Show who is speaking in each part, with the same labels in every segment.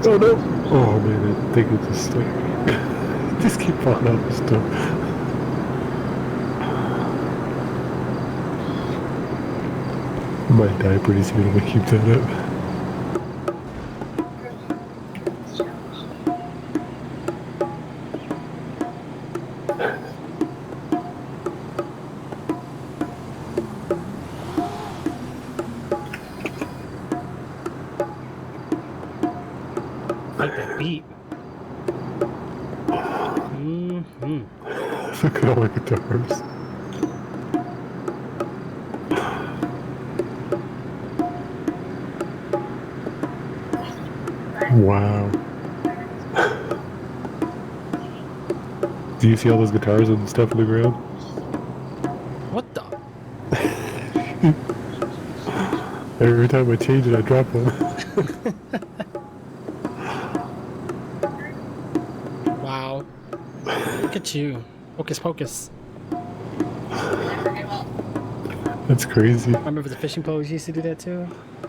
Speaker 1: Oh no! Oh man, I think it just like just keep falling off the stuff. I might die pretty soon if I keep that up.
Speaker 2: Like that beat.
Speaker 1: Look at all the guitars. Wow. Do you see all those guitars and stuff on the ground?
Speaker 2: What the?
Speaker 1: Every time I change it, I drop one.
Speaker 2: Wow. Look at you. Hocus pocus.
Speaker 1: That's crazy.
Speaker 2: Remember the fishing pole used to do that too?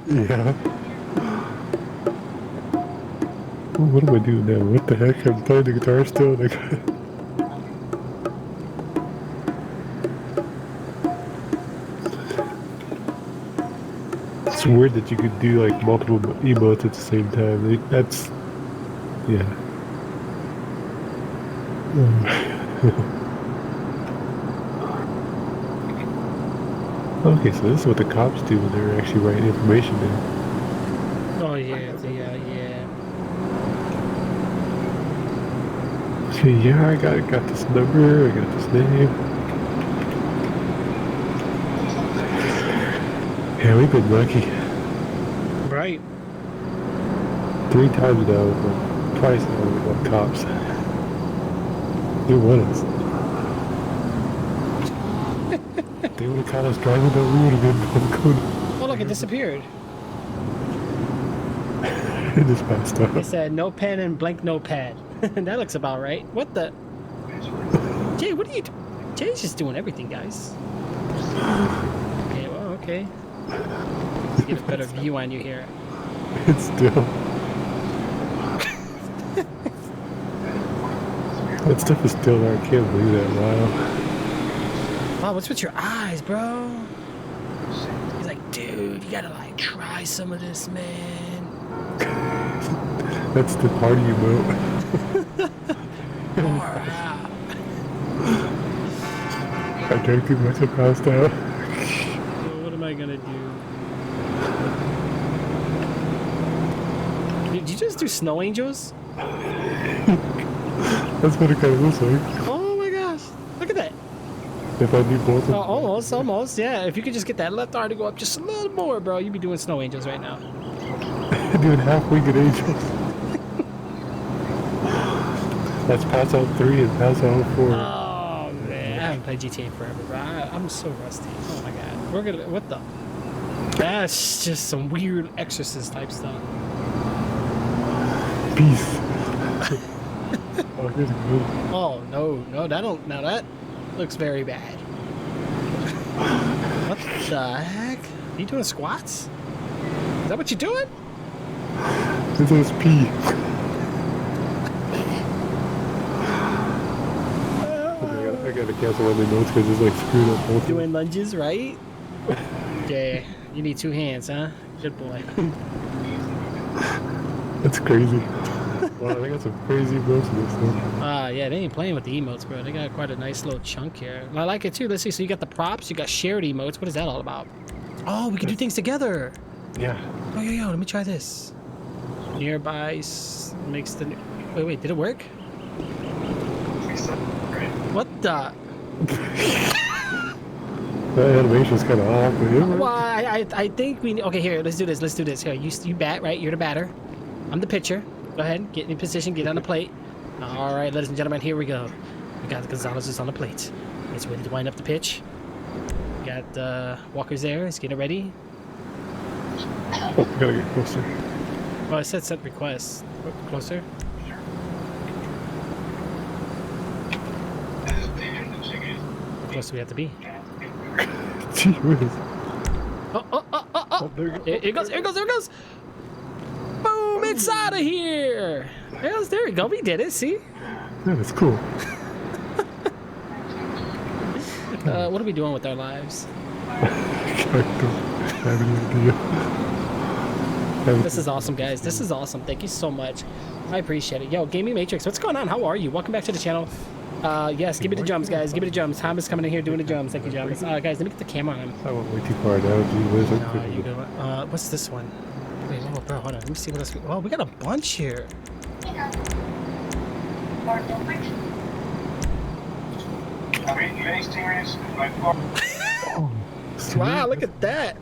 Speaker 1: Yeah. What am I doing now? What the heck? I'm playing the guitar still. Like, it's weird that you could do like multiple emotes at the same time. Like, that's yeah. Okay, so this is what the cops do when they're actually writing information down.
Speaker 2: Oh yeah, yeah.
Speaker 1: Okay, yeah, I got this number, I got this name. Yeah, we've been lucky.
Speaker 2: Right.
Speaker 1: 3 times now, but twice now we got cops. They want us. They would have caught us driving though, we would have been on code.
Speaker 2: Oh look, it disappeared.
Speaker 1: It just passed
Speaker 2: It
Speaker 1: out.
Speaker 2: said no pen and blank notepad. That looks about right. What the? Jay, what are you? Jay's just doing everything, guys. Okay, well, okay. Let's get a better view on you here.
Speaker 1: It's still. That stuff is still there, I can't believe that, wow.
Speaker 2: Wow, what's with your eyes, bro? He's like, dude, you gotta like try some of this, man.
Speaker 1: That's the party emote.
Speaker 2: Far out.
Speaker 1: I drank too much, I passed out.
Speaker 2: What am I gonna do? Did you just do snow angels?
Speaker 1: That's what it kind of looks like.
Speaker 2: Oh my gosh, look at that.
Speaker 1: If I do both of them.
Speaker 2: Almost, yeah. If you could just get that left arm to go up just a little more, bro, you'd be doing snow angels right now.
Speaker 1: Doing half-winged angels. That's pass out 3 and pass out 4.
Speaker 2: Oh man, I haven't played GTA forever, bro. I'm so rusty. Oh my god, what the? That's just some weird Exorcist type stuff.
Speaker 1: Peace. Oh, here's a good.
Speaker 2: Oh no, now that looks very bad. What the heck? Are you doing squats? Is that what you're doing?
Speaker 1: It says P. I gotta cancel one of the notes because it's like screwed up both.
Speaker 2: Doing lunges, right? Yeah, you need 2 hands, huh? Good boy.
Speaker 1: That's crazy. Wow, they got some crazy emotes in this thing.
Speaker 2: Yeah, they ain't playing with the emotes, bro. They got quite a nice little chunk here. I like it too. Let's see. So you got the props, you got shared emotes. What is that all about? Oh, we can do things together.
Speaker 1: Yeah.
Speaker 2: Oh, yo, let me try this. Nearby makes the. Wait, did it work? What the?
Speaker 1: That animation's kind of off, but it
Speaker 2: Well,
Speaker 1: worked.
Speaker 2: I think we. Okay, here, let's do this. Here, you bat, right? You're the batter. I'm the pitcher. Go ahead, get in position, get on the plate. All right, ladies and gentlemen, here we go. We got Gonzalez on the plate. He's ready to wind up the pitch. We got Walker's there. He's getting ready.
Speaker 1: Oh, gotta get closer.
Speaker 2: Oh, I said set request. Closer. How close do we have to be?
Speaker 1: Gee whiz.
Speaker 2: Oh,
Speaker 1: Oh, there you go.
Speaker 2: Here it goes. Boom, Let's out of here. Yes, there we go. We did it. See?
Speaker 1: Yeah, that's cool.
Speaker 2: What are we doing with our lives?
Speaker 1: I don't have any idea.
Speaker 2: This is awesome, guys. This is awesome. Thank you so much. I appreciate it. Yo, Gaming Matrix, what's going on? How are you? Welcome back to the channel. Yes, give me the jumps, guys. Give me the jumps. Tom is coming in here doing the jumps. Thank you, jumps. Guys, let me get the camera on him.
Speaker 1: I went way too far now. Gee whiz, I'm
Speaker 2: No,
Speaker 1: quick.
Speaker 2: you go. What's this one? Wait, oh, bro, hold on. Let me see what else. Oh, we got a bunch here.
Speaker 1: Oh,
Speaker 2: Wow, look at that.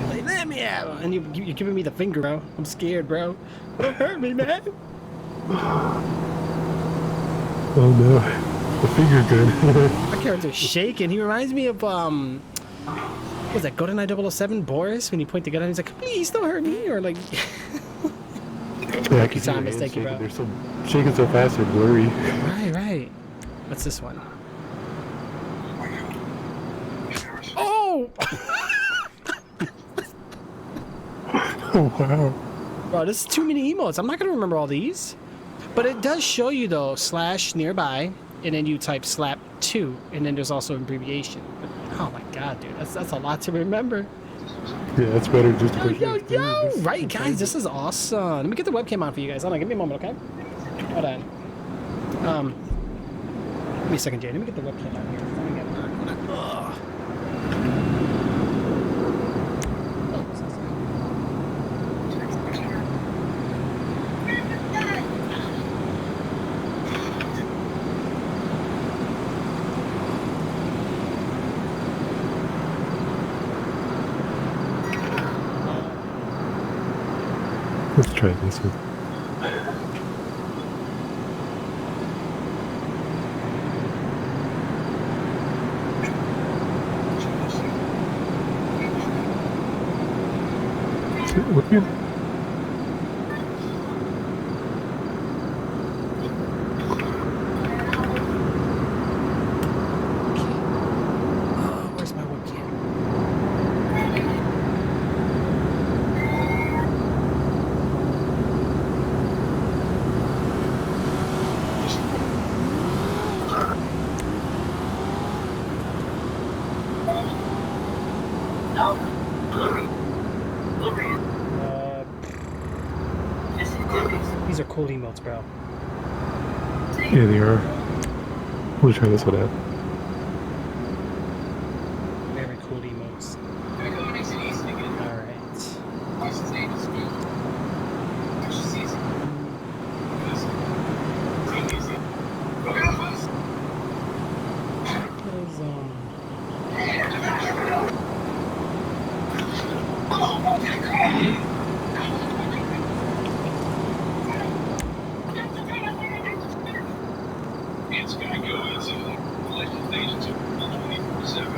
Speaker 2: Like, let me out. And you're giving me the finger, bro. I'm scared, bro. Don't hurt me, man.
Speaker 1: Oh no, the finger gun.
Speaker 2: My character's shaking. He reminds me of what was that GoldenEye 007 Boris when you point the gun at him, he's like, please don't hurt me, or like.
Speaker 1: Yeah, I can see
Speaker 2: Thomas,
Speaker 1: your
Speaker 2: thank you,
Speaker 1: hands
Speaker 2: bro.
Speaker 1: shaking. They're so shaking so fast, they're blurry.
Speaker 2: Right. What's this one? Oh!
Speaker 1: Oh wow.
Speaker 2: Bro, this is too many emotes. I'm not gonna remember all these. But it does show you though, / nearby, and then you type slap 2, and then there's also an abbreviation. But, oh my god, dude, that's a lot to remember.
Speaker 1: Yeah, that's better just to
Speaker 2: Yo,
Speaker 1: push
Speaker 2: yo,
Speaker 1: it through.
Speaker 2: yo!
Speaker 1: This-
Speaker 2: Right, guys, this is awesome. Let me get the webcam on for you guys. Hold on, give me a moment, okay? Hold on. Give me a second, Jay. Let me get the webcam on here. Let me get it on. Ugh.
Speaker 1: Let's try this one. Is it working?
Speaker 2: Oh, where's my webcam? These are cool emotes, bro.
Speaker 1: Yeah, they are. We'll try this one out.
Speaker 2: Very cool emotes. Alright. There's,
Speaker 3: It's gonna go into legislation to 24/7.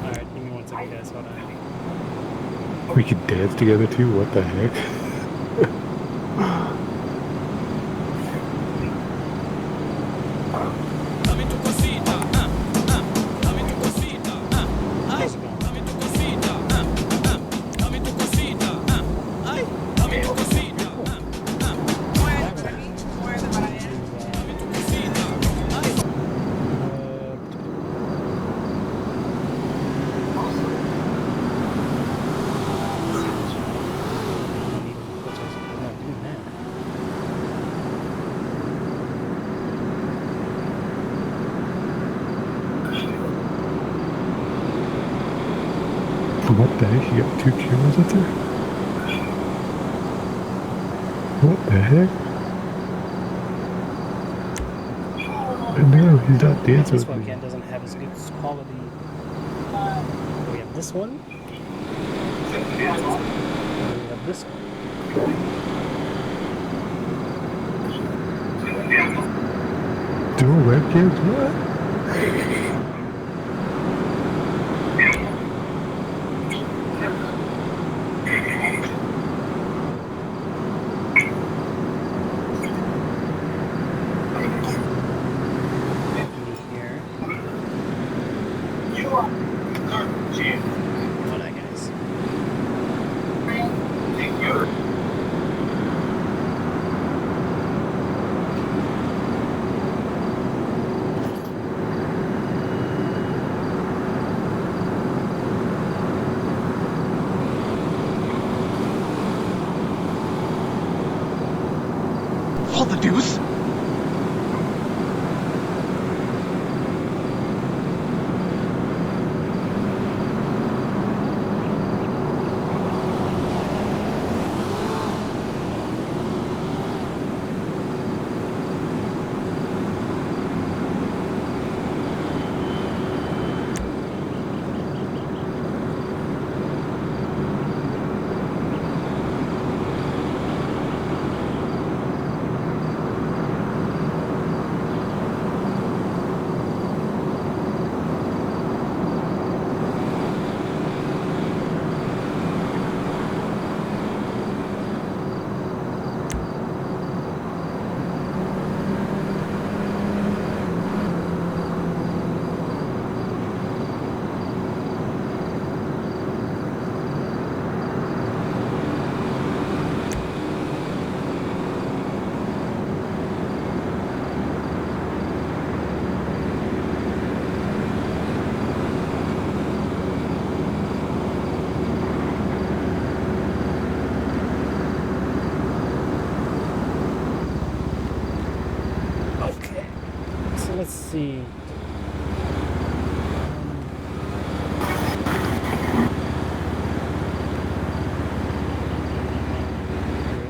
Speaker 2: Alright, give me one second, guys. Hold on.
Speaker 1: We could dance together too. What the heck?
Speaker 2: How's it going?
Speaker 1: What the heck? You got 2 cameras up there? What the heck? No, he's not dancing
Speaker 2: This
Speaker 1: with me.
Speaker 2: webcam doesn't have as good quality. We have this one. We have this one.
Speaker 1: Dual webcams? What?
Speaker 4: What the deuce?
Speaker 2: Okay. So let's see.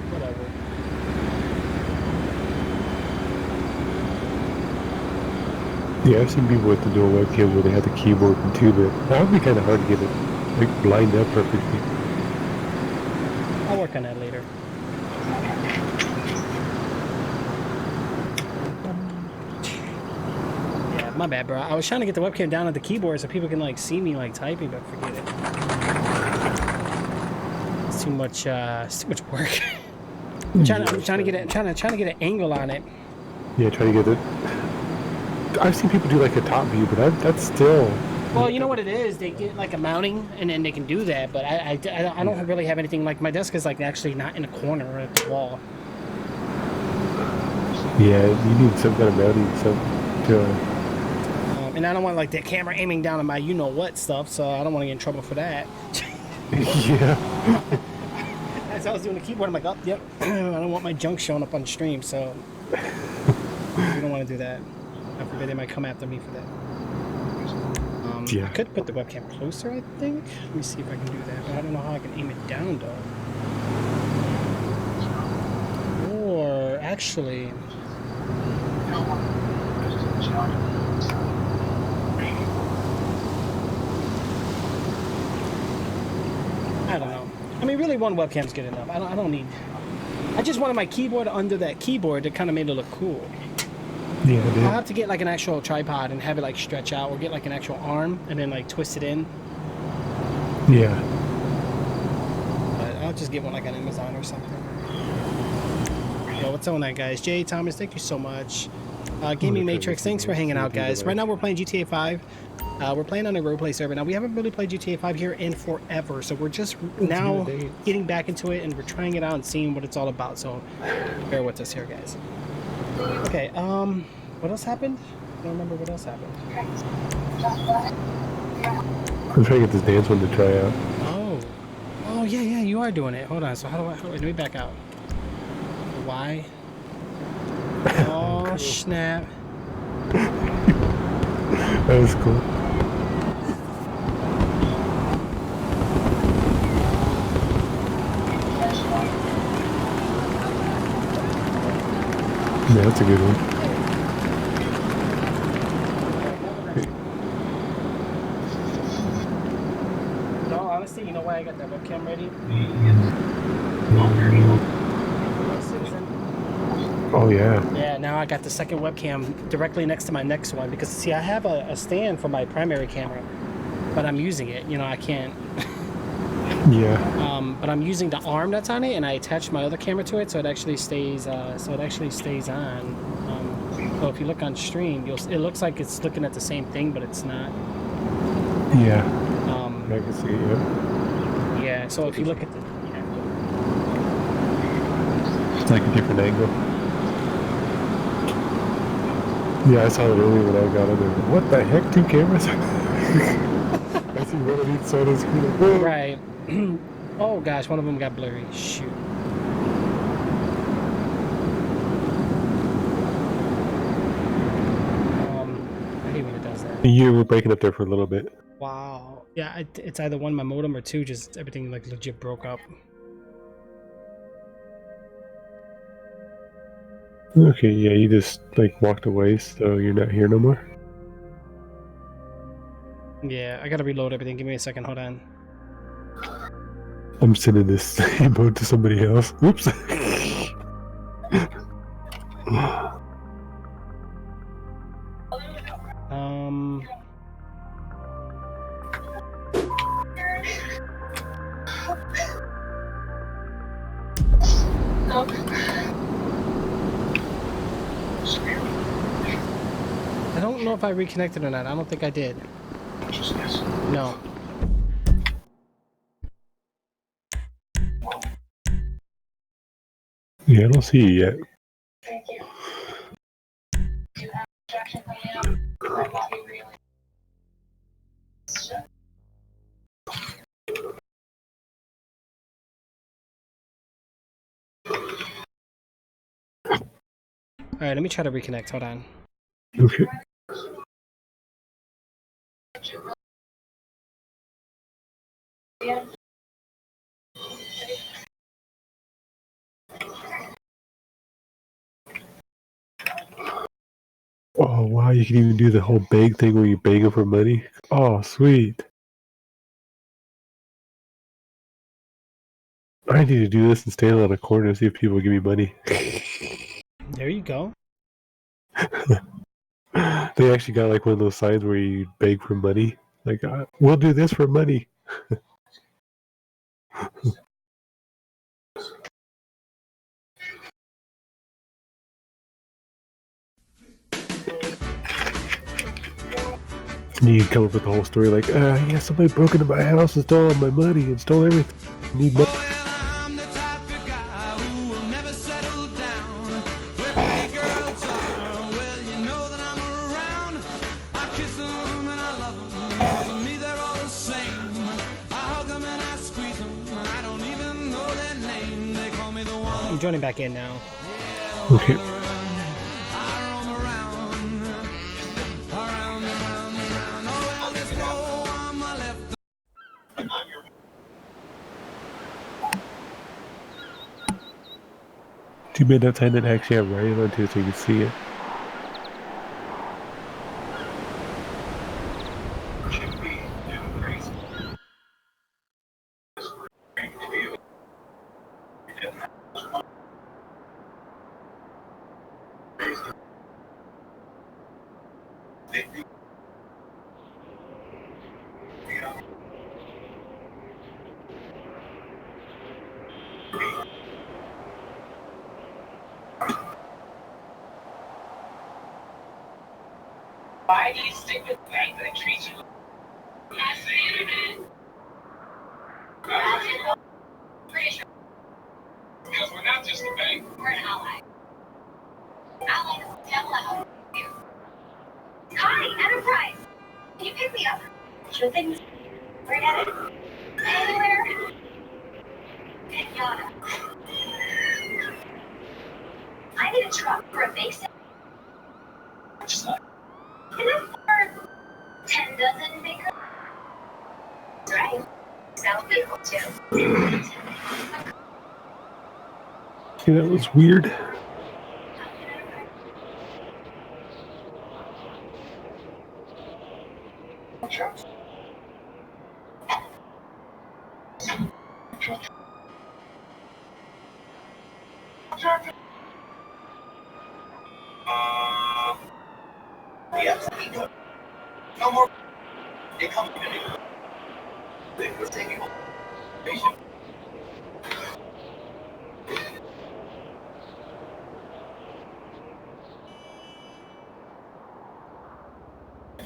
Speaker 2: Whatever.
Speaker 1: Yeah, I've seen people with the dual webcam where they have the keyboard and two, but that would be kind of hard to get it like lined up perfectly.
Speaker 2: I'll work on that later. Yeah, my bad, bro. I was trying to get the webcam down at the keyboard so people can like see me like typing, but forget it. It's too much. It's too much work. I'm trying to get it. Trying to get an angle on it.
Speaker 1: Yeah, try to get it. I've seen people do like a top view, but that's still.
Speaker 2: Well, you know what it is? They get like a mounting, and then they can do that. But I don't really have anything like my desk is like actually not in a corner at the wall.
Speaker 1: Yeah, you need some kind of mounting, to.
Speaker 2: And I don't want like the camera aiming down on my you know what stuff, so I don't want to get in trouble for that.
Speaker 1: Yeah.
Speaker 2: As I was doing the keyboard, I'm like, oh, yep, I don't want my junk showing up on stream, so we don't want to do that. I forbid they might come after me for that.
Speaker 1: Yeah.
Speaker 2: I could put the webcam closer, I think. Let me see if I can do that, but I don't know how I can aim it down, though. Or, actually... I don't know. I mean, really, one webcam's good enough. I don't need... I just wanted my keyboard under that keyboard that kind of made it look cool.
Speaker 1: Yeah, dude.
Speaker 2: I'll have to get like an actual tripod and have it like stretch out, or get like an actual arm and then like twist it in.
Speaker 1: Yeah.
Speaker 2: But I'll just get one like on Amazon or something. Yo, what's on that, guys? Jay Thomas, thank you so much. Gaming Matrix, thanks for hanging out, guys. Right now we're playing GTA 5. We're playing on a roleplay server. Now, we haven't really played GTA 5 here in forever, so we're just now getting back into it, and we're trying it out and seeing what it's all about, so bear with us here, guys. Okay, what else happened? I don't remember what else happened.
Speaker 1: I'm trying to get this dance one to try out.
Speaker 2: Oh, yeah, you are doing it. Hold on, so how do I let me back out. Why? Oh, snap.
Speaker 1: That was cool. Yeah, that's a good one.
Speaker 2: No, honestly, you know why I got that webcam ready?
Speaker 1: Oh, yeah.
Speaker 2: Yeah, now I got the second webcam directly next to my next one because, see, I have a stand for my primary camera, but I'm using it. You know, I can't.
Speaker 1: Yeah.
Speaker 2: But I'm using the arm that's on it, and I attached my other camera to it, so it actually stays. on. So if you look on stream, it looks like it's looking at the same thing, but it's not.
Speaker 1: Yeah. I can see it, yeah.
Speaker 2: Yeah. So if you look at the.
Speaker 1: It's like a different angle. Yeah, I saw it earlier when I got it. What the heck? 2 cameras? I see one on each side of the screen. Whoa.
Speaker 2: Right. Oh gosh, one of them got blurry. Shoot.
Speaker 1: You were breaking up there for a little bit.
Speaker 2: Wow. Yeah, it's either one, my modem, or two, just everything like legit broke up.
Speaker 1: Okay, yeah, you just like walked away, so you're not here no more.
Speaker 2: Yeah, I gotta reload everything. Give me a second. Hold on.
Speaker 1: I'm sending this emote to somebody else. Oops.
Speaker 2: Um. I don't know if I reconnected or not. I don't think I did. No.
Speaker 1: Yeah, I don't see you yet.
Speaker 2: All right, let me try to reconnect. Hold on.
Speaker 1: Okay. Oh wow, you can even do the whole beg thing where you beg them for money. Oh sweet. I need to do this and stand on a corner and see if people give me money.
Speaker 2: There you go.
Speaker 1: They actually got like one of those signs where you beg for money. Like, we'll do this for money. And you come up with the whole story like, yeah, somebody broke into my house and stole all my money and stole everything. I need money.
Speaker 4: I'm the type of guy who will never settle down. Where pretty girls are, well, you know that I'm around. I kiss them and I love them. To me, they're all the same. I hug them and I squeeze them. I don't even know their name. They call me the one.
Speaker 2: I'm joining back in now.
Speaker 1: Okay.
Speaker 4: I roam around, around and round and round. Oh, well, there's no on my left.
Speaker 1: Too bad that sign didn't actually have writing onto it so you could see it.
Speaker 3: Why do you stick with the bank that treats you as the internet? Because we're not just a bank.
Speaker 5: We're an ally. Ally download. Hi, Enterprise. Can you pick me up? Sure thing. Where at it? Anywhere. In Yada. I need a truck for a basic. Enough for 10 dozen makers. Right. South vehicle too.
Speaker 1: See, that was weird.
Speaker 3: Yes. No more. It comes to me. They were taking patient.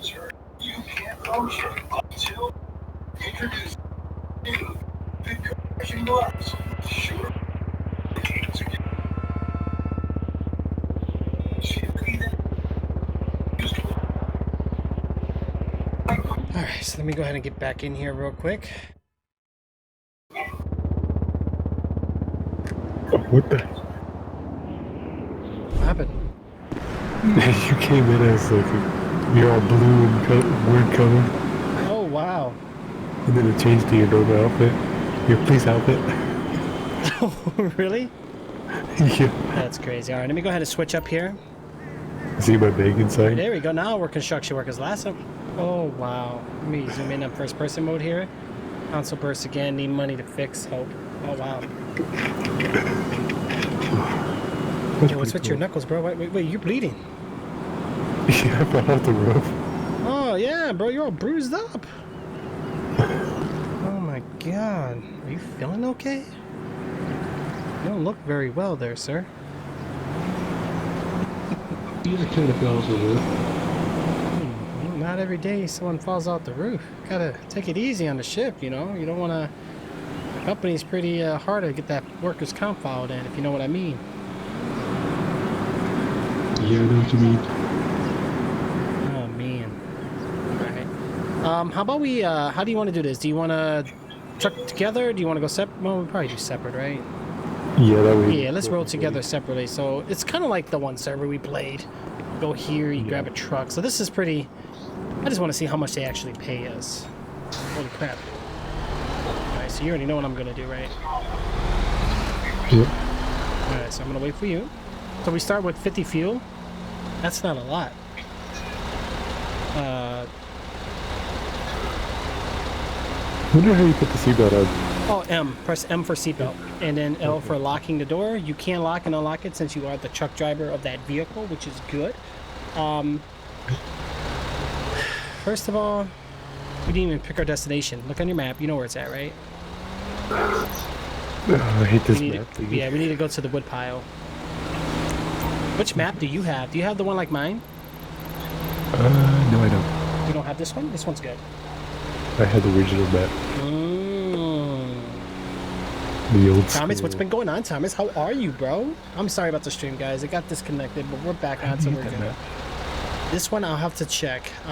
Speaker 3: Sir, you can't motion until introduce new concussion gloves. Sure.
Speaker 2: Alright, so let me go ahead and get back in here real quick.
Speaker 1: Oh, what the?
Speaker 2: What happened?
Speaker 1: You came in as like You're all blue and weird color.
Speaker 2: Oh wow.
Speaker 1: And then it changed to your normal outfit. Your police outfit.
Speaker 2: Really?
Speaker 1: Yeah.
Speaker 2: That's crazy. All right, let me go ahead and switch up here.
Speaker 1: See my bag inside?
Speaker 2: There we go. Now we're construction workers. Last time. Oh wow. Let me zoom in on first person mode here. Console burst again. Need money to fix. Hope. Oh wow. Yo, what's with your knuckles, bro? Wait, you're bleeding.
Speaker 1: Yeah, I fell off the roof.
Speaker 2: Oh yeah, bro, you're all bruised up. Oh my god. Are you feeling okay? You don't look very well there, sir.
Speaker 1: You just kind of fell off the roof.
Speaker 2: Not every day someone falls off the roof. Gotta take it easy on the ship, you know? You don't wanna... The company's pretty hard to get that workers' comp filed in, if you know what I mean.
Speaker 1: Yeah, I know what you mean.
Speaker 2: Oh, man. Alright. How about we, how do you want to do this? Do you want to truck together? Do you want to go separate? Well, we'll probably do separate, right?
Speaker 1: Yeah, that way.
Speaker 2: Yeah, let's roll together separately. So it's kind of like the one server we played. Go here, you grab a truck. So this is pretty... I just want to see how much they actually pay us. Holy crap. Alright, so you already know what I'm going to do, right?
Speaker 1: Yep.
Speaker 2: Alright, so I'm going to wait for you. So we start with 50 fuel. That's not a lot.
Speaker 1: Wonder how you put the seatbelt on.
Speaker 2: Oh, M. Press M for seatbelt. And then L for locking the door. You can lock and unlock it since you are the truck driver of that vehicle, which is good. First of all, we didn't even pick our destination. Look on your map. You know where it's at, right?
Speaker 1: I hate this map thing.
Speaker 2: Yeah, we need to go to the wood pile. Which map do you have? Do you have the one like mine?
Speaker 1: No, I don't.
Speaker 2: You don't have this one? This one's good.
Speaker 1: I had the original map.
Speaker 2: Mm.
Speaker 1: The old
Speaker 2: Thomas,
Speaker 1: school.
Speaker 2: what's been going on, Thomas? How are you, bro? I'm sorry about the stream, guys. It got disconnected, but we're back on, so we're good. This one I'll have to check. Do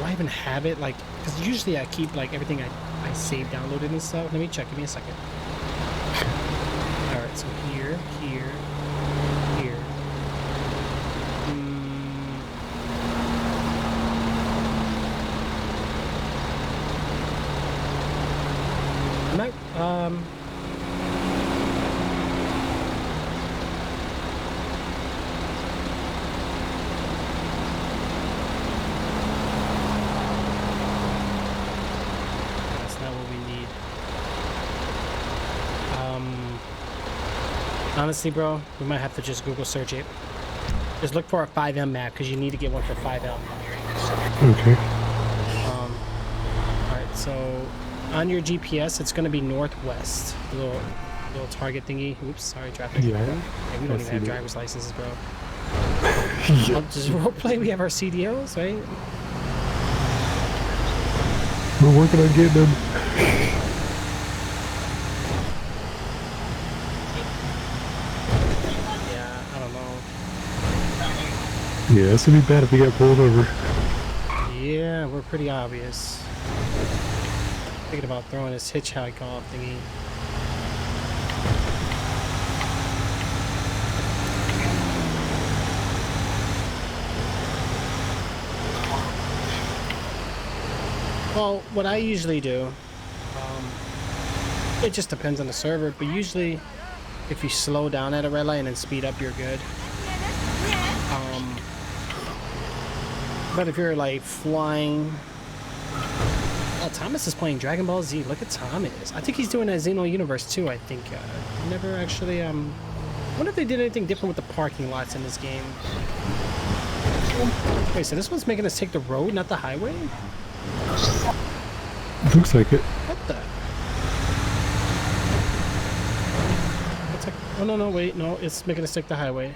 Speaker 2: I even have it? Like, because usually I keep like everything I save downloaded and stuff. Let me check. Give me a second. All right, so here. That's not what we need. Honestly, bro, we might have to just Google search it. Just look for a 5M map because you need to get one for 5M.
Speaker 1: Okay.
Speaker 2: Alright, so on your GPS, it's going to be northwest. The little target thingy. Oops, sorry, traffic.
Speaker 1: Yeah.
Speaker 2: We don't
Speaker 1: I
Speaker 2: even
Speaker 1: see
Speaker 2: have
Speaker 1: that.
Speaker 2: driver's licenses, bro.
Speaker 1: Yeah.
Speaker 2: Just roleplay, we have our CDOs, right?
Speaker 1: We're working on getting them.
Speaker 2: Yeah, I don't know.
Speaker 1: Yeah, it's gonna be bad if we got pulled over.
Speaker 2: Yeah, we're pretty obvious. Thinking about throwing this hitchhike off thingy. Well, what I usually do, it just depends on the server, but usually if you slow down at a red light and then speed up, you're good. But if you're like flying... Oh, Thomas is playing Dragon Ball Z. Look at Thomas. I think he's doing that Xeno Universe too, I think. Never actually, I wonder if they did anything different with the parking lots in this game. Wait, so this one's making us take the road, not the highway?
Speaker 1: Looks like it.
Speaker 2: What the? It's like, oh no, wait, no, it's making us take the highway.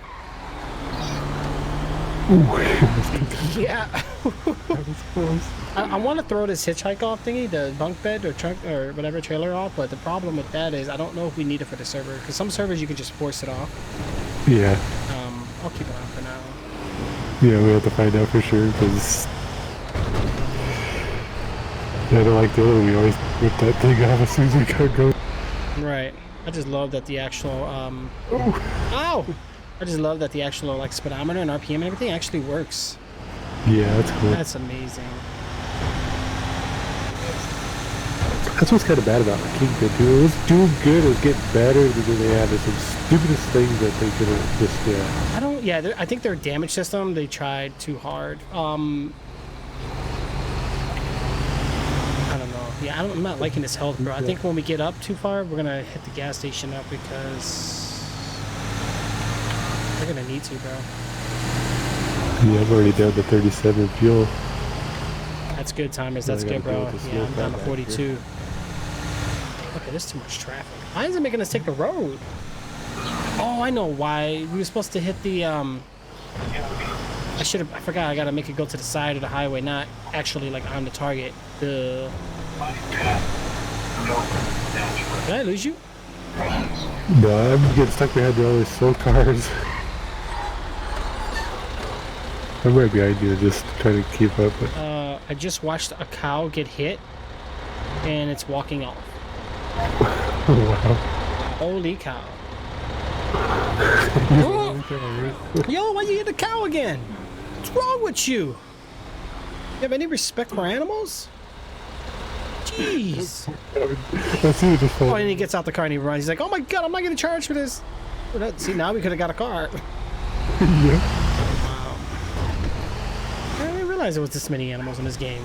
Speaker 1: Ooh.
Speaker 2: Yeah.
Speaker 1: That was close.
Speaker 2: I want to throw this hitchhike off thingy, the bunk bed or trunk or whatever trailer off, but the problem with that is I don't know if we need it for the server, because some servers you can just force it off.
Speaker 1: Yeah.
Speaker 2: I'll keep it on for now.
Speaker 1: Yeah, we have to find out for sure, because... Yeah, I don't like the other one. We always rip that thing off as soon as we gotta go.
Speaker 2: Right. I just love that the actual,
Speaker 1: Ooh.
Speaker 2: Ow! I just love that the actual like speedometer and RPM and everything actually works.
Speaker 1: Yeah, that's cool.
Speaker 2: That's amazing.
Speaker 1: That's what's kind of bad about Kingpin too. It was doing good, it was getting better, and then they added some stupidest things that they could have just, yeah.
Speaker 2: I don't. Yeah, I think their damage system they tried too hard. I don't know. Yeah, I'm not liking this health, bro. I think when we get up too far, we're gonna hit the gas station up because we're gonna need to, bro.
Speaker 1: Yeah, I'm already down to 37 fuel.
Speaker 2: That's good, timers. That's
Speaker 1: Really
Speaker 2: good,
Speaker 1: gotta
Speaker 2: bro.
Speaker 1: deal with the
Speaker 2: Yeah, I'm
Speaker 1: slow
Speaker 2: down to
Speaker 1: back
Speaker 2: 42. Okay, there's too much traffic. Why is it making us take the road? Oh, I know why. We were supposed to hit the I forgot. I gotta make it go to the side of the highway, not actually like on the target. Did I lose you?
Speaker 1: No, I'm getting stuck behind all these slow cars. I'm right behind you, just trying to keep up. But
Speaker 2: I just watched a cow get hit, and it's walking off.
Speaker 1: wow.
Speaker 2: Holy cow!
Speaker 1: Oh!
Speaker 2: Yo, why you hit the cow again? What's wrong with you? You have any respect for animals? Jeez.
Speaker 1: I see it just
Speaker 2: Oh,
Speaker 1: falling.
Speaker 2: and he gets out the car and he runs. He's like, "Oh my god, I'm not getting charged for this." See, now we could have got a car.
Speaker 1: Yeah.
Speaker 2: I didn't realize there was this many animals in this game.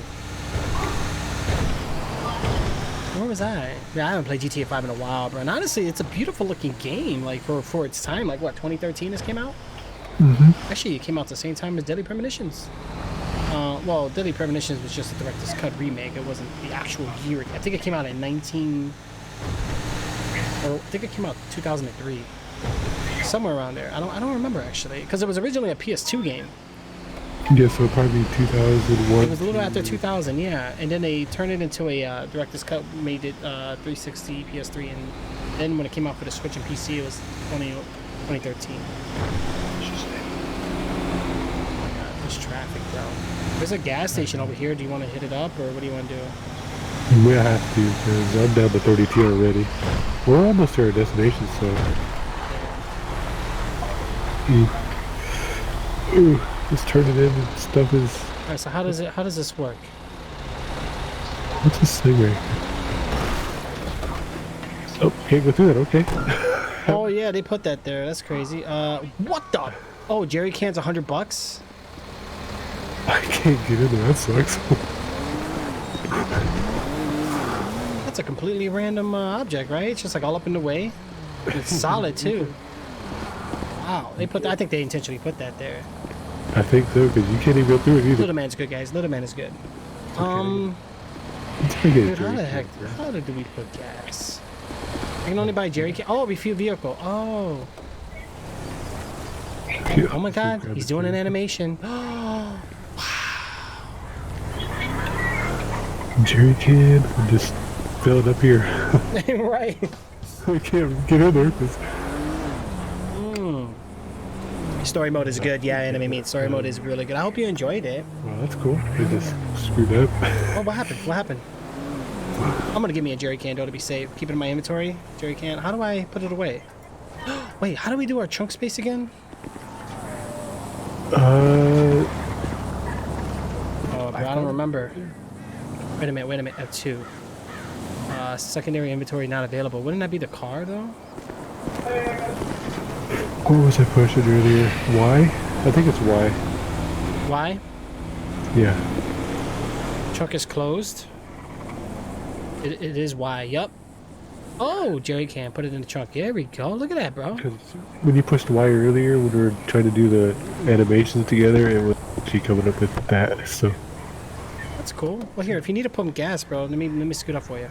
Speaker 2: Where was I? Yeah, I haven't played GTA 5 in a while, bro. And honestly, it's a beautiful looking game, like for its time. Like what, 2013 this came out? Actually, it came out the same time as Deadly Premonitions. Well, Deadly Premonitions was just a director's cut remake. It wasn't the actual year. I think it came out in 2003, somewhere around there. I don't remember actually, because it was originally a PS2 game.
Speaker 1: Yeah, so probably 2001.
Speaker 2: It was a little after 2000, yeah. And then they turned it into a director's cut, made it 360, PS3, and then when it came out for the Switch and PC, it was 2013. There's traffic, bro. There's a gas station over here. Do you want to hit it up, or what do you want to do?
Speaker 1: We have to, because I'm down to 32 already. We're almost to our destination, so. Ooh, just turn it in and stuff is.
Speaker 2: All right. So how does this work?
Speaker 1: What's this thing right here? Oh, can't go through that, okay.
Speaker 2: Oh yeah, they put that there. That's crazy. What the? Oh, jerry cans $100.
Speaker 1: I can't get in there, that sucks.
Speaker 2: That's a completely random object, right? It's just like all up in the way. It's solid too. Wow, they put. I think they intentionally put that there.
Speaker 1: I think so, because you can't even go through it either.
Speaker 2: Little man's good, guys. Little man is good.
Speaker 1: Let's try to get a
Speaker 2: Dude, how
Speaker 1: jerry
Speaker 2: the heck?
Speaker 1: can.
Speaker 2: How do we put gas? I can only buy jerry can. Oh, refuel vehicle. Oh. Oh my God, he's doing an animation.
Speaker 1: Jerry can, and just fill it up here.
Speaker 2: Right.
Speaker 1: I can't get in there, because.
Speaker 2: Story mode is good. Yeah, anime means story mode is really good. I hope you enjoyed it.
Speaker 1: Well, that's cool. I just screwed up.
Speaker 2: Oh, what happened? What happened? I'm gonna give me a jerry can though to be safe. Keep it in my inventory. Jerry can. How do I put it away? Wait, how do we do our trunk space again?
Speaker 1: Uh,
Speaker 2: Oh, bro, I don't remember. Wait a minute. F2. Secondary inventory not available. Wouldn't that be the car though?
Speaker 1: what was I pushing earlier? Y? I think it's Y.
Speaker 2: Why?
Speaker 1: Yeah.
Speaker 2: Truck is closed. It is Y. Yup. Oh, jerry can. Put it in the trunk. There we go. Look at that, bro.
Speaker 1: Because when you pushed Y earlier, when we were trying to do the animations together, it was actually coming up with that. So.
Speaker 2: That's cool. Well, here, if you need to pump gas, bro, let me scoot up for you.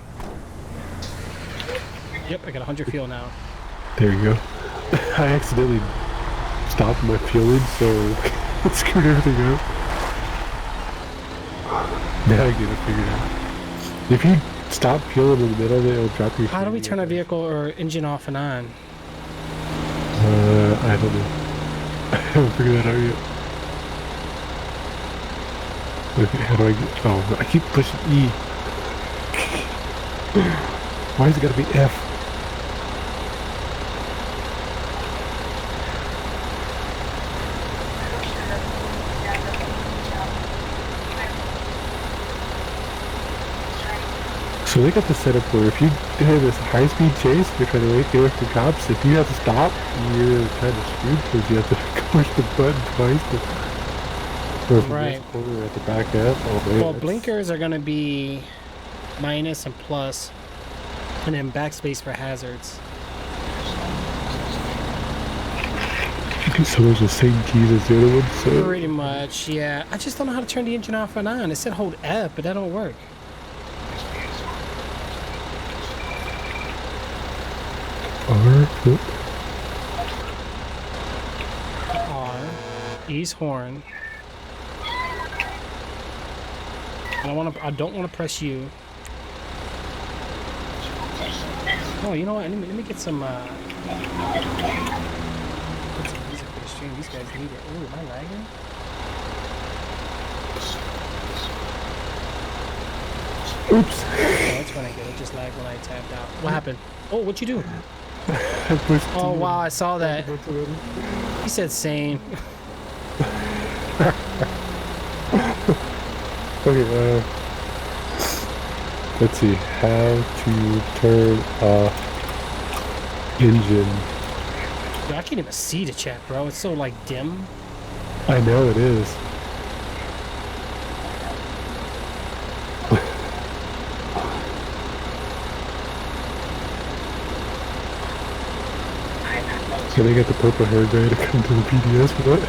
Speaker 2: Yep, I got 100 fuel now.
Speaker 1: There you go. I accidentally stopped my fueling, so it screwed everything up. Now I get it figured out. If you stop fueling in the middle of it, it'll drop your.
Speaker 2: How do we turn our vehicle or engine off and on?
Speaker 1: I don't know. I haven't figured that out yet. Okay, how do I get? Oh, I keep pushing E. Why has it got to be F? So they got the setup where if you have this high-speed chase, you're trying to get away from cops. If you have to stop, you're kind of screwed because you have to push the button twice. Or if
Speaker 2: Right.
Speaker 1: you have to back up. Oh, man,
Speaker 2: Well,
Speaker 1: that's-
Speaker 2: blinkers are gonna be minus and plus, and then backspace for hazards.
Speaker 1: So there's the same keys as the other one. So
Speaker 2: Pretty much, yeah. I just don't know how to turn the engine off and on. It said hold F, but that don't work.
Speaker 1: R, flip.
Speaker 2: R, E's horn. And I don't want to press U. Oh, you know what? Let me get some. Get some music for the stream. These guys need it. Ooh, am I lagging?
Speaker 1: Oops.
Speaker 2: Oh, that's when I get it. Just lag when I tapped out. What happened? Oh, what'd you do?
Speaker 1: I pushed
Speaker 2: Oh
Speaker 1: T.
Speaker 2: wow, I saw that. He said same.
Speaker 1: Okay, let's see. How to turn off engine.
Speaker 2: Yo, I can't even see the chat, bro. It's so like dim.
Speaker 1: I know it is. So they got the purple haired guy to come to the PDS for that.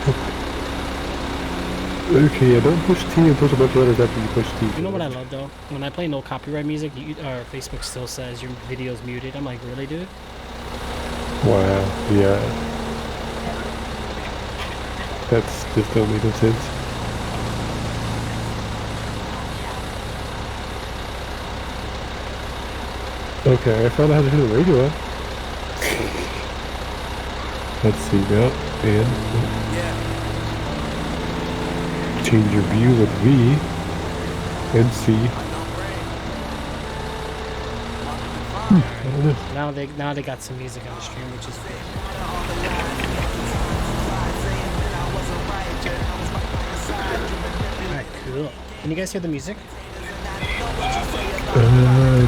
Speaker 1: Okay, yeah, don't push T and push a bunch of letters after you push T.
Speaker 2: You know what I love though? When I play no copyright music, Facebook still says your video's muted. I'm like, really, dude?
Speaker 1: Wow, yeah. That's just don't make no sense. Okay, I found out how to turn the radio on. Let's see now, and change your view with V and C. I don't know.
Speaker 2: Now they got some music on the stream, which is good. Alright, cool. Can you guys hear the music?
Speaker 1: I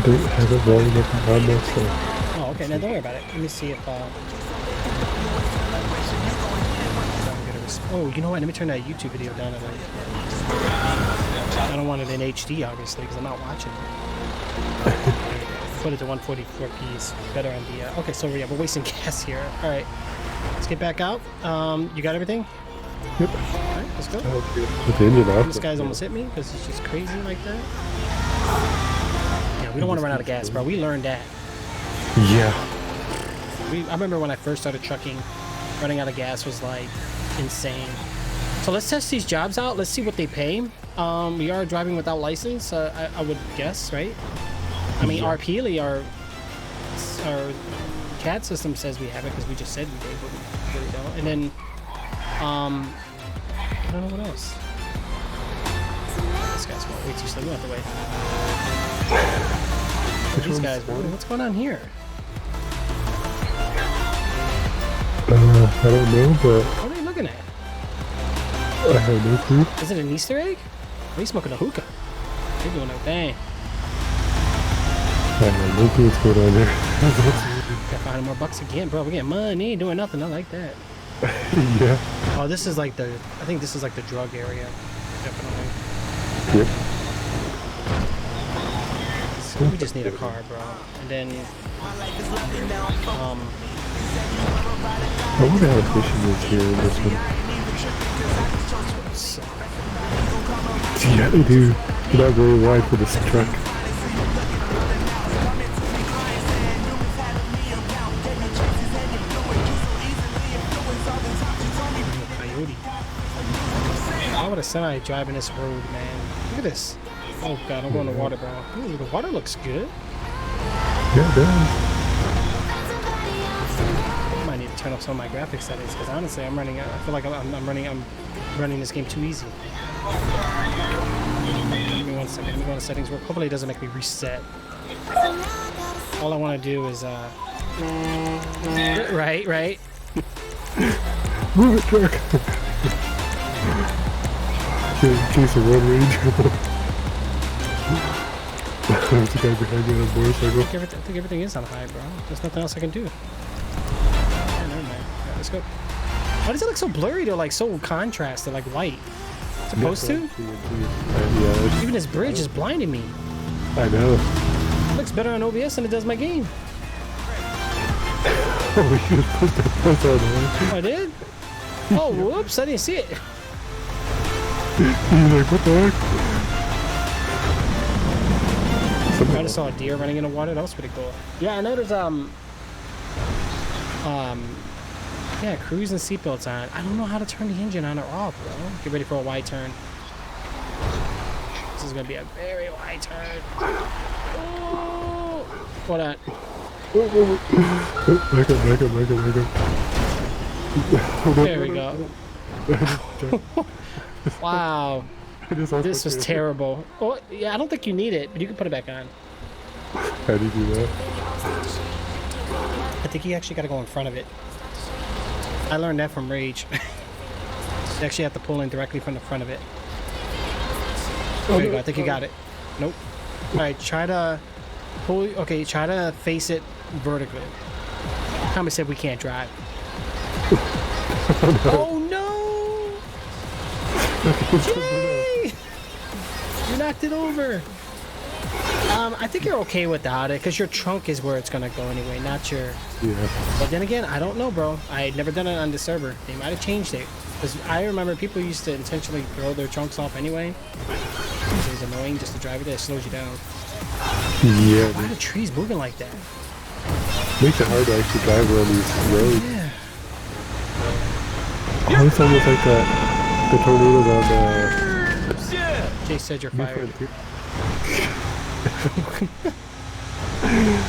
Speaker 1: don't have it volume up on myself.
Speaker 2: Oh, okay. Now don't worry about it. Let me see if oh, you know what? Let me turn that YouTube video down a little. I don't want it in HD, obviously, because I'm not watching it. Put it to 144p is better on the. Okay, so yeah, we're wasting gas here. All right, let's get back out. You got everything?
Speaker 1: Yep.
Speaker 2: All right, let's go.
Speaker 1: With the engine off.
Speaker 2: This guy's almost hit me because he's just crazy like that. Yeah, we don't want to run out of gas, bro. We learned that.
Speaker 1: Yeah.
Speaker 2: I remember when I first started trucking, running out of gas was like insane. So let's test these jobs out. Let's see what they pay. We are driving without license, I would guess, right? I mean, our Peely, our CAD system says we have it because we just said we did, but we really don't. And then, I don't know what else. This guy's going way too slow. We don't have to wait. These guys, what's going on here?
Speaker 1: I don't know, but
Speaker 2: What are you looking at?
Speaker 1: I have no clue.
Speaker 2: Is it an Easter egg? Are you smoking a hookah? You're doing a thing.
Speaker 1: I have no clue what's going on there.
Speaker 2: Got 500 more bucks again, bro. We're getting money, ain't doing nothing. I like that.
Speaker 1: Yeah.
Speaker 2: Oh, this is like the. I think this is like the drug area. Definitely.
Speaker 1: Yep.
Speaker 2: So we just need a car, bro. And then.
Speaker 1: I wonder how efficient is here in this one. Yeah, they do. They're not very wide for this truck.
Speaker 2: Coyote. Why would a semi driving this road, man? Look at this. Oh god, I'm going to water, bro. Ooh, the water looks good.
Speaker 1: Yeah, it does.
Speaker 2: I might need to turn off some of my graphics settings because honestly, I'm running. I feel like I'm running this game too easy. Give me 1 second. Let me go into settings. Where hopefully it doesn't make me reset. All I want to do is right.
Speaker 1: Move it, truck. In case of road rage. There's a guy behind me on a motorcycle.
Speaker 2: I think everything is on high, bro. There's nothing else I can do. Yeah, never mind. Yeah, let's go. Why does it look so blurry though? Like so contrasted, like white. It's supposed to?
Speaker 1: Yeah,
Speaker 2: Even this bridge is blinding me.
Speaker 1: I know.
Speaker 2: It looks better on OBS than it does my game.
Speaker 1: Oh, you just put that post on there.
Speaker 2: Oh, I did? Oh, whoops! I didn't see it.
Speaker 1: He's like, what the heck?
Speaker 2: I just saw a deer running in the water. That was pretty cool. Yeah, I know there's yeah, cruise and seatbelts on. I don't know how to turn the engine on or off, bro. Get ready for a wide turn. This is gonna be a very wide turn. Oh, hold on.
Speaker 1: Back up.
Speaker 2: There we go. Wow, this was terrible. Oh, yeah, I don't think you need it, but you can put it back on.
Speaker 1: How do you do that?
Speaker 2: I think you actually got to go in front of it. I learned that from Rage. You actually have to pull in directly from the front of it. There you go. I think you got it. Nope. All right, try to pull. Okay, try to face it vertically. Tommy said we can't drive. Oh no! Jay! You knocked it over. I think you're okay without it because your trunk is where it's gonna go anyway, not your.
Speaker 1: Yeah.
Speaker 2: But then again, I don't know, bro. I had never done it on this server. They might have changed it because I remember people used to intentionally throw their trunks off anyway. It was annoying just to drive it. It slows you down.
Speaker 1: Yeah.
Speaker 2: Why are the trees moving like that?
Speaker 1: Makes it hard to actually drive around these roads.
Speaker 2: Yeah.
Speaker 1: Oh, it's almost like the tornadoes on the.
Speaker 2: Jay said you're fired.
Speaker 1: I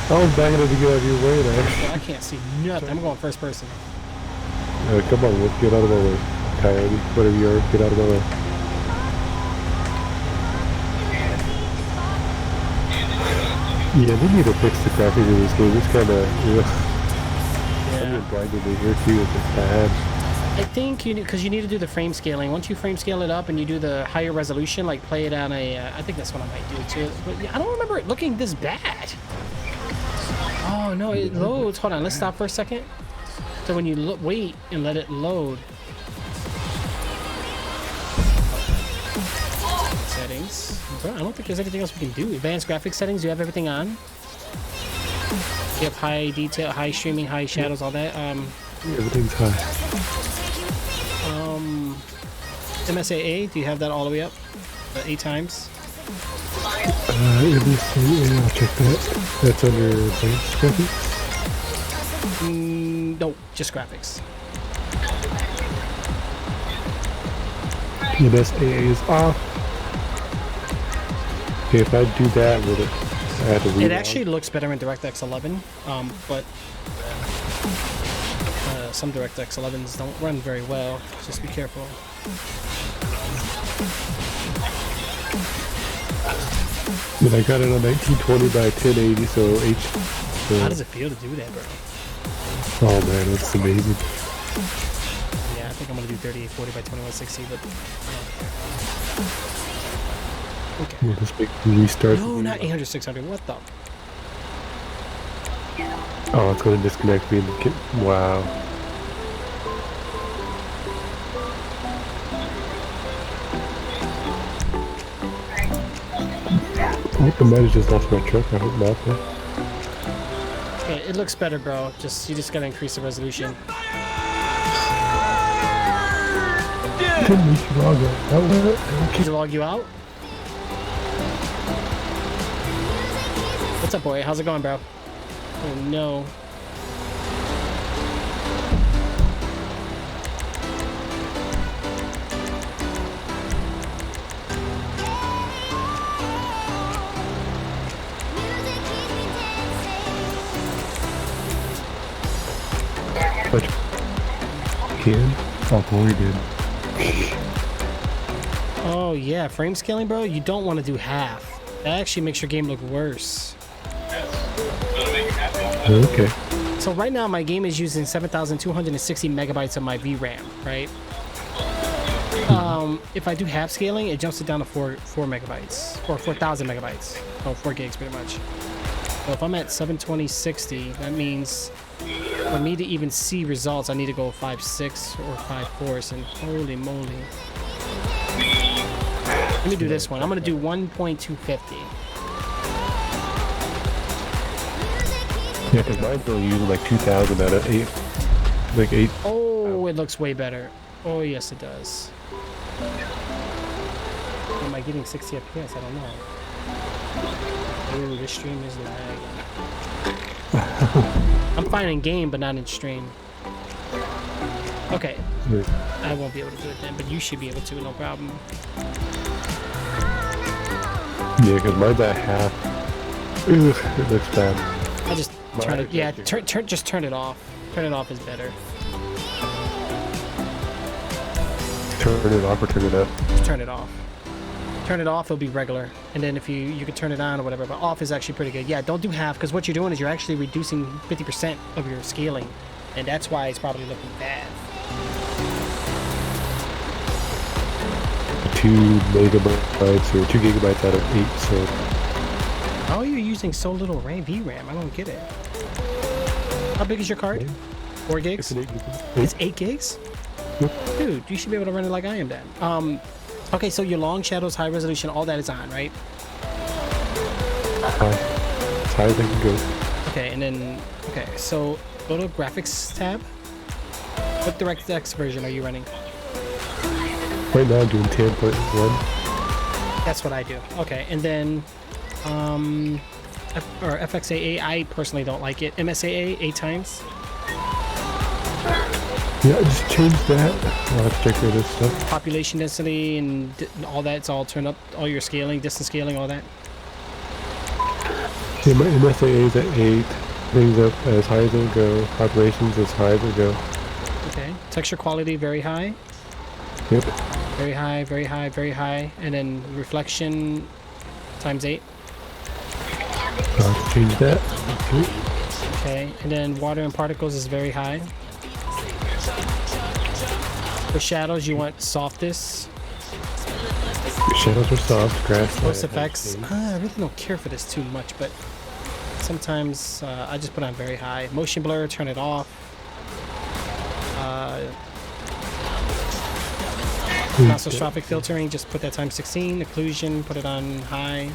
Speaker 1: was banging it to get out of your way there.
Speaker 2: Well, I can't see nothing. I'm going first person.
Speaker 1: Come on, let's get out of my way. Coyote, whatever you are, get out of my way. Yeah, they need to fix the graphics in this game. It's kind of, I'm
Speaker 2: Yeah.
Speaker 1: blinded in here too. It's just bad.
Speaker 2: I think you because you need to do the frame scaling. Once you frame scale it up and you do the higher resolution, like play it on a, I think that's what I might do too. But yeah, I don't remember it looking this bad. Oh no, it loads. Hold on, let's stop for a second. So when you wait and let it load. Settings. Bro, I don't think there's anything else we can do. Advanced graphics settings. You have everything on. You have high detail, high streaming, high shadows, all that.
Speaker 1: Everything's high.
Speaker 2: MSAA, do you have that all the way up? 8 times?
Speaker 1: Let me see. Yeah, I'll check that. That's under advanced graphics.
Speaker 2: No, just graphics.
Speaker 1: MSAA is off. Okay, if I do that, would it? I have to read
Speaker 2: It actually looks better in DirectX 11, but some DirectX 11s don't run very well. Just be careful.
Speaker 1: And I got it on 1920 by 1080, so so
Speaker 2: How does it feel to do that, bro?
Speaker 1: oh man, it's amazing.
Speaker 2: Yeah, I think I'm gonna do 3840 by 2160, but okay.
Speaker 1: We'll just make restart.
Speaker 2: No, not 800 600. What the?
Speaker 1: Oh, it's going to disconnect me. Wow. I hope the might have just lost my truck. I hope not. Though.
Speaker 2: Okay, it looks better, bro. You just gotta increase the resolution.
Speaker 1: Didn't we should log out?
Speaker 2: Did you log you out? What's up, boy? How's it going, bro? Oh no.
Speaker 1: But can? Oh, boy, we did.
Speaker 2: Oh yeah, frame scaling, bro. You don't want to do half. That actually makes your game look worse.
Speaker 1: Okay.
Speaker 2: So right now my game is using 7,260 megabytes of my VRAM, right? If I do half scaling, it jumps it down to 4 megabytes or 4,000 megabytes. Oh, 4 gigs pretty much. So if I'm at 720/60, that means for me to even see results, I need to go 5.6 or 5.4. And holy moly! Let me do this one. I'm gonna do 1.250.
Speaker 1: Yeah, because mine's only using like 2,000 out of 8. Like 8.
Speaker 2: Oh, it looks way better. Oh yes, it does. Am I getting 60 FPS? I don't know. Oh, this stream is lagging. I'm fine in game, but not in stream. Okay. I won't be able to do it then, but you should be able to, no problem.
Speaker 1: Yeah, because mine's at half. Ugh, it looks bad.
Speaker 2: I just turn it. Yeah, just turn it off. Turn it off is better.
Speaker 1: Turn it off or turn it up?
Speaker 2: Just turn it off. Turn it off, it'll be regular. And then if you can turn it on or whatever, but off is actually pretty good. Yeah, don't do half, because what you're doing is you're actually reducing 50% of your scaling. And that's why it's probably looking bad.
Speaker 1: 2 megabytes or 2 gigabytes out of 8, so...
Speaker 2: How are you using so little VRAM? I don't get it. How big is your card? 4 gigs? It's 8 gigs?
Speaker 1: Yep.
Speaker 2: Dude, you should be able to run it like I am then. Okay, so your long shadows, high resolution, all that is on, right?
Speaker 1: High. As high as I can go.
Speaker 2: Okay, and then, okay, so go to graphics tab. What DirectX version are you running?
Speaker 1: Right now I'm doing 10.1.
Speaker 2: That's what I do. Okay, and then, FXAA, I personally don't like it. MSAA, 8 times.
Speaker 1: Yeah, just change that. I'll have to check for this stuff.
Speaker 2: Population density and all that, it's all turned up. All your scaling, distance scaling, all that.
Speaker 1: Yeah, my MSAA is at 8. Things up as high as it'll go. Populations as high as it'll go.
Speaker 2: Okay. Texture quality, very high.
Speaker 1: Yep.
Speaker 2: Very high, very high, very high. And then reflection times 8.
Speaker 1: I'll have to change that.
Speaker 2: Okay. And then water and particles is very high. For shadows, you want softest.
Speaker 1: Shadows are soft, grass.
Speaker 2: Post effects. I really don't care for this too much, but sometimes I just put on very high. Motion blur, turn it off. Isotrophic filtering, just put that times 16. Occlusion, put it on high.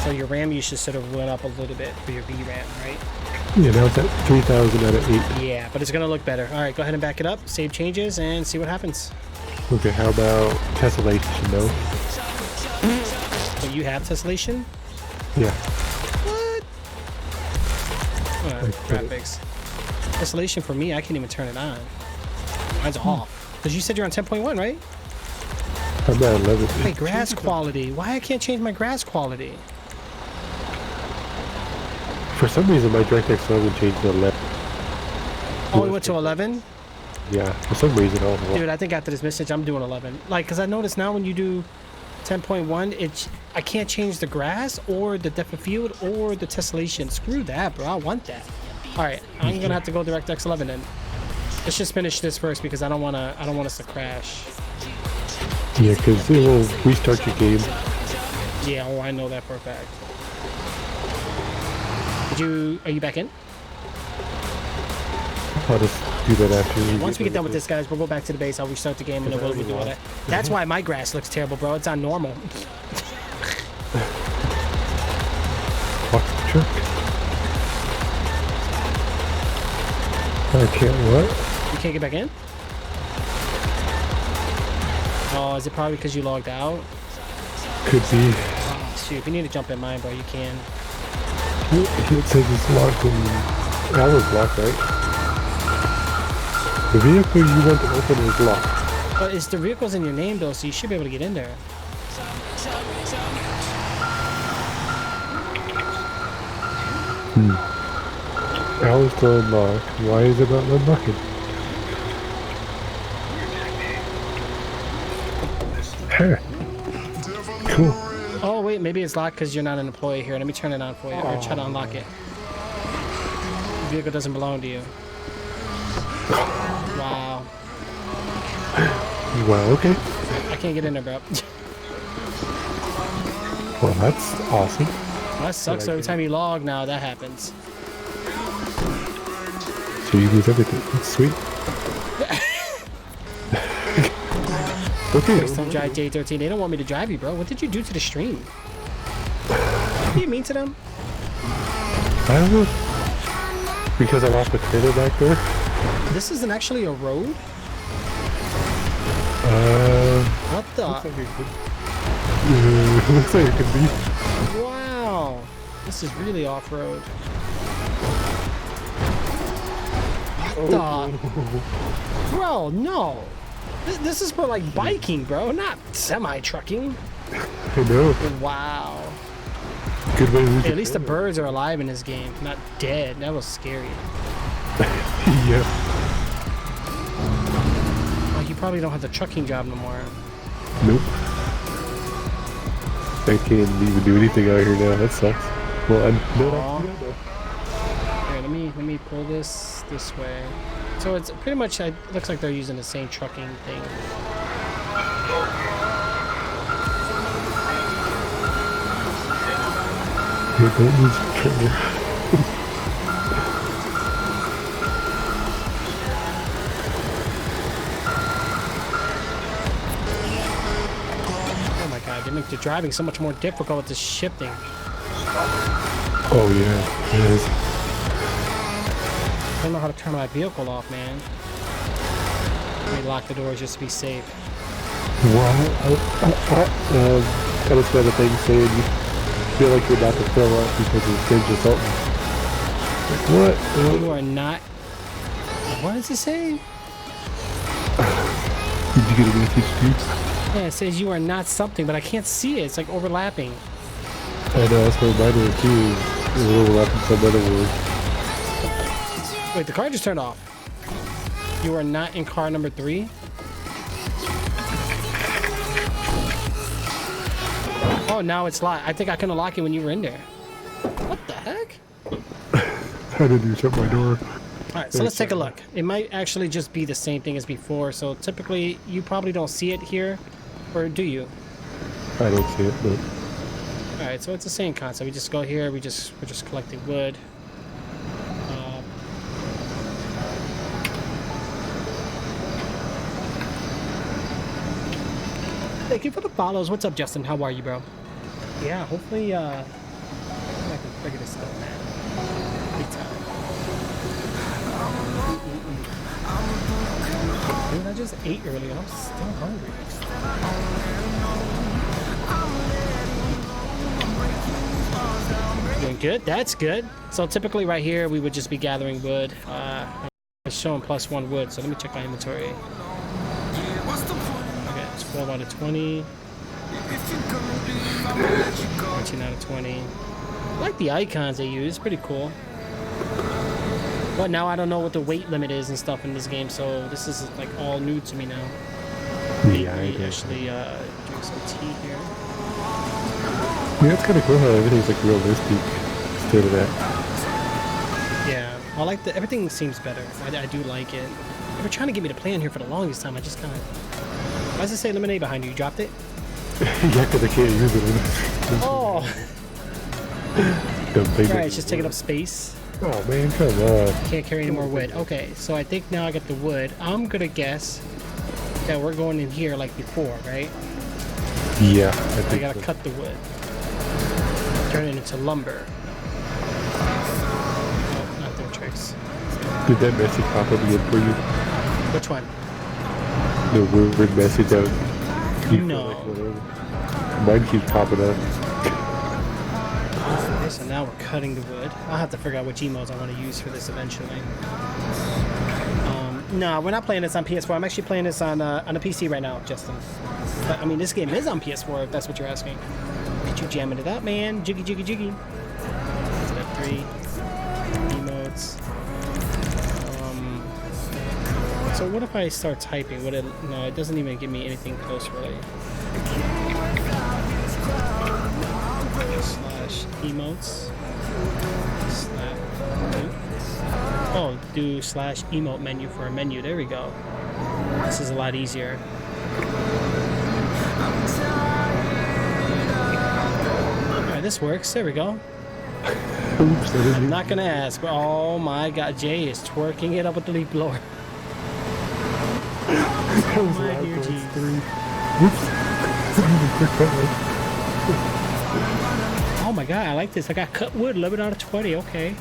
Speaker 2: So your RAM usage should have went up a little bit for your VRAM, right?
Speaker 1: Yeah, now it's at 3,000 out of 8.
Speaker 2: Yeah, but it's gonna look better. All right, go ahead and back it up, save changes, and see what happens.
Speaker 1: Okay, how about tessellation? No?
Speaker 2: So you have tessellation?
Speaker 1: Yeah.
Speaker 2: What? Graphics. Tessellation for me, I can't even turn it on. Mine's off. Because you said you're on 10.1, right?
Speaker 1: I'm at 11.
Speaker 2: Wait, grass quality. Why I can't change my grass quality?
Speaker 1: For some reason, my DirectX 11 changed to 11.
Speaker 2: Oh, we went to 11?
Speaker 1: Yeah, for some reason, I don't know.
Speaker 2: Dude, I think after this message, I'm doing 11. Like, because I noticed now when you do 10.1, I can't change the grass or the depth of field or the tessellation. Screw that, bro. I want that. All right, I'm going to have to go DirectX 11 then. Let's just finish this first because I don't want us to crash.
Speaker 1: Yeah, because it will restart your game.
Speaker 2: Yeah, oh, I know that for a fact. Are you back in?
Speaker 1: I'll just do that after.
Speaker 2: Once we get done with this, guys, we'll go back to the base. I'll restart the game and then we'll do all that. That's why my grass looks terrible, bro. It's on normal.
Speaker 1: Fuck the truck. I can't what?
Speaker 2: You can't get back in? Oh, is it probably because you logged out?
Speaker 1: Could be.
Speaker 2: Oh, shoot, if you need to jump in mine, bro, you can.
Speaker 1: It says it's locked and that was locked, right? The vehicle you want to open is locked.
Speaker 2: But it's the vehicle's in your name, though, so you should be able to get in there.
Speaker 1: How is still unlocked? Why is it not unlocking? Cool.
Speaker 2: Oh, wait, maybe it's locked because you're not an employee here. Let me turn it on for you, or try to unlock it. The vehicle doesn't belong to you. Wow.
Speaker 1: Well, okay.
Speaker 2: I can't get in there, bro.
Speaker 1: Well, that's awesome.
Speaker 2: That sucks. So every time you log now, that happens.
Speaker 1: So you lose everything. That's sweet. Okay.
Speaker 2: Please don't drive J13. They don't want me to drive you, bro. What did you do to the stream? What do you mean to them?
Speaker 1: I don't know. Because I lost the trailer back there.
Speaker 2: This isn't actually a road? What the?
Speaker 1: Looks like it could. Looks like it could be.
Speaker 2: Wow. This is really off-road. What the? Bro, no. This is for like biking, bro, not semi-trucking.
Speaker 1: I know.
Speaker 2: Wow.
Speaker 1: Good way to lose
Speaker 2: Hey,
Speaker 1: your
Speaker 2: at least the
Speaker 1: trailer.
Speaker 2: birds are alive in this game, not dead. That was scary.
Speaker 1: Yeah.
Speaker 2: Oh, you probably don't have the trucking job no more.
Speaker 1: Nope. I can't even do anything out here now. That sucks. Well, I'm not
Speaker 2: Aw.
Speaker 1: actually gonna.
Speaker 2: Here, let me pull this way. So it's pretty much, it looks like they're using the same trucking thing.
Speaker 1: Yeah, don't lose your trailer.
Speaker 2: Oh my god, they make the driving so much more difficult with this shifting.
Speaker 1: Oh yeah, it is.
Speaker 2: I don't know how to turn my vehicle off, man. Let me lock the doors just to be safe.
Speaker 1: Well, I just read a thing saying you feel like you're about to fill up because of stinge or something. Like what?
Speaker 2: You are not... What does it say?
Speaker 1: Did you get a message too?
Speaker 2: Yeah, it says you are not something, but I can't see it. It's like overlapping.
Speaker 1: I know, that's what mine was too. It was overlapping some other word.
Speaker 2: Wait, the car just turned off. You are not in car number 3? Oh, now it's locked. I think I couldn't lock it when you were in there. What the heck?
Speaker 1: I didn't even shut my door.
Speaker 2: Alright, so let's take a look. It might actually just be the same thing as before. So typically, you probably don't see it here. Or do you?
Speaker 1: I don't see it, but
Speaker 2: Alright, so it's the same concept. We just go here, we're just collecting wood. Thank you for the follows. What's up, Justin? How are you, bro? Yeah, hopefully, I can figure this out, man. Big time. Dude, I just ate earlier. I'm still hungry. Doing good. That's good. So typically right here, we would just be gathering wood. It's showing +1 wood. So let me check my inventory. Okay, it's 12 out of 20. 13 out of 20. I like the icons they use. Pretty cool. But now I don't know what the weight limit is and stuff in this game, so this is like all new to me now.
Speaker 1: yeah, I
Speaker 2: Let me
Speaker 1: guess.
Speaker 2: actually drink some tea here.
Speaker 1: Yeah, it's kind of cool how everything's like realistic instead of that.
Speaker 2: Yeah, I like the everything seems better. I do like it. They were trying to get me to play in here for the longest time. I just kind of. Why does it say lemonade behind you? You dropped it?
Speaker 1: Yeah, because I can't use it.
Speaker 2: Oh,
Speaker 1: Dumb thing.
Speaker 2: right. It's just taking up space.
Speaker 1: Oh man, come on.
Speaker 2: Can't carry any more wood. Okay, so I think now I got the wood. I'm gonna guess that we're going in here like before, right?
Speaker 1: Yeah, I
Speaker 2: I
Speaker 1: think
Speaker 2: gotta
Speaker 1: so.
Speaker 2: cut the wood. Turn it into lumber. Oh, not doing tricks.
Speaker 1: Did that message pop up again for you?
Speaker 2: Which one?
Speaker 1: The weird message out. You
Speaker 2: No.
Speaker 1: feel like whatever. Mine keeps popping up.
Speaker 2: Okay, so now we're cutting the wood. I'll have to figure out which emotes I want to use for this eventually. No, we're not playing this on PS4. I'm actually playing this on a PC right now, Justin. But, I mean, this game is on PS4, if that's what you're asking. Get you jamming it up, man. Jiggy, jiggy, jiggy. Step 3. Emotes. So what if I start typing? Would it? No, it doesn't even give me anything close, really. Slash emotes. Oh, do slash emote menu for a menu. There we go. This is a lot easier. Alright, this works. There we go.
Speaker 1: Oops, I didn't
Speaker 2: I'm not gonna ask, but oh my god, Jay is twerking it up with the leaf blower.
Speaker 1: Oh
Speaker 2: my dear jeez.
Speaker 1: Whoops. Quick cut,
Speaker 2: Oh my god, I like this. I got cut wood, 11 out of 20. Okay.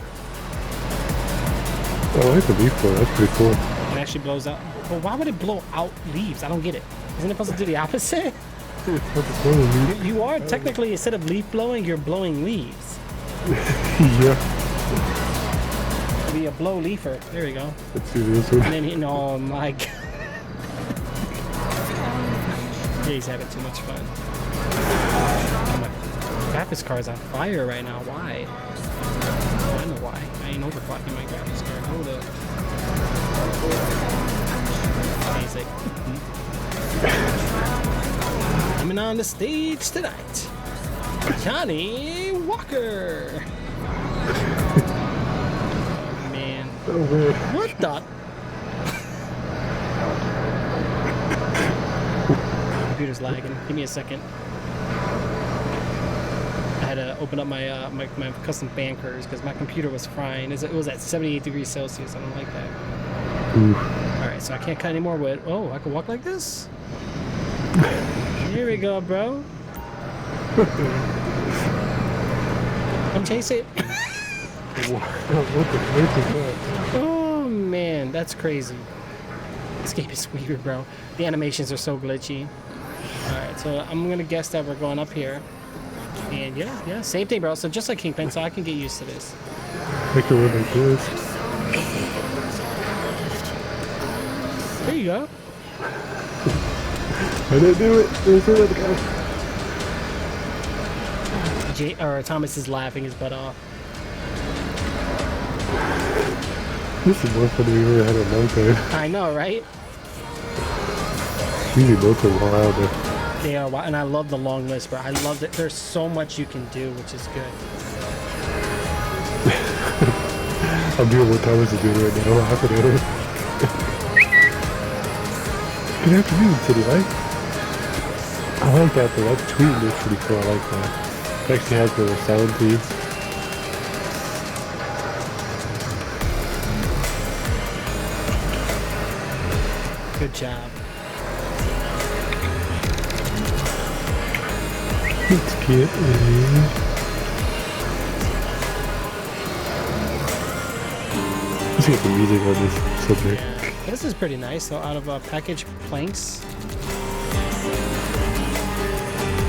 Speaker 1: I like the leaf blower. That's pretty cool.
Speaker 2: It actually blows out. But why would it blow out leaves? I don't get it. Isn't it supposed to do the opposite?
Speaker 1: It's not the cool leaf.
Speaker 2: You are technically, instead of leaf blowing, you're blowing leaves.
Speaker 1: Yeah.
Speaker 2: Be a blow leafer. There we go.
Speaker 1: Let's do this one.
Speaker 2: And then he, oh my god. Yeah, he's having too much fun. Oh my graphics card's on fire right now. Why? Oh, I know why. I ain't overclocking my graphics card. Hold up. Basic. Coming on the stage tonight, Johnny Walker. Oh man.
Speaker 1: Oh, man.
Speaker 2: What the? Computer's lagging. Give me a second. I had to open up my my custom fan curves because my computer was frying. It was at 78 degrees Celsius. I don't like that.
Speaker 1: Oof.
Speaker 2: All right, so I can't cut any more wood. Oh, I can walk like this? Here we go, bro. Come chase it.
Speaker 1: What the frick is that?
Speaker 2: Oh man, that's crazy. This game is weird, bro. The animations are so glitchy. Alright, so I'm gonna guess that we're going up here. And yeah, same thing, bro. So just like Kingpin, so I can get used to this.
Speaker 1: Make it look like this.
Speaker 2: There you go.
Speaker 1: I didn't do it. There's another guy.
Speaker 2: Thomas is laughing his butt off.
Speaker 1: This is more fun than we've ever had in a long time.
Speaker 2: I know, right?
Speaker 1: Usually both are wilder.
Speaker 2: They are, and I love the long list, bro. I love that there's so much you can do, which is good.
Speaker 1: I'm doing what Thomas is doing right now. Laughing at him. Good afternoon, City Life. I like that though. That tweet is pretty cool. I like that. It actually has the sound feeds.
Speaker 2: Good job.
Speaker 1: Let's get in. Let's get the music on this subject.
Speaker 2: This is pretty nice. So out of packaged planks.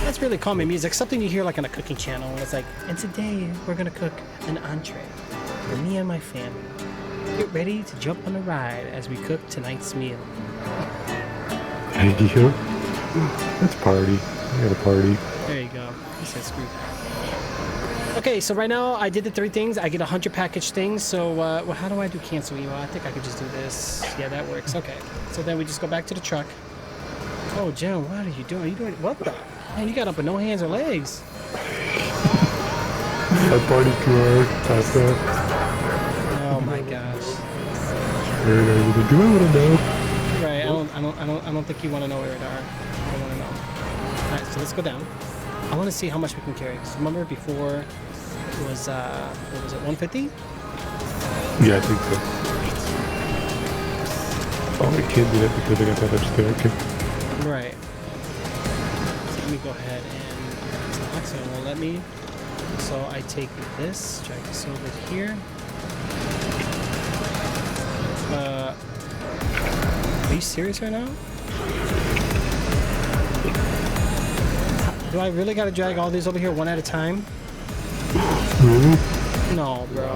Speaker 2: That's really calming music. Something you hear like on a cooking channel. And it's like, and today we're gonna cook an entree for me and my family. Get ready to jump on a ride as we cook tonight's meal.
Speaker 1: Hey, yo. Let's party. I got a party.
Speaker 2: There you go. He said screw that. Okay, so right now I did the 3 things. I get 100 packaged things. So well, how do I do cancel email? I think I could just do this. Yeah, that works. Okay. So then we just go back to the truck. Oh, Jen, what are you doing? Are you doing what the? Man, you got up with no hands or legs.
Speaker 1: I party too hard. Passed out.
Speaker 2: Oh my gosh.
Speaker 1: Very nice. Do I want to know?
Speaker 2: Right. I don't think you want to know where it are. I don't want to know. All right. So let's go down. I want to see how much we can carry. Because remember before it was what was it, 150?
Speaker 1: Yeah, I think so. Oh, I can't do that because I got that upstairs. Okay.
Speaker 2: Right. So let me go ahead and so it won't let me. So I take this, drag this over here. Are you serious right now? Do I really gotta drag all these over here one at a time?
Speaker 1: Really?
Speaker 2: No, bro.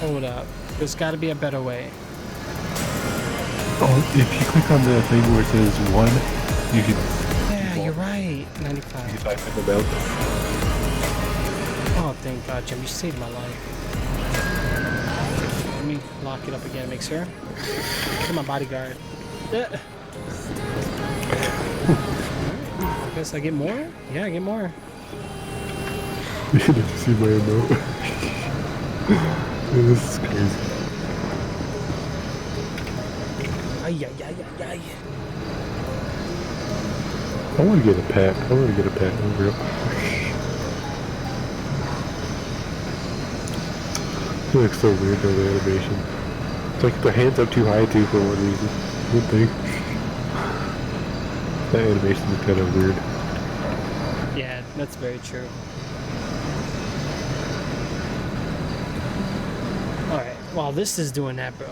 Speaker 2: Hold up. There's gotta be a better way.
Speaker 1: Oh, if you click on the thing where it says 1, you can...
Speaker 2: Yeah, you're right. 95.
Speaker 1: You type in the belt.
Speaker 2: Oh, thank God, Jim. You saved my life. Let me lock it up again, make sure. Look at my bodyguard. I guess I get more? Yeah, I get more.
Speaker 1: You should have seen my emote. This is crazy.
Speaker 2: Ay, ay, ay, ay, ay.
Speaker 1: I want to get a pet. I want to get a pet in real. It looks so weird though, the animation. It's like the hands up too high too for one reason. One thing. That animation is kind of weird.
Speaker 2: Yeah, that's very true. Alright, while this is doing that, bro.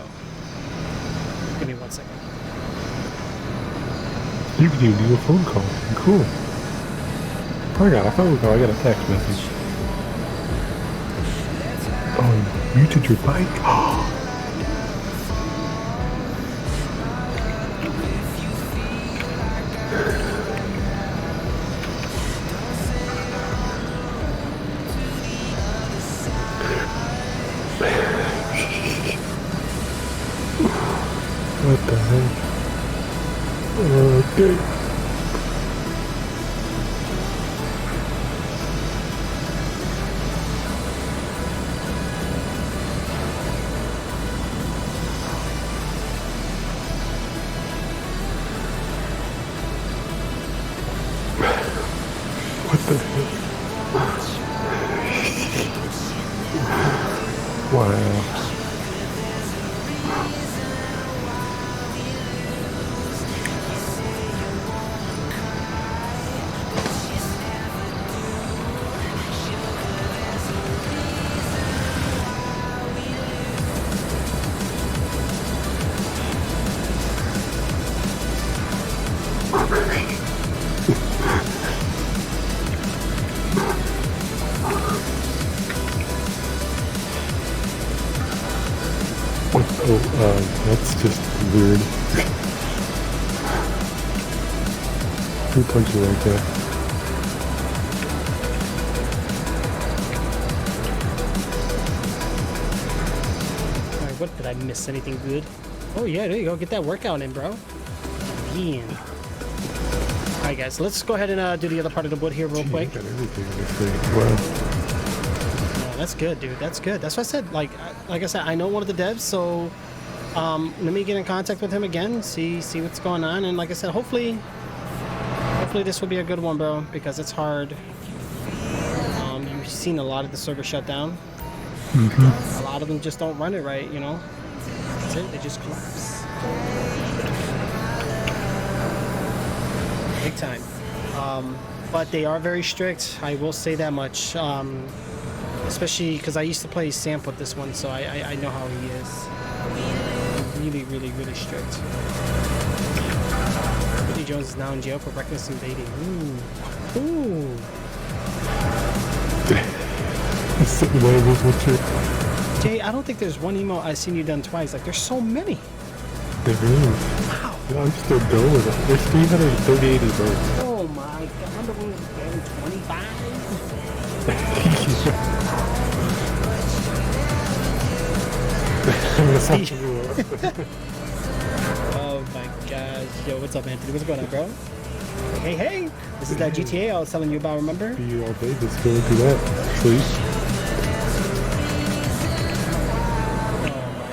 Speaker 2: Give me 1 second.
Speaker 1: You can even do a phone call. Cool. I got a phone call. I got a text message. Oh, you did your bike? What the heck? Okay. What the heck? Wow. That's just weird. Who punched you like that?
Speaker 2: Alright, what did I miss? Anything good? Oh yeah, there you go. Get that workout in, bro. Again. Alright guys, let's go ahead and do the other part of the wood here real quick.
Speaker 1: Got everything in this thing. Wow.
Speaker 2: That's good, dude. That's good. That's what I said. Like I said, I know one of the devs, so let me get in contact with him again, see what's going on, and like I said, hopefully this will be a good one, bro, because it's hard. You've seen a lot of the servers shut down. A lot of them just don't run it right, you know. That's it. They just collapse. Big time. But they are very strict. I will say that much. Especially because I used to play Samp with this one, so I know how he is. Really, really, really strict. Woody Jones is now in jail for reckless invading. Ooh. Ooh. Jay, I don't think there's one emo I've seen you done twice. Like, there's so many.
Speaker 1: There is.
Speaker 2: Wow.
Speaker 1: Yeah, I'm still going with it. There's 338 of those.
Speaker 2: Oh my god. Remember when we were 25? Oh my gosh. Yo, what's up, Anthony? What's going on, bro? Hey, hey. This is that GTA I was telling you about, remember?
Speaker 1: Be all day just going through that. Sleep.
Speaker 2: Oh my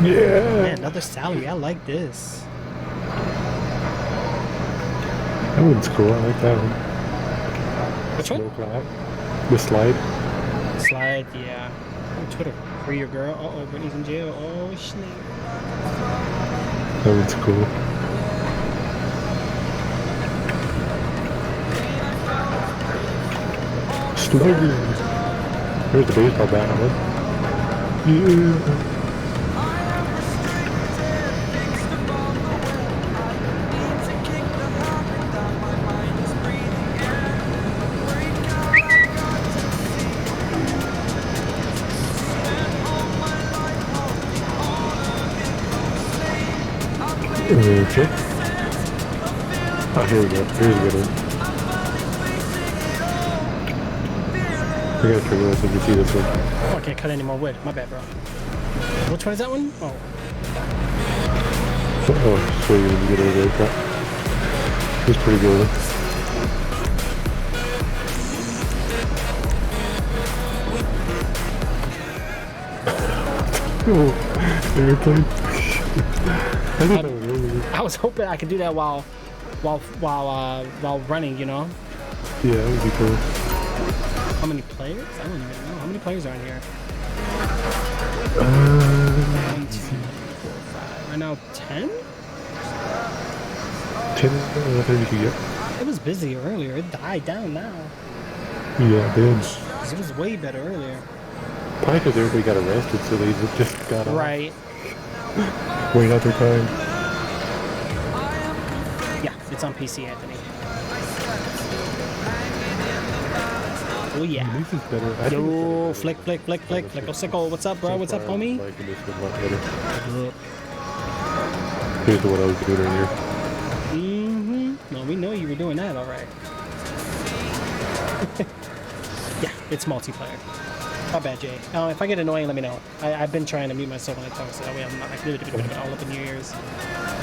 Speaker 2: dude.
Speaker 1: Yeah.
Speaker 2: Man, another salary. I like this.
Speaker 1: That one's cool. I like that one.
Speaker 2: Which one?
Speaker 1: Smoke that. The slide.
Speaker 2: Slide, yeah. Oh, Twitter. Free your girl. Uh-oh, Britney's in jail. Oh, snap.
Speaker 1: That one's cool. Slugger. Here's the baseball bat one. Yeah. Okay. Oh, here we go. Here's a good one. I gotta turn this so you can see this one.
Speaker 2: Oh, I can't cut any more wood. My bad, bro. Which one is that one? Oh.
Speaker 1: Oh, so you can get over there. It's pretty good. Oh, airplane. I
Speaker 2: was hoping I could do that while while running, you know.
Speaker 1: Yeah, that would be cool.
Speaker 2: How many players? I don't even know. How many players are in here? 1, 2, 3, 4, 5. Right now, 10?
Speaker 1: 10 is nothing you can get.
Speaker 2: It was busy earlier. It died down now.
Speaker 1: Yeah, then.
Speaker 2: 'Cause it was way better earlier.
Speaker 1: Probably because everybody got arrested, so they just got off.
Speaker 2: Right.
Speaker 1: Wait out their time.
Speaker 2: Yeah, it's on PC, Anthony. Oh yeah.
Speaker 1: This is better. I think
Speaker 2: Yo,
Speaker 1: it's
Speaker 2: flick, flick, flick, flick, flickle, sickle. What's up, bro? What's up, homie?
Speaker 1: Liking this one a lot better. Here's what I was doing earlier.
Speaker 2: No, we know you were doing that, all right. Yeah, it's multiplayer. My bad, Jay. If I get annoying, let me know. I've been trying to mute myself when I talk, so that way I'm not like all up in your ears.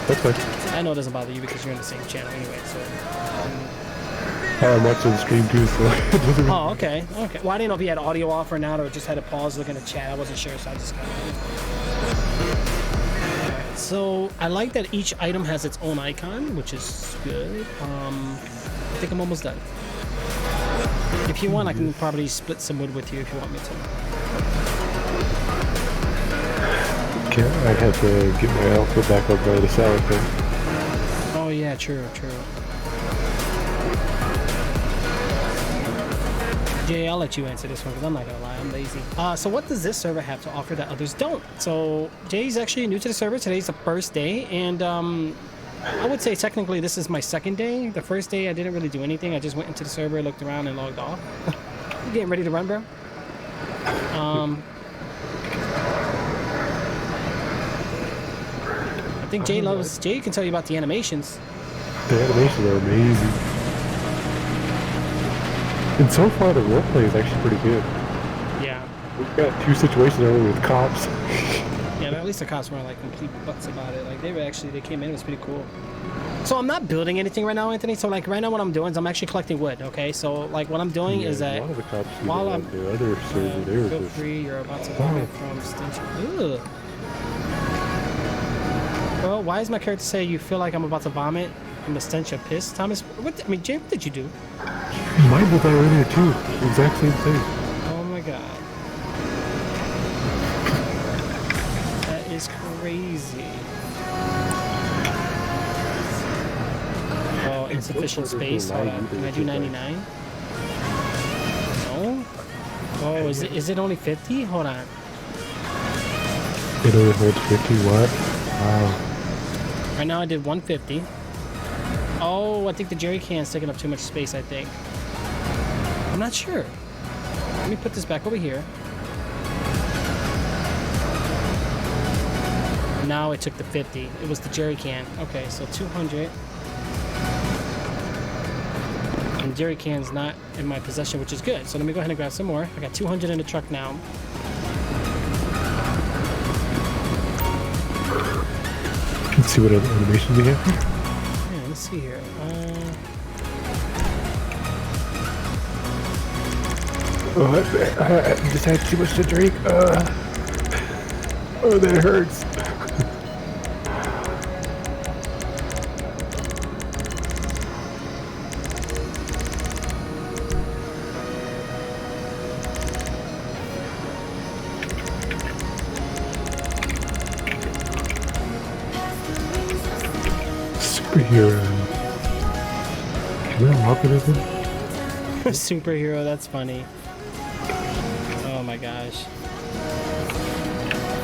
Speaker 1: That's fine.
Speaker 2: I know it doesn't bother you because you're in the same channel anyway, so.
Speaker 1: I'm watching the stream too, so it doesn't really
Speaker 2: Oh, okay. Okay. Well, I didn't know if he had audio off or not, or just had a pause looking at chat. I wasn't sure, so I just kind of. Alright, so I like that each item has its own icon, which is good. I think I'm almost done. If you want, I can probably split some wood with you if you want me to.
Speaker 1: can't. I'd have to get my outfit back up by the salad thing.
Speaker 2: Oh yeah, true. Jay, I'll let you answer this one because I'm not gonna lie, I'm lazy. So what does this server have to offer that others don't? So Jay's actually new to the server. Today's the first day, and I would say technically this is my second day. The first day I didn't really do anything. I just went into the server, looked around, and logged off. You getting ready to run, bro? I think Jay loves. Jay can tell you about the animations.
Speaker 1: The animations are amazing. And so far the roleplay is actually pretty good.
Speaker 2: Yeah.
Speaker 1: We've got 2 situations earlier with cops.
Speaker 2: Yeah, but at least the cops weren't like complete butts about it. Like they came in, it was pretty cool. So I'm not building anything right now, Anthony. So like right now what I'm doing is I'm actually collecting wood, okay? So like what I'm doing is that
Speaker 1: a lot of the cops do
Speaker 2: while
Speaker 1: that
Speaker 2: I'm
Speaker 1: on the other server, they were
Speaker 2: feel
Speaker 1: just...
Speaker 2: free, you're about to vomit from stench. Ugh. Well, why does my character say you feel like I'm about to vomit from the stench of piss? Thomas, Jay, what did you do?
Speaker 1: Mine was earlier too. Exact same thing.
Speaker 2: Oh my god. That is crazy. Oh, insufficient space. Hold on. Can I do 99? No? Oh, is it only 50? Hold on.
Speaker 1: It only holds 50 what? Wow.
Speaker 2: Right now I did 150. Oh, I think the jerry can's taking up too much space, I think. I'm not sure. Let me put this back over here. Now it took the 50. It was the jerry can. Okay, so 200. And jerry can's not in my possession, which is good. So let me go ahead and grab some more. I got 200 in the truck now.
Speaker 1: Let's see what other animations we have.
Speaker 2: Yeah, let's see here.
Speaker 1: I just had too much to drink. Oh, that hurts. Superhero. Can we unlock it again?
Speaker 2: Superhero, that's funny. Oh my gosh.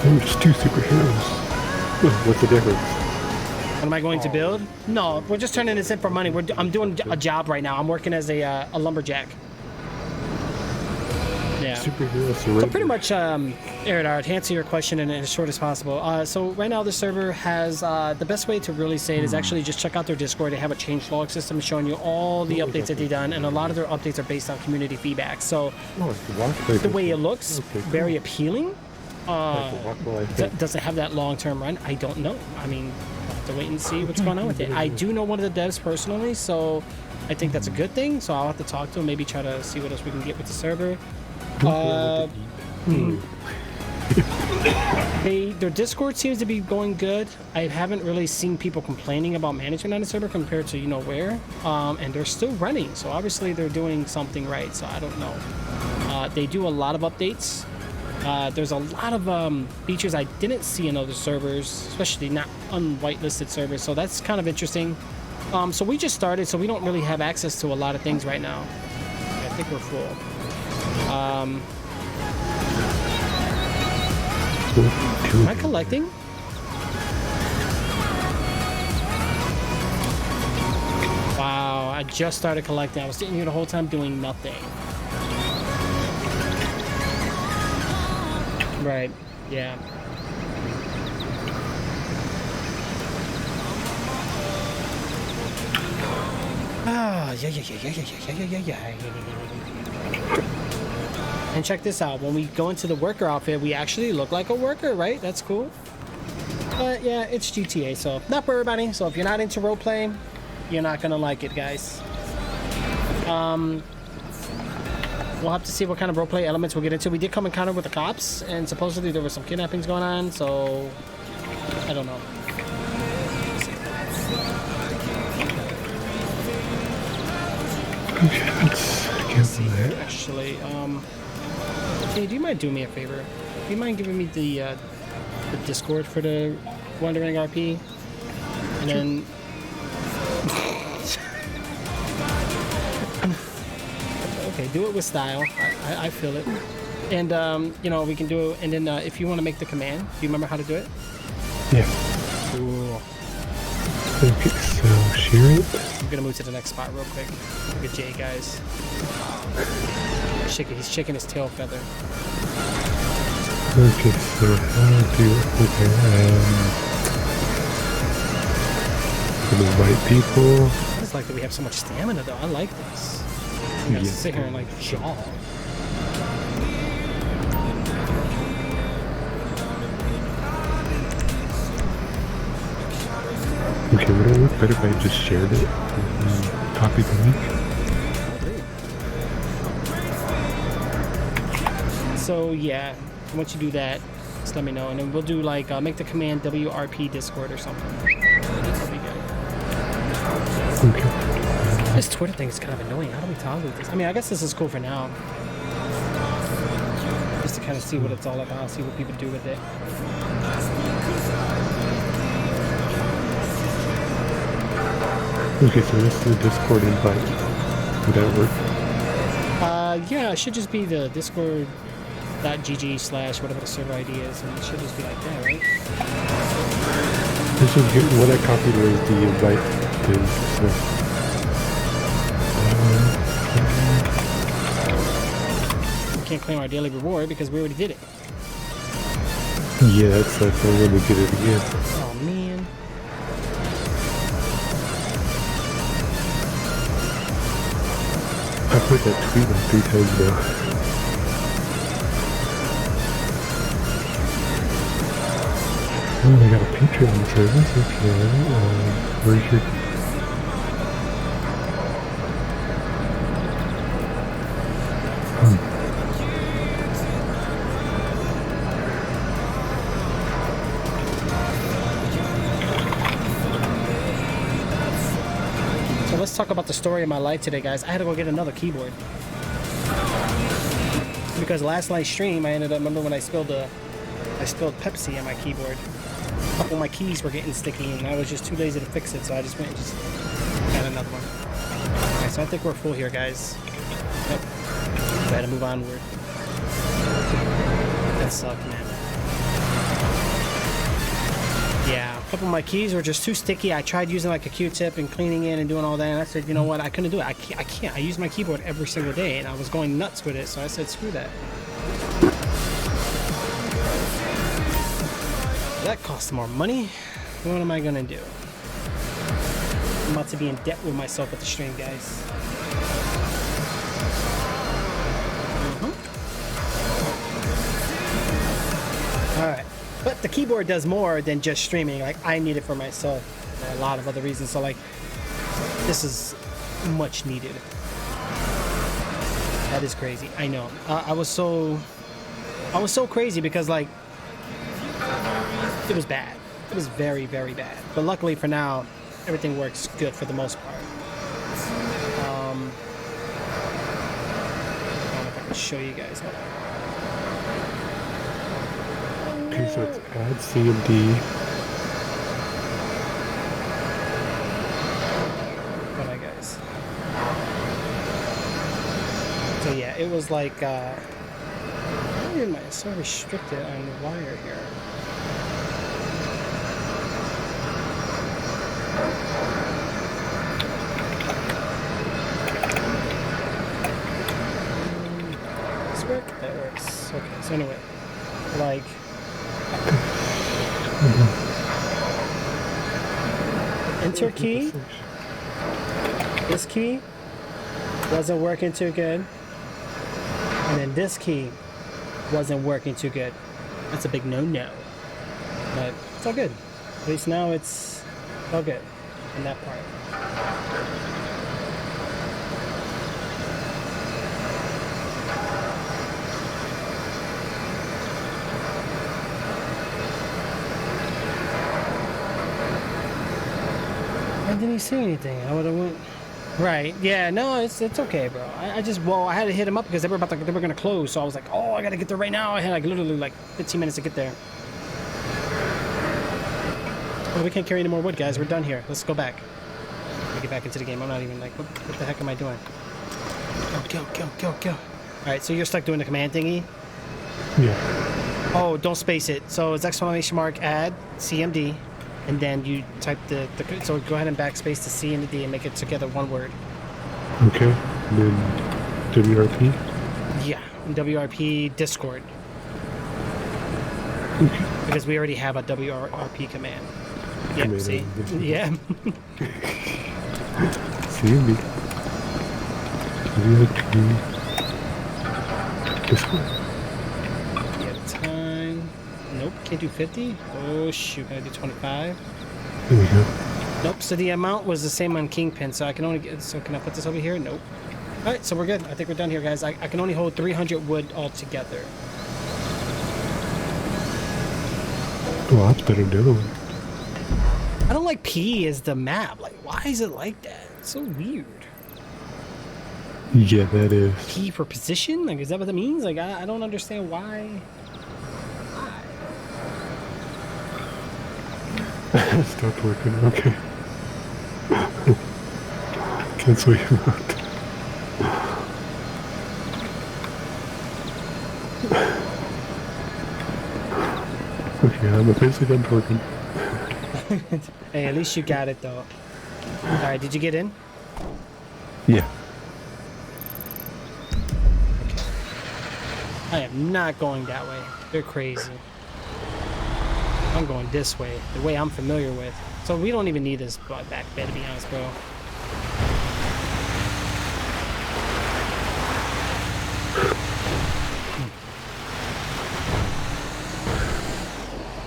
Speaker 1: There were just 2 superheroes. What's the difference?
Speaker 2: What am I going to build? No, we're just turning this in for money. I'm doing a job right now. I'm working as a lumberjack. Yeah.
Speaker 1: Superhero
Speaker 2: So
Speaker 1: surrender.
Speaker 2: pretty much, Eridar, to answer your question in as short as possible. So right now the server has, the best way to really say it is actually just check out their Discord. They have a changelog system showing you all the updates that they've done, and a lot of their updates are based on community feedback. So the way it looks, very appealing. Does it have that long-term run? I don't know. I mean, we'll have to wait and see what's going on with it. I do know one of the devs personally, so I think that's a good thing. So I'll have to talk to him, maybe try to see what else we can get with the server. Their Discord seems to be going good. I haven't really seen people complaining about management on the server compared to where. And they're still running, so obviously they're doing something right. So I don't know. They do a lot of updates. There's a lot of features I didn't see in other servers, especially not unwhitelisted servers. So that's kind of interesting. So we just started, so we don't really have access to a lot of things right now. I think we're full. Am I collecting? Wow, I just started collecting. I was sitting here the whole time doing nothing. Right, yeah. Ah, yeah. And check this out. When we go into the worker outfit, we actually look like a worker, right? That's cool. But yeah, it's GTA, so not for everybody. So if you're not into roleplay, you're not gonna like it, guys. We'll have to see what kind of roleplay elements we'll get into. We did come encounter with the cops, and supposedly there were some kidnappings going on, so I don't know.
Speaker 1: Okay, let's cancel that.
Speaker 2: Actually, hey, do you mind doing me a favor? Do you mind giving me the Discord for the Wandering RP? And then... okay, do it with style. I feel it. And, we can do it. And then if you want to make the command, do you remember how to do it?
Speaker 1: Yeah.
Speaker 2: Cool.
Speaker 1: Okay, so share it.
Speaker 2: I'm gonna move to the next spot real quick. Look at Jay, guys. He's shaking his tail feather.
Speaker 1: Okay, so how do for the white people.
Speaker 2: It's like that we have so much stamina, though. I like this. You gotta sit here and like jaw.
Speaker 1: Okay, would it look better if I just shared it and copied the link?
Speaker 2: So yeah, once you do that, just let me know, and then we'll do like make the command WRP Discord or something. That'll be good.
Speaker 1: Okay.
Speaker 2: This Twitter thing is kind of annoying. How do we toggle this? I mean, I guess this is cool for now, just to kind of see what it's all about, see what people do with it.
Speaker 1: Okay, so this is the Discord invite. Would that work?
Speaker 2: Yeah, it should just be the discord.gg/whatever the server ID is, and it should just be like that, right?
Speaker 1: This is good. What I copied was the invite to
Speaker 2: We can't claim our daily reward because we already did it.
Speaker 1: yeah, that's like I'm gonna get it again.
Speaker 2: Oh man.
Speaker 1: I put that tweet like 3 times now. Oh, I got a Patreon service. Okay, where's your...
Speaker 2: So let's talk about the story of my life today, guys. I had to go get another keyboard. Because last night's stream, I ended up, remember when I spilled Pepsi on my keyboard. A couple of my keys were getting sticky, and I was just too lazy to fix it, so I just went and just got another one. Okay, so I think we're full here, guys. Yep. I had to move onward. That sucked, man. Yeah, a couple of my keys were just too sticky. I tried using like a Q-tip and cleaning it and doing all that, and I said, you know what, I couldn't do it. I can't. I use my keyboard every single day, and I was going nuts with it, so I said, screw that. That costs more money. What am I gonna do? I'm about to be in debt with myself at the stream, guys. Alright. But the keyboard does more than just streaming. Like, I need it for myself for a lot of other reasons. So, like, this is much needed. That is crazy. I know. I was so I was so crazy because like it was bad. It was very, very bad. But luckily for now, everything works good for the most part. I don't know if I can show you guys. Hold on.
Speaker 1: Okay, so it's add CMD.
Speaker 2: Hold on, guys. So yeah, it was like why am I so restricted on the wire here? Does this work? That works. Okay, so anyway, like enter key, this key wasn't working too good, and then this key wasn't working too good. That's a big no-no, but it's all good. At least now it's all good in that part. Why didn't he say anything? I would have went. Right. Yeah. No, it's okay, bro. I just I had to hit him up because they were gonna close. So I was like, oh, I gotta get there right now. I had like literally like 15 minutes to get there. Well, we can't carry any more wood, guys. We're done here. Let's go back. Let me get back into the game. I'm not even like, what the heck am I doing? Go. All right. So you're stuck doing the command thingy.
Speaker 1: Yeah.
Speaker 2: Oh, don't space it. So it's exclamation mark add CMD. And then you type so go ahead and backspace the C and the D and make it together one word.
Speaker 1: Okay. And then WRP.
Speaker 2: Yeah, and WRP Discord. Because we already have a WRP command. Yeah,
Speaker 1: Command
Speaker 2: see?
Speaker 1: Discord.
Speaker 2: Yeah.
Speaker 1: CMD. WRP. Discord.
Speaker 2: Yeah, time. Nope, can't do 50. Oh shoot, can I do 25?
Speaker 1: There we go.
Speaker 2: Nope, so the amount was the same on Kingpin, so I can only get, so can I put this over here? Nope. Alright, so we're good. I think we're done here, guys. I can only hold 300 wood altogether.
Speaker 1: Well, that's better than the other one.
Speaker 2: I don't like P as the map. Like, why is it like that? It's so weird.
Speaker 1: Yeah, that is.
Speaker 2: P for position? Like, is that what that means? Like, I don't understand why.
Speaker 1: Stopped working. Okay. Cancel you out. Okay, I'm officially done working.
Speaker 2: Hey, at least you got it, though. Alright, did you get in?
Speaker 1: Yeah.
Speaker 2: Okay. I am not going that way. They're crazy. I'm going this way, the way I'm familiar with. So we don't even need this back bed, to be honest, bro.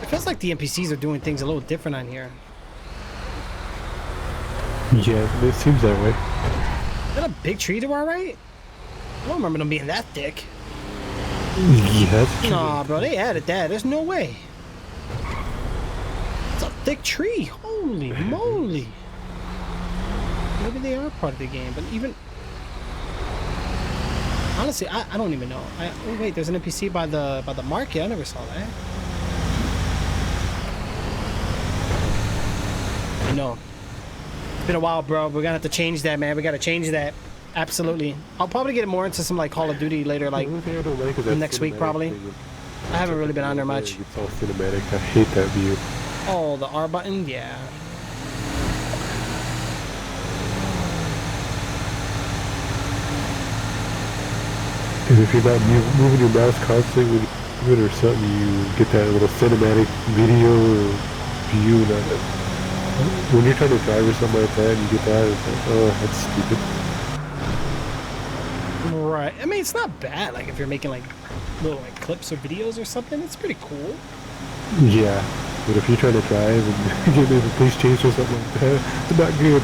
Speaker 2: It feels like the NPCs are doing things a little different on here.
Speaker 1: Yeah, it seems that way.
Speaker 2: Is that a big tree to our right? I don't remember them being that thick.
Speaker 1: Yeah, that's true.
Speaker 2: Nah, bro, they added that. There's no way. It's a thick tree. Holy moly. Maybe they are part of the game, but even... Honestly, I don't even know. Oh, wait, there's an NPC by the market. I never saw that. I know. It's been a while, bro. We're gonna have to change that, man. We gotta change that. Absolutely. I'll probably get more into some like Call of Duty later, like
Speaker 1: The only thing I don't like is that
Speaker 2: next week,
Speaker 1: cinematic
Speaker 2: probably.
Speaker 1: thing.
Speaker 2: I haven't really been on there much.
Speaker 1: It's all cinematic. I hate that view.
Speaker 2: Oh, the R button? Yeah.
Speaker 1: And if you're not moving your mouse constantly when you move it or something, you get that little cinematic video or view. When you're trying to drive or something like that, and you get that, it's like, oh, that's stupid.
Speaker 2: Right. I mean, it's not bad. Like, if you're making, like, little, like, clips or videos or something, it's pretty cool.
Speaker 1: Yeah, but if you're trying to drive and get maybe a police chase or something like that, it's not good.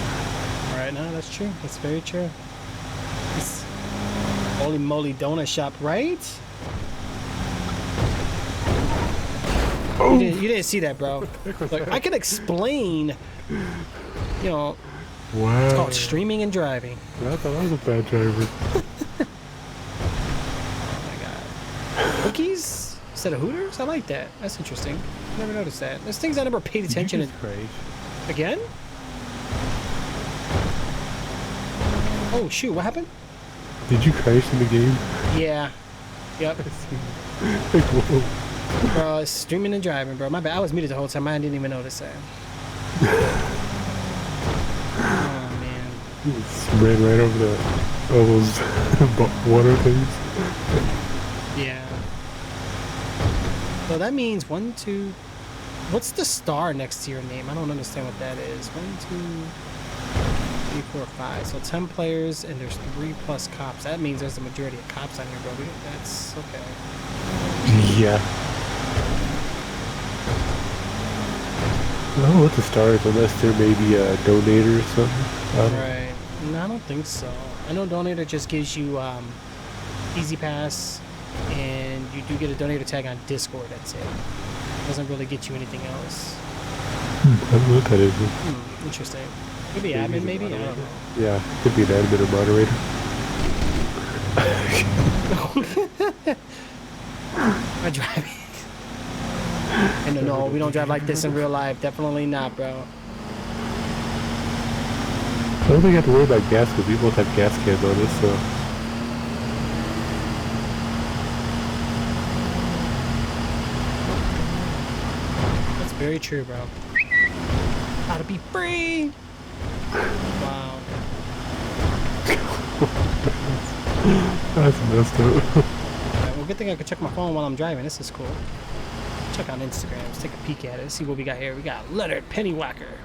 Speaker 2: Right, no, that's true. That's very true. It's holy moly donut shop, right? You didn't see that, bro. Look, I can explain. You know, it's
Speaker 1: Wow.
Speaker 2: called streaming and driving.
Speaker 1: I thought I was a bad driver.
Speaker 2: Oh my god. Cookies instead of Hooters? I like that. That's interesting. Never noticed that. There's things I never paid attention to. Again? Oh shoot, what happened?
Speaker 1: Did you crash in the game?
Speaker 2: Yeah. Yep.
Speaker 1: Like, whoa.
Speaker 2: Bro, it's streaming and driving, bro. My bad. I was muted the whole time. I didn't even notice that. Oh man.
Speaker 1: You just ran right over all those water things.
Speaker 2: Yeah. So that means 1, 2. What's the star next to your name? I don't understand what that is. 1, 2, 3, 4, 5. So 10 players and there's 3 plus cops. That means there's a majority of cops on here, bro. That's okay.
Speaker 1: Yeah. I don't know what the star is unless there may be a donator or something.
Speaker 2: Right. No, I don't think so. I know Donator just gives you Easy Pass, and you do get a Donator tag on Discord. That's it. Doesn't really get you anything else.
Speaker 1: I don't know what that is.
Speaker 2: Interesting. Could be admin, maybe. I don't know.
Speaker 1: Yeah, could be an admin or moderator.
Speaker 2: Am I driving? And no, we don't drive like this in real life. Definitely not, bro.
Speaker 1: I don't think you have to worry about gas because we both have gas cans on us, so.
Speaker 2: That's very true, bro. Gotta be free. Wow.
Speaker 1: That's messed up.
Speaker 2: Alright, well, good thing I can check my phone while I'm driving. This is cool. Check on Instagram. Let's take a peek at it. See what we got here. We got Leonard Pennywhacker.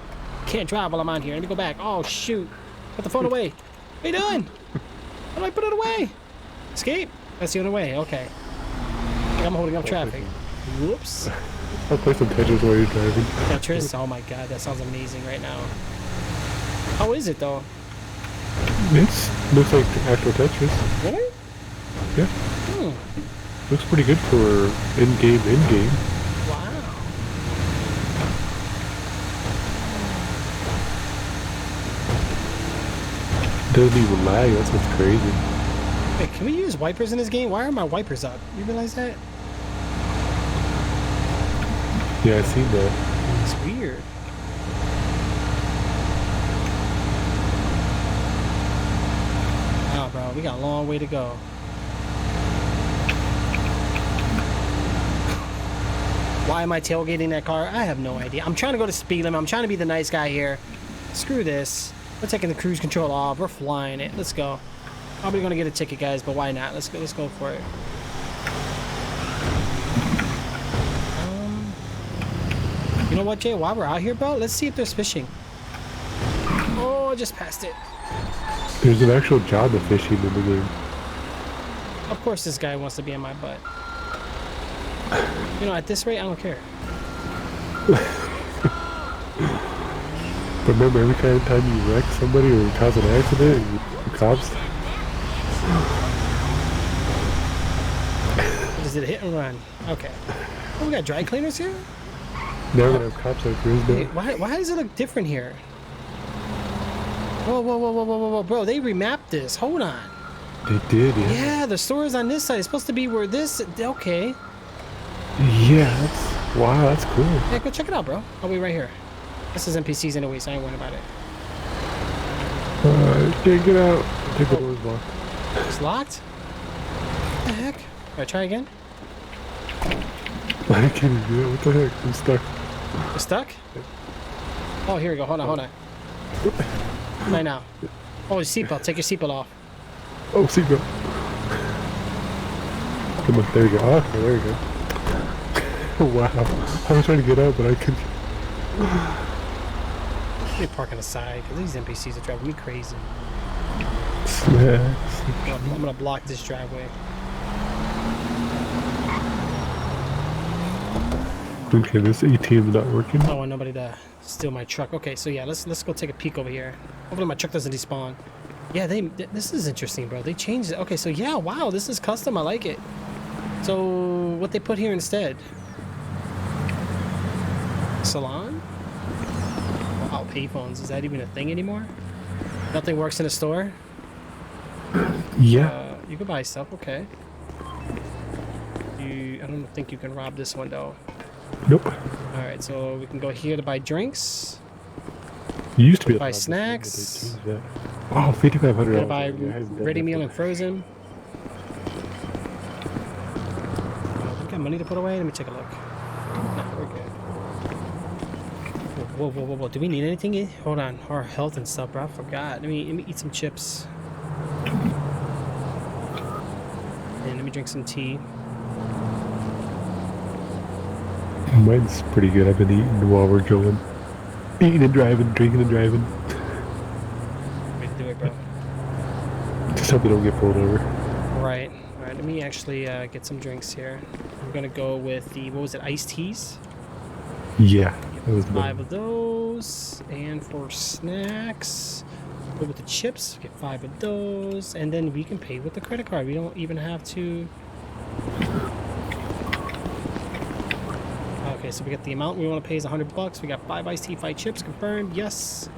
Speaker 2: Can't drive while I'm on here. Let me go back. Oh, shoot. Put the phone away. What are you doing? How do I put it away? Escape? That's the only way. Okay. I think I'm holding up traffic. Whoops.
Speaker 1: I'll play some Tetris while you're driving.
Speaker 2: Tetris? Oh my god, that sounds amazing right now. How is it though?
Speaker 1: It looks like actual Tetris.
Speaker 2: Really?
Speaker 1: Yeah. Looks pretty good for in-game.
Speaker 2: Wow.
Speaker 1: Doesn't even lag, that's what's crazy.
Speaker 2: Wait, can we use wipers in this game? Why are my wipers up? You realize that?
Speaker 1: Yeah, I seen that.
Speaker 2: It's weird. Wow, bro, we got a long way to go. Why am I tailgating that car? I have no idea. I'm trying to go to speed limit. I'm trying to be the nice guy here. Screw this. We're taking the cruise control off. We're flying it. Let's go. Probably gonna get a ticket, guys, but why not? Let's go for it. You know what, Jay? While we're out here, bro, let's see if there's fishing. Oh, I just passed it.
Speaker 1: There's an actual job of fishing in the game.
Speaker 2: Of course this guy wants to be in my butt. You know, at this rate, I don't care.
Speaker 1: But remember, every time you wreck somebody or cause an accident, the cops...
Speaker 2: Is it a hit and run? Okay. Oh, we got dry cleaners here?
Speaker 1: Now we're gonna have cops like Grisdale.
Speaker 2: Wait, why does it look different here? Whoa, bro, they remapped this. Hold on.
Speaker 1: They did, yeah.
Speaker 2: Yeah, the store is on this side. It's supposed to be where this... Okay.
Speaker 1: Yeah, that's... Wow, that's cool.
Speaker 2: Yeah, go check it out, bro. I'll be right here. This is NPCs anyway, so I ain't worried about it.
Speaker 1: Can't get out. I think the door's locked.
Speaker 2: It's locked? What the heck? All right, try again.
Speaker 1: I can't even do it. What the heck? I'm stuck.
Speaker 2: You're stuck? Oh, here we go. Hold on. Right now. Oh, your seatbelt. Take your seatbelt off.
Speaker 1: Oh, seatbelt. Come on, there you go. Okay, there you go. Wow. I was trying to get out, but I couldn't.
Speaker 2: Let me park on the side, because these NPCs are driving me crazy.
Speaker 1: Snacks.
Speaker 2: I'm gonna block this driveway.
Speaker 1: Okay, this ATM's not working.
Speaker 2: I don't want nobody to steal my truck. Okay, so yeah, let's go take a peek over here. Hopefully my truck doesn't despawn. Yeah, this is interesting, bro. They changed it. Okay, so yeah, wow, this is custom. I like it. So what they put here instead? Salon? Wow, payphones. Is that even a thing anymore? Nothing works in a store?
Speaker 1: Yeah.
Speaker 2: You can buy stuff, okay. I don't think you can rob this one though.
Speaker 1: Nope.
Speaker 2: Alright, so we can go here to buy drinks.
Speaker 1: You used to be able
Speaker 2: Buy
Speaker 1: to buy
Speaker 2: snacks.
Speaker 1: Wow, $5,500.
Speaker 2: Gonna buy
Speaker 1: Yeah, I haven't done
Speaker 2: ready
Speaker 1: that
Speaker 2: meal
Speaker 1: for-
Speaker 2: and frozen. We got money to put away? Let me take a look. No, we're good. Whoa, whoa, whoa, whoa. Do we need anything? Hold on. Our health and stuff, bro. I forgot. Let me eat some chips. And let me drink some tea.
Speaker 1: Mine's pretty good. I've been eating while we're going. Eating and driving, drinking and driving.
Speaker 2: Way to do it, bro.
Speaker 1: Just hope they don't get pulled over.
Speaker 2: Right. Alright, let me actually get some drinks here. I'm gonna go with the, what was it, iced teas?
Speaker 1: Yeah. That was
Speaker 2: 5
Speaker 1: mine.
Speaker 2: of those. And for snacks, go with the chips, get 5 of those. And then we can pay with the credit card. We don't even have to... Okay, so we got the amount we want to pay is $100. We got 5 iced tea, 5 chips, confirmed, yes.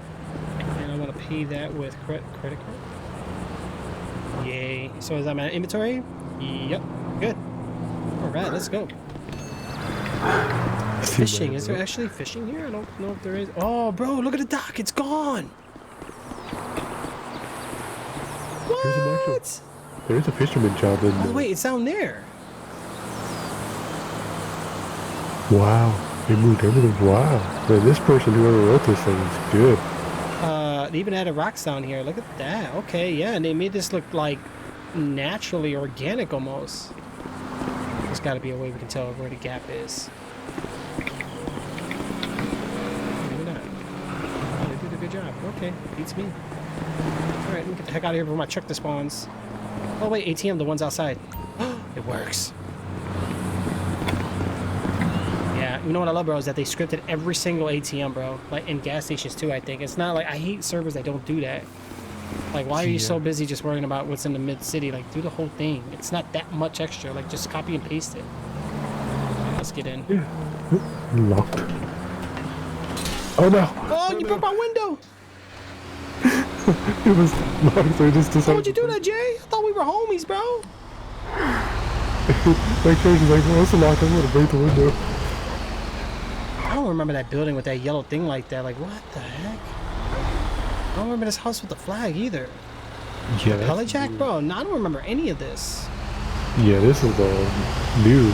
Speaker 2: And I want to pay that with credit card. Yay. So is that my inventory? Yep, good. Alright, let's go. Fishing, is there actually fishing here? I don't know if there is. Oh, bro, look at the dock, it's gone.
Speaker 1: There's an actual-
Speaker 2: What?
Speaker 1: There's a fisherman job in
Speaker 2: Oh,
Speaker 1: there.
Speaker 2: wait, it's down there.
Speaker 1: Wow. They moved everything. Wow. Man, this person, whoever wrote this thing, is good.
Speaker 2: They even added rocks down here. Look at that. Okay, yeah, and they made this look like naturally organic almost. There's got to be a way we can tell where the gap is. Maybe not. Oh, they did a good job. Okay, beats me. All right, let me get the heck out of here before my truck despawns. Oh wait, ATM, the one's outside. It works. Yeah, you know what I love, bro, is that they scripted every single ATM, bro. Like in gas stations too, I think. It's not like, I hate servers that don't do that. Like, why are you so busy just worrying about what's in the mid-city? Like, do the whole thing. It's not that much extra. Like, just copy and paste it. Let's get in.
Speaker 1: Yeah. Locked. Oh no!
Speaker 2: Oh, you broke my window!
Speaker 1: It was locked, so I just decided.
Speaker 2: Why would you do that, Jay? I thought we were homies, bro.
Speaker 1: My coach is like, well, it's locked. I'm gonna break the window.
Speaker 2: I don't remember that building with that yellow thing like that. Like, what the heck? I don't remember this house with the flag either.
Speaker 1: Yeah. that's
Speaker 2: Helijack,
Speaker 1: new.
Speaker 2: bro? No, I don't remember any of this.
Speaker 1: Yeah, this is new.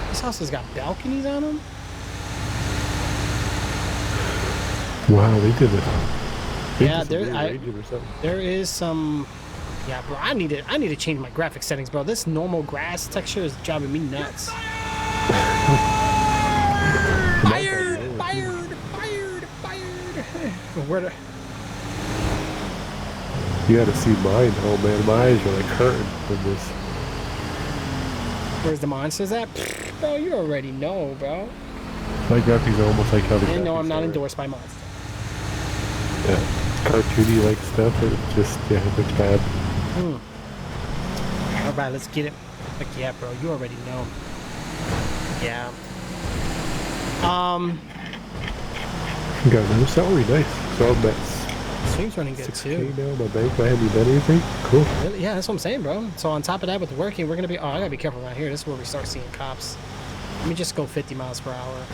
Speaker 2: This house has got balconies on them?
Speaker 1: Wow, they did it. They
Speaker 2: Yeah,
Speaker 1: did some
Speaker 2: there-
Speaker 1: rearranging or something.
Speaker 2: There is some... Yeah, bro, I need to change my graphic settings, bro. This normal grass texture is driving me nuts. Fired! Fired! Fired! Fired! Where the...
Speaker 1: You gotta see mine. Oh man, my eyes are like hurting from this.
Speaker 2: Where's the monsters at? Pfft, bro, you already know, bro.
Speaker 1: My graphics are almost like how the
Speaker 2: And no, I'm
Speaker 1: graphics
Speaker 2: not
Speaker 1: are.
Speaker 2: endorsed by Monster.
Speaker 1: Yeah, cartoony like stuff. It's just yeah, it's bad.
Speaker 2: All right, let's get it. Heck yeah, bro. You already know. Yeah.
Speaker 1: Got no salary, nice. So I'm at
Speaker 2: Swing's running good
Speaker 1: 6K
Speaker 2: too.
Speaker 1: now. My bank. I haven't done anything. Cool.
Speaker 2: Really? Yeah, that's what I'm saying, bro. So on top of that, with working, we're gonna be. Oh, I gotta be careful around here. This is where we start seeing cops. Let me just go 50 miles per hour.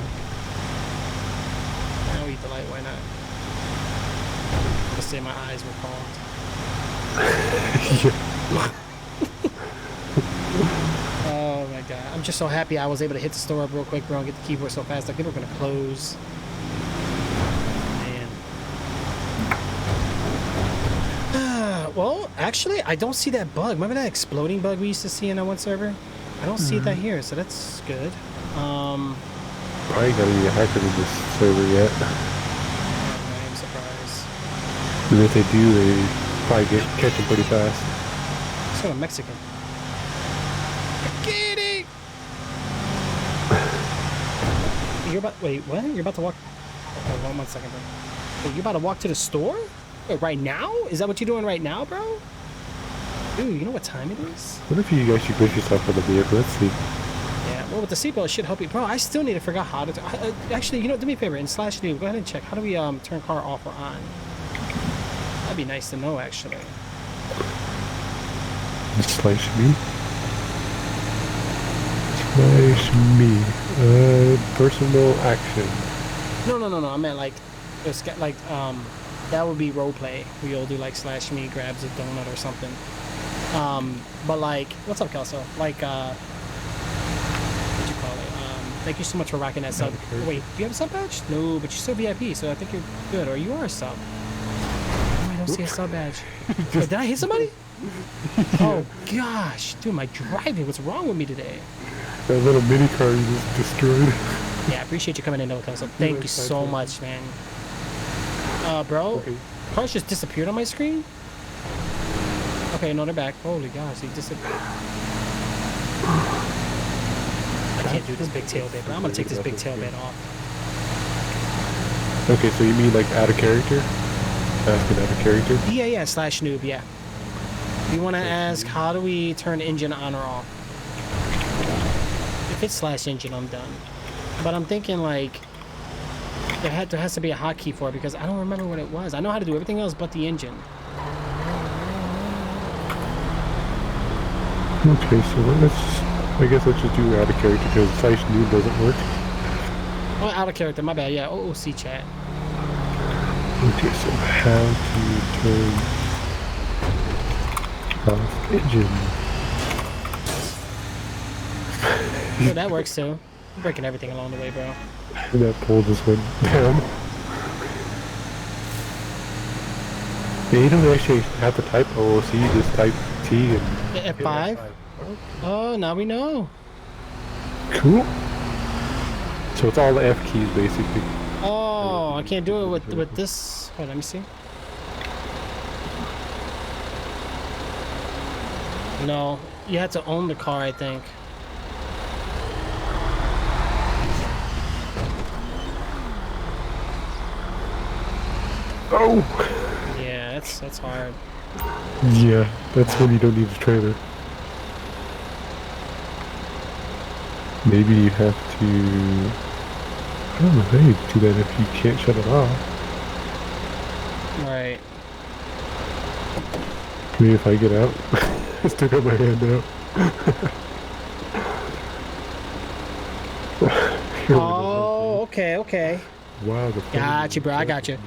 Speaker 2: I'll eat the light. Why not? Just say my eyes were calmed. Oh my god. I'm just so happy I was able to hit the store up real quick, bro, and get the keyboard so fast. Like, they were gonna close. Man. Well, actually, I don't see that bug. Remember that exploding bug we used to see in that one server? I don't see that here, so that's good.
Speaker 1: I ain't got any hacker in this server yet.
Speaker 2: I'm surprised.
Speaker 1: And if they do, they probably catch them pretty fast.
Speaker 2: Let's go to Mexican. Get it! You're about, wait, what? You're about to walk, oh, 1 second, bro. Wait, you're about to walk to the store? Wait, right now? Is that what you're doing right now, bro? Dude, you know what time it is?
Speaker 1: What if you actually push yourself in the vehicle? Let's see.
Speaker 2: Yeah, Well, with the seatbelt, it should help you. Bro, I still need to figure out how to... actually, you know, do me a favor. In slash new, go ahead and check. How do we turn car off or on? That'd be nice to know, actually.
Speaker 1: Slash me. Slash me. Personal action.
Speaker 2: No. I meant like, it's got like, that would be role play. We all do like slash me grabs a donut or something. But like, what's up, Kelso? Like, what'd you call it? Thank you so much for rocking that sub. Wait, do you have a sub badge? No, but you're still VIP, so I think you're good. Or you are a sub. Oh, I don't see a sub badge. Wait, did I hit somebody? Oh gosh, dude, my driving. What's wrong with me today?
Speaker 1: That little mini car you just destroyed.
Speaker 2: Yeah, I appreciate you coming in, though, Kelso. Thank you so much, man. Bro,
Speaker 1: Okay.
Speaker 2: cars just disappeared on my screen? Okay, no, they're back. Holy gosh, they disappeared. I can't do this big tailbit, but I'm gonna take this big tailbit off.
Speaker 1: Okay, so you mean like add a character? Asking add a character?
Speaker 2: Yeah, slash noob, yeah. You wanna ask, how do we turn engine on or off? If it's slash engine, I'm done. But I'm thinking like, there has to be a hotkey for it because I don't remember what it was. I know how to do everything else but the engine.
Speaker 1: Okay, so I guess let's just do add a character because slash new doesn't work.
Speaker 2: Oh, out of character, my bad, yeah, OOC chat.
Speaker 1: Okay, so how to turn off engine?
Speaker 2: Oh, that works too. I'm breaking everything along the way, bro.
Speaker 1: That pole just went down. Yeah, you don't actually have to type OOC, you just type T and
Speaker 2: F5? Oh, now we know.
Speaker 1: cool. So it's all the F keys basically.
Speaker 2: Oh, I can't do it with this. Hold on, let me see. No, you have to own the car, I think.
Speaker 1: Oh!
Speaker 2: Yeah, that's hard.
Speaker 1: Yeah, that's when you don't need the trailer. Maybe you have to... I don't know how you do that if you can't shut it off.
Speaker 2: Right.
Speaker 1: Maybe if I get out. I still got my hand out.
Speaker 2: Oh, okay.
Speaker 1: Wow, the
Speaker 2: Got you, bro, I got you.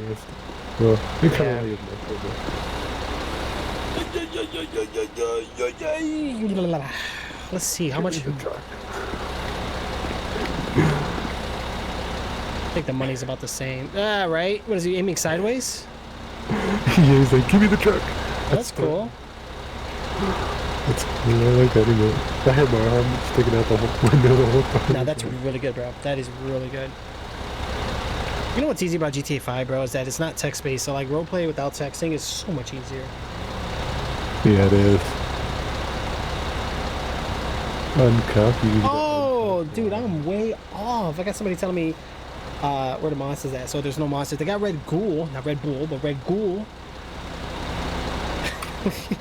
Speaker 1: Well, it kind
Speaker 2: Yeah.
Speaker 1: of
Speaker 2: Let's see, how much... I think the money's about the same. Ah, right? What is he, aiming sideways?
Speaker 1: Yeah, he's like, give me the truck.
Speaker 2: That's cool.
Speaker 1: That's cool. I like that anyway. I had my arm sticking out the whole window the whole time.
Speaker 2: No, that's really good, bro. That is really good. You know what's easy about GTA 5, bro, is that it's not text-based, so like roleplay without texting is so much easier.
Speaker 1: Yeah, it is. Uncuff. You can
Speaker 2: Oh, dude, I'm way off. I got somebody telling me where the monster's at, so there's no monsters. They got Red Ghoul, not Red Bull, but Red Ghoul. Okay,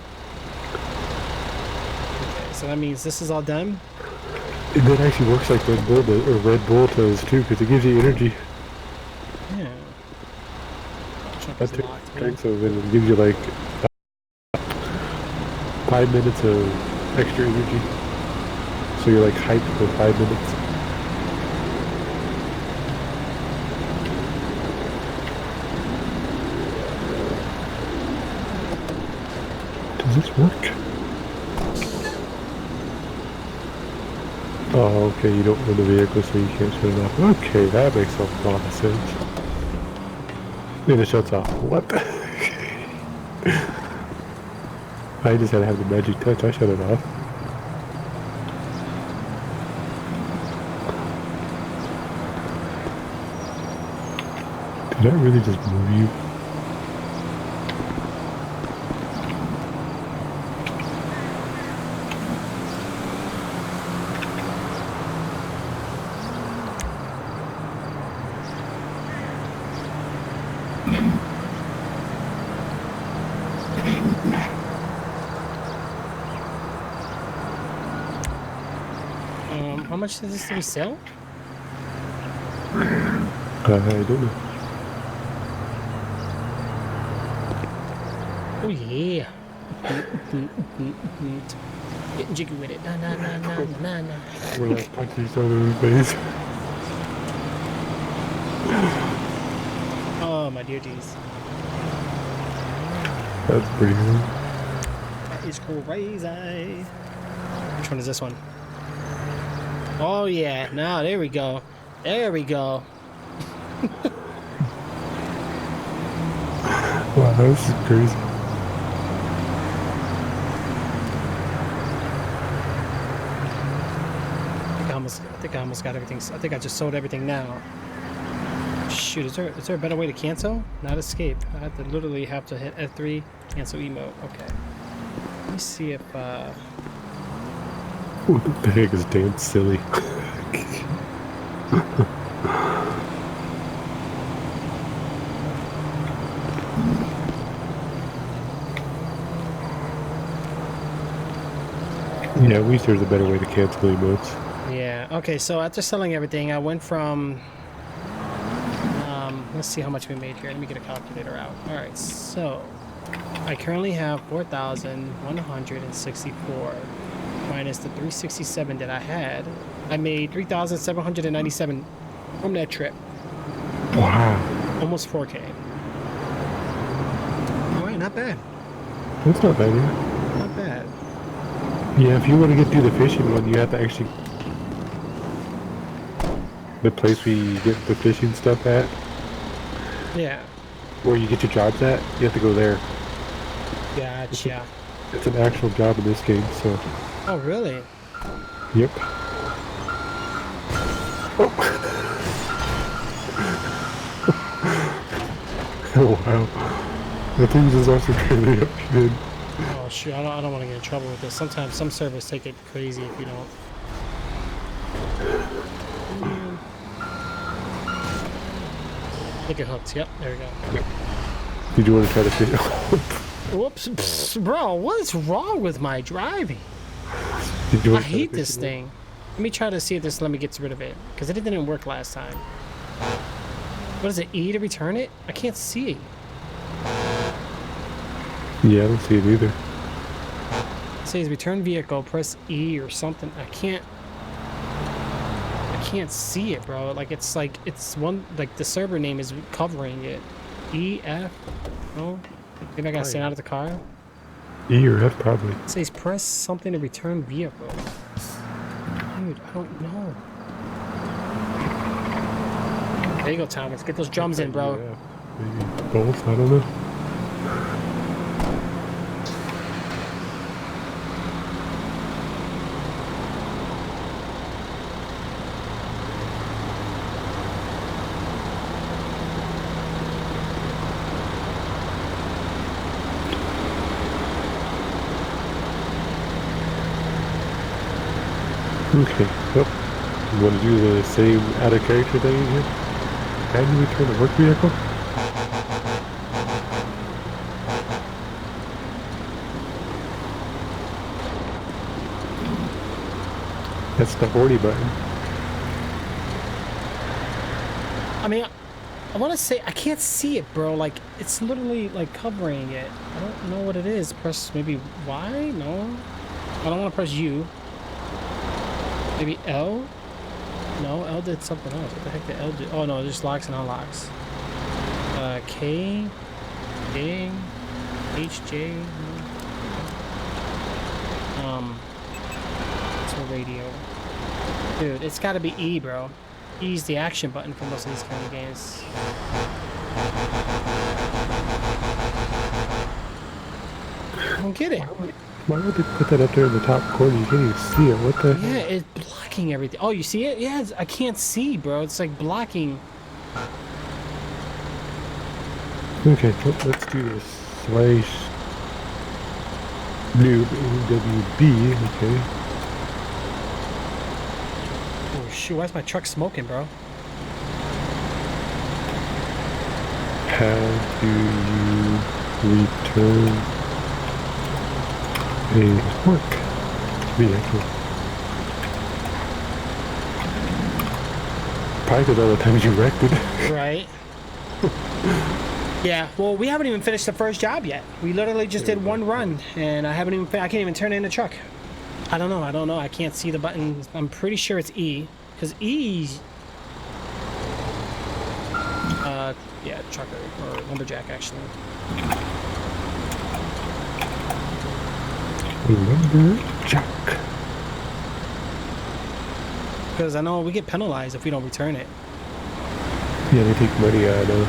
Speaker 2: so that means this is all done.
Speaker 1: That actually works like Red Bull does, or Red Bull does too, because it gives you energy.
Speaker 2: Yeah. Trunk
Speaker 1: That
Speaker 2: is locked, man.
Speaker 1: takes of it and gives you like 5 minutes of extra energy. So you're like hyped for 5 minutes. Does this work? Oh, okay, you don't run the vehicle so you can't shut it off. Okay, that makes a lot of sense. Then it shuts off. What? I just had to have the magic touch. I shut it off. Did I really just move you?
Speaker 2: Hold How much does this do we sell?
Speaker 1: I don't know.
Speaker 2: Oh yeah. Getting jiggy with it. Na na na na na na.
Speaker 1: We're like punching each other in the face.
Speaker 2: Oh my dear jeez.
Speaker 1: That's pretty cool.
Speaker 2: That is crazy. Which one is this one? Oh yeah. Now there we go. There we go.
Speaker 1: Wow, this is crazy.
Speaker 2: I think I almost got everything. I think I just sold everything now. Shoot, is there a better way to cancel? Not escape. I have to literally have to hit F3, cancel emote. Okay. Let me see if
Speaker 1: What the heck is damn silly? Yeah, we there's a better way to cancel emotes.
Speaker 2: yeah. Okay, so after selling everything, I went from let's see how much we made here. Let me get a calculator out. All right, so I currently have 4,164 minus the 367 that I had. I made 3,797 from that trip.
Speaker 1: Wow,
Speaker 2: Almost 4K. All right, not bad.
Speaker 1: that's not bad, yeah.
Speaker 2: Not bad.
Speaker 1: Yeah, if you want to get through the fishing one, you have to actually... The place we get the fishing stuff at,
Speaker 2: Yeah.
Speaker 1: where you get your jobs at, you have to go there.
Speaker 2: Gotcha.
Speaker 1: It's an actual job in this game, so...
Speaker 2: Oh, really?
Speaker 1: Yep. Oh, wow. The thing is also really up, dude.
Speaker 2: Oh, shoot. I don't want to get in trouble with this. Sometimes some servers take it crazy if you don't. Get hooked. Yep, there we go.
Speaker 1: Did you want to try to fish?
Speaker 2: Whoops. Psst, bro, what is wrong with my driving?
Speaker 1: Did you
Speaker 2: I
Speaker 1: want to try to
Speaker 2: hate
Speaker 1: fish
Speaker 2: this
Speaker 1: it?
Speaker 2: thing. Let me try to see if this let me get rid of it. Because it didn't work last time. What is it? E to return it? I can't see it.
Speaker 1: Yeah, I don't see it either.
Speaker 2: It says return vehicle, press E or something. I can't see it, bro. Like it's one, like the server name is covering it. E, F, no? Maybe I gotta stand out of the car.
Speaker 1: E or F, probably.
Speaker 2: It says press something to return vehicle. Dude, I don't know. There you go, Thomas. Get those drums in, bro.
Speaker 1: Yeah, maybe both, I don't know. Okay, well, you want to do the same out of character thing here? How do you return a work vehicle? That's the horny button.
Speaker 2: I mean, I want to say I can't see it, bro. Like it's literally like covering it. I don't know what it is. Press maybe Y? No. I don't want to press U. Maybe L? No, L did something else. What the heck did L do? Oh no, it just locks and unlocks. K, J, H, J. It's a radio. Dude, it's got to be E, bro. E's the action button for most of these kind of games. I don't get it.
Speaker 1: Why would they put that up there in the top corner? You can't even see it. What the
Speaker 2: Yeah,
Speaker 1: heck?
Speaker 2: it's blocking everything. Oh, you see it? Yeah, I can't see, bro. It's like blocking.
Speaker 1: Okay, let's do this. Slash noob NWB. Okay.
Speaker 2: Oh shoot, why is my truck smoking, bro?
Speaker 1: How do you return a work vehicle? Probably did all the times you wrecked it.
Speaker 2: Right. Yeah, well, we haven't even finished the first job yet. We literally just did one run, and I can't even turn in the truck. I don't know. I can't see the button. I'm pretty sure it's E, because E. Yeah, trucker or lumberjack actually.
Speaker 1: Lumberjack.
Speaker 2: Because I know we get penalized if we don't return it.
Speaker 1: Yeah, they take money out of.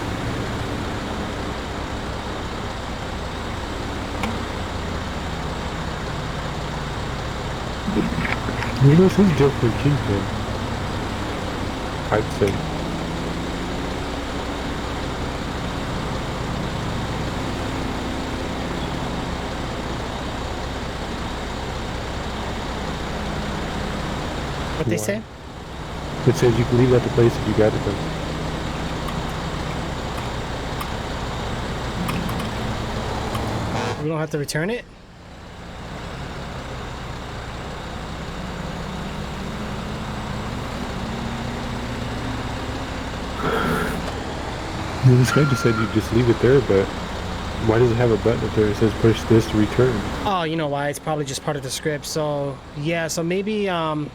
Speaker 1: You know, this is different Kingpin. I'd say.
Speaker 2: What they say?
Speaker 1: It says you can leave it at the place if you got it done.
Speaker 2: We don't have to return it?
Speaker 1: Yeah, this guy just said you just leave it there, but why does it have a button up there that says push this to return?
Speaker 2: Oh, you know why? It's probably just part of the script. So yeah, so maybe it's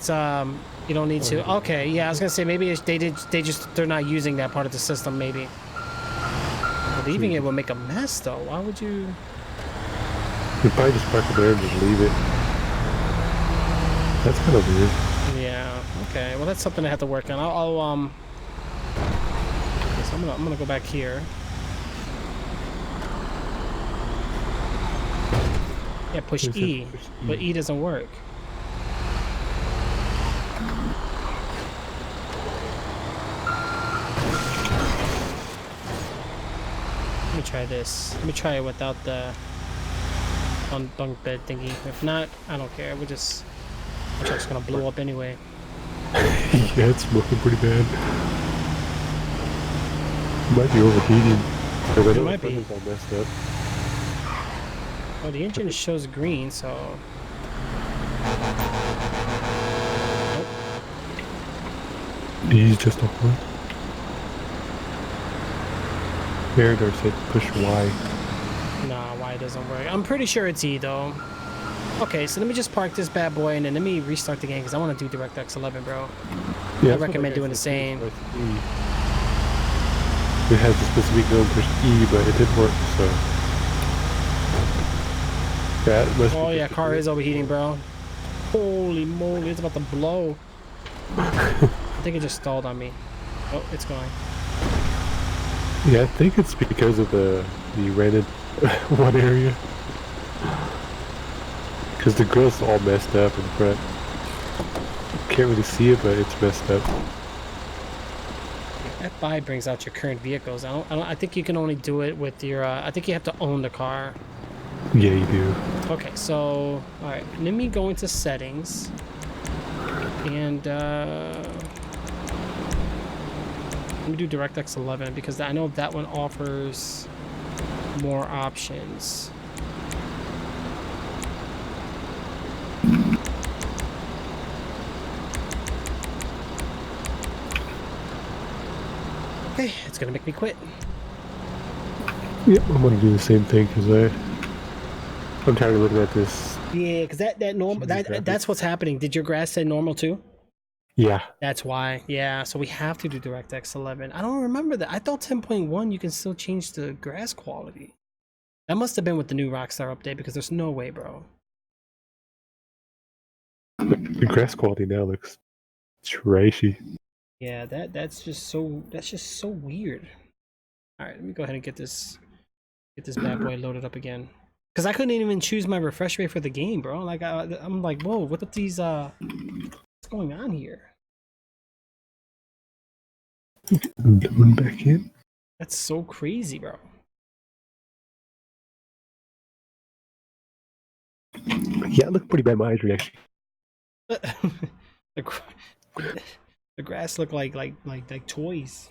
Speaker 2: you don't need to. Okay, yeah, I was gonna say maybe it's, they're not using that part of the system. Maybe leaving it will make a mess though. Why would you?
Speaker 1: You probably just park it there and just leave it. That's kind of weird.
Speaker 2: Yeah. Okay. Well, that's something I have to work on. So I'm gonna go back here. Yeah, push E, but E doesn't work. Let me try this. Let me try it without the bunk bed thingy. If not, I don't care. My truck's gonna blow up anyway.
Speaker 1: Yeah, it's smoking pretty bad. Might be overheating.
Speaker 2: It might be.
Speaker 1: All messed up.
Speaker 2: Oh, the engine shows green, so.
Speaker 1: He's just a one. Parador said push Y.
Speaker 2: Nah, Y doesn't work. I'm pretty sure it's E though. Okay, so let me just park this bad boy and then let me restart the game because I want to do DirectX 11, bro.
Speaker 1: Yeah,
Speaker 2: I recommend doing the same.
Speaker 1: It has the specific code push E, but it didn't work, so. Yeah, it must
Speaker 2: Oh
Speaker 1: be
Speaker 2: yeah, car is overheating, bro. Holy moly, it's about to blow. I think it just stalled on me. Oh, it's going.
Speaker 1: Yeah, I think it's because of the rented one area. Because the grill's all messed up in front. Can't really see it, but it's messed up.
Speaker 2: F5 brings out your current vehicles. I think you can only do it with your. I think you have to own the car.
Speaker 1: Yeah, you do.
Speaker 2: Okay, so all right, let me go into settings, and let me do DirectX 11 because I know that one offers more options. Okay, it's gonna make me quit.
Speaker 1: Yep, I'm gonna do the same thing because I'm tired of looking at this.
Speaker 2: Yeah, because that's what's happening. Did your grass say normal too?
Speaker 1: Yeah.
Speaker 2: That's why. Yeah, so we have to do DirectX 11. I don't remember that. I thought 10.1 you can still change the grass quality. That must have been with the new Rockstar update because there's no way, bro.
Speaker 1: The grass quality now looks trashy.
Speaker 2: Yeah, that's just so weird. All right, let me go ahead and get this bad boy loaded up again. Cause I couldn't even choose my refresh rate for the game, bro. Like I'm like, whoa, what are these? What's going on here?
Speaker 1: I'm going back in.
Speaker 2: That's so crazy, bro.
Speaker 1: Yeah, it looked pretty bad. My eyes reaction.
Speaker 2: the grass look like toys.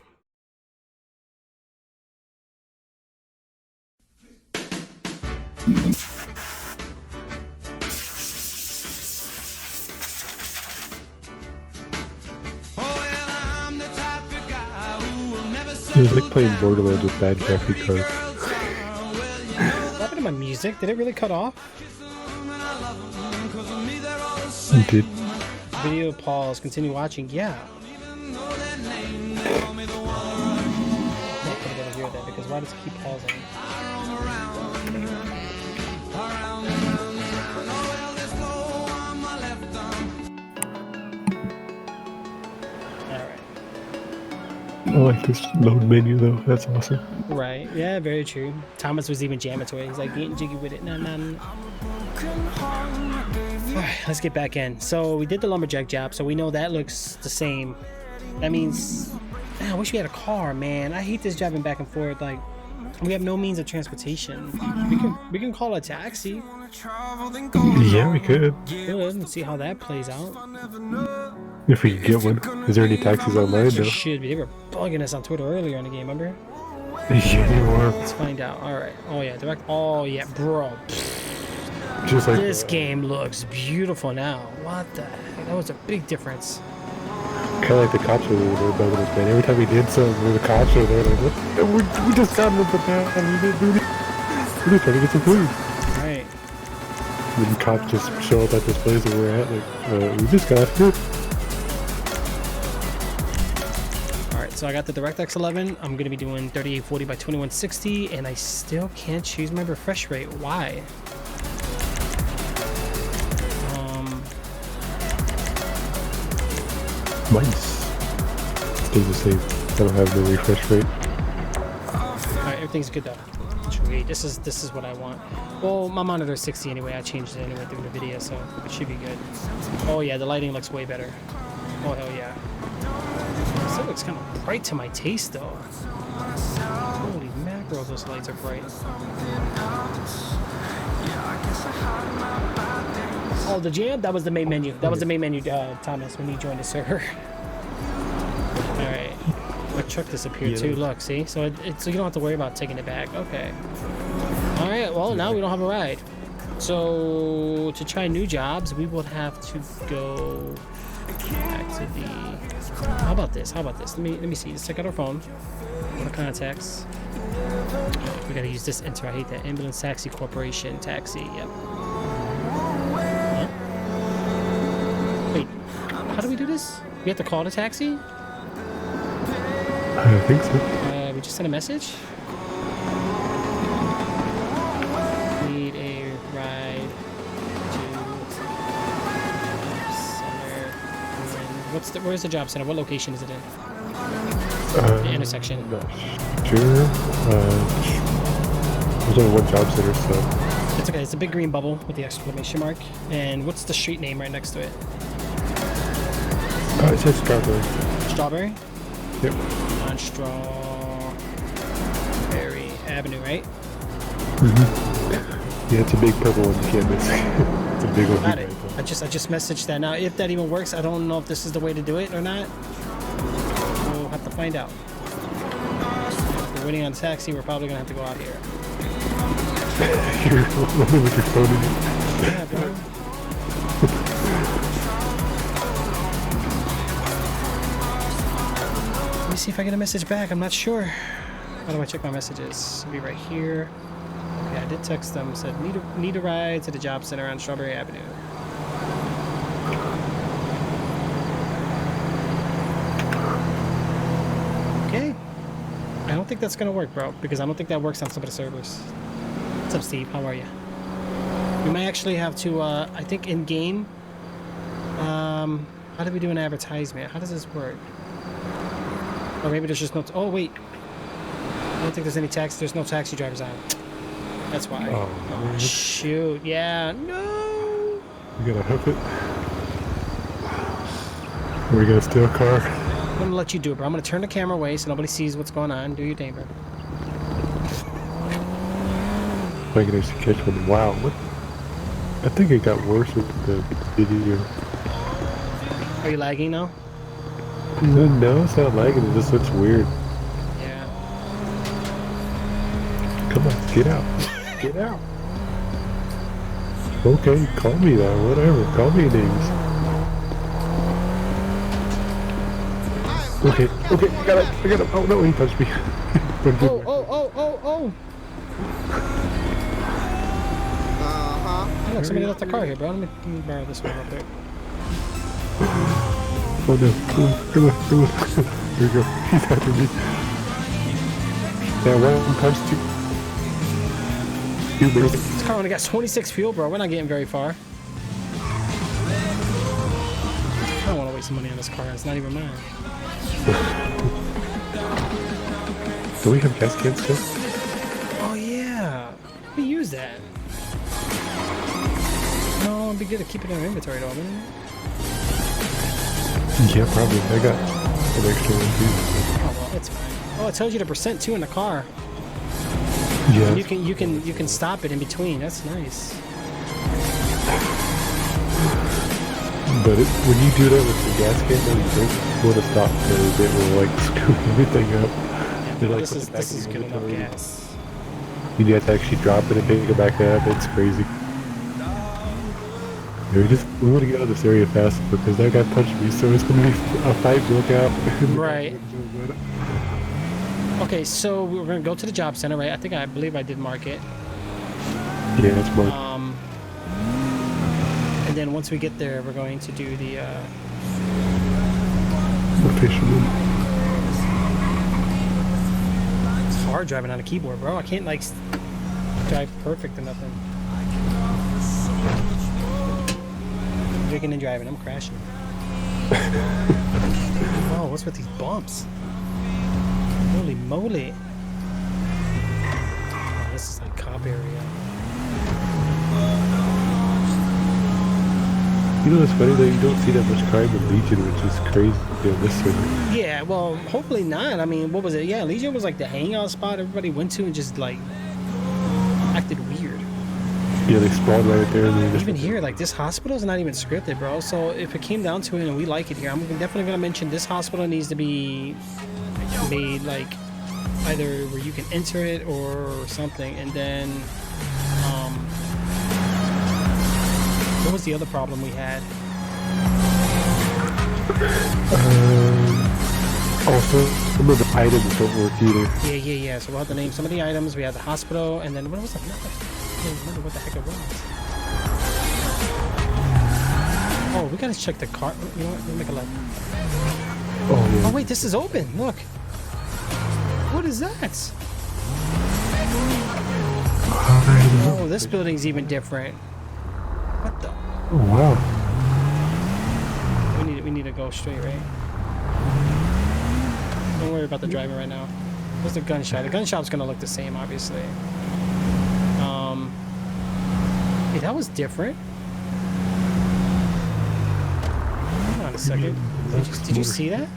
Speaker 1: It was like playing Borderlands with bad graphic cards.
Speaker 2: What happened to my music? Did it really cut off?
Speaker 1: It did.
Speaker 2: Video pause. Continue watching. Yeah. I'm not gonna be able to hear that because why does it keep pausing?
Speaker 1: I like this load menu though. That's awesome.
Speaker 2: Right. Yeah, very true. Thomas was even jamming to it. He's like getting jiggy with it. Nah. Alright, let's get back in. So we did the lumberjack job, so we know that looks the same. That means man, I wish we had a car, man. I hate this driving back and forth. Like we have no means of transportation. We can call a taxi.
Speaker 1: Yeah, we could.
Speaker 2: Good, and see how that plays out.
Speaker 1: If we could get one. Is there any taxis online
Speaker 2: There
Speaker 1: though?
Speaker 2: should be. They were bugging us on Twitter earlier in the game, remember?
Speaker 1: Yeah, they were.
Speaker 2: Let's find out. Alright. Oh yeah, direct. Oh yeah, bro.
Speaker 1: Just like
Speaker 2: This game looks beautiful now. What the heck? That was a big difference.
Speaker 1: kind of like the cops were bugging us, man. Every time we did something, the cops were there like, what? We just got them put down and we didn't do this. We're just trying to get some food.
Speaker 2: Right.
Speaker 1: And the cops just show up at this place that we're at, like, we just got food.
Speaker 2: Alright, so I got the DirectX 11. I'm going to be doing 3840 by 2160, and I still can't choose my refresh rate. Why?
Speaker 1: Mine's stays the same. I don't have the refresh rate.
Speaker 2: Alright, everything's good though. Sweet. This is what I want. Well, my monitor's 60 anyway. I changed it anyway through the video, so it should be good. Oh yeah, the lighting looks way better. Oh hell yeah. Still looks kind of bright to my taste though. Holy mackerel, those lights are bright. Oh, the jam? That was the main menu. That was the main menu, Thomas, when you joined the server. Alright. My truck disappeared too. Look, see? So so you don't have to worry about taking it back. Okay. Alright, well, now we don't have a ride. So, to try new jobs, we will have to go back to the... How about this? Let me see. Let's check out our phone. Our contacts. We gotta use this enter. I hate that. Ambulance Taxi Corporation. Taxi. Yep. Wait, how do we do this? We have to call the taxi?
Speaker 1: I think so.
Speaker 2: We just sent a message? Need a ride to job center. Where's the job center? What location is it in? The intersection.
Speaker 1: I'm not sure. There's only one job center, so...
Speaker 2: It's okay. It's a big green bubble with the exclamation mark. And what's the street name right next to it?
Speaker 1: It says Strawberry.
Speaker 2: Strawberry?
Speaker 1: Yep.
Speaker 2: On Strawberry Avenue, right?
Speaker 1: Yeah, it's a big purple one. You can't miss. It's a big one.
Speaker 2: Got it. I just messaged that. Now, if that even works, I don't know if this is the way to do it or not. We'll have to find out. If we're waiting on a taxi, we're probably gonna have to go out here.
Speaker 1: You're only with your phone in it.
Speaker 2: Yeah, bro. Let me see if I get a message back. I'm not sure. How do I check my messages? It'll be right here. Okay, I did text them. Said need a ride to the job center on Strawberry Avenue. Okay. I don't think that's gonna work, bro, because I don't think that works on some of the servers. What's up, Steve? How are you? We might actually have to, I think in game, how do we do an advertisement? How does this work? Or maybe there's just no, oh wait. I don't think there's any taxi, there's no taxi drivers on. That's why.
Speaker 1: Oh, man.
Speaker 2: Shoot, yeah, no.
Speaker 1: You gotta hoof it. Or we gotta steal a car.
Speaker 2: I'm gonna let you do it, bro. I'm gonna turn the camera away so nobody sees what's going on. Do your thing, bro.
Speaker 1: If I can actually catch one. Wow, what? I think it got worse with the video.
Speaker 2: Are you lagging now?
Speaker 1: No, it's not lagging. It just looks weird.
Speaker 2: Yeah.
Speaker 1: Come on, get out. Get out. Okay, call me that. Whatever. Call me names. Okay, okay, I got it. Oh no, he punched me. But good.
Speaker 2: Oh! Hey, look, somebody left the car here, bro. Let me borrow this one real quick.
Speaker 1: Oh no, come on. There you go. He's after me. Yeah, one punch, two bursts.
Speaker 2: This car only got 26 fuel, bro. We're not getting very far. I don't want to waste money on this car. It's not even mine.
Speaker 1: Do we have gas cans still?
Speaker 2: Oh, yeah. We use that. No, it'd be good to keep it in our inventory, though, wouldn't it?
Speaker 1: Yeah, probably. I got an extra one too.
Speaker 2: Oh, well, it's fine. Oh, it tells you the percent, too, in the car.
Speaker 1: Yeah.
Speaker 2: And you can stop it in between. That's nice.
Speaker 1: But when you do that with the gas can, then you don't want to stop because it will like screw everything up. It, like,
Speaker 2: This
Speaker 1: puts
Speaker 2: is
Speaker 1: it back in
Speaker 2: good
Speaker 1: your
Speaker 2: enough
Speaker 1: inventory.
Speaker 2: gas.
Speaker 1: You have to actually drop it and pick it back up. It's crazy. Yeah, we want to get out of this area fast because that guy punched me, so it's going to be a fight broke out.
Speaker 2: Right. Okay, so we're gonna go to the job center, right? I believe I did mark it.
Speaker 1: Yeah, it's more.
Speaker 2: And then once we get there, we're going to do the
Speaker 1: Officially.
Speaker 2: It's hard driving on a keyboard, bro. I can't like drive perfect or nothing. Drinking and driving, I'm crashing. Oh, what's with these bumps? Holy moly. Oh, this is like cop area.
Speaker 1: You know, it's funny that you don't see that much crime in Legion, which is crazy on this server.
Speaker 2: Yeah, well, hopefully not. I mean, what was it? Yeah, Legion was like the hangout spot everybody went to and just like acted weird.
Speaker 1: Yeah, they spawned right there. And they just
Speaker 2: Even here, like this hospital is not even scripted, bro. So if it came down to it and we like it here, I'm definitely gonna mention this hospital needs to be made like either where you can enter it or something. And then, what was the other problem we had?
Speaker 1: Also, some of the items don't work either.
Speaker 2: Yeah. So we'll have to name some of the items. We had the hospital, and then what was another? I can't remember what the heck it was. Oh, we gotta check the car. You know what? Let me make a left.
Speaker 1: Oh, yeah.
Speaker 2: Oh wait, this is open. Look. What is that? Oh, this building's even different. What the?
Speaker 1: Oh, wow.
Speaker 2: We need to go straight, right? Don't worry about the driving right now. Where's the gun shop? The gun shop's gonna look the same, obviously. Hey, that was different. Hold on a second. Did you see that?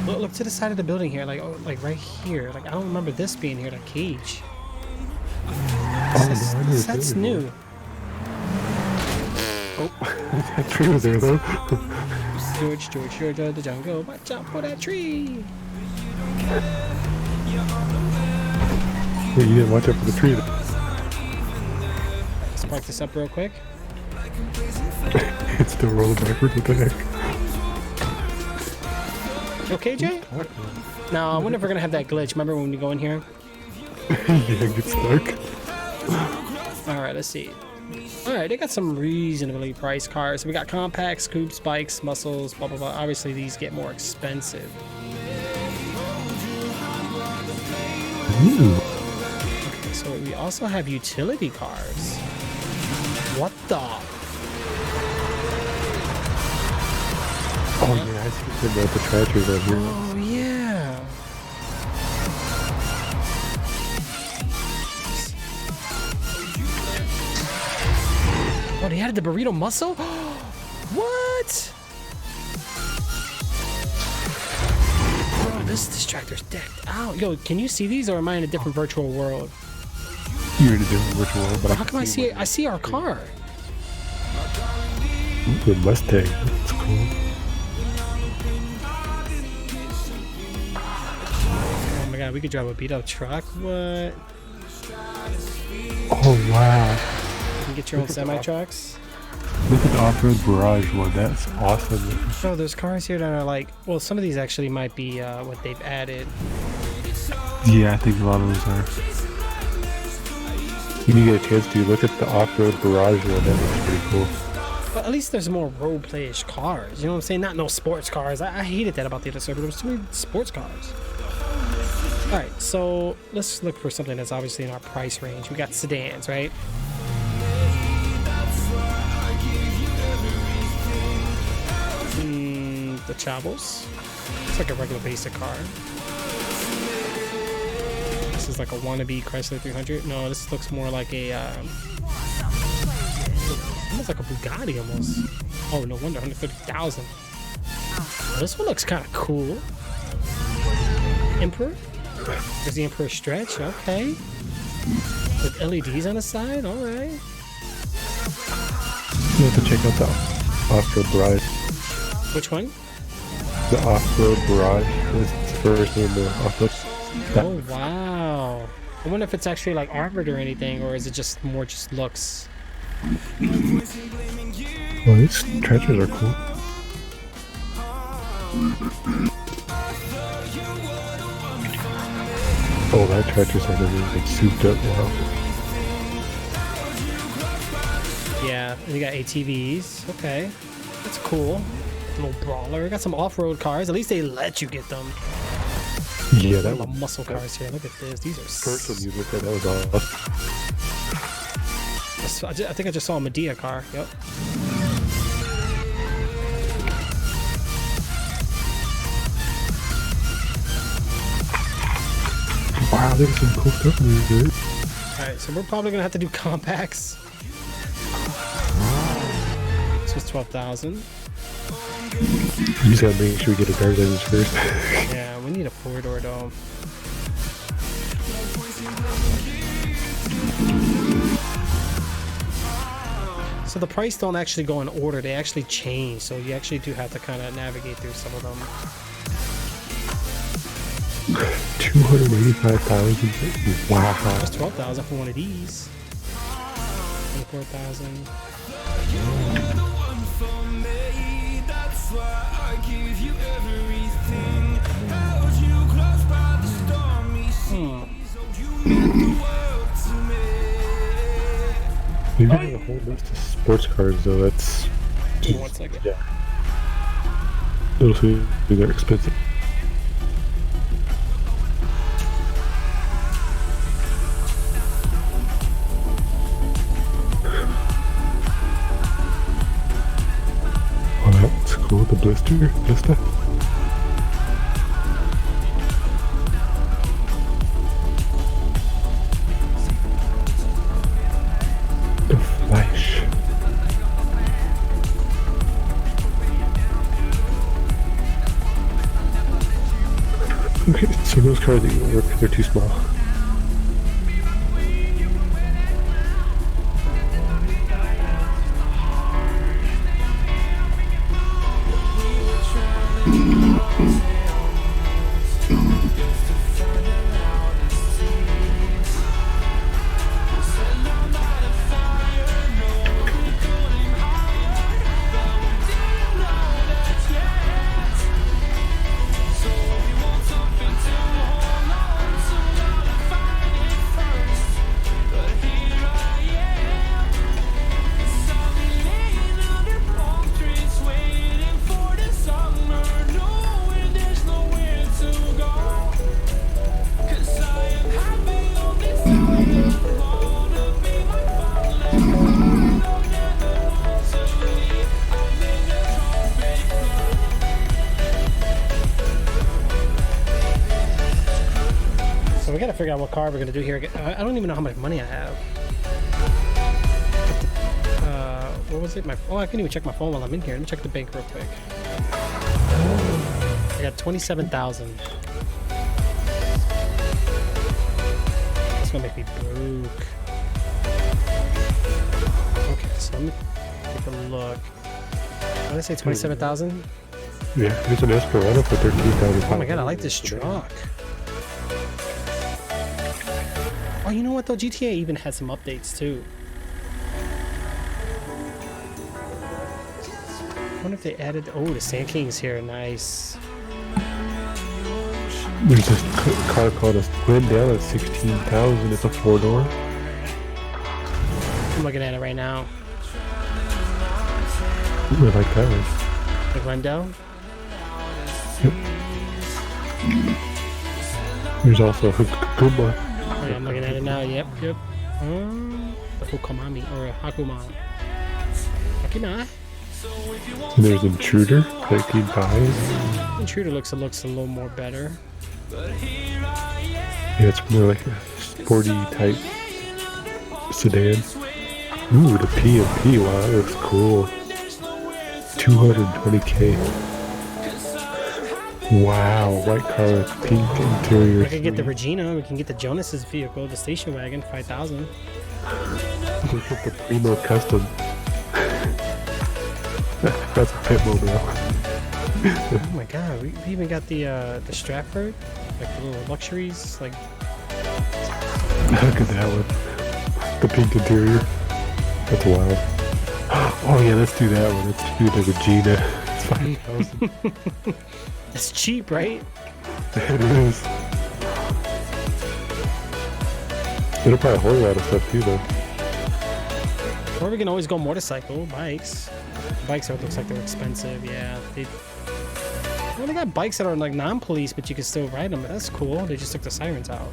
Speaker 2: Look to the side of the building here, like right here. Like I don't remember this being here. The cage. That's new.
Speaker 1: Oh, that tree was there though.
Speaker 2: George, the jungle. Watch out for that tree.
Speaker 1: Yeah, you didn't watch out for the tree.
Speaker 2: Let's park this up real quick.
Speaker 1: It's still rolling backwards. What the heck?
Speaker 2: You okay, Jay? No, I wonder if we're gonna have that glitch. Remember when we go in here?
Speaker 1: Yeah, get stuck.
Speaker 2: All right, let's see. All right, they got some reasonably priced cars. We got compacts, coupes, bikes, muscles, blah blah blah. Obviously, these get more expensive.
Speaker 1: Ooh.
Speaker 2: Okay, so we also have utility cars. What the?
Speaker 1: Oh yeah, I see some about the tractors out here.
Speaker 2: Oh yeah. Oh, they added the burrito muscle? What? Bro, this tractor's decked out. Yo, can you see these or am I in a different virtual world?
Speaker 1: You're in a different virtual world, but
Speaker 2: How come I see it? I see our car.
Speaker 1: Ooh, a Mustang. That's cool.
Speaker 2: Oh my god, we could drive a beat up truck. What?
Speaker 1: Oh wow.
Speaker 2: You can get your own semi trucks.
Speaker 1: Look at the off-road garage one. That's awesome.
Speaker 2: So there's cars here that are like, well, some of these actually might be what they've added.
Speaker 1: Yeah, I think a lot of those are. When you get a chance to look at the off-road garage one, that looks pretty cool.
Speaker 2: But at least there's more role play-ish cars. You know what I'm saying? Not no sports cars. I hated that about the other server. There was too many sports cars. All right, so let's look for something that's obviously in our price range. We got sedans, right? The Chavos. It's like a regular basic car. This is like a wannabe Chrysler 300. No, this looks more like a almost like a Bugatti almost. Oh, no wonder, 130,000. Oh, this one looks kind of cool. Emperor? There's the Emperor stretch, okay. With LEDs on the side, all right.
Speaker 1: You have to check out the off-road garage.
Speaker 2: Which one?
Speaker 1: The off-road garage. It's the first in the off-road.
Speaker 2: Oh, wow. I wonder if it's actually like armored or anything, or is it just more just looks?
Speaker 1: Well, these treasures are cool. Oh, that treasure's like really souped up now.
Speaker 2: Yeah, and you got ATVs. Okay, that's cool. A little brawler. Got some off-road cars. At least they let you get them.
Speaker 1: Yeah, that
Speaker 2: The
Speaker 1: was
Speaker 2: muscle cars here. Look at this. These are.
Speaker 1: first one you looked at. That was awesome.
Speaker 2: I think I just saw a Medea car. Yep.
Speaker 1: Wow, there's some cool stuff in here, dude.
Speaker 2: All right, so we're probably gonna have to do compacts. This was 12,000.
Speaker 1: You just gotta make sure we get a driver's license first.
Speaker 2: Yeah, we need a four-door though. So the price don't actually go in order, they actually change, so you actually do have to kind of navigate through some of them.
Speaker 1: 285,000. Wow.
Speaker 2: That's 12,000 for one of these. 24,000.
Speaker 1: We've got a whole list of sports cars, though. That's.
Speaker 2: Give me 1 second.
Speaker 1: Yeah. Those are expensive. Oh, that's cool. The Blista. The Flash. Okay, so those cars that you work, they're too small.
Speaker 2: So we gotta figure out what car we're gonna do here. I don't even know how much money I have. What was it? Oh, I can even check my phone while I'm in here. Let me check the bank real quick. I got 27,000. That's gonna make me broke. Okay, so let me take a look. What did I say? 27,000?
Speaker 1: Yeah, there's an Esperanto for 13,000.
Speaker 2: Oh my god, I like this truck. Oh, you know what though? GTA even had some updates too. wonder if they added. Oh, the Sand King's here. Nice.
Speaker 1: There's this car called a Glendale at 16,000. It's a 4-door.
Speaker 2: I'm looking at it right now.
Speaker 1: I like that one.
Speaker 2: The Glendale.
Speaker 1: Yep. There's also a Hakuma.
Speaker 2: Oh, yeah, I'm looking at it now. Yep. The Hukamami or Hakuma. Hakima.
Speaker 1: And there's Intruder, 19.5.
Speaker 2: Intruder looks a little more better.
Speaker 1: Yeah, it's more like a sporty type sedan. Ooh, the PMP, wow, that looks cool. 220K. Wow, white car with pink interior.
Speaker 2: We can get the Regina. We can get the Jonas's vehicle, the station wagon, 5,000.
Speaker 1: Look at the Primo Custom. That's a pit mobile.
Speaker 2: Oh my god, we even got the Stratford, like the little luxuries, like.
Speaker 1: Look at that one. The pink interior. That's wild. Oh yeah, let's do that one. Let's do the Regina. It's 5,000.
Speaker 2: It's cheap, right?
Speaker 1: It is. It'll probably hold a lot of stuff too, though.
Speaker 2: Or we can always go motorcycle, bikes. Bikes are looks like they're expensive. Yeah, well, they got bikes that are like non-police, but you can still ride them. That's cool. They just took the sirens out.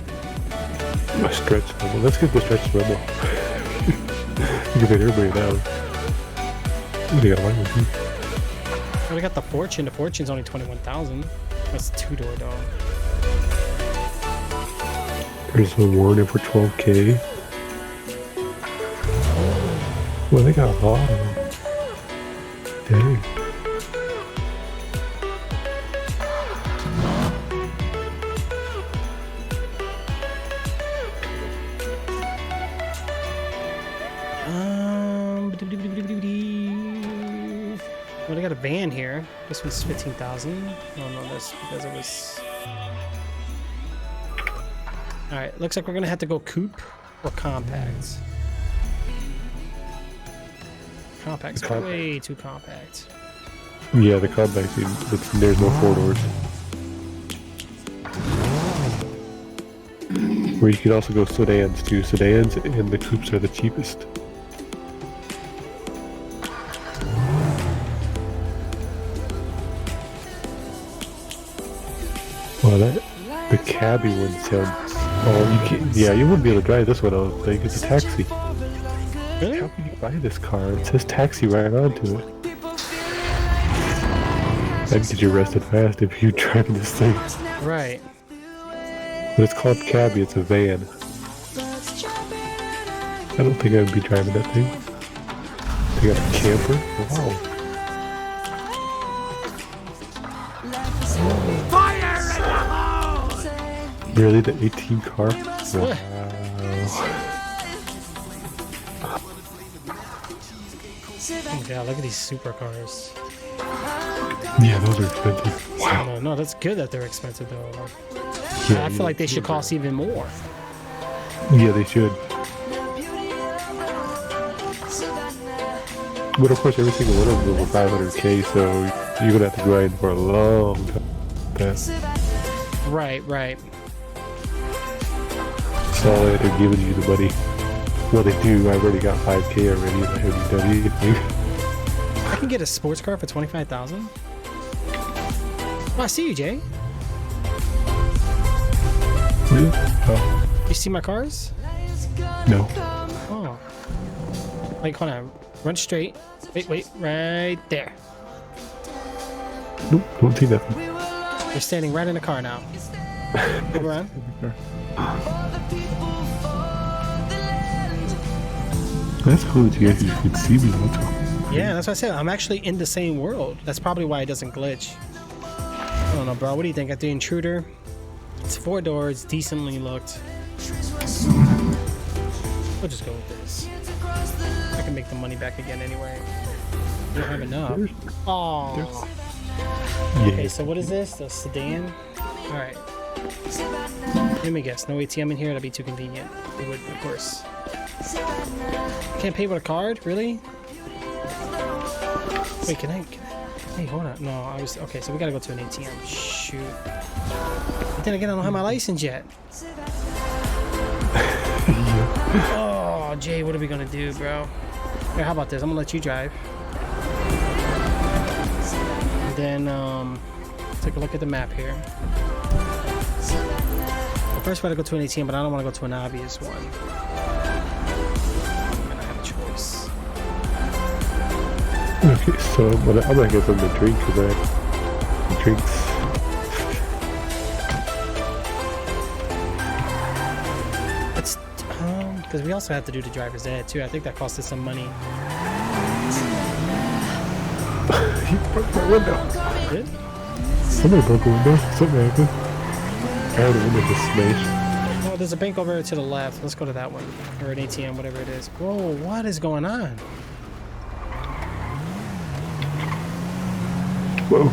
Speaker 1: A stretch level. Let's get the stretch level. You can fit everybody down. Ooh, they got a language too.
Speaker 2: Oh, we got the Fortune. The Fortune's only 21,000. That's a 2-door though.
Speaker 1: There's a Warning for 12K. Well, they got a lot of them. Dang.
Speaker 2: Well, they got a van here. This one's 15,000. Oh no, that's because it was. All right, looks like we're gonna have to go coupe or compact. Compact's way too compact.
Speaker 1: Yeah, the compact, there's no 4 doors. Or you could also go sedans too. Sedans and the coupes are the cheapest. Wow, the cabbie one sounds. Oh, you can't. Yeah, you wouldn't be able to drive this one. I don't think it's a taxi.
Speaker 2: Really?
Speaker 1: How can you buy this car? It says taxi right onto it. That'd get you arrested fast if you drive this thing.
Speaker 2: Right.
Speaker 1: But it's called cabbie. It's a van. I don't think I would be driving that thing. They got a camper. Wow. Really, the 18 car? Wow.
Speaker 2: Oh god, look at these supercars.
Speaker 1: Yeah, those are expensive. Wow.
Speaker 2: No, that's good that they're expensive though.
Speaker 1: Yeah,
Speaker 2: I feel like they should cost even more.
Speaker 1: Yeah, they should. But of course, every single one of them is over 500K, so you're gonna have to grind for a long time.
Speaker 2: Right.
Speaker 1: Solid, they're giving you the money. Well, they do. I've already got 5K already, and I haven't done anything.
Speaker 2: I can get a sports car for 25,000. Oh, I see you, Jay.
Speaker 1: Really? Oh,
Speaker 2: You see my cars?
Speaker 1: no.
Speaker 2: Oh. Like, hold on. Run straight. Wait, right there.
Speaker 1: Nope, don't see nothing.
Speaker 2: You're standing right in the car now. Move around.
Speaker 1: That's cool that you guys can see me. That's cool.
Speaker 2: Yeah, that's what I said. I'm actually in the same world. That's probably why it doesn't glitch. I don't know, bro. What do you think? At the Intruder, it's 4 doors, decently looked. We'll just go with this. I can make the money back again anyway. We don't have enough. Oh. Okay,
Speaker 1: Yeah.
Speaker 2: so what is this? The sedan? All right. Let me guess. No ATM in here. That'd be too convenient. It would, of course. Can't pay with a card? Really? Wait, can I? Hey, hold on. No, I was okay. So we gotta go to an ATM. Shoot. But then again, I don't have my license yet. Oh, Jay, what are we gonna do, bro? Here, how about this? I'm gonna let you drive. And then take a look at the map here. Well, first we gotta go to an ATM, but I don't want to go to an obvious one. And I have a choice.
Speaker 1: Okay, so I'm gonna get something to drink for that. Drinks.
Speaker 2: It's because we also have to do the driver's ed too. I think that cost us some money.
Speaker 1: He broke my window.
Speaker 2: Good.
Speaker 1: Somebody broke a window. Something happened. I heard a window just smashed.
Speaker 2: Oh, there's a bank over to the left. Let's go to that one. Or an ATM, whatever it is. Whoa, what is going on?
Speaker 1: Whoa.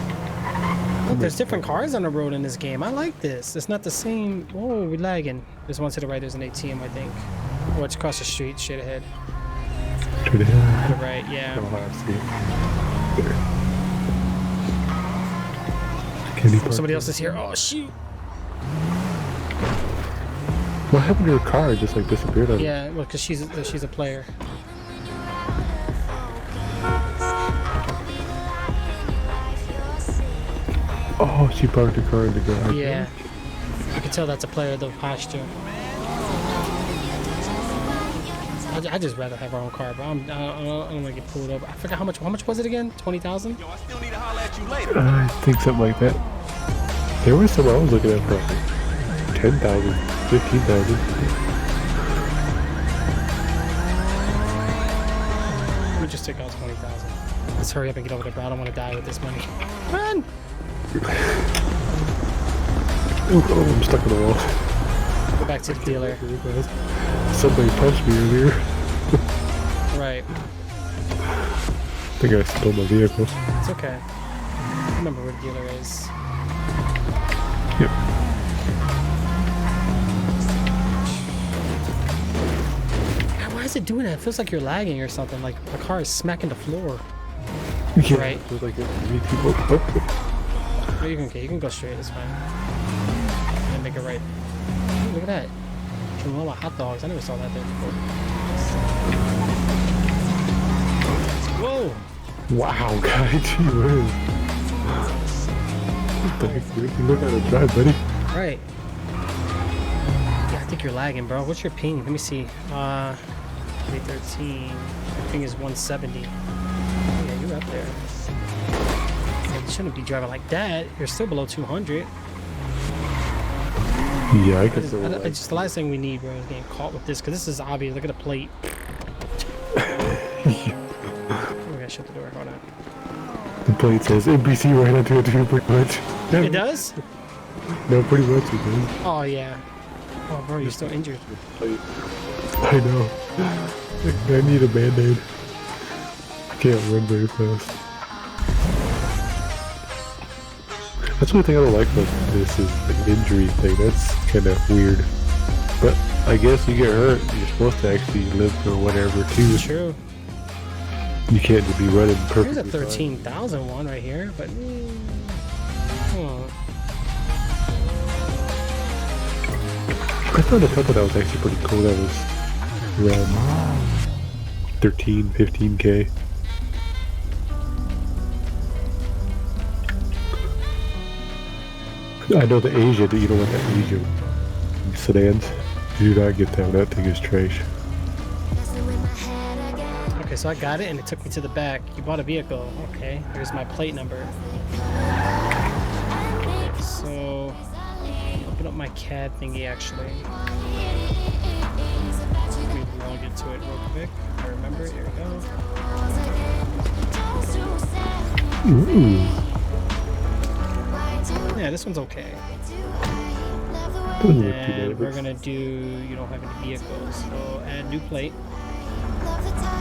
Speaker 2: Look, there's different cars on the road in this game. I like this. It's not the same. Whoa, we're lagging. There's one to the right. There's an ATM, I think. Oh, it's across the street, straight ahead.
Speaker 1: Straight
Speaker 2: To the
Speaker 1: ahead.
Speaker 2: right, yeah.
Speaker 1: Oh, I see it. There. Candy park.
Speaker 2: Somebody else is here. Oh, shoot.
Speaker 1: What happened to her car? It just like disappeared on
Speaker 2: Yeah, well, because she's a player.
Speaker 1: Oh, she parked her car in the garage.
Speaker 2: Yeah. You can tell that's a player of the posture. I just rather have our own car, but I don't want to get pulled over. I forgot how much was it again? 20,000?
Speaker 4: Yo, I still need to holler at you later.
Speaker 1: I think something like that. There was some I was looking at for like 10,000, 15,000.
Speaker 2: Let me just take out 20,000. Let's hurry up and get over there, bro. I don't want to die with this money. Run!
Speaker 1: Oh, I'm stuck in the wall.
Speaker 2: Go back to the dealer.
Speaker 1: Somebody punched me earlier.
Speaker 2: Right.
Speaker 1: I think I stole my vehicle.
Speaker 2: It's okay. I remember where the dealer is.
Speaker 1: Yep.
Speaker 2: God, why is it doing that? It feels like you're lagging or something. Like the car is smacking the floor.
Speaker 1: Yeah,
Speaker 2: Right.
Speaker 1: it was like three people. Oh.
Speaker 2: Oh, you can go straight. It's fine. And make it right. Ooh, look at that. Chihuahua hot dogs. I never saw that there before. Whoa!
Speaker 1: Wow, guy, gee whiz. What the heck, dude? You look how to drive, buddy.
Speaker 2: Right. Yeah, I think you're lagging, bro. What's your ping? Let me see. 313. My ping is 170. Oh, yeah, you're up there. Yeah, you shouldn't be driving like that. You're still below 200.
Speaker 1: Yeah, I guess so.
Speaker 2: It's just the last thing we need, bro, is getting caught with this, because this is obvious. Look at the plate. Oh, I gotta shut the door. Hold on.
Speaker 1: The plate says NBC right onto it too, pretty much. Yeah,
Speaker 2: It does?
Speaker 1: no, pretty much it does.
Speaker 2: Oh, yeah. Oh, bro, you're still injured.
Speaker 1: I know. I need a band-aid. I can't run very fast. That's one thing I don't like about this is the injury thing. That's kind of weird. But I guess you get hurt, you're supposed to actually live for whatever too.
Speaker 2: True.
Speaker 1: You can't just be running
Speaker 2: There's
Speaker 1: perfectly
Speaker 2: a 13,000 one right here, but... Oh.
Speaker 1: I found a couple that was actually pretty cool. That was around 13, 15K. I know the Asia, you don't want that Asia sedans. You do not get that. That thing is trash.
Speaker 2: Okay, so I got it, and it took me to the back. You bought a vehicle. Okay, here's my plate number. So, open up my CAD thingy, actually. Let me log into it real quick. I remember it. Here we go.
Speaker 1: Ooh.
Speaker 2: Yeah, this one's okay.
Speaker 1: Doesn't look too
Speaker 2: And
Speaker 1: bad.
Speaker 2: we're gonna do, you don't have any vehicles, so add new plate.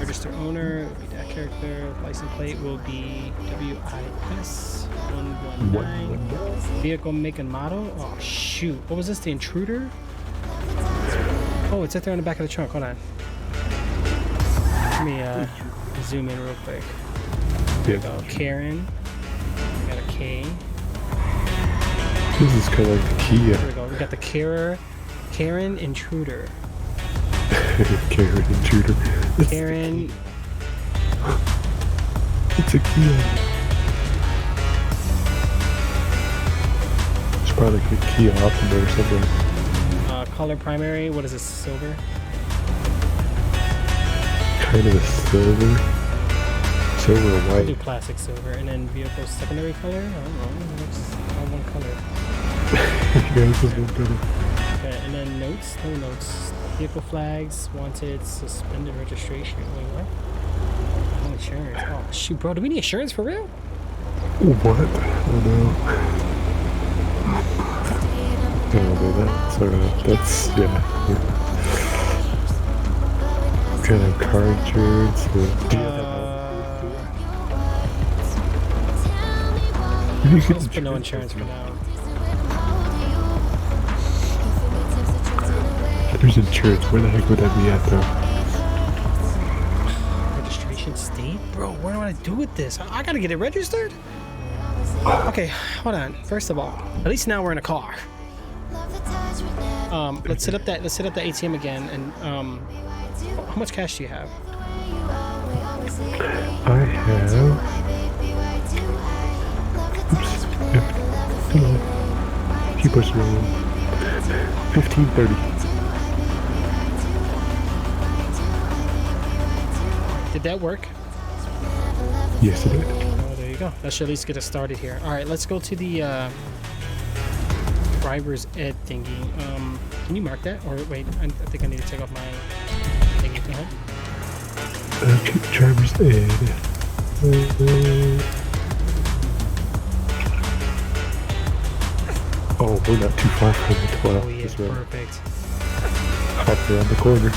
Speaker 2: Register owner will be that character. License plate will be WIS 119. Vehicle make and model. Oh shoot! What was this? The Intruder? Oh, it's right there on the back of the trunk. Hold on. Let me zoom in real quick.
Speaker 1: Yeah.
Speaker 2: Oh, Karen. Okay.
Speaker 1: This is kind of like the Kia.
Speaker 2: Here we go. We got the Karen Intruder.
Speaker 1: Karen Intruder.
Speaker 2: Karen.
Speaker 1: It's a Kia. It's probably like a Kia Optima or something.
Speaker 2: Color primary. What is this? Silver.
Speaker 1: Kind of a silver. Silver or
Speaker 2: I'll do
Speaker 1: white.
Speaker 2: classic silver, and then vehicle secondary color. I don't know. It's all one color.
Speaker 1: Yeah, this is one color.
Speaker 2: Okay, and then notes. No notes. Vehicle flags. Wanted. Suspended registration. Wait, what? No insurance. Oh shoot, bro. Do we need insurance for real?
Speaker 1: What? Oh no. Oh man, that's yeah. Kind of car insurance. Do you have
Speaker 2: Let's put no insurance for now.
Speaker 1: There's insurance. Where the heck would that be at though?
Speaker 2: Registration state? Bro, what do I do with this? I gotta get it registered? Okay, hold on. First of all, at least now we're in a car. Let's hit up that ATM again and how much cash do you have?
Speaker 1: I have. Oops. Yep. Hello. Keep us rolling. 1530.
Speaker 2: Did that work?
Speaker 1: Yes, it did.
Speaker 2: Oh, there you go. That should at least get us started here. All right, let's go to the driver's ed thingy. Can you mark that? Or wait, I think I need to take off my thingy. Go ahead.
Speaker 1: Okay, driver's ed. Oh, we're not too far from the 12.
Speaker 2: Oh yeah,
Speaker 1: Just right.
Speaker 2: perfect.
Speaker 1: Hop around the corner.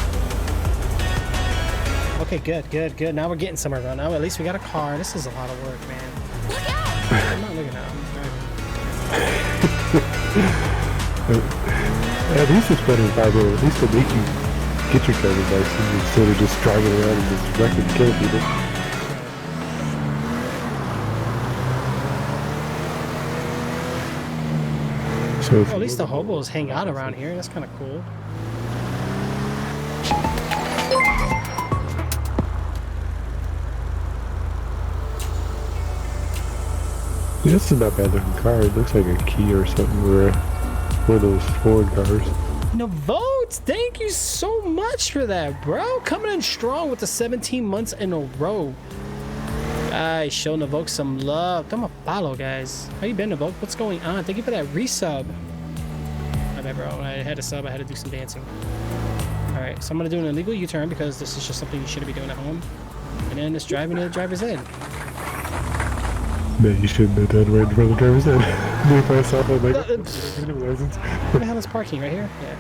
Speaker 2: Okay, good. Now we're getting somewhere, bro. Now at least we got a car. This is a lot of work, man. I'm not looking out. I'm driving.
Speaker 1: At least it's better by the way. At least they'll make you get your driver's license instead of just driving around and just wrecking and killing people. So
Speaker 2: Well, at least the hobos hang out around here. That's kind of cool.
Speaker 1: Yeah, this is not bad looking car. It looks like a Kia or something, or one of those Ford cars.
Speaker 2: Navote, thank you so much for that, bro. Coming in strong with the 17 months in a row. Guys, show Navoke some love. Throw him a follow, guys. How you been, Navoke? What's going on? Thank you for that resub. My bad, bro. I had a sub. I had to do some dancing. All right, so I'm gonna do an illegal U-turn because this is just something you shouldn't be doing at home. And then just driving to the driver's ed.
Speaker 1: Man, you shouldn't have done right in front of the driver's ed. If I saw that, like, license.
Speaker 2: Where the hell is parking? Right here? Yeah.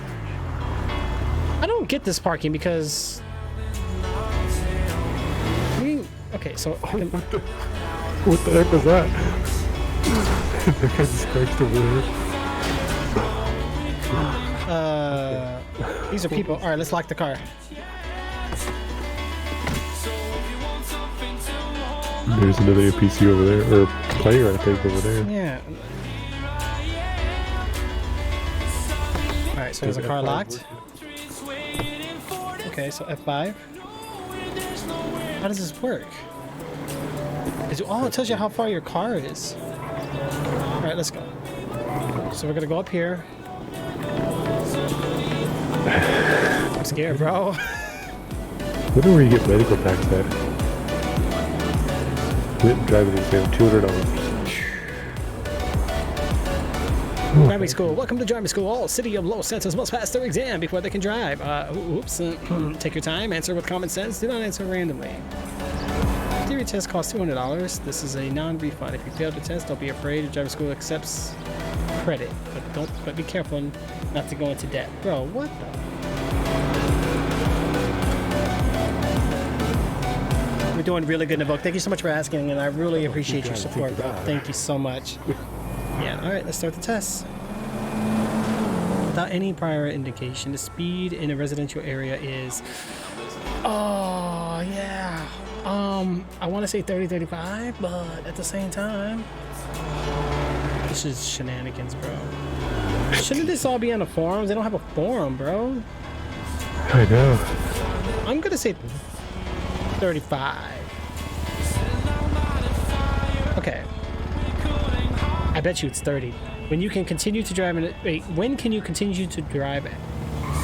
Speaker 2: I don't get this parking because... Okay, so...
Speaker 1: What the heck was that? That guy just crashed over there.
Speaker 2: These are people. Alright, let's lock the car.
Speaker 1: There's another NPC over there, or player, I think, over there.
Speaker 2: Yeah. Alright, so is the car locked? Okay, so F5. How does this work? Oh, it tells you how far your car is. Alright, let's go. So we're gonna go up here. I'm scared, bro.
Speaker 1: I wonder where you get medical tax at. Written driving exam, $200.
Speaker 2: Driving school. Welcome to driving school. All City of Los Santos must pass their exam before they can drive. Oops. Take your time. Answer with common sense. Do not answer randomly. Theory test costs $200. This is a non-refund. If you fail the test, don't be afraid. The driving school accepts credit, but be careful not to go into debt. Bro, what the? We're doing really good in the book. Thank you so much for asking, and I really appreciate your support, bro. Thank you so much. Yeah, alright, let's start the test. Without any prior indication, the speed in a residential area is... Oh, yeah. I want to say 30, 35, but at the same time, This is shenanigans, bro. Shouldn't this all be on the forums? They don't have a forum, bro.
Speaker 1: I know.
Speaker 2: I'm gonna say 35. Okay. I bet you it's 30. When you can continue to drive when can you continue to drive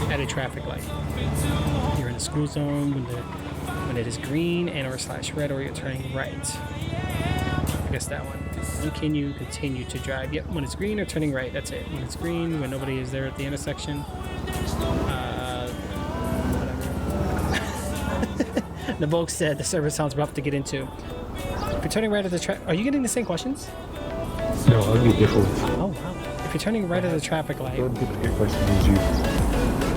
Speaker 2: at a traffic light? You're in a school zone when it is green and or / red, or you're turning right. I guess that one. When can you continue to drive? Yep, when it's green or turning right. That's it. When it's green, when nobody is there at the intersection. Whatever. The folks said the server sounds rough to get into. If you're turning right at the are you getting the same questions?
Speaker 1: No, I'll be different.
Speaker 2: Oh wow. If you're turning right at the traffic light.
Speaker 1: Don't get the question as you.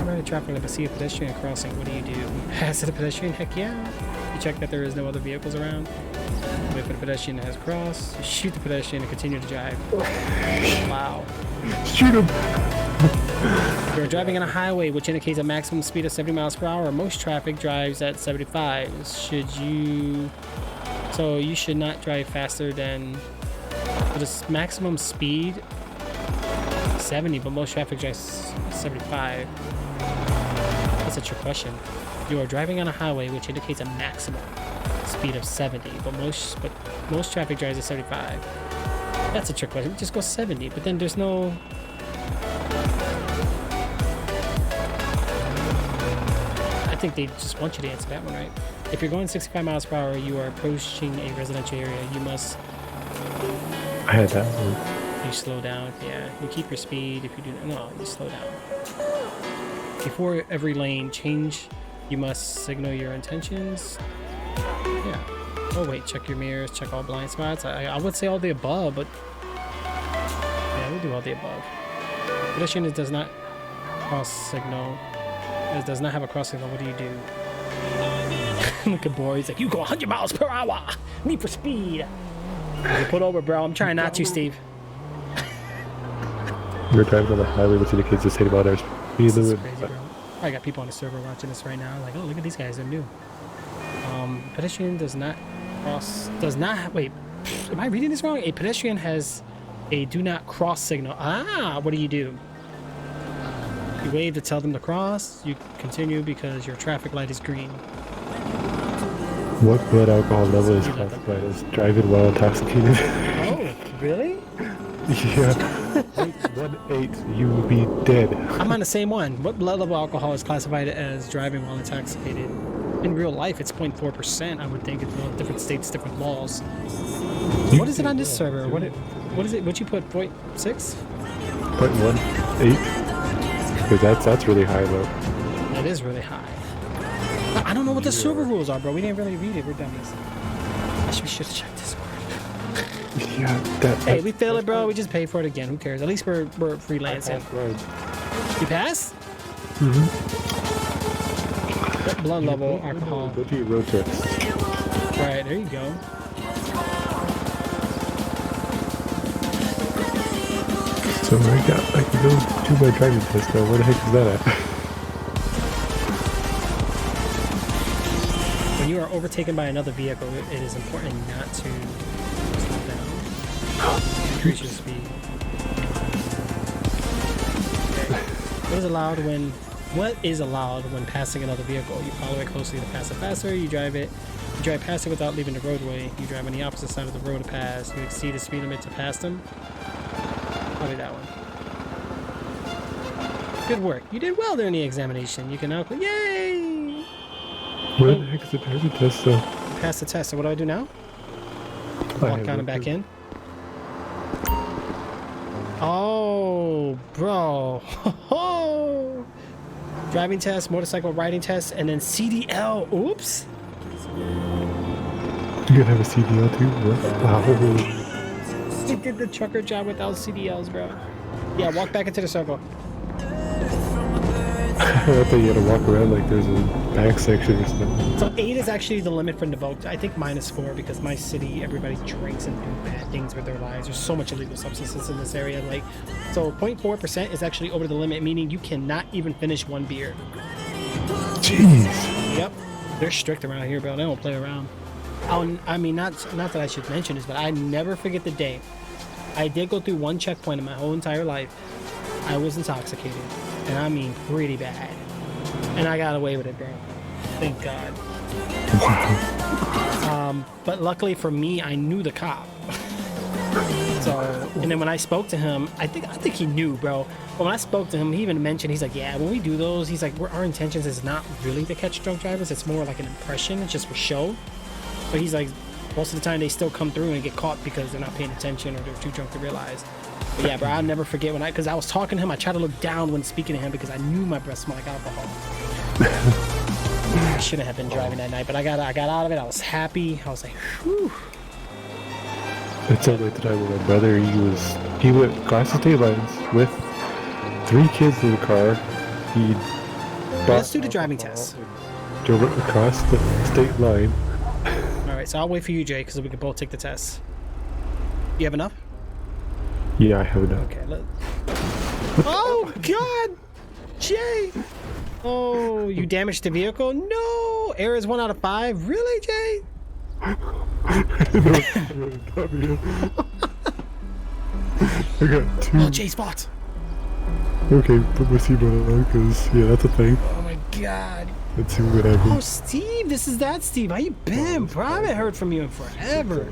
Speaker 2: Right at traffic light, but see a pedestrian crossing. What do you do? Pass the pedestrian? Heck yeah. You check that there is no other vehicles around. Wait for the pedestrian that has crossed. You shoot the pedestrian and continue to drive. Wow.
Speaker 1: Shoot him!
Speaker 2: You're driving on a highway, which indicates a maximum speed of 70 miles per hour. Most traffic drives at 75. So you should not drive faster than the maximum speed 70, but most traffic drives 75. That's a trick question. You are driving on a highway, which indicates a maximum speed of 70, but most traffic drives at 75. That's a trick question. Just go 70, but then there's no. I think they just want you to answer that one, right? If you're going 65 miles per hour, you are approaching a residential area. You must.
Speaker 1: I had that one.
Speaker 2: You slow down. Yeah, you keep your speed. If you do no, you slow down. Before every lane change, you must signal your intentions. Yeah. Oh wait, check your mirrors, check all blind spots. I would say all the above, but yeah, we do all the above. Pedestrian does not cross signal. It does not have a cross signal. What do you do? Look at boy. He's like, you go 100 miles per hour. Need for speed. You put over, bro. I'm trying not to, Steve.
Speaker 1: You're driving on the highway, which indicates the state of others.
Speaker 2: This is crazy, bro. I got people on the server watching this right now. Like, oh, look at these guys. They're new. Pedestrian does not cross. Wait, am I reading this wrong? A pedestrian has a do not cross signal. Ah, what do? You wave to tell them to cross. You continue because your traffic light is green.
Speaker 1: What blood alcohol level is classified as driving while intoxicated?
Speaker 2: Oh, really?
Speaker 1: Yeah. 818, you will be dead.
Speaker 2: I'm on the same one. What blood level alcohol is classified as driving while intoxicated? In real life, it's 0.4%. I would think it's different states, different laws. What is it on this server? What is it? What you put? 0.6?
Speaker 1: 0.18? Because that's really high though.
Speaker 2: That is really high. I don't know what the server rules are, bro. We didn't really read it. We're dummies. We should have checked this word.
Speaker 1: Yeah,
Speaker 2: hey, we fail it, bro. We just pay for it again. Who cares? At least we're freelancing. You pass? What blood level alcohol?
Speaker 1: Go to your road test.
Speaker 2: Right, there you go.
Speaker 1: So I can go do my driving test now. Where the heck is that at?
Speaker 2: When you are overtaken by another vehicle, it is important not to slow down. Increase your speed. Okay. What is allowed when passing another vehicle? You follow it closely to pass it faster. You drive past it without leaving the roadway. You drive on the opposite side of the road to pass. You exceed the speed limit to pass them. Probably that one. Good work. You did well during the examination. You can now click. Yay!
Speaker 1: Where the heck is the driving test though?
Speaker 2: Pass the test. So what do I do now? Walk on and back in. Oh, bro. Driving test, motorcycle riding test, and then CDL. Oops.
Speaker 1: You gonna have a CDL too? What? Wow.
Speaker 2: He did the trucker job without CDLs, bro. Yeah, walk back into the circle.
Speaker 1: I thought you had to walk around like there's a back section or something.
Speaker 2: So 8 is actually the limit for Nevoked. I think -4 because my city, everybody drinks and do bad things with their lives. There's so much illegal substances in this area. Like, so 0.4% is actually over the limit, meaning you cannot even finish one beer.
Speaker 1: Jeez.
Speaker 2: Yep. They're strict around here, bro. They don't play around. I mean, not that I should mention this, but I never forget the day I did go through one checkpoint in my whole entire life. I was intoxicated, and I mean pretty bad. And I got away with it, bro. Thank God. But luckily for me, I knew the cop. So, and then when I spoke to him, I think he knew, bro. But when I spoke to him, he even mentioned, he's like, yeah, when we do those, he's like, our intentions is not really to catch drunk drivers. It's more like an impression. It's just for show. But he's like, most of the time they still come through and get caught because they're not paying attention or they're too drunk to realize. But yeah, bro, I'll never forget because I was talking to him, I tried to look down when speaking to him because I knew my breath smelled like alcohol. I shouldn't have been driving that night, but I got out of it. I was happy. I was like, whew.
Speaker 1: It sounded like the time with my brother. He went across the state lines with 3 kids in the car. He
Speaker 2: Let's do the driving test.
Speaker 1: Drove it across the state line.
Speaker 2: All right, so I'll wait for you, Jay, because we can both take the test. You have enough?
Speaker 1: Yeah, I have enough.
Speaker 2: Okay. Oh God, Jay! Oh, you damaged the vehicle? No! Error is 1 out of 5. Really, Jay?
Speaker 1: I got 2.
Speaker 2: Oh, Jay's fault.
Speaker 1: Okay, put my seatbelt on, because, yeah, that's a thing.
Speaker 2: Oh my God.
Speaker 1: Let's see what happens.
Speaker 2: Oh, Steve, this is that Steve. How you been, bro? I haven't heard from you in forever.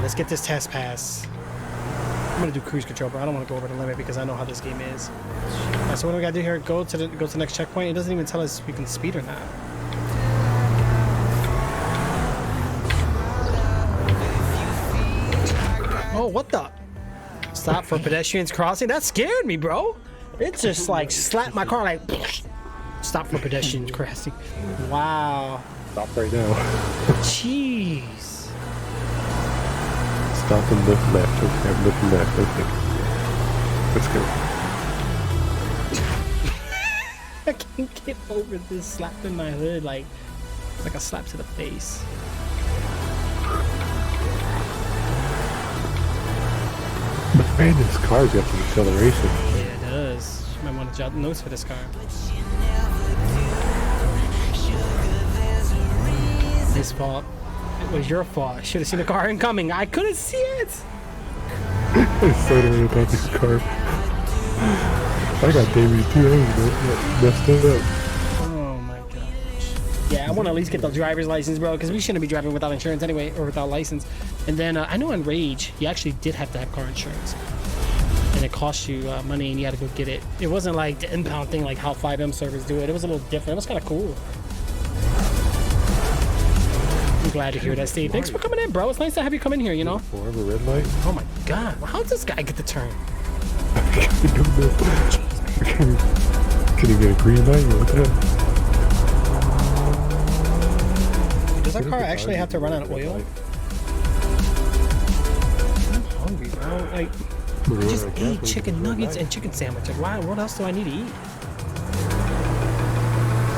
Speaker 2: Let's get this test pass. I'm gonna do cruise control, bro. I don't want to go over the limit because I know how this game is. All right, so what do we gotta do here? Go to the next checkpoint. It doesn't even tell us if we can speed or not. Oh, what the? Stop for pedestrians crossing. That scared me, bro. It just like slapped my car like. Stop for pedestrians crossing. Wow.
Speaker 1: Stop right now.
Speaker 2: Jeez.
Speaker 1: Stop and look left. Okay, I'm looking left. Okay. Let's go.
Speaker 2: I can't get over this slap in my hood, like a slap to the face.
Speaker 1: Man, this car's got some acceleration.
Speaker 2: Yeah, it does. You might want to jot notes for this car. His fault. It was your fault. I should have seen the car incoming. I couldn't see it.
Speaker 1: I'm so worried about this car. I got damaged too. I messed it up.
Speaker 2: Oh my gosh. Yeah, I want to at least get the driver's license, bro, because we shouldn't be driving without insurance anyway, or without license. And then I know on Rage, you actually did have to have car insurance. And it cost you money and you had to go get it. It wasn't like the impound thing like how 5M servers do it. It was a little different. It was kind of cool. I'm glad to hear that, Steve. Thanks for coming in, bro. It's nice to have you come in here, you know?
Speaker 1: Forever red light.
Speaker 2: Oh my God. How does this guy get the turn?
Speaker 1: I don't know. Can he get a green light or what the hell?
Speaker 2: Does our car actually have to run on oil? I'm hungry, bro. Like, I just ate chicken nuggets and chicken sandwich. Like, why? What else do I need to eat?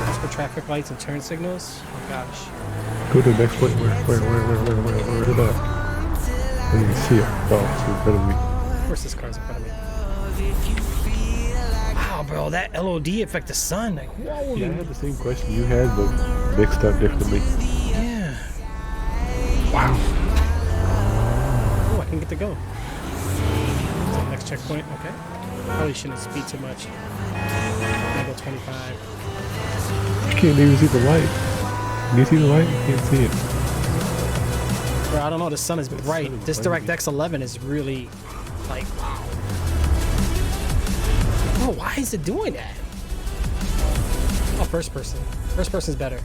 Speaker 2: That's for traffic lights and turn signals. Oh gosh.
Speaker 1: Go to the next point. Where did that? I didn't even see it. Oh, it's in front of me.
Speaker 2: Of course, this car's in front of me. Wow, bro, that LOD effect the sun. Like, whoa.
Speaker 1: Yeah, I had the same question you had, but mixed up differently.
Speaker 2: Yeah.
Speaker 1: Wow.
Speaker 2: Oh, I can get to go. So next checkpoint. Okay. Probably shouldn't speed too much. I'm gonna go 25.
Speaker 1: You can't even see the light. Can you see the light? You can't see it.
Speaker 2: Bro, I don't know. The sun is bright. This DirectX 11 is really like, wow. Oh, why is it doing that? Oh, first person. First person's better.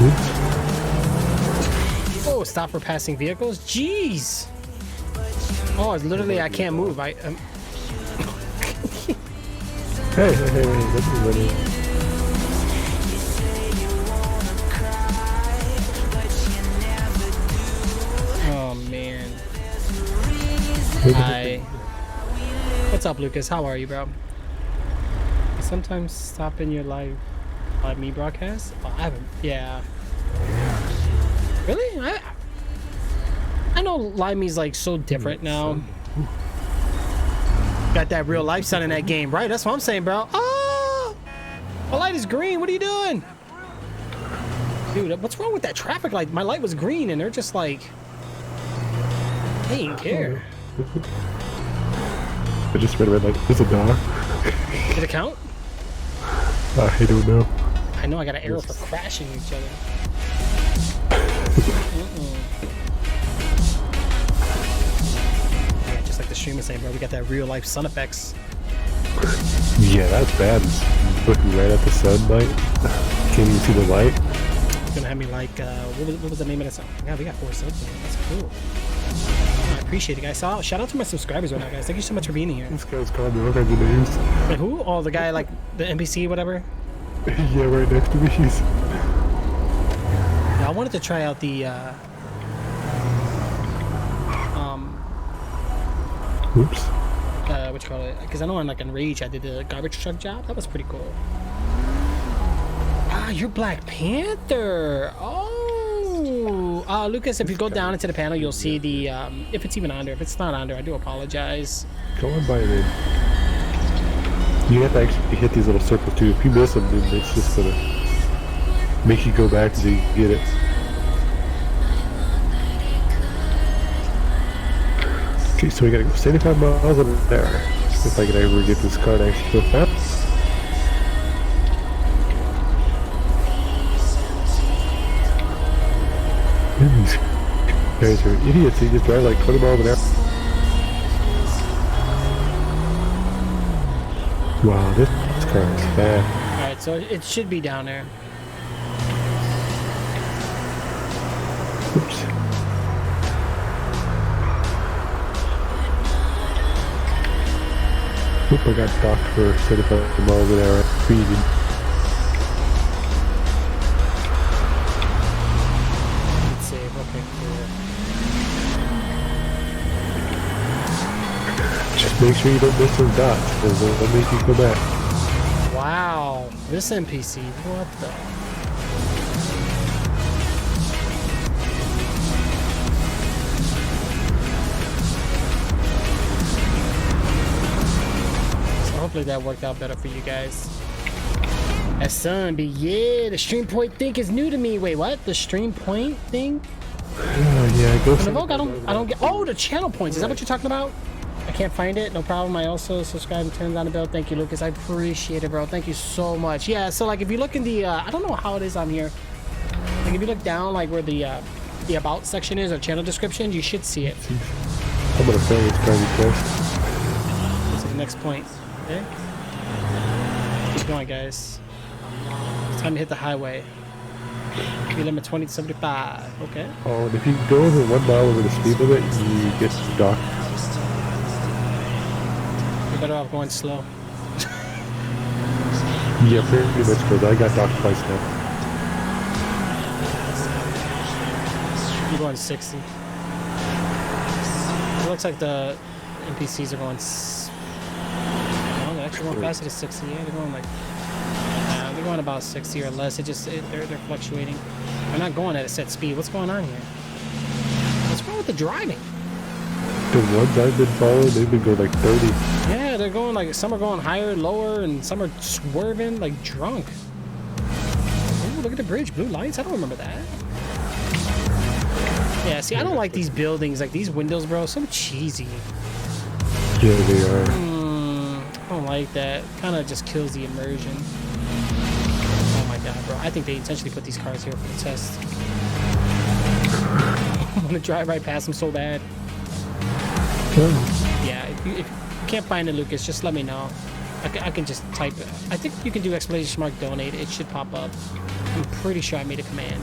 Speaker 1: Oops.
Speaker 2: Oh, stop for passing vehicles? Jeez. Oh, it's literally I can't move.
Speaker 1: Hey, let me.
Speaker 2: Oh man. Hi. What's up, Lucas? How are you, bro? I sometimes stop in your live me broadcast. Oh, I haven't. Yeah. Really? I know Live Me's like so different now. Got that real life sound in that game, right? That's what I'm saying, bro. Oh! light is green. What are you doing? Dude, what's wrong with that traffic light? My light was green and they're just like... They didn't care.
Speaker 1: I just read a red light. There's a dog.
Speaker 2: Did it count?
Speaker 1: I don't know.
Speaker 2: I know I got an arrow for crashing each other. Yeah, just like the streamer saying, bro, we got that real life sun effects.
Speaker 1: Yeah, that's bad. Looking right at the sunlight. Can't even see the light.
Speaker 2: It's gonna have me like, what was the name of that song? Yeah, we got 4 subs. That's cool. I appreciate it, guys. So, shout out to my subscribers right now, guys. Thank you so much for being here.
Speaker 1: This guy's calling me all kinds of names.
Speaker 2: Like who? Oh, the guy like the NPC, whatever.
Speaker 1: Yeah, right next to me. He's...
Speaker 2: Yeah, I wanted to try out the
Speaker 1: Oops.
Speaker 2: what you call it? Because I know on like Enrage I did the garbage truck job. That was pretty cool. Ah, you're Black Panther. Oh, Lucas, if you go down into the panel, you'll see the if it's even on there. If it's not on there, I do apologize.
Speaker 1: Go on by then. You have to actually hit these little circles too. If you miss them, then it's just gonna make you go back until you get it. Okay, so we gotta go 75 miles an hour. If I can ever get this car to actually go fast. Man, these guys are idiots. They just drive like 20 miles an hour. Wow, this car is fast.
Speaker 2: Alright, so it should be down there.
Speaker 1: Oops. Oop, I got docked for 75 miles an hour speeding.
Speaker 2: Let's save. Okay, cool.
Speaker 1: Just make sure you don't miss those dots, because they'll make you go back.
Speaker 2: Wow, this NPC, what the? So hopefully that worked out better for you guys. That son, but yeah, the stream point thing is new to me. Wait, what? The stream point thing?
Speaker 1: Oh, yeah, go
Speaker 2: The Vogue, I don't get. Oh, the channel points. Is that what you're talking about? I can't find it. No problem. I also subscribe and turn on the bell. Thank you, Lucas. I appreciate it, bro. Thank you so much. Yeah. So like, if you look in the, I don't know how it is on here. Like, if you look down, like where the about section is or channel description, you should see it.
Speaker 1: I'm gonna fail this car request.
Speaker 2: This is the next point. Okay. Keep going, guys. It's time to hit the highway. Speed limit 20 to 75. Okay.
Speaker 1: Oh, and if you go over 1 mile over the speed limit, you get docked.
Speaker 2: You're better off going slow.
Speaker 1: Yeah, pretty much, because I got docked twice now.
Speaker 2: You're going 60. It looks like the NPCs are going. No, they're actually going faster to 60. Yeah, they're going like. They're going about 60 or less. They're fluctuating. They're not going at a set speed. What's going on here? What's wrong with the driving?
Speaker 1: The ones I've been following, they've been going like 30.
Speaker 2: Yeah, they're going like, some are going higher, lower, and some are swerving like drunk. Ooh, look at the bridge, blue lights. I don't remember that. Yeah, see, I don't like these buildings, like these windows, bro. So cheesy.
Speaker 1: Yeah, they are.
Speaker 2: I don't like that. Kind of just kills the immersion. Oh my god, bro. I think they intentionally put these cars here for the test. I want to drive right past them so bad. Yeah, if you can't find it, Lucas, just let me know. I can just type it. I think you can do exclamation mark donate. It should pop up. I'm pretty sure I made a command.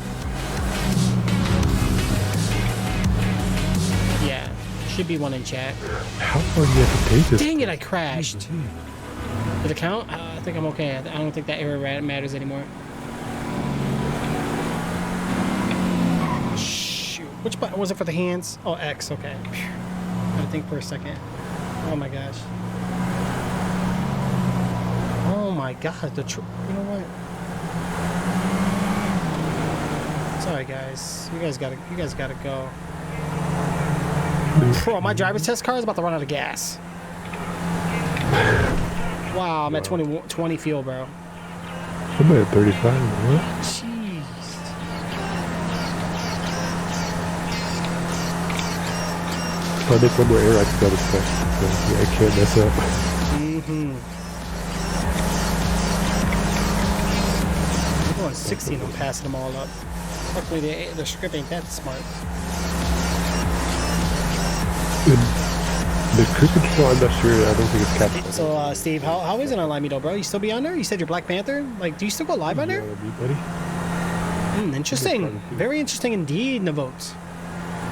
Speaker 2: Yeah, should be one in chat.
Speaker 1: How far do you have to take this?
Speaker 2: Dang it, I crashed. Did it count? I think I'm okay. I don't think that error matters anymore. Shoot. Which button was it for the hands? Oh, X, okay. I think for a second. Oh my gosh. Oh my god, you know what? Sorry guys. You guys gotta go. Bro, my driver's test car is about to run out of gas. Wow, I'm at 20 fuel, bro.
Speaker 1: I'm at 35. What?
Speaker 2: Jeez.
Speaker 1: If I make one more error, I just got to stuff. So yeah, I can't mess up.
Speaker 2: Mm-hmm. I'm going 60 and I'm passing them all up. Luckily, the script ain't that smart.
Speaker 1: The cruise control, I'm not sure. I don't think it's capped.
Speaker 2: So, Steve, how is it on Limey though, bro? You still be on there? You said you're Black Panther? Like, do you still go live on there?
Speaker 1: Me, buddy.
Speaker 2: Interesting. Very interesting indeed, Navote.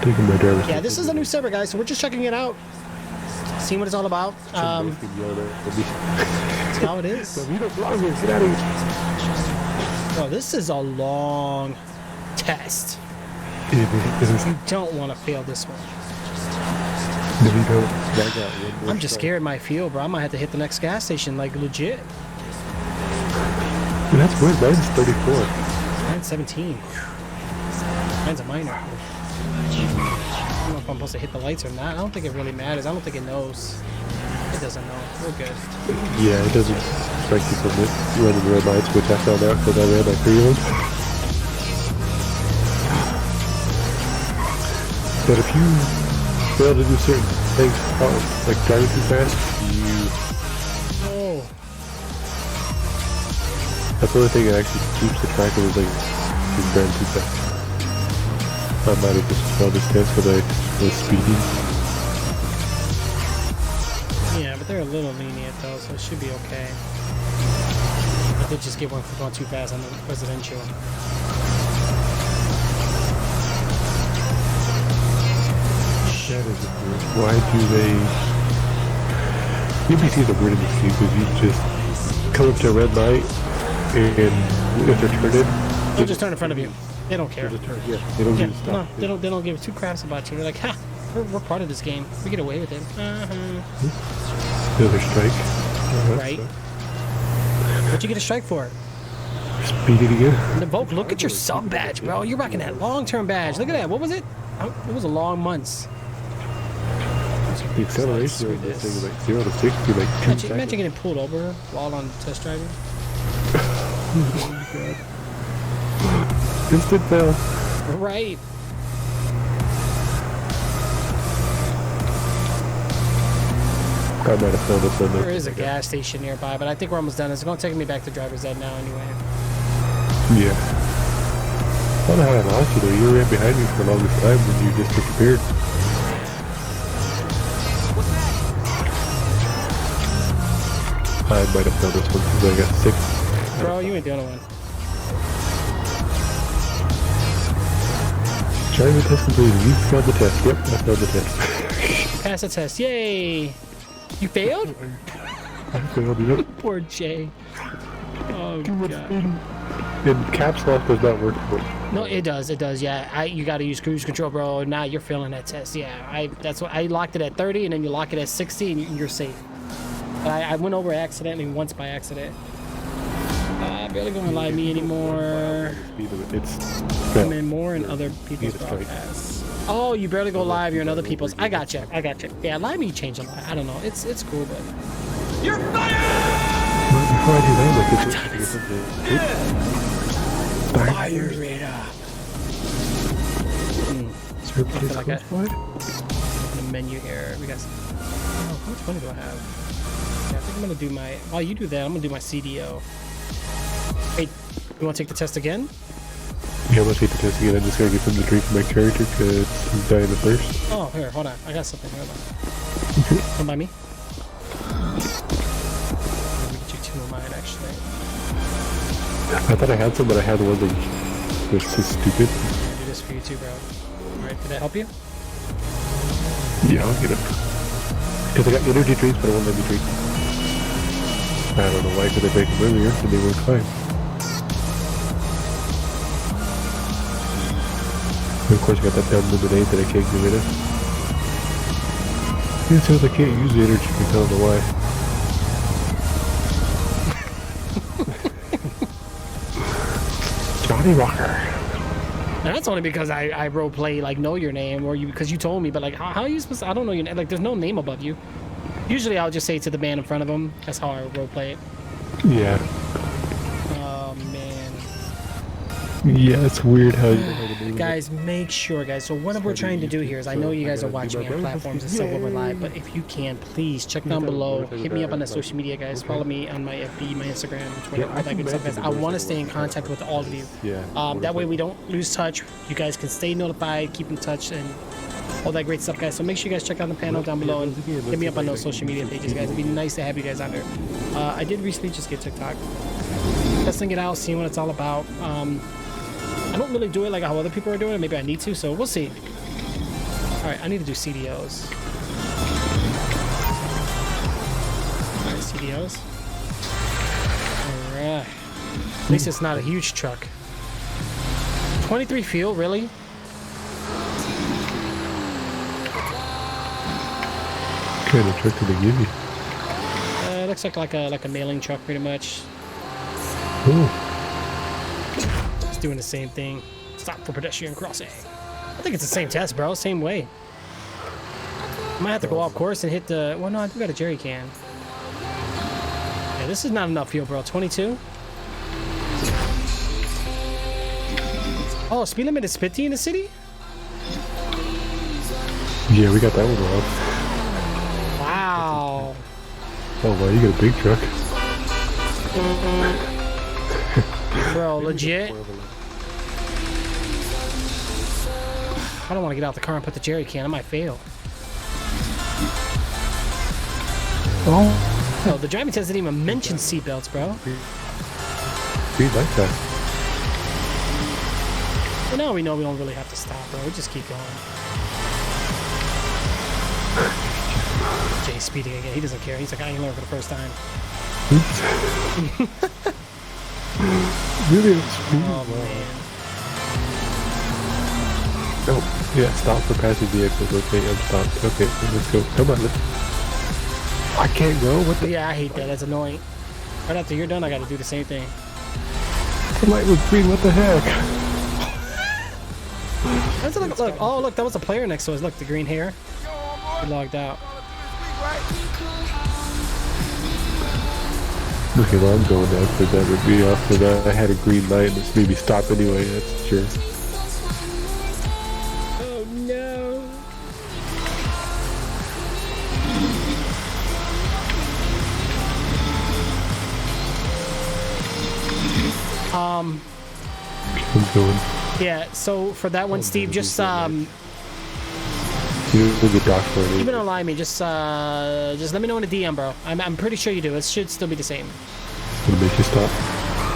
Speaker 1: Taking my driver's
Speaker 2: Yeah, this is a new server, guys, so we're just checking it out. Seeing what it's all about. See how it is.
Speaker 1: Get out of here.
Speaker 2: Bro, this is a long test. You don't want to fail this one. I'm just scared my fuel, bro. I might have to hit the next gas station, like legit.
Speaker 1: That's weird. Mine's 34.
Speaker 2: Mine's 17. Mine's a minor. I don't know if I'm supposed to hit the lights or not. I don't think it really matters. I don't think it knows. It doesn't know. We're good.
Speaker 1: Yeah, it doesn't strike you from it. You run the red lights, which I found out because I ran like 3 of them. But if you fail to do certain things, like driving too fast,
Speaker 2: Oh.
Speaker 1: that's the only thing that actually keeps the track of is like being driving too fast. I might have just failed this test because I was speeding.
Speaker 2: Yeah, but they're a little lenient though, so it should be okay. I did just get one for going too fast on the residential.
Speaker 1: That is weird. Why do they... UPC is a weird industry because you just come up to a red light and if they're turned
Speaker 2: They'll just turn in front of you. They don't care.
Speaker 1: they don't
Speaker 2: Yeah,
Speaker 1: give a
Speaker 2: no,
Speaker 1: stop.
Speaker 2: they don't give two craps about you. They're like, ha, we're part of this game. We get away with it.
Speaker 1: The other strike. Oh,
Speaker 2: Right. What'd you get a strike for?
Speaker 1: Speeding again.
Speaker 2: Navoke, look at your sub badge, bro. You're rocking that long-term badge. Look at that. What was it? It was a long months.
Speaker 1: The acceleration
Speaker 2: Screw
Speaker 1: of this
Speaker 2: this.
Speaker 1: thing is like 0 to 60, like 2
Speaker 2: Imagine
Speaker 1: seconds.
Speaker 2: getting pulled over while on test driving.
Speaker 1: Instant fail.
Speaker 2: Right.
Speaker 1: I might have failed this one.
Speaker 2: There is a gas station nearby, but I think we're almost done. It's going to take me back to driver's ed now anyway.
Speaker 1: Yeah. I don't know how I lost you though. You ran behind me for the longest time when you just disappeared. I might have failed this one because I got 6.
Speaker 2: Bro, you ain't the only one.
Speaker 1: Driving test completed. You failed the test. Yep, I failed the test.
Speaker 2: Pass the test. Yay! You failed?
Speaker 1: I failed it.
Speaker 2: Poor Jay. Oh, God.
Speaker 1: And caps lock does not work for it.
Speaker 2: No, it does. It does. Yeah, you got to use cruise control, bro. Now you're failing that test. Yeah, that's what I locked it at 30, and then you lock it at 60, and you're safe. But I went over accidentally once by accident. I barely going to lie to me anymore.
Speaker 1: It's
Speaker 2: I'm in more in other people's
Speaker 1: Need a strike.
Speaker 2: broadcasts. Oh, you barely go live. You're in other people's. I got you. Yeah, live me change a lot. I don't know. It's cool, but
Speaker 4: You're fired!
Speaker 1: before I do that, like
Speaker 2: fire it up.
Speaker 1: it's
Speaker 2: I feel like the menu here. We got. Oh, how much money do I have? Yeah, I think I'm gonna do my. While you do that, I'm gonna do my CDO. Hey, you want to take the test again?
Speaker 1: Yeah, I'm gonna take the test again. I'm just gonna get something to drink for my character because he's dying of thirst.
Speaker 2: Oh, here, hold on. I got something. Hold on. Come by me. Let me get you 2 of mine, actually.
Speaker 1: I thought I had some, but I had one that was too stupid.
Speaker 2: I'll do this for you too, bro. Alright, did that help you?
Speaker 1: Yeah, I'll get it. Because I got energy drinks, but I won't let me drink. I don't know why, because I drank them earlier and they weren't fine. And of course, I got that damn lemonade that I can't get rid of. Yeah, it says I can't use the energy drink, I don't know why. Johnny Rocker.
Speaker 2: And that's only because I role play like know your name or you because you told me, but like how are you supposed to, I don't know your name, like there's no name above you. Usually I'll just say to the man in front of him. That's how I role play it.
Speaker 1: Yeah. Yeah, it's weird how you
Speaker 2: Guys, make sure, guys. So what we're trying to do here is, I know you guys are watching me on platforms and stuff over live, but if you can, please check down below. Hit me up on the social media, guys. Follow me on my FB, my Instagram, Twitter, all that good stuff, guys. I want to stay in contact with all of you. That way we don't lose touch. You guys can stay notified, keep in touch, and all that great stuff, guys. So make sure you guys check out the panel down below and hit me up on those social media pages, guys. It'd be nice to have you guys on there. I did recently just get TikTok. Testing it out, seeing what it's all about. I don't really do it like how other people are doing it. Maybe I need to, so we'll see. All right, I need to do CDOs. All right, CDOs. All right. At least it's not a huge truck. 23 fuel, really?
Speaker 1: What kind of truck did they give you?
Speaker 2: It looks like a mailing truck, pretty much.
Speaker 1: Oh.
Speaker 2: It's doing the same thing. Stop for pedestrian crossing. I think it's the same test, bro. Same way. I might have to go off course and hit the... Well, no, I do got a jerry can. Yeah, this is not enough fuel, bro. 22? Oh, speed limit is 50 in the city?
Speaker 1: Yeah, we got that one wrong.
Speaker 2: Wow.
Speaker 1: Oh, wow, you got a big truck.
Speaker 2: Bro, legit. I don't want to get out the car and put the jerry can. I might fail.
Speaker 1: Oh.
Speaker 2: No, the driving test didn't even mention seatbelts, bro.
Speaker 1: We like that.
Speaker 2: Well, now we know we don't really have to stop, bro. We just keep going. Jay's speeding again. He doesn't care. He's like, I ain't learned for the first time.
Speaker 1: Really? Speed?
Speaker 2: Oh, man.
Speaker 1: Oh, yeah, stop for passing vehicles. Okay, I'm stopped. Okay, let's go. Come on, let's... I can't go? What the...
Speaker 2: Yeah, I hate that. That's annoying. Right after you're done, I gotta do the same thing.
Speaker 1: The light was green, what the heck?
Speaker 2: Look, oh, look, that was a player next to us. Look, the green hair. He logged out.
Speaker 1: Okay, well, I'm going after that would be off for that. I had a green light and it's made me stop anyway, that's sure.
Speaker 2: Oh, no.
Speaker 1: I'm going.
Speaker 2: Yeah, so for that one, Steve, just
Speaker 1: We'll get docked for it.
Speaker 2: even online me, just let me know in the DM, bro. I'm pretty sure you do. It should still be the same.
Speaker 1: It'll make you stop.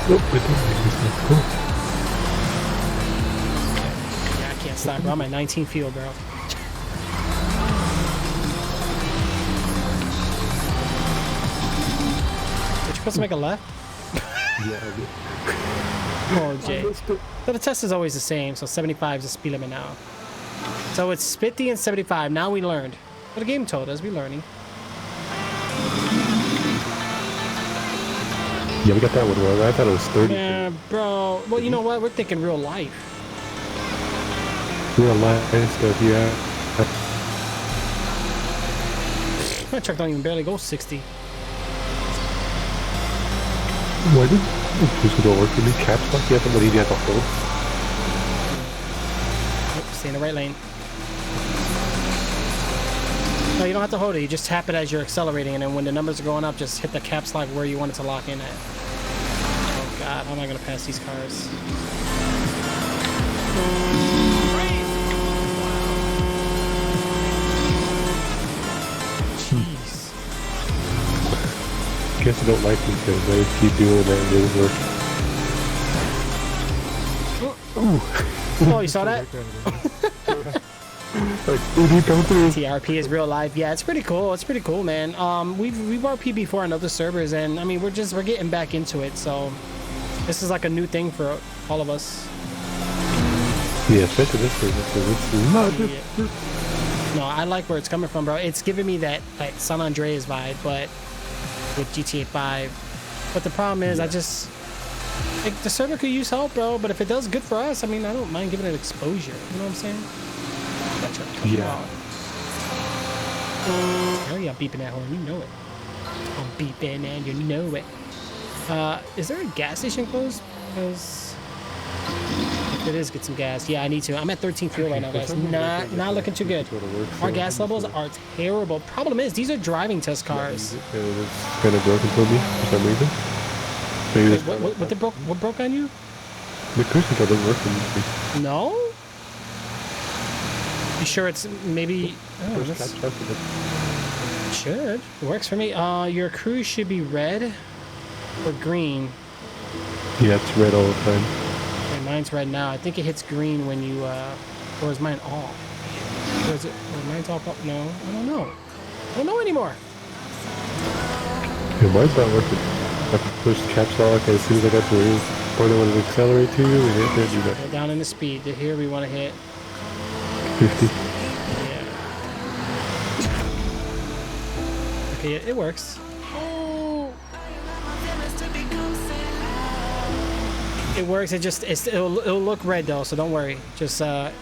Speaker 1: Nope, it doesn't make you stop. Cool.
Speaker 2: Yeah, I can't stop, bro. I'm at 19 fuel, bro. Did you supposed to make a left?
Speaker 1: Yeah, I did.
Speaker 2: Oh, Jay. So the test is always the same, so 75 is the speed limit now. So it's 50 and 75. Now we learned. What the game told us, we're learning.
Speaker 1: Yeah, we got that one wrong. I thought it was 30.
Speaker 2: Yeah, bro. Well, you know what? We're thinking real life.
Speaker 1: Real life and stuff, yeah.
Speaker 2: My truck don't even barely go 60.
Speaker 1: Why did this would work for me? Caps lock? You have somebody you have to hold?
Speaker 2: Nope, stay in the right lane. No, you don't have to hold it. You just tap it as you're accelerating, and then when the numbers are going up, just hit the caps lock where you want it to lock in at. Oh God, how am I gonna pass these cars? Jeez.
Speaker 1: Guess I don't like them because they keep doing that and it doesn't work.
Speaker 2: Oh, you saw that?
Speaker 1: Like, dude, don't do it.
Speaker 2: TRP is real life. Yeah, it's pretty cool. It's pretty cool, man. We've RP before on other servers, and I mean, we're getting back into it. So this is like a new thing for all of us.
Speaker 1: Yeah, especially this service. It's not just...
Speaker 2: Yeah. No, I like where it's coming from, bro. It's giving me that San Andreas vibe, but with GTA 5. But the problem is, I just like the server could use help, bro. But if it does good for us, I mean, I don't mind giving it exposure. You know what I'm saying?
Speaker 1: Yeah.
Speaker 2: Oh yeah, I'm beeping that horn. You know it. I'm beeping and you know it. Is there a gas station close? Because If it is, get some gas. Yeah, I need to. I'm at 13 fuel right now, guys. Not looking too good. Our gas levels are terrible. Problem is, these are driving test cars.
Speaker 1: It's kind of broken for me for some reason. Maybe
Speaker 2: Wait,
Speaker 1: it's
Speaker 2: what broke on you?
Speaker 1: the cruise control doesn't work for me.
Speaker 2: No? You sure it's maybe... Oh,
Speaker 1: First
Speaker 2: that's-
Speaker 1: catch up with it.
Speaker 2: it should. It works for me. Your cruise should be red or green.
Speaker 1: Yeah, it's red all the time.
Speaker 2: Okay, mine's red now. I think it hits green when you, or is mine off? Or is it, or mine's off? No, I don't know. I don't know anymore.
Speaker 1: Yeah, mine's not working. I pushed caps lock as soon as I got to the point I wanted to accelerate to, and it didn't do that.
Speaker 2: Go down in the speed. Here we want to hit.
Speaker 1: 50.
Speaker 2: Yeah. Okay, it works. It works. It'll look red though, so don't worry. Just stop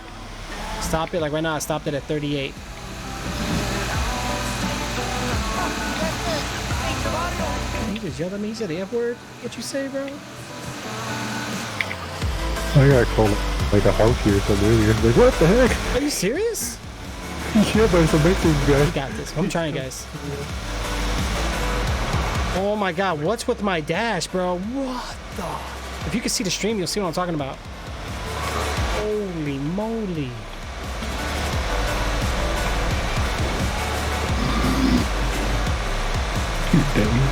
Speaker 2: it. Like right now, I stopped it at 38. You just yelled at me. You said the F word. What you say, bro?
Speaker 1: I got called like a honky or something earlier. Like, what the heck?
Speaker 2: Are you serious?
Speaker 1: Yeah, by some Mexican guy.
Speaker 2: You got this. I'm trying, guys. Oh my God, what's with my dash, bro? What the? If you can see the stream, you'll see what I'm talking about. Holy moly.
Speaker 1: You dummy.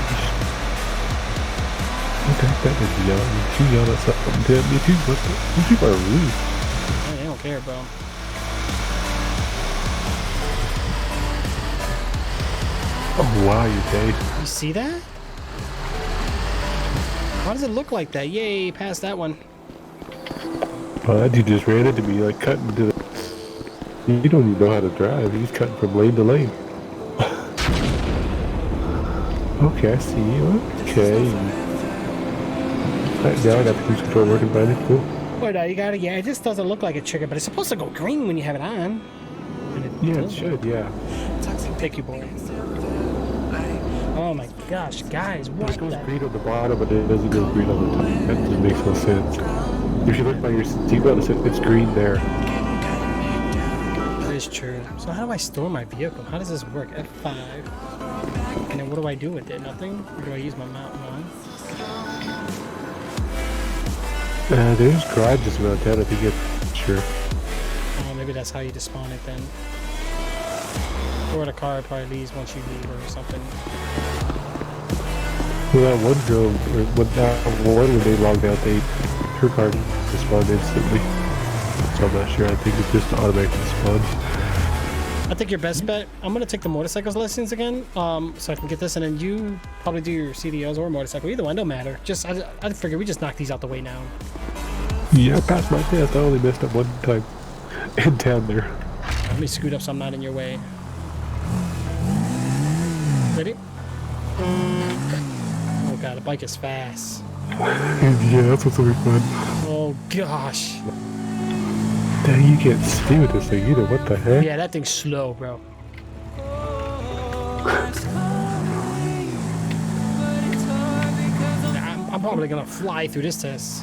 Speaker 1: Okay, that is yelling. She yelled at something at me too. What the? These people are rude.
Speaker 2: I don't care, bro.
Speaker 1: Oh wow, you day.
Speaker 2: You see that? Why does it look like that? Yay, past that one.
Speaker 1: Oh, that dude just ran into me like cutting to the... You don't even know how to drive. He's cutting from lane to lane. Okay, I see you. Okay. Right now I got the cruise control working fine. Cool.
Speaker 2: Wait, no, you got it. Yeah, it just doesn't look like a trigger, but it's supposed to go green when you have it on. And
Speaker 1: Yeah, it
Speaker 2: doesn't.
Speaker 1: should, yeah.
Speaker 2: Pick you, boy. Oh my gosh, guys, what
Speaker 1: It goes
Speaker 2: the?
Speaker 1: green on the bottom, but it doesn't go green on the top. That just makes no sense. If you look by your seatbelt, it's green there.
Speaker 2: That is true. So how do I store my vehicle? How does this work? F5. And then what do I do with it? Nothing? Or do I use my mount? No.
Speaker 1: There's garages around town, I think it's sure.
Speaker 2: Oh, maybe that's how you despawn it then. Or the car probably leaves once you leave or something.
Speaker 1: Well, that one girl, when they logged out, her car respawned instantly. So I'm not sure. I think it's just automatically spawned.
Speaker 2: I think your best bet, I'm going to take the motorcycles lessons again, so I can get this, and then you probably do your CDOs or motorcycle. Either one, don't matter. Just, I figure we just knock these out the way now.
Speaker 1: Yeah, I passed my test. I only messed up one time in town there.
Speaker 2: Let me scoot up so I'm not in your way. Ready? Oh god, the bike is fast.
Speaker 1: Yeah, that's what's gonna be fun.
Speaker 2: Oh gosh.
Speaker 1: Dang, you can't see with this thing either. What the heck?
Speaker 2: Yeah, that thing's slow, bro. I'm probably gonna fly through this test.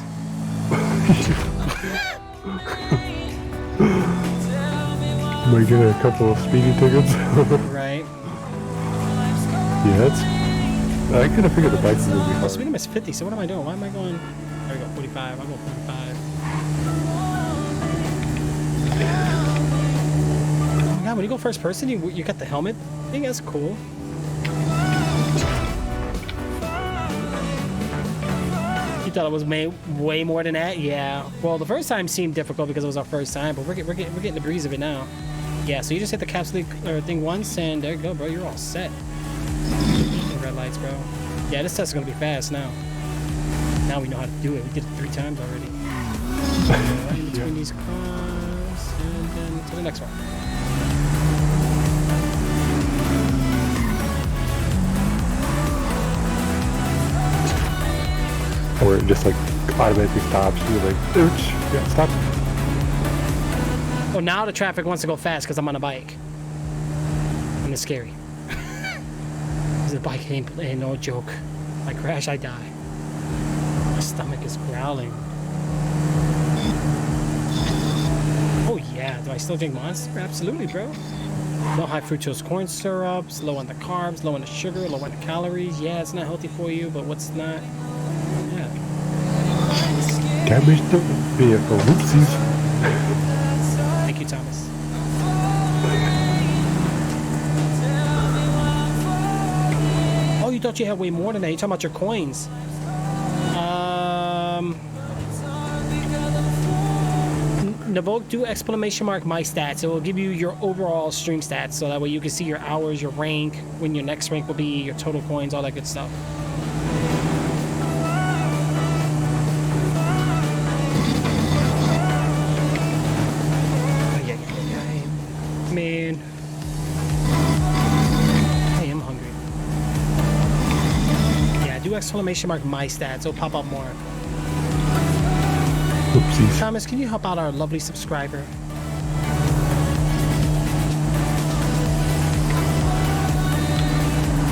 Speaker 1: Might get a couple of speeding tickets.
Speaker 2: Right?
Speaker 1: Yeah, that's... I could have figured the bike's gonna be
Speaker 2: Oh,
Speaker 1: hard.
Speaker 2: speed limit is 50, so what am I doing? Why am I going... There we go, 45. I'll go 45. Oh my god, when you go first person, you got the helmet thing? That's cool. You thought it was way more than that? Yeah. Well, the first time seemed difficult because it was our first time, but we're getting the breeze of it now. Yeah, so you just hit the caps thing once, and there you go, bro. You're all set. Red lights, bro. Yeah, this test is gonna be fast now. Now we know how to do it. We did it 3 times already. Right in between these cars, and then to the next one.
Speaker 1: Or it just like automatically stops. You're like, ouch. Yeah, stop.
Speaker 2: Oh, now the traffic wants to go fast because I'm on a bike. And it's scary. The bike ain't no joke. If I crash, I die. My stomach is growling. Do I still drink Monster? Absolutely, bro. No high fructose corn syrups, low on the carbs, low on the sugar, low on the calories. Yeah, it's not healthy for you, but what's not? Yeah.
Speaker 1: Damage the vehicle. Whoopsies.
Speaker 2: Thank you, Thomas. Oh, you thought you had way more than that. You're talking about your coins. Navolk, do exclamation mark my stats. It will give you your overall stream stats, so that way you can see your hours, your rank, when your next rank will be, your total coins, all that good stuff. Man, I am hungry. Yeah, do exclamation mark my stats. It'll pop up more.
Speaker 1: Oopsies.
Speaker 2: Thomas, can you help out our lovely subscriber?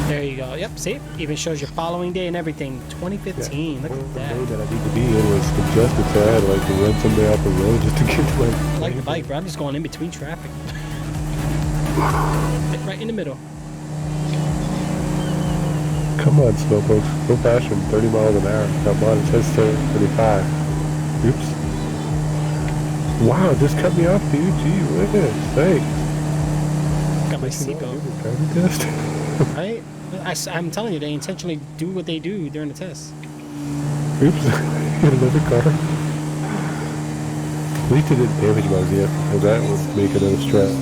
Speaker 2: There you go. Yep, see? Even shows your following day and everything. 2015. Look at
Speaker 1: The
Speaker 2: that.
Speaker 1: day that I need to be in was congested, so I had like to run somebody off the road just to get to my.
Speaker 2: I like the bike, bro. I'm just going in between traffic. Right in the middle.
Speaker 1: Come on, Slowpokes. Go faster than 30 miles an hour. Come on, it says 35. Oops. Wow, just cut me off, dude. Gee whiz. Thanks.
Speaker 2: Got my seatbelt.
Speaker 1: Driving test.
Speaker 2: Right? I'm telling you, they intentionally do what they do during the test.
Speaker 1: Oops. Hit another car. At least it didn't damage my vehicle, because that would make it a stress.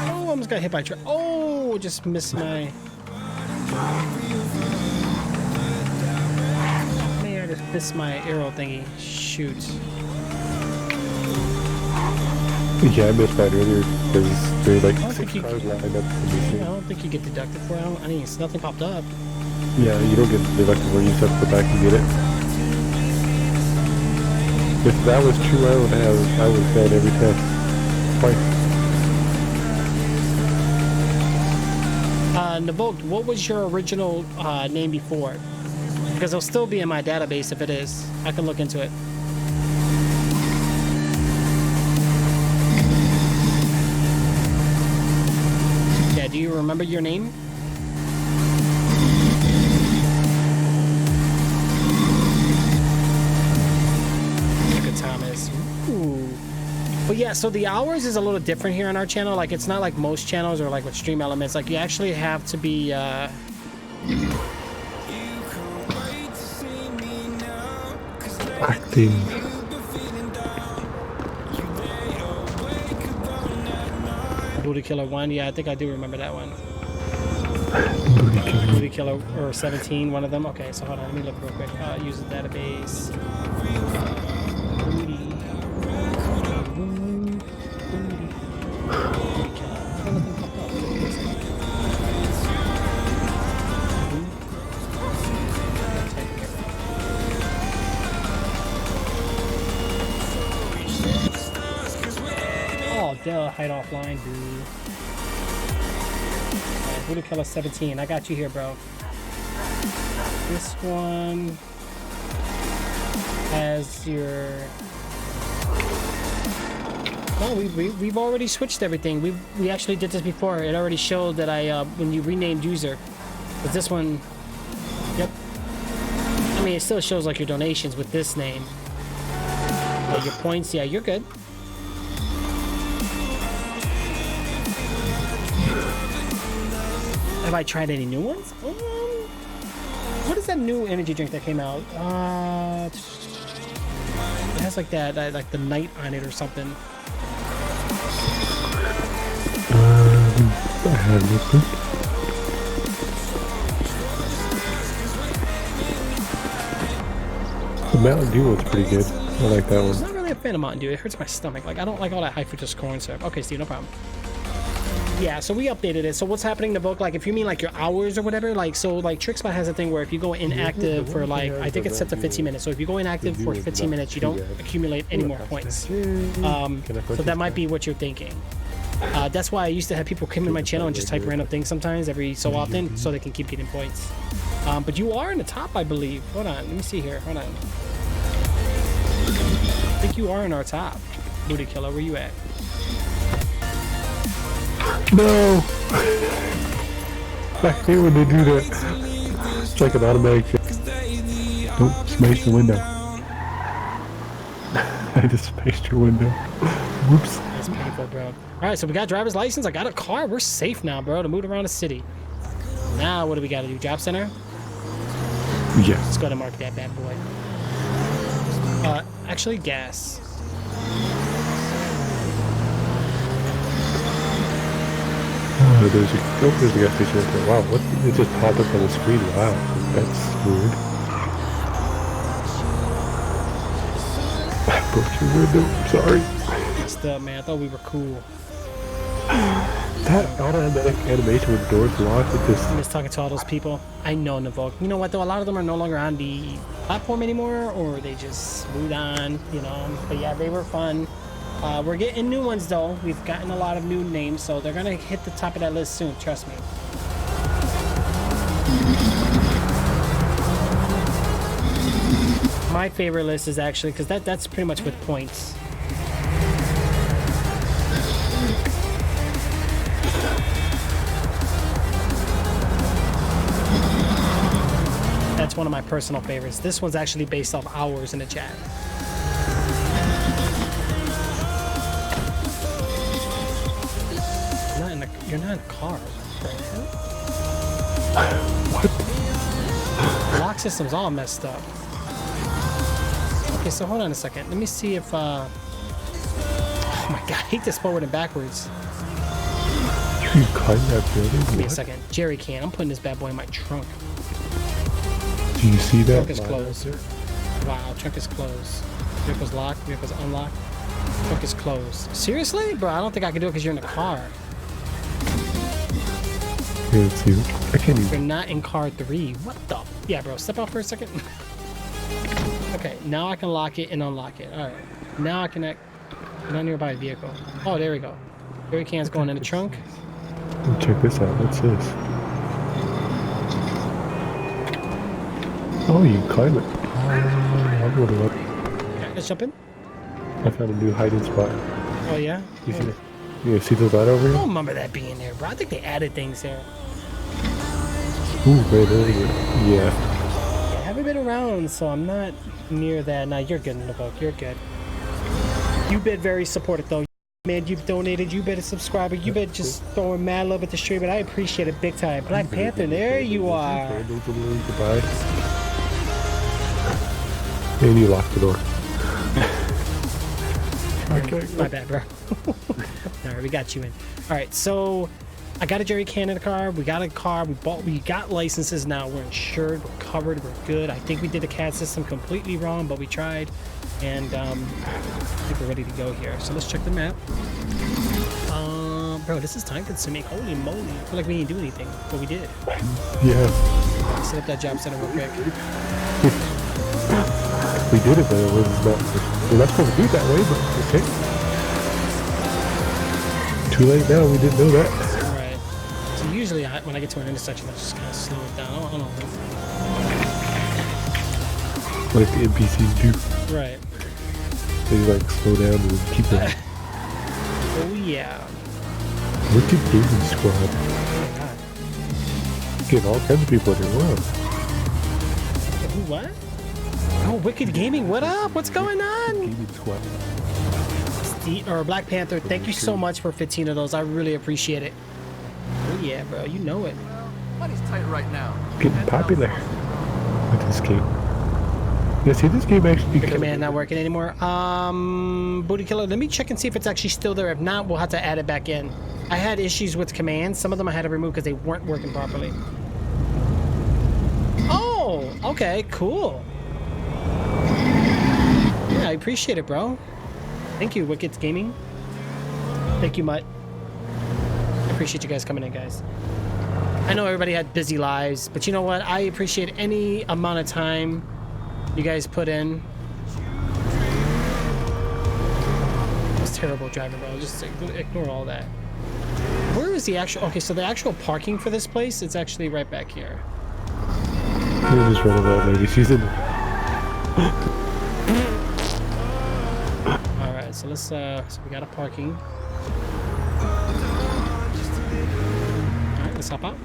Speaker 2: Oh, almost got hit by a truck. Oh, just missed my... Man, I just missed my arrow thingy. Shoot.
Speaker 1: Yeah, I missed that earlier, because there's like
Speaker 2: I don't
Speaker 1: 6
Speaker 2: think you
Speaker 1: cars
Speaker 2: can-
Speaker 1: lined up to be
Speaker 2: I
Speaker 1: seen.
Speaker 2: don't think you get deducted for it. I mean, nothing popped up.
Speaker 1: Yeah, you don't get deducted where you just have to go back and get it. If that was true, I would have failed every test. Twice.
Speaker 2: Navolk, what was your original name before? Because it'll still be in my database if it is. I can look into it. Yeah, do you remember your name? Look at Thomas. Ooh. But yeah, so the hours is a little different here on our channel. Like, it's not like most channels or like with Stream Elements. Like, you actually have to be,
Speaker 1: Acting.
Speaker 2: Booty Killer 1. Yeah, I think I do remember that one.
Speaker 1: Booty killer.
Speaker 2: Booty Killer, or 17, one of them. Okay, so hold on, let me look real quick. Use the database. Booty. Booty Killer. Nothing popped up. Oh, duh, hide offline, dude. Booty Killer 17. I got you here, bro. This one has your... Oh, we've already switched everything. We actually did this before. It already showed that when you renamed user. But this one... Yep. I mean, it still shows like your donations with this name. But your points, yeah, you're good. Have I tried any new ones? What is that new energy drink that came out? It has like that like the night on it or something.
Speaker 1: I have no clue. The Mountain Dew one's pretty good. I like that
Speaker 2: I'm
Speaker 1: one.
Speaker 2: not really a fan of Mountain Dew. It hurts my stomach. Like, I don't like all that high fructose corn syrup. Okay, Steve, no problem. Yeah, so we updated it. So what's happening in the book, like if you mean like your hours or whatever, like so like TrickSpot has a thing where if you go inactive for like, I think it's set to 15 minutes. So if you go inactive for 15 minutes, you don't accumulate any more points. So that might be what you're thinking. That's why I used to have people come in my channel and just type random things sometimes every so often so they can keep getting points. But you are in the top, I believe. Hold on, let me see here. Hold on. I think you are in our top. Booty Killer, where you at?
Speaker 1: No! I hate when they do that. It's like an automatic thing. Don't smash the window. I just smashed your window. Whoops.
Speaker 2: That's painful, bro. Alright, so we got driver's license. I got a car. We're safe now, bro, to move around the city. Now, what do we got to do? Job center?
Speaker 1: Yeah.
Speaker 2: Let's go to mark that bad boy. Actually, gas.
Speaker 1: Oh, there's a gas station right there. Wow, what? It just popped up on the screen. Wow, that's weird. I broke your window. I'm sorry.
Speaker 2: What's up, man? I thought we were cool.
Speaker 1: That automatic animation with doors locked, it just...
Speaker 2: I miss talking to all those people. I know, Navok. You know what, though? A lot of them are no longer on the platform anymore, or they just moved on, you know. But yeah, they were fun. We're getting new ones, though. We've gotten a lot of new names, so they're going to hit the top of that list soon. Trust me. My favorite list is actually, because that's pretty much with points. That's one of my personal favorites. This one's actually based off hours in the chat. You're not in a car.
Speaker 1: What?
Speaker 2: The lock system's all messed up. Okay, so hold on a second. Let me see if oh my god, I hate this forward and backwards.
Speaker 1: You climb that building?
Speaker 2: Give me a
Speaker 1: What?
Speaker 2: second. Jerry can. I'm putting this bad boy in my trunk.
Speaker 1: Do you see that?
Speaker 2: Trunk is closed. Wow, trunk is closed. Vehicle's locked. Vehicle's unlocked. Trunk is closed. Seriously? Bro, I don't think I can do it because you're in the car.
Speaker 1: Yeah, let's see. I can't
Speaker 2: You're
Speaker 1: even...
Speaker 2: not in car 3. What the? Yeah, bro, step out for a second. Okay, now I can lock it and unlock it. Alright. Now I can get on nearby vehicle. Oh, there we go. Jerry can's going in the trunk.
Speaker 1: Check this out. What's this? Oh, you can climb it. I'm gonna look.
Speaker 2: Okay, let's jump in.
Speaker 1: I found a new hiding spot.
Speaker 2: Oh, yeah?
Speaker 1: You see that? You see the light over
Speaker 2: I
Speaker 1: here?
Speaker 2: don't remember that being there, bro. I think they added things here.
Speaker 1: Ooh, right there. Yeah.
Speaker 2: Yeah, I haven't been around, so I'm not near that. Nah, you're good in the book. You're good. You've been very supportive, though. Man, you've donated. You've been a subscriber. You've been just throwing mad love at the stream, and I appreciate it big time. Black Panther, there you are.
Speaker 1: Goodbye. And you locked the door. Okay.
Speaker 2: My bad, bro. Alright, we got you in. Alright, so I got a jerry can in the car. We got a car. We got licenses now. We're insured. We're covered. We're good. I think we did the CAD system completely wrong, but we tried. And I think we're ready to go here. So let's check the map. Bro, this is time consuming. Holy moly. I feel like we didn't do anything, but we did.
Speaker 1: Yeah.
Speaker 2: Set up that job center real quick.
Speaker 1: We did it, but it was not. We're not supposed to do it that way, but okay. Too late now. We didn't know that.
Speaker 2: Alright. So usually when I get to an intersection, I just kind of slow it down. I don't know.
Speaker 1: Like the NPCs do.
Speaker 2: Right.
Speaker 1: They like slow down and keep going.
Speaker 2: Oh, yeah.
Speaker 1: Look at Gaming Squad.
Speaker 2: Oh, my God.
Speaker 1: Getting all kinds of people in there. Wow.
Speaker 2: Who, what? Oh, Wicked Gaming, what up? What's going on?
Speaker 1: Gaming Squad.
Speaker 2: Or Black Panther, thank you so much for 15 of those. I really appreciate it. Oh, yeah, bro, you know it.
Speaker 6: Money's tight right now.
Speaker 1: Getting popular with this game. Yeah, see, this game actually...
Speaker 2: Your command not working anymore. Booty Killer, let me check and see if it's actually still there. If not, we'll have to add it back in. I had issues with commands. Some of them I had to remove because they weren't working properly. Oh, okay, cool. Yeah, I appreciate it, bro. Thank you, Wicked Gaming. Thank you, Mutt. I appreciate you guys coming in, guys. I know everybody had busy lives, but you know what? I appreciate any amount of time you guys put in. Let's terrible driver, bro. Just ignore all that. Where is the actual... Okay, so the actual parking for this place, it's actually right back here.
Speaker 1: You just run that lady. She's in.
Speaker 2: Alright, so let's, so we got a parking. Alright, let's hop out.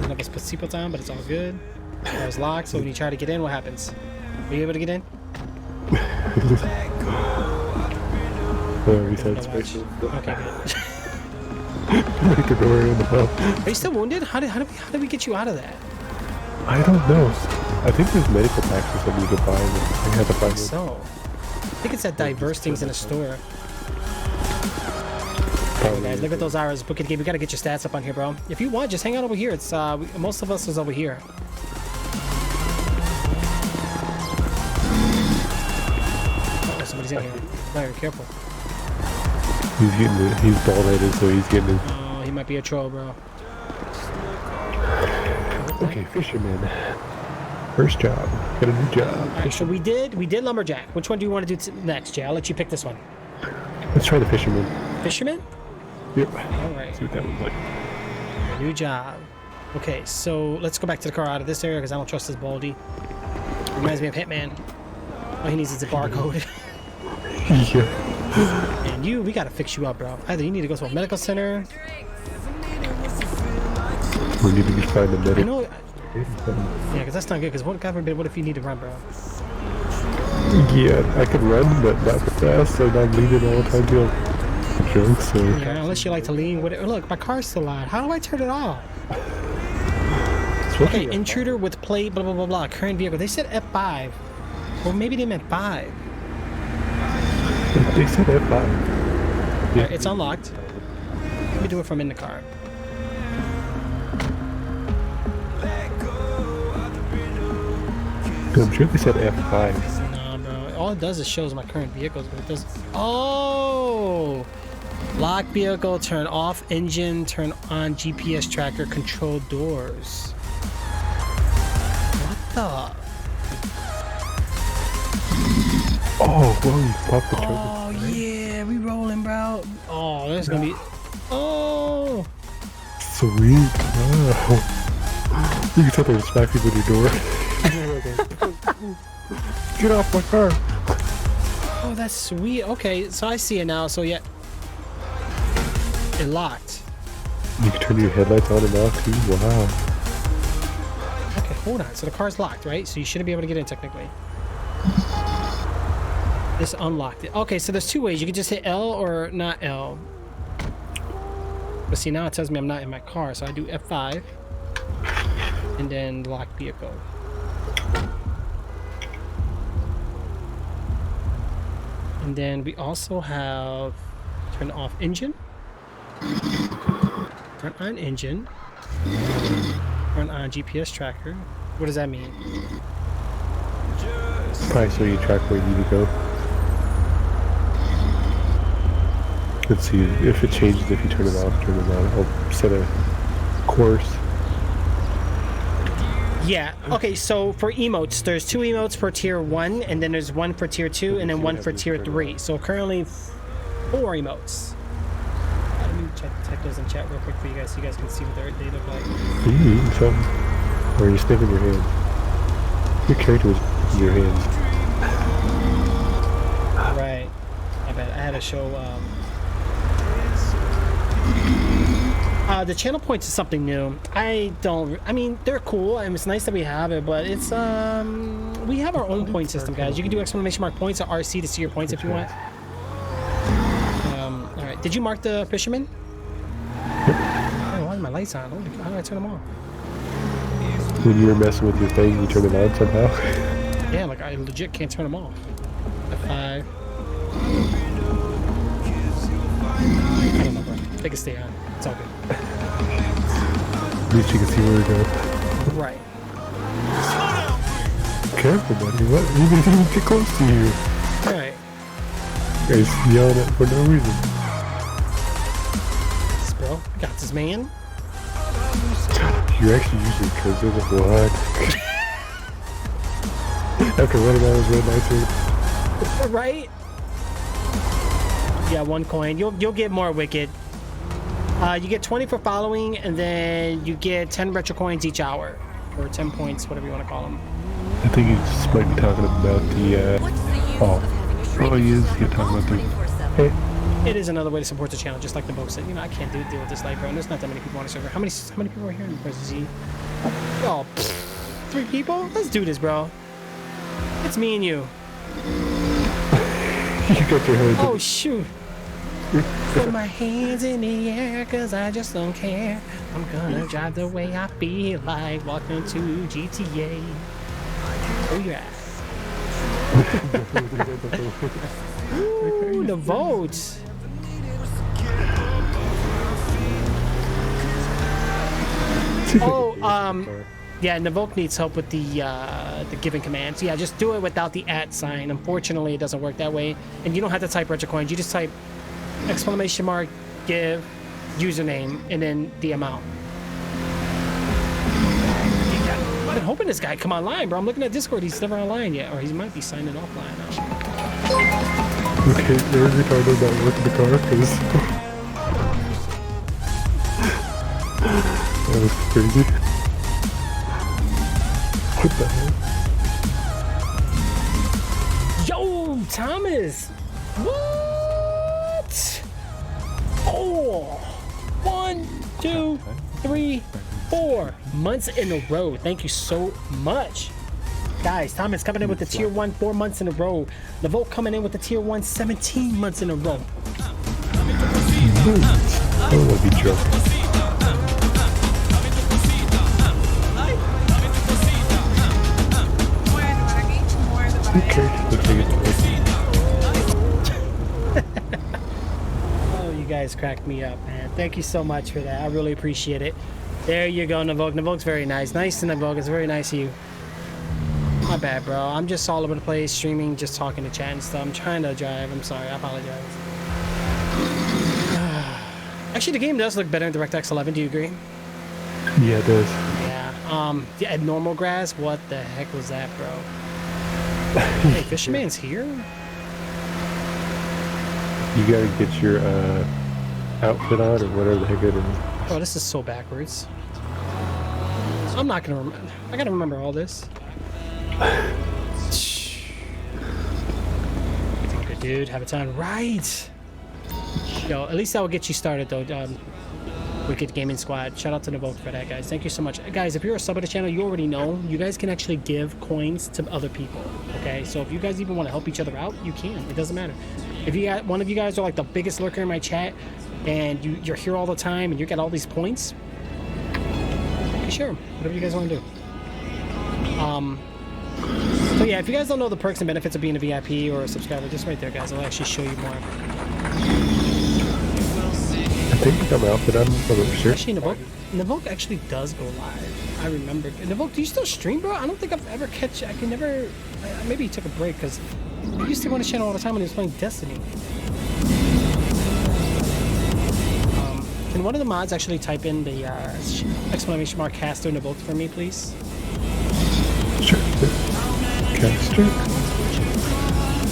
Speaker 2: None of us put seatbelts on, but it's all good. That was locked, so when you try to get in, what happens? Are you able to get in?
Speaker 1: We said
Speaker 2: No, watch.
Speaker 1: special.
Speaker 2: Okay, good.
Speaker 1: Make the door in the hub.
Speaker 2: Are you still wounded? How did we get you out of that?
Speaker 1: I don't know. I think there's medical packs or something you can buy. And I had to find one.
Speaker 2: So, I think it's that diverse things in the store.
Speaker 1: Probably
Speaker 2: Guys, look at those hours. Book it game. We gotta get your stats up on here, bro. If you want, just hang out over here. It's most of us is over here. Oh, somebody's in here. Very careful.
Speaker 1: He's getting it. He's bald-headed, so he's getting it.
Speaker 2: Oh, he might be a troll, bro.
Speaker 1: Okay, fisherman. First job. Got a new job.
Speaker 2: All right, so we did lumberjack. Which one do you want to do next, Jay? I'll let you pick this one.
Speaker 1: Let's try the fisherman.
Speaker 2: Fisherman?
Speaker 1: Yep.
Speaker 2: All right.
Speaker 1: See what that was like.
Speaker 2: New job. Okay, so let's go back to the car out of this area because I don't trust this Baldy. Reminds me of Hitman. All he needs is a barcode.
Speaker 1: Yeah.
Speaker 2: And we gotta fix you up, bro. Either you need to go to a medical center.
Speaker 1: We need to be finding a
Speaker 2: I
Speaker 1: medic.
Speaker 2: know. Yeah, because that's not good. Because what, God forbid, what if you need to run, bro?
Speaker 1: Yeah, I could run, but not fast, so I'm leaning all the time to drunk, so...
Speaker 2: Yeah, unless you like to lean. Whatever. Look, my car's still on. How do I turn it off? Okay, intruder with plate, blah, blah, blah, blah. Current vehicle. They said F5. Well, maybe they meant 5.
Speaker 1: They said F5.
Speaker 2: Alright, it's unlocked. Let me do it from in the car.
Speaker 1: I'm sure they said F5.
Speaker 2: Nah, bro. All it does is shows my current vehicles, but it doesn't. Oh! Lock vehicle, turn off engine, turn on GPS tracker, control doors. What the?
Speaker 1: Oh, whoa, you popped the trigger.
Speaker 2: Oh, yeah, we rolling, bro. Oh, that's gonna be. Oh!
Speaker 1: Sweet. Wow. You can tell they smack people at your door. Get off my car.
Speaker 2: Oh, that's sweet. Okay, so I see it now. So, yeah. It locked.
Speaker 1: You can turn your headlights on and off too. Wow.
Speaker 2: Okay, hold on. So the car's locked, right? So you shouldn't be able to get in technically. This unlocked it. Okay, so there's two ways. You can just hit L or not L. But see, now it tells me I'm not in my car. So I do F5. And then lock vehicle. And then we also have turn off engine. Turn on engine. Turn on GPS tracker. What does that mean?
Speaker 1: Probably so you track where you need to go. Let's see if it changes if you turn it off, turn it on. I'll set a course.
Speaker 2: Yeah, okay, so for emotes, there's 2 emotes for tier 1, and then there's 1 for tier 2, and then 1 for tier 3. So currently 4 emotes. Let me check those in chat real quick for you guys so you guys can see what they look like.
Speaker 1: Are you eating something? Or are you sniffing your hand? Your character was in your hands.
Speaker 2: Right. I bet I had to show, the channel points is something new. I mean, they're cool, and it's nice that we have it, but it's, we have our own point system, guys. You can do exclamation mark points or RC to see your points if you want. Alright, did you mark the fisherman? Oh, why are my lights on? Holy, how do I turn them off?
Speaker 1: When you were messing with your thing, you turned it on somehow.
Speaker 2: Yeah, like I legit can't turn them off. F5. I don't know, bro. They can stay on. It's all good.
Speaker 1: At least you can see where we go.
Speaker 2: Right.
Speaker 1: Careful, buddy. What? You didn't even get close to you.
Speaker 2: Alright.
Speaker 1: Guys yelling at for no reason.
Speaker 2: This, bro. I got this, man.
Speaker 1: You're actually using because of what? After running out, it was real nice.
Speaker 2: Right? Yeah, 1 coin. You'll get more Wicked. You get 20 for following, and then you get 10 retro coins each hour, or 10 points, whatever you want to call them.
Speaker 1: I think he just might be talking about the,
Speaker 7: What's the use
Speaker 1: oh.
Speaker 7: of having a shrink
Speaker 1: Oh, he is.
Speaker 7: shop
Speaker 1: You're talking about the,
Speaker 7: 24/7?
Speaker 1: hey,
Speaker 2: It is another way to support the channel, just like the boat said. You know, I can't deal with this life, bro. And there's not that many people on the server. How many people are here in Press Z? Oh, 3 people? Let's do this, bro. It's me and you.
Speaker 1: you got your hands
Speaker 2: Oh, shoot. Put my hands in the air, cause I just don't care. I'm gonna drive the way I feel like. Welcome to GTA. Oh, yeah. Ooh, the votes. Oh, yeah, Navolk needs help with the giving commands. Yeah, just do it without the @ sign. Unfortunately, it doesn't work that way. And you don't have to type retro coins. You just type !, give, username, and then the amount. I've been hoping this guy come online, bro. I'm looking at Discord. He's never online yet, or he might be signing offline.
Speaker 1: Okay, you're retarded about working the car, because that was crazy. What the hell?
Speaker 2: Yo, Thomas! What? Oh! 1, 2, 3, 4 months in a row. Thank you so much. Guys, Thomas coming in with the tier 1 4 months in a row. Navolk coming in with the tier 1 17 months in a row.
Speaker 1: I don't want to be drunk. Okay, looks like
Speaker 2: Oh, you guys cracked me up, man. Thank you so much for that. I really appreciate it. There you go, Navolk. Navolk's very nice. Nice to Navolk. It's very nice of you. My bad, bro. I'm just all over the place, streaming, just talking to chat and stuff. I'm trying to drive. I'm sorry. I apologize. Actually, the game does look better in DirectX 11. Do you agree?
Speaker 1: Yeah, it does.
Speaker 2: Yeah. At normal grass, what the heck was that, bro? Hey, Fisherman's here?
Speaker 1: You gotta get your outfit on or whatever the heck it is.
Speaker 2: Oh, this is so backwards. I'm not gonna remember. I gotta remember all this. Good dude, have a time. Right. Yo, at least that will get you started though. Wicked Gaming Squad. Shout out to Navolk for that, guys. Thank you so much. Guys, if you're a sub of the channel, you already know you guys can actually give coins to other people. Okay, so if you guys even want to help each other out, you can. It doesn't matter. If you got one of you guys are like the biggest lurker in my chat, and you're here all the time, and you get all these points, sure, whatever you guys want to do. So yeah, if you guys don't know the perks and benefits of being a VIP or a subscriber, just right there, guys. I'll actually show you more.
Speaker 1: I think I'm outfit on, I'm not sure.
Speaker 2: Actually, Navolk actually does go live. I remember. Navolk, do you still stream, bro? I don't think I've ever I can never. Maybe he took a break because he used to go on the channel all the time when he was playing Destiny. Can one of the mods actually type in the ! Caster Navolk for me, please?
Speaker 1: Sure. Caster?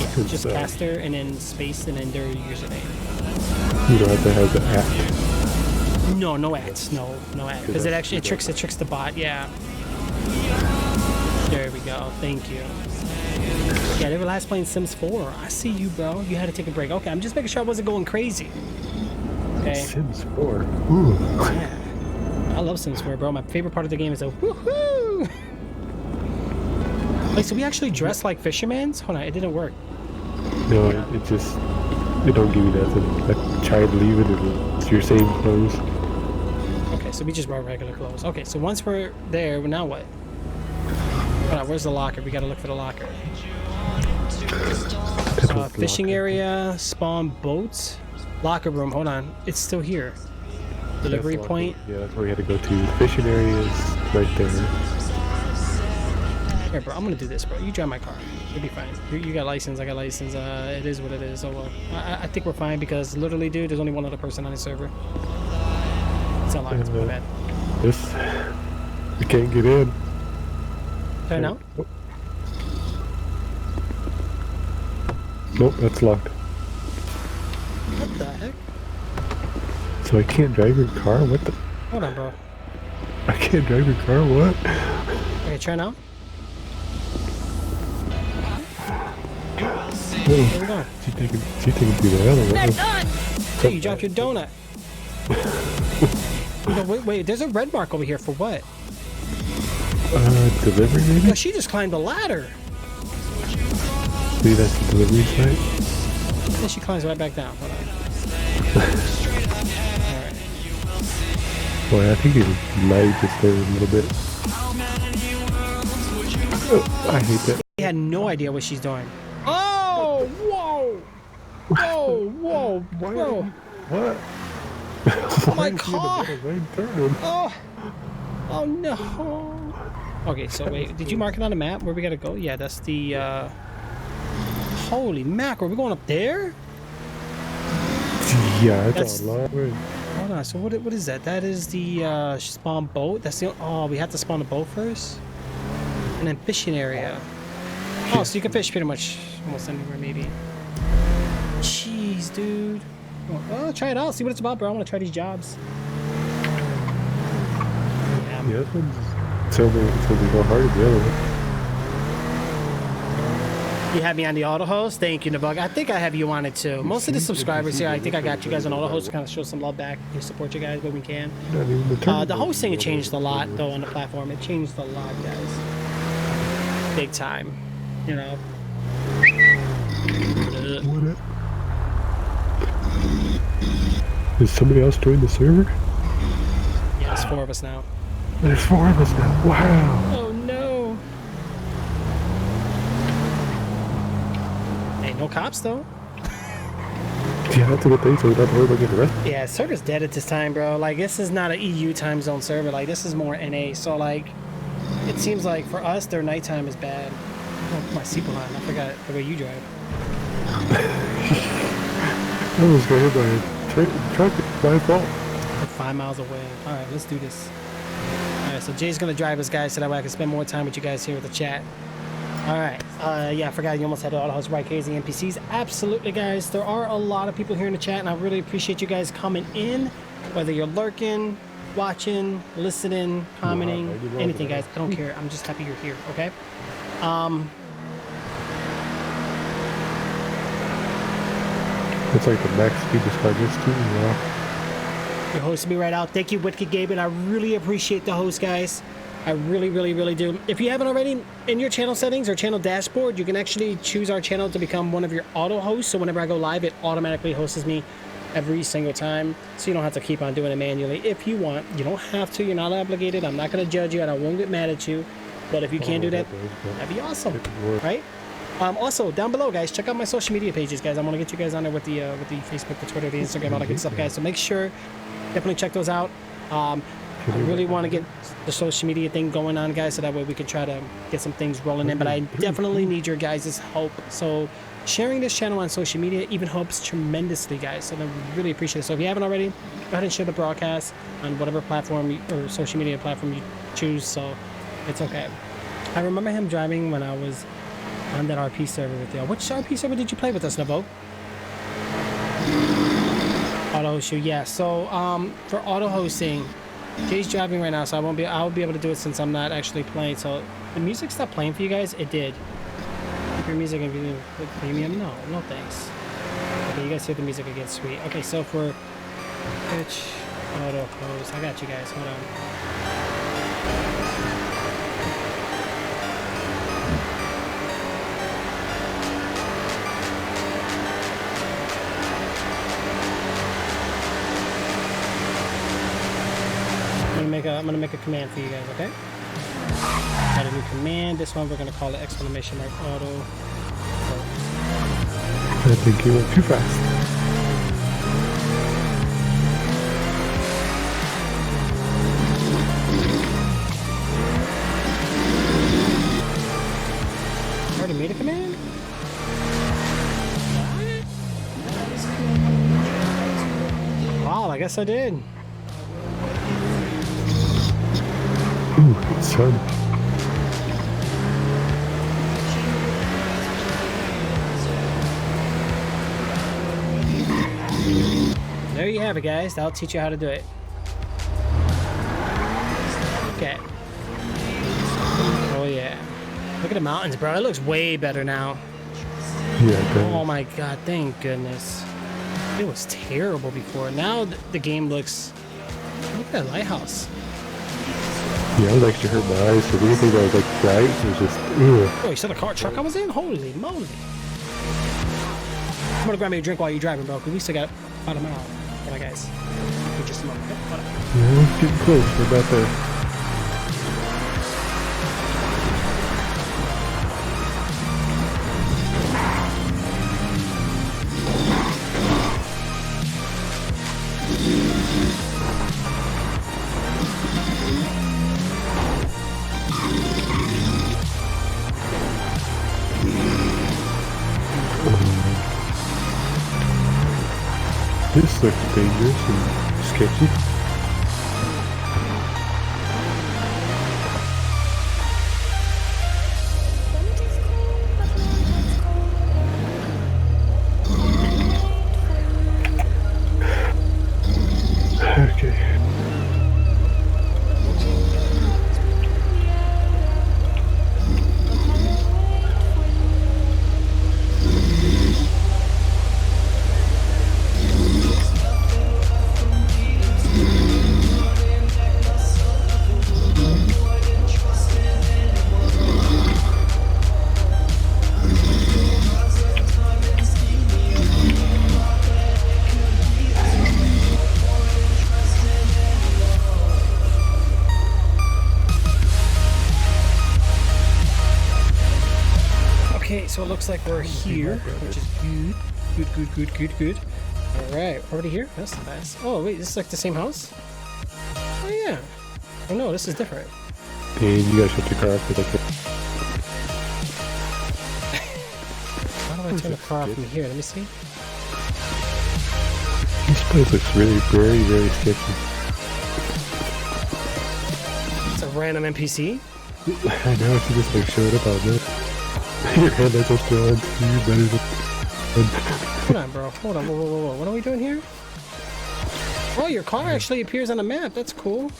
Speaker 2: Yeah, just Caster and then space and then their username.
Speaker 1: You don't have to have the app.
Speaker 2: No, no ads. No ads. Because it actually tricks the bot. Yeah. There we go. Thank you. Yeah, they were last playing Sims 4. I see you, bro. You had to take a break. Okay, I'm just making sure I wasn't going crazy. Okay.
Speaker 1: Sims 4. Ooh.
Speaker 2: Yeah. I love Sims 4, bro. My favorite part of the game is the woohoo. Wait, so we actually dressed like fishermen? Hold on, it didn't work.
Speaker 1: No, it just, it don't give you nothing. I tried leaving it, it's your same clothes.
Speaker 2: Okay, so we just brought regular clothes. Okay, so once we're there, now what? Hold on, where's the locker? We gotta look for the locker. Fishing area, spawn boats, locker room. Hold on, it's still here. Delivery point.
Speaker 1: Yeah, that's where we had to go to. The fishing area is right there.
Speaker 2: Here, bro, I'm gonna do this, bro. You drive my car. You'll be fine. You got license, I got license. It is what it is. Oh well. I think we're fine because literally, dude, there's only one other person on the server. It's not locked. It's my bad.
Speaker 1: This, we can't get in.
Speaker 2: Turn out.
Speaker 1: Nope, that's locked.
Speaker 2: heck?
Speaker 1: So I can't drive your car? What the?
Speaker 2: Hold on, bro.
Speaker 1: I can't drive your car? What?
Speaker 2: Okay, try now.
Speaker 1: Oh,
Speaker 2: There we go.
Speaker 1: she taking through the alley.
Speaker 2: Hey, you dropped your donut. No, wait, there's a red mark over here for what?
Speaker 1: Delivery maybe?
Speaker 2: No, she just climbed the ladder.
Speaker 1: Maybe that's the delivery site?
Speaker 2: Then she climbs right back down. Hold on. Alright.
Speaker 1: Boy, I think it lied just there a little bit. Oh, I hate that.
Speaker 2: He had no idea what she's doing. Oh, whoa! Whoa, whoa, bro.
Speaker 1: What?
Speaker 2: Oh my car!
Speaker 1: Right turn.
Speaker 2: Oh no. Okay, so wait, did you mark it on the map where we gotta go? Yeah, that's the, holy mackerel, we going up there?
Speaker 1: Yeah,
Speaker 2: That's-
Speaker 1: that's a long way.
Speaker 2: Hold on, so what is that? That is the, spawn boat? That's the, oh, we have to spawn a boat first? And then fishing area. Oh, so you can fish pretty much almost anywhere, maybe. Jeez, dude. Well, try it out, see what it's about, bro. I want to try these jobs. Yeah,
Speaker 1: Yeah, this one's tell me go hard the other one.
Speaker 2: you have me on the auto host. Thank you, Nabug. I think I have you on it too. Most of the subscribers here, I think I got you guys on auto host to kind of show some love back and support you guys where we can.
Speaker 1: Not even the turn.
Speaker 2: The hosting changed a lot though on the platform. It changed a lot, guys. Big time. You know.
Speaker 1: What? Is somebody else joined the server?
Speaker 2: Yeah, there's 4 of us now.
Speaker 1: There's 4 of us now. Wow.
Speaker 2: Oh no. Hey, no cops though.
Speaker 1: Yeah, that's a good thing, so we don't have to worry about getting arrested.
Speaker 2: Yeah, server's dead at this time, bro. Like, this is not an EU time zone server. Like, this is more NA. So, like, it seems like for us, their nighttime is bad. Oh, my seatbelt on. I forgot the way you drive.
Speaker 1: I was going by a truck. My fault.
Speaker 2: We're 5 miles away. All right, let's do this. All right, so Jay's gonna drive us, guys, so that way I can spend more time with you guys here with the chat. All right. Yeah, I forgot you almost had the auto host right. KZ NPCs. Absolutely, guys. There are a lot of people here in the chat, and I really appreciate you guys coming in. Whether you're lurking, watching, listening, commenting, anything, guys. I don't care. I'm just happy you're here. Okay.
Speaker 1: It's like the max speed this car gets to. Wow.
Speaker 2: Your host will be right out. Thank you, Wicked Gabe, and I really appreciate the host, guys. I really, really, really do. If you haven't already, in your channel settings or channel dashboard, you can actually choose our channel to become one of your auto hosts. So whenever I go live, it automatically hosts me every single time. So you don't have to keep on doing it manually. If you want, you don't have to. You're not obligated. I'm not going to judge you, and I won't get mad at you. But if you can't do that, that'd be awesome, right? Also, down below, guys, check out my social media pages, guys. I want to get you guys on there with the Facebook, the Twitter, the Instagram, all that good stuff, guys. So make sure, definitely check those out. I really want to get the social media thing going on, guys, so that way we can try to get some things rolling in. But I definitely need your guys' help. So sharing this channel on social media even helps tremendously, guys. So I really appreciate it. So if you haven't already, go ahead and share the broadcast on whatever platform or social media platform you choose. So it's okay. I remember him driving when I was on that RP server with y'all. Which RP server did you play with us, Navo? Auto host you, yeah. So for auto hosting, Jay's driving right now, so I'll be able to do it since I'm not actually playing. So the music stopped playing for you guys. It did. Keep your music in premium. No thanks. Okay, you guys hear the music again, sweet. Okay, so for Twitch auto host, I got you guys. Hold on. I'm gonna make a command for you guys, okay? Got a new command. This one we're gonna call it exclamation mark auto.
Speaker 1: I think you went too fast.
Speaker 2: Already made a command? Wow, I guess I did.
Speaker 1: Ooh, sun.
Speaker 2: there you have it, guys. That'll teach you how to do it. Okay. Oh yeah. Look at the mountains, bro. It looks way better now.
Speaker 1: Yeah, it does.
Speaker 2: Oh my god, thank goodness. It was terrible before. Now the game looks... Look at that lighthouse.
Speaker 1: Yeah, I was actually hurt my eyes, so anything that was like bright was just, ugh.
Speaker 2: Oh, you saw the truck I was in? Holy moly. I'm gonna grab me a drink while you're driving, bro, because we still got about a mile. Hold on, guys. Give just a moment. Hold on.
Speaker 1: Yeah, it's getting close. We're about there. This looks dangerous and sketchy. Okay.
Speaker 2: Okay, so it looks like we're here, which is good. All right, already here? That's not bad. Oh, wait, this is like the same house? Oh, yeah. Oh, no, this is different.
Speaker 1: And you gotta shut your car off like
Speaker 2: How do I turn the car off from here? Let me see.
Speaker 1: this place looks really very sketchy.
Speaker 2: It's a random NPC.
Speaker 1: I know if you just like showed up out there. Your headlights are still on, so you better than...
Speaker 2: Hold on, bro. Hold on. Whoa. What are we doing here? Oh, your car actually appears on the map. That's cool.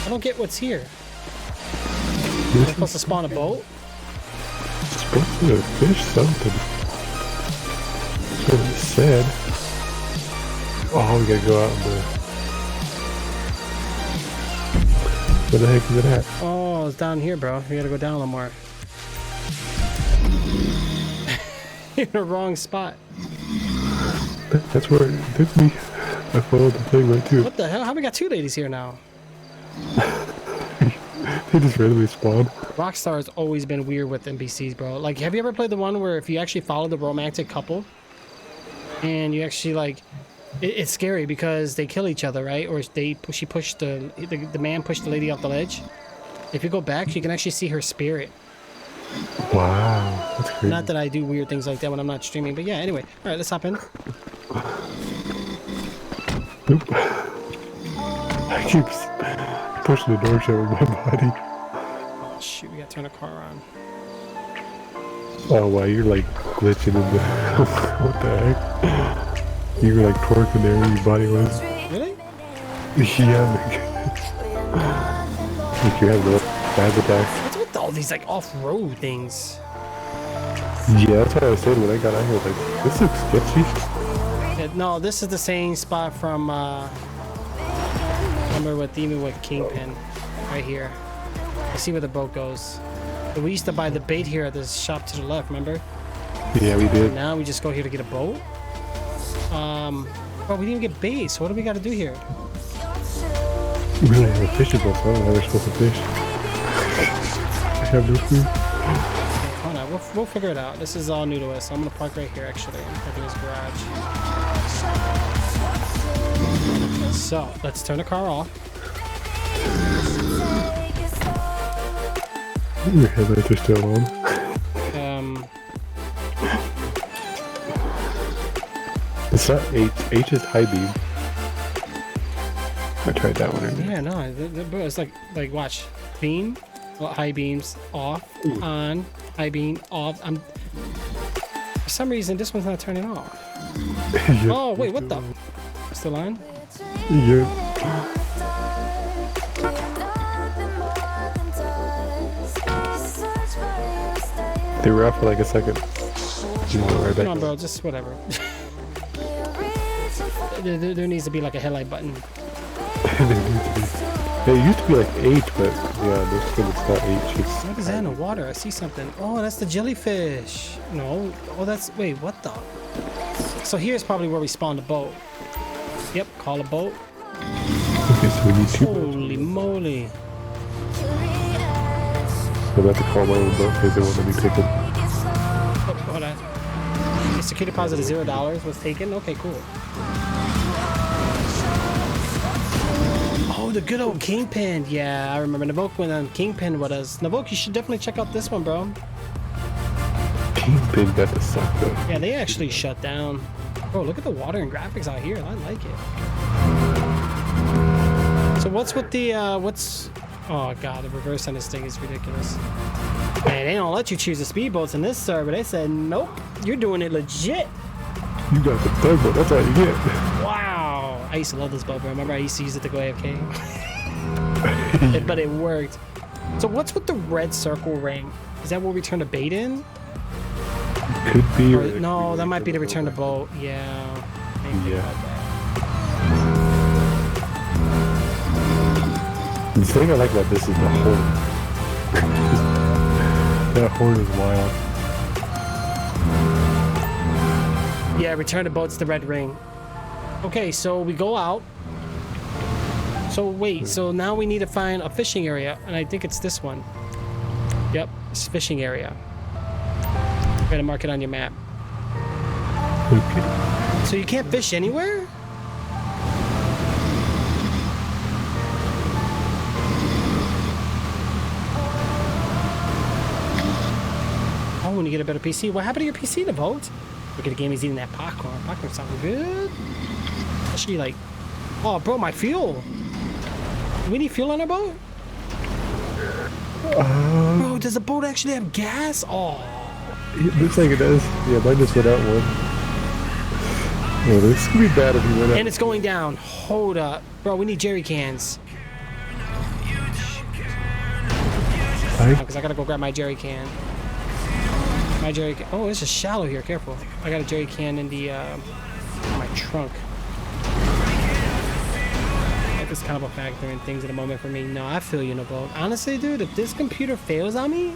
Speaker 2: I don't get what's here. Am I supposed to spawn a boat?
Speaker 1: supposed to fish something. That's what it said. Oh, we gotta go out in the... Where the heck is it at?
Speaker 2: Oh, it's down here, bro. We gotta go down a little more. You're in the wrong spot.
Speaker 1: That's where it took me. I followed the thing right to it.
Speaker 2: What the hell? How we got two ladies here now?
Speaker 1: They just randomly spawn.
Speaker 2: Rockstar has always been weird with NPCs, bro. Like, have you ever played the one where if you actually follow the romantic couple and you actually like, it's scary because they kill each other, right? Or the man pushed the lady off the ledge. If you go back, you can actually see her spirit.
Speaker 1: Wow, that's crazy.
Speaker 2: Not that I do weird things like that when I'm not streaming, but yeah. Anyway, all right, let's hop in.
Speaker 1: Nope. I keep pushing the door shut with my body.
Speaker 2: Oh, shoot, we gotta turn the car on.
Speaker 1: Oh wow, you're like glitching in the... What the heck? You were like twerking there where your body was.
Speaker 2: Really?
Speaker 1: Yeah, like you have no bad attacks.
Speaker 2: What's with all these like off-road things?
Speaker 1: Yeah, that's what I was saying when I got out here. Like, this looks sketchy.
Speaker 2: Yeah, no, this is the same spot from remember with even with Kingpin, right here. I see where the boat goes. But we used to buy the bait here at this shop to the left. Remember?
Speaker 1: Yeah, we did.
Speaker 2: Now we just go here to get a boat. But we didn't get bait. So what do we got to do here?
Speaker 1: We really have a fishing boat, so I don't know how we're supposed to fish. I have no clue.
Speaker 2: Okay, hold on, we'll figure it out. This is all new to us. So I'm gonna park right here. Actually, I'm parking his garage. So let's turn the car off.
Speaker 1: Your headlights are still on. It's not H. H is high beam. I tried that one earlier.
Speaker 2: Yeah, no, it's like watch, beam, well, high beams off, on, high beam off. For some reason this one's not turning off.
Speaker 1: Yeah.
Speaker 2: Oh wait, what the? Still on?
Speaker 1: You're... They were out for like a second. You know, right back.
Speaker 2: Come on, bro. Just whatever. there needs to be like a headlight button.
Speaker 1: It used to be like H, but yeah, this still it's not H. It's
Speaker 2: What is that in the water? I see something. Oh, that's the jellyfish. No. Oh, that's... Wait, what the... So here's probably where we spawned the boat. Yep, call a boat.
Speaker 1: okay, so we need two boats.
Speaker 2: Holy moly.
Speaker 1: I'm about to call my own boat because they won't let me pick it.
Speaker 2: Oh, hold on. The security deposit of $0 was taken. Okay, cool. Oh, the good old Kingpin. Yeah, I remember Navoke went on Kingpin with us. Navoke, you should definitely check out this one, bro.
Speaker 1: Kingpin got the suck though.
Speaker 2: Yeah, they actually shut down. Bro, look at the water and graphics out here. I like it. So what's with the, what's... Oh, God, the reverse on this thing is ridiculous. Man, they don't let you choose the speedboats in this server. They said, nope, you're doing it legit.
Speaker 1: You got the tugboat. That's all you get.
Speaker 2: Wow. I used to love this boat, bro. Remember I used to use it to go AFK? But it worked. So what's with the red circle ring? Is that where we turn the bait in?
Speaker 1: Could be.
Speaker 2: Or, no, that might be to return the boat. Yeah. Maybe
Speaker 1: Yeah.
Speaker 2: about that.
Speaker 1: The thing I like about this is the horn. That horn is wild.
Speaker 2: Yeah, return the boat's the red ring. Okay, so we go out. So wait, so now we need to find a fishing area, and I think it's this one. Yep, it's fishing area. You gotta mark it on your map.
Speaker 1: Okay.
Speaker 2: So you can't fish anywhere? Oh, when you get a better PC. What happened to your PC, Navoke? Look at the game, he's eating that popcorn. Popcorn sounds good. Actually, like... Oh, bro, my fuel. Do we need fuel on our boat? Bro, does the boat actually have gas? Oh.
Speaker 1: It looks like it does. Yeah, mine just went out one. Oh, this could be bad if you went out.
Speaker 2: And it's going down. Hold up. Bro, we need jerry cans. Because I gotta go grab my jerry can. My jerry can. Oh, it's just shallow here. Careful. I got a jerry can in the my trunk. Life is kind of a factor in things at the moment for me. No, I feel you, Navoke. Honestly, dude, if this computer fails on me,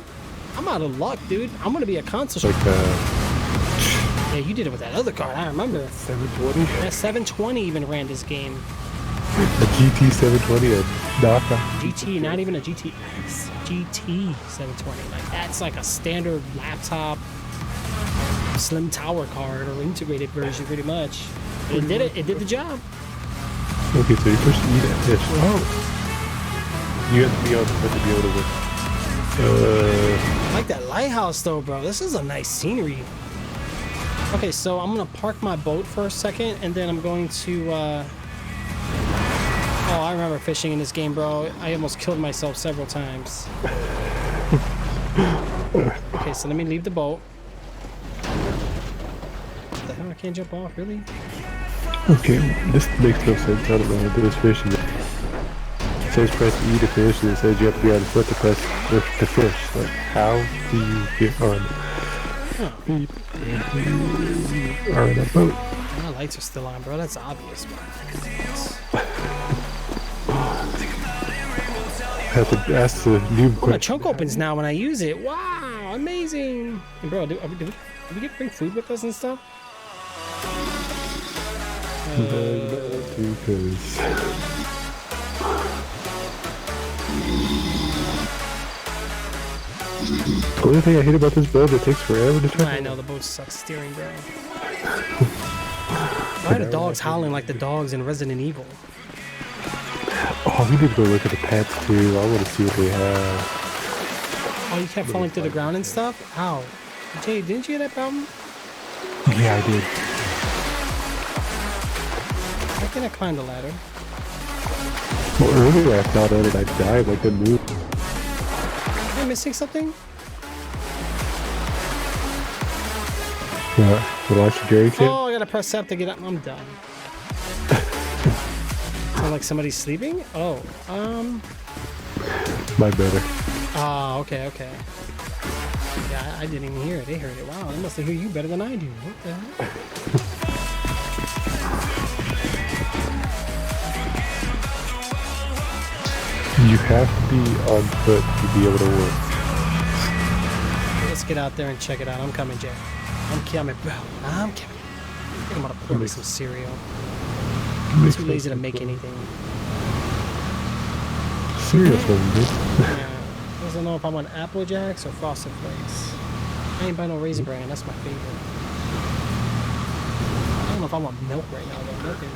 Speaker 2: I'm out of luck, dude. I'm gonna be a console.
Speaker 1: Like,
Speaker 2: Yeah, you did it with that other card. I remember.
Speaker 1: 720?
Speaker 2: That 720 even ran this game.
Speaker 1: A GT 720 at Dhaka.
Speaker 2: GT, not even a GT. GT 720. Like that's like a standard laptop slim tower card or integrated version, pretty much. It did it. It did the job.
Speaker 1: Okay, so you're supposed to eat that fish. Oh! You have to be able to
Speaker 2: I like that lighthouse though, bro. This is a nice scenery. Okay, so I'm gonna park my boat for a second, and then I'm going to. Oh, I remember fishing in this game, bro. I almost killed myself several times. Okay, so let me leave the boat. What the hell? I can't jump off, really?
Speaker 1: Okay, this makes no sense. I don't know how to do this fishing. It says press E to fish, and it says you have to be on foot to press to fish. Like, how do you get on feet or in a boat?
Speaker 2: My lights are still on, bro. That's obvious, bro.
Speaker 1: I have to ask the new
Speaker 2: Oh, my
Speaker 1: question.
Speaker 2: trunk opens now when I use it. Wow, amazing. And bro, did we get to bring food with us and stuff?
Speaker 1: Because the only thing I hate about this boat, it takes forever to turn.
Speaker 2: I know the boat sucks steering, bro. Why are the dogs howling like the dogs in Resident Evil?
Speaker 1: Oh, we need to go look at the pets too. I want to see what they have.
Speaker 2: Oh, you kept falling through the ground and stuff? How? Jay, didn't you have that problem?
Speaker 1: Yeah, I did.
Speaker 2: Why can't I climb the ladder?
Speaker 1: Well, earlier I fell down and I died. I couldn't move.
Speaker 2: Am I missing something?
Speaker 1: Yeah, to launch the jerry can.
Speaker 2: Oh, I gotta press F to get up. I'm done. Sound like somebody's sleeping? Oh,
Speaker 1: My better.
Speaker 2: oh, okay, okay. Yeah, I didn't even hear it. They heard it. Wow, they must hear you better than I do. What the hell?
Speaker 1: You have to be on foot to be able to work.
Speaker 2: Let's get out there and check it out. I'm coming, Jay. I'm coming, bro. I'm coming. I think I'm gonna pour me some cereal. I'm too lazy to make anything.
Speaker 1: Cereal's wasn't good.
Speaker 2: Yeah. I don't know if I want Apple Jacks or Frosted Flakes. I ain't buying no Raisin Bran. That's my favorite. I don't know if I want milk right now, though. Milk is...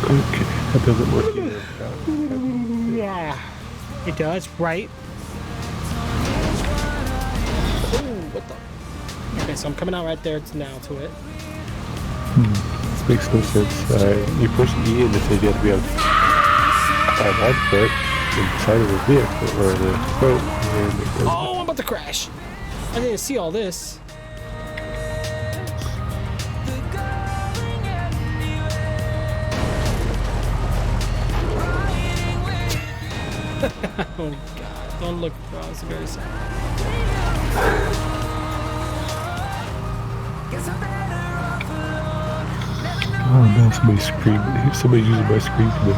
Speaker 1: Okay, that doesn't work either.
Speaker 2: Yeah. It does, right? Ooh, what the... Okay, so I'm coming out right there now to it.
Speaker 1: This makes no sense. You push E and it says you have to be on foot inside of the vehicle or the boat. And it goes,
Speaker 2: Oh, I'm about to crash. I didn't see all this. Oh God! Don't look, bro. It's very sad.
Speaker 1: oh no, somebody's screaming. Somebody's using my screen for them.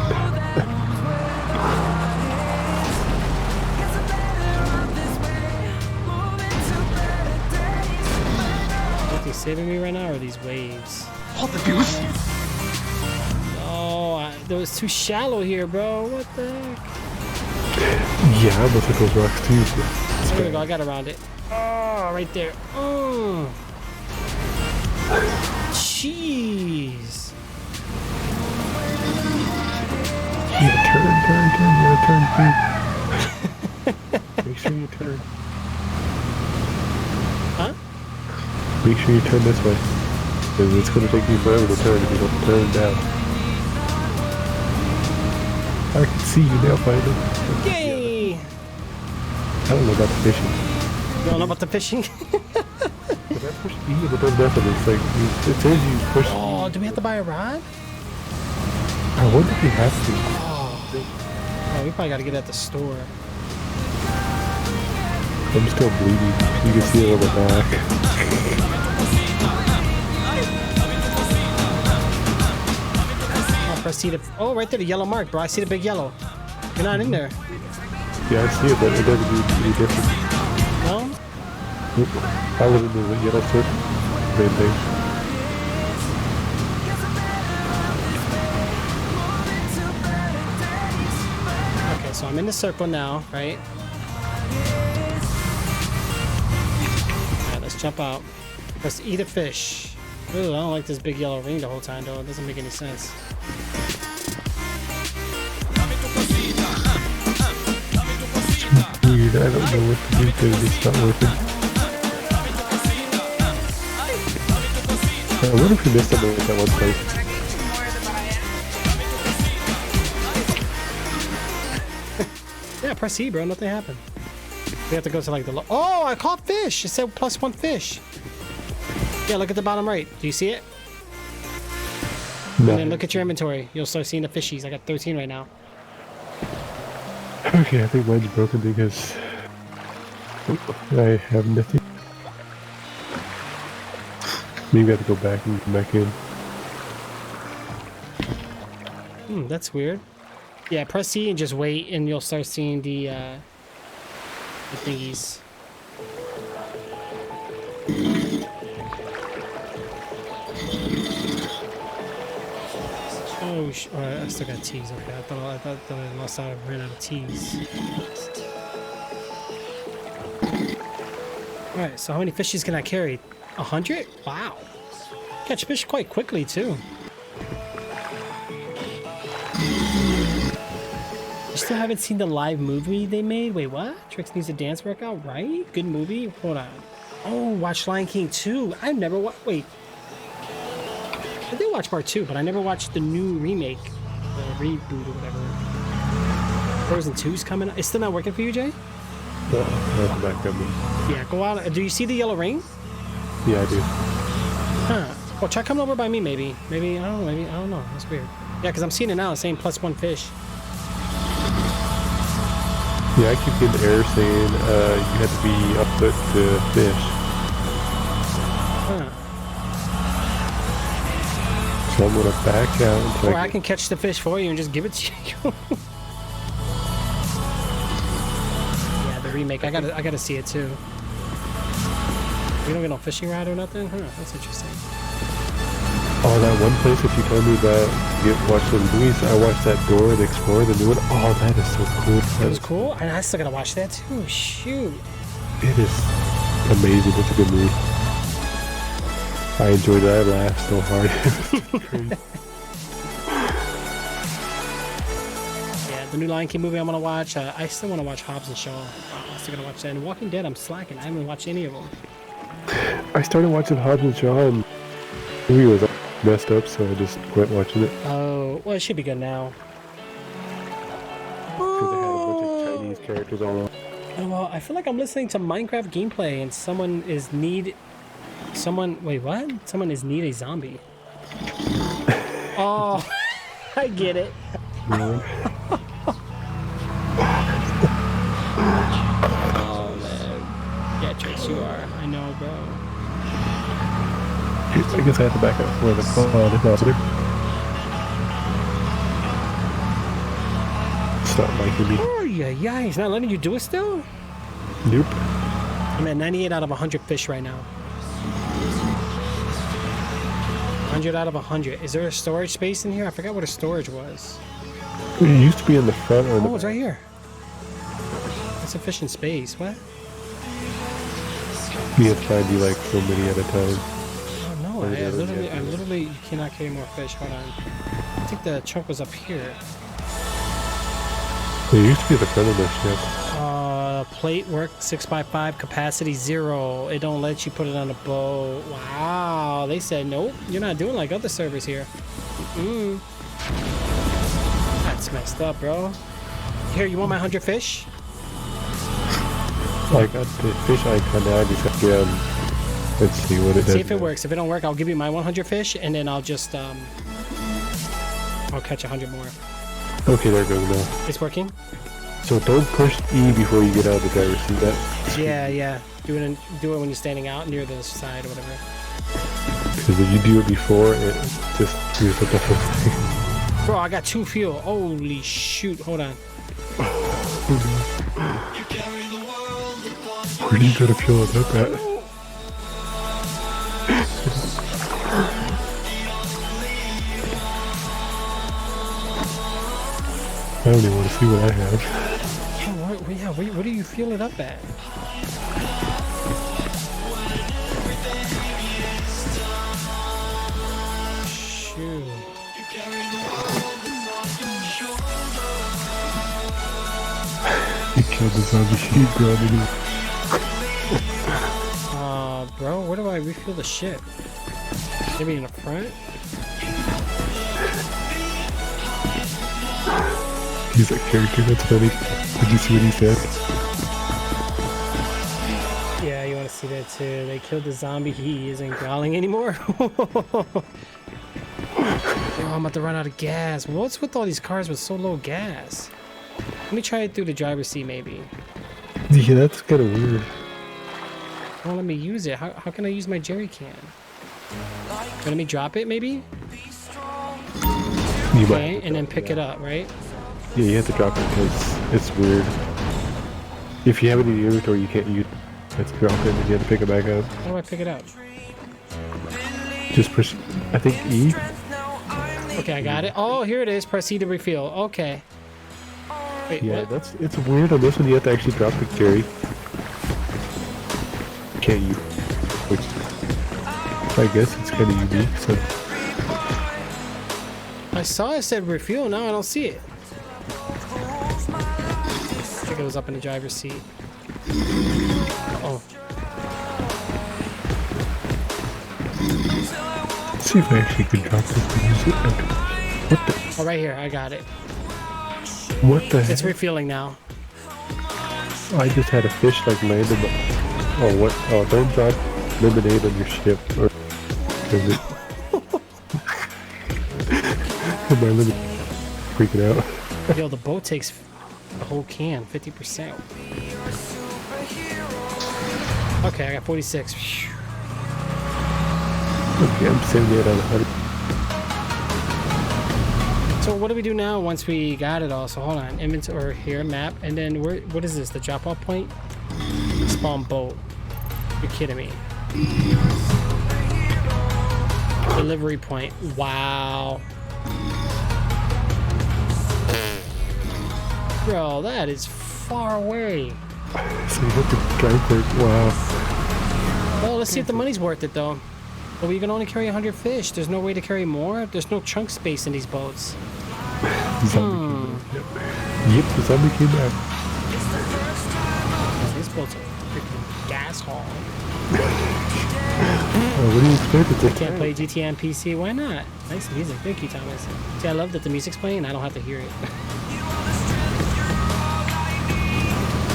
Speaker 2: Are they saving me right now, or are these waves?
Speaker 6: Hold the goose.
Speaker 2: Oh, that was too shallow here, bro. What the heck?
Speaker 1: Yeah, I almost hit those rocks too. But
Speaker 2: There we go. I got around it. Oh, right there. Oh. Jeez.
Speaker 1: yeah, turn. You gotta turn too. Make sure you turn.
Speaker 2: Huh?
Speaker 1: Make sure you turn this way. Because it's gonna take you forever to turn if you don't turn down. I can see you now, finally.
Speaker 2: Yay!
Speaker 1: I don't know about the fishing.
Speaker 2: You don't know about the fishing?
Speaker 1: If I push E and it does nothing, it's like, it says you push
Speaker 2: Oh,
Speaker 1: E.
Speaker 2: do we have to buy a rod?
Speaker 1: I wonder if we have to.
Speaker 2: Oh, we probably got to get it at the store.
Speaker 1: I'm still bleeding. You can see it on the back.
Speaker 2: Oh, press C to... Oh, right there, the yellow mark, bro. I see the big yellow. You're not in there.
Speaker 1: Yeah, I see it, but it doesn't do any different.
Speaker 2: No?
Speaker 1: Nope. I was in the yellow circle. Same thing.
Speaker 2: Okay, so I'm in the circle now, right? Alright, let's jump out. Press E to fish. Ooh, I don't like this big yellow ring the whole time, though. It doesn't make any sense.
Speaker 1: Weird, I don't know what to do because it's not working. What if we missed something at that one place?
Speaker 2: Yeah, press E, bro. Nothing happened. We have to go to like the... Oh, I caught fish! It said +1 fish. Yeah, look at the bottom right. Do you see it?
Speaker 1: No.
Speaker 2: And then look at your inventory. You'll start seeing the fishies. I got 13 right now.
Speaker 1: Okay, I think mine's broken because I have nothing. Maybe I have to go back and come back in.
Speaker 2: That's weird. Yeah, press C and just wait, and you'll start seeing the thingies. Oh, I still got T's. Okay, I thought I lost out. I ran out of T's. All right. So how many fishies can I carry? 100? Wow. Catch fish quite quickly too. You still haven't seen the live movie they made? Wait, what? Trix Needs a Dance Workout, right? Good movie. Hold on. Oh, watch Lion King 2. I've never watched. Wait. I did watch part 2, but I never watched the new remake, the reboot or whatever. Frozen 2's coming out. It's still not working for you, Jay?
Speaker 1: No, back up.
Speaker 2: Yeah, go out. Do you see the yellow ring?
Speaker 1: Yeah, I do.
Speaker 2: Huh. Oh, try coming over by me, maybe. Maybe, I don't know, maybe, I don't know. That's weird. Yeah, because I'm seeing it now, it's saying +1 fish.
Speaker 1: Yeah, I keep getting the error saying you have to be afoot to fish.
Speaker 2: Huh.
Speaker 1: So I'm gonna back out until
Speaker 2: Or I can catch the fish for you and just give it to you. Yeah, the remake. I gotta see it too. We don't get no fishing rod or nothing? Huh, that's interesting.
Speaker 1: Oh, that one place that you told me about, watch the movies, I watched that Dora the Explorer, the new one. Oh, that is so cool.
Speaker 2: That was cool? And I still gotta watch that too. Shoot.
Speaker 1: It is amazing. It's a good movie. I enjoyed it. I laughed so hard.
Speaker 2: Yeah, the new Lion King movie I'm gonna watch. I still wanna watch Hobbs and Shaw. I'm still gonna watch that. And Walking Dead, I'm slacking. I haven't watched any of them.
Speaker 1: I started watching Hobbs and Shaw and the movie was messed up, so I just quit watching it.
Speaker 2: Oh, well, it should be good now.
Speaker 1: Because they had a bunch of Chinese characters all on.
Speaker 2: Oh, well, I feel like I'm listening to Minecraft gameplay and someone is need a zombie. Oh, I get it. Oh, man. Yeah, Trace, you are. I know, bro.
Speaker 1: I guess I have to back up for the helicopter. Stop liking me.
Speaker 2: Oh, yeah, he's not letting you do it still?
Speaker 1: Nope.
Speaker 2: I'm at 98 out of 100 fish right now. 100 out of 100. Is there a storage space in here? I forgot what a storage was.
Speaker 1: It used to be in the front or the
Speaker 2: Oh, it's right here. That's sufficient space. What?
Speaker 1: You have to do like so many at a time.
Speaker 2: Oh, no. I literally, you cannot carry more fish. Hold on. I think the chunk was up here.
Speaker 1: It used to be at the front of the ship.
Speaker 2: Plate work 6x5, capacity 0. It don't let you put it on a boat. Wow. They said, nope, you're not doing like other servers here. That's messed up, bro. Here, you want my 100 fish?
Speaker 1: I got the fish icon now. I just have to get let's see what it does.
Speaker 2: See if it works. If it don't work, I'll give you my 100 fish, and then I'll just, I'll catch 100 more.
Speaker 1: Okay, there it goes now.
Speaker 2: It's working?
Speaker 1: So don't push E before you get out of the driver's seat. That.
Speaker 2: Yeah. Do it when you're standing out near the side or whatever.
Speaker 1: Because if you do it before, it just screws up the whole thing.
Speaker 2: Bro, I got 2 fuel. Holy shoot. Hold on.
Speaker 1: Where do you gotta fuel it up at? I don't even want to see what I have.
Speaker 2: Where do you feel it up at? Shoot.
Speaker 1: You killed the zombie sheep, bro.
Speaker 2: Bro, where do I refuel the ship? Maybe in the front?
Speaker 1: He's a character, that's funny. Did you see what he said?
Speaker 2: Yeah, you want to see that too. They killed the zombie. He isn't growling anymore. Oh, I'm about to run out of gas. What's with all these cars with so low gas? Let me try it through the driver's seat, maybe.
Speaker 1: Yeah, that's kind of weird.
Speaker 2: Well, let me use it. How can I use my jerry can? Let me drop it, maybe?
Speaker 1: You
Speaker 2: Okay, and then pick it up, right?
Speaker 1: Yeah, you have to drop it because it's weird. If you have it in your inventory, you can't use it. You have to drop it and you have to pick it back up.
Speaker 2: How do I pick it up?
Speaker 1: Just push, I think E.
Speaker 2: Okay, I got it. Oh, here it is. Proceed to refuel. Okay. Wait,
Speaker 1: Yeah,
Speaker 2: what?
Speaker 1: it's weird on this one. You have to actually drop the carry. Can't you? Which I guess it's kind of unique. So
Speaker 2: I saw it said refuel. Now I don't see it. I think it was up in the driver's seat. Oh.
Speaker 1: let's see if I actually can drop this. What the?
Speaker 2: Oh, right here. I got it.
Speaker 1: What the?
Speaker 2: It's
Speaker 1: heck?
Speaker 2: refueling now.
Speaker 1: I just had a fish like land in the. Oh what? Oh, don't drop lemonade on your ship. Or is it? My limit freaking out.
Speaker 2: Yo, the boat takes the whole can, 50%. Okay, I got 46. Phew.
Speaker 1: Okay, I'm 78 out of 100.
Speaker 2: So what do we do now once we got it all? So hold on, inventory here, map, and then what is this? The drop-off point? Spawn boat. You're kidding me. Delivery point. Wow. Bro, that is far away.
Speaker 1: So you have to drive like, wow.
Speaker 2: Well, let's see if the money's worth it though. But we can only carry 100 fish. There's no way to carry more. There's no trunk space in these boats.
Speaker 1: Zombie came back. Yep, the zombie came back.
Speaker 2: This boat's a freaking gas haul.
Speaker 1: What do you expect? It's
Speaker 2: I
Speaker 1: a
Speaker 2: can't play GTA on PC. Why not? Nice music. Thank you, Thomas. See, I love that the music's playing. I don't have to hear it.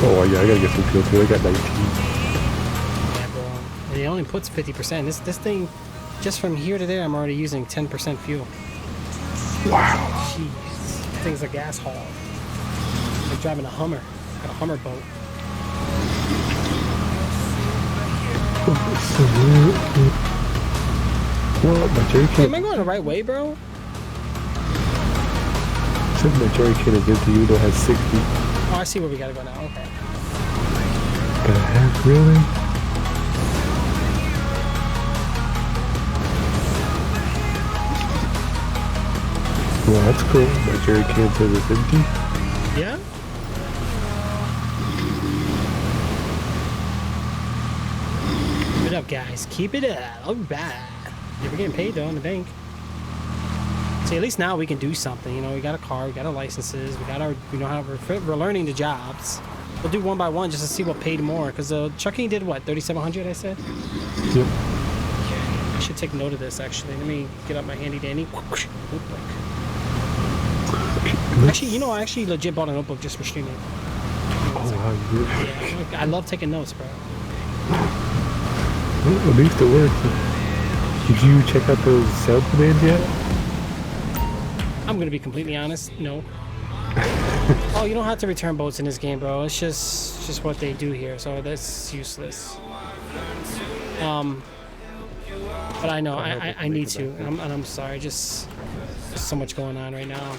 Speaker 1: Oh yeah, I gotta get some fuel too. I got 19.
Speaker 2: Yeah, bro. And it only puts 50%. This thing, just from here to there, I'm already using 10% fuel.
Speaker 1: Wow.
Speaker 2: Jeez. This thing's a gas haul. Like driving a Hummer. Got a Hummer boat.
Speaker 1: What? My jerry
Speaker 2: Hey,
Speaker 1: can.
Speaker 2: am I going the right way, bro?
Speaker 1: Since my jerry can is empty, you know has 60.
Speaker 2: Oh, I see where we gotta go now. Okay.
Speaker 1: The heck, really? Well, that's cool. My jerry can says it's empty.
Speaker 2: Yeah? Keep it up, guys. Keep it up. All right. Yeah, we're getting paid, though, in the bank. See, at least now we can do something. You know, we got a car, we got our licenses, we got our, we know how we're learning the jobs. We'll do one by one just to see what paid more. Because trucking did what, 3,700, I said?
Speaker 1: Yep.
Speaker 2: I should take note of this, actually. Let me get up my handy dandy. Notebook. Actually, you know, I actually legit bought a notebook just for streaming.
Speaker 1: Oh, wow. You
Speaker 2: Yeah, I love taking notes, bro.
Speaker 1: Well, at least it works. Did you check out those sound commands yet?
Speaker 2: I'm gonna be completely honest, no. Oh, you don't have to return boats in this game, bro. It's just what they do here, so that's useless. But I know I need to, and I'm sorry. Just there's so much going on right now.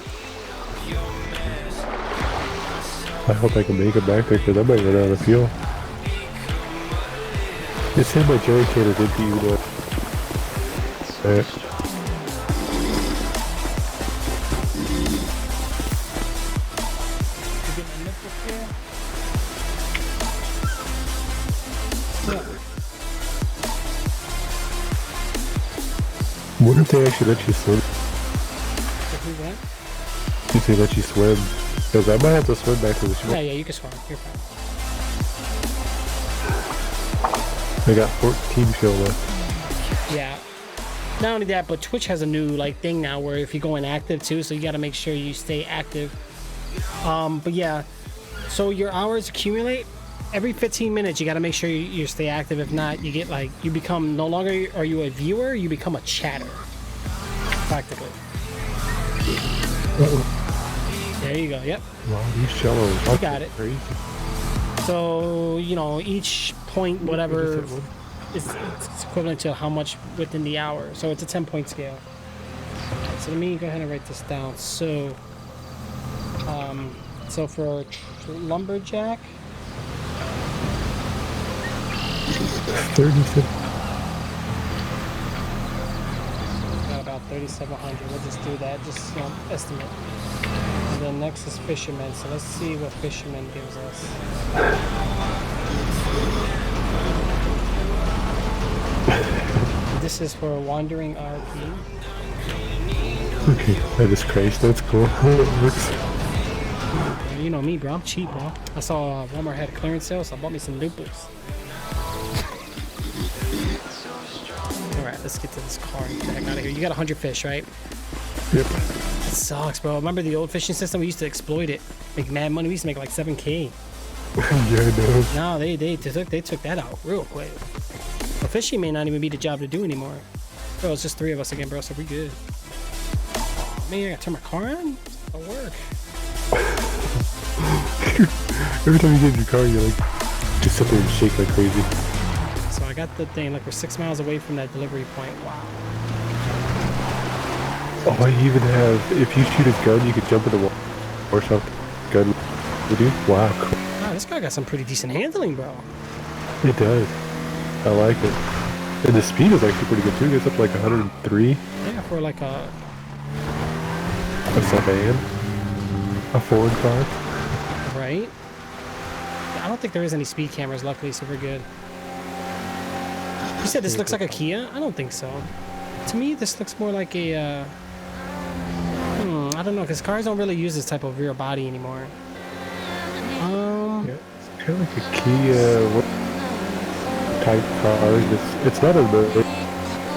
Speaker 1: I hope I can make it back there because I might run out of fuel. It said my jerry can is empty, you know.
Speaker 2: You get my notebook here?
Speaker 1: What if they actually let you swim?
Speaker 2: If we went?
Speaker 1: If they let you swim? Because I might have to swim back to the ship.
Speaker 2: Yeah, you can swim. You're fine.
Speaker 1: I got 14 fuel left.
Speaker 2: Yeah. Not only that, but Twitch has a new thing now where if you go inactive too, so you got to make sure you stay active. But yeah, so your hours accumulate every 15 minutes. You got to make sure you stay active. If not, you get you become no longer are you a viewer, you become a chatter, practically. There you go. Yep.
Speaker 1: Wow, these shallows.
Speaker 2: You got it.
Speaker 1: Crazy.
Speaker 2: So you know each point, whatever. It's equivalent to how much within the hour. So it's a 10-point scale. So let me go ahead and write this down. So, so for lumberjack,
Speaker 1: 37.
Speaker 2: got about 3,700. We'll just do that. Just estimate. And then next is fisherman. So let's see what fisherman gives us. This is for wandering RP.
Speaker 1: Okay, that is Christ. That's cool. It works.
Speaker 2: You know me, bro. I'm cheap, bro. I saw Walmart had a clearance sale, so I bought me some loopers. Alright, let's get to this car and get the heck out of here. You got 100 fish, right?
Speaker 1: Yep.
Speaker 2: It sucks, bro. Remember the old fishing system? We used to exploit it. Make mad money. We used to make like 7K.
Speaker 1: Yeah, I know.
Speaker 2: No, they took that out real quick. But fishing may not even be the job to do anymore. Bro, it's just 3 of us again, bro, so we good. Man, I gotta turn my car on? It'll work.
Speaker 1: Every time you get in your car, you're like, just sit there and shake like crazy.
Speaker 2: So I got the thing, like we're 6 miles away from that delivery point. Wow.
Speaker 1: Oh, I even have, if you shoot a gun, you can jump in the wall or something. Gun with you? Wow, cool.
Speaker 2: Wow, this guy got some pretty decent handling, bro.
Speaker 1: It does. I like it. And the speed is actually pretty good too. It's up to like 103.
Speaker 2: Yeah, for like a...
Speaker 1: That's a van. A foreign car.
Speaker 2: Right? I don't think there is any speed cameras, luckily, so we're good. You said this looks like a Kia? I don't think so. To me, this looks more like a... I don't know, because cars don't really use this type of rear body anymore.
Speaker 1: Yeah, it's kind of like a Kia type car. It's not a...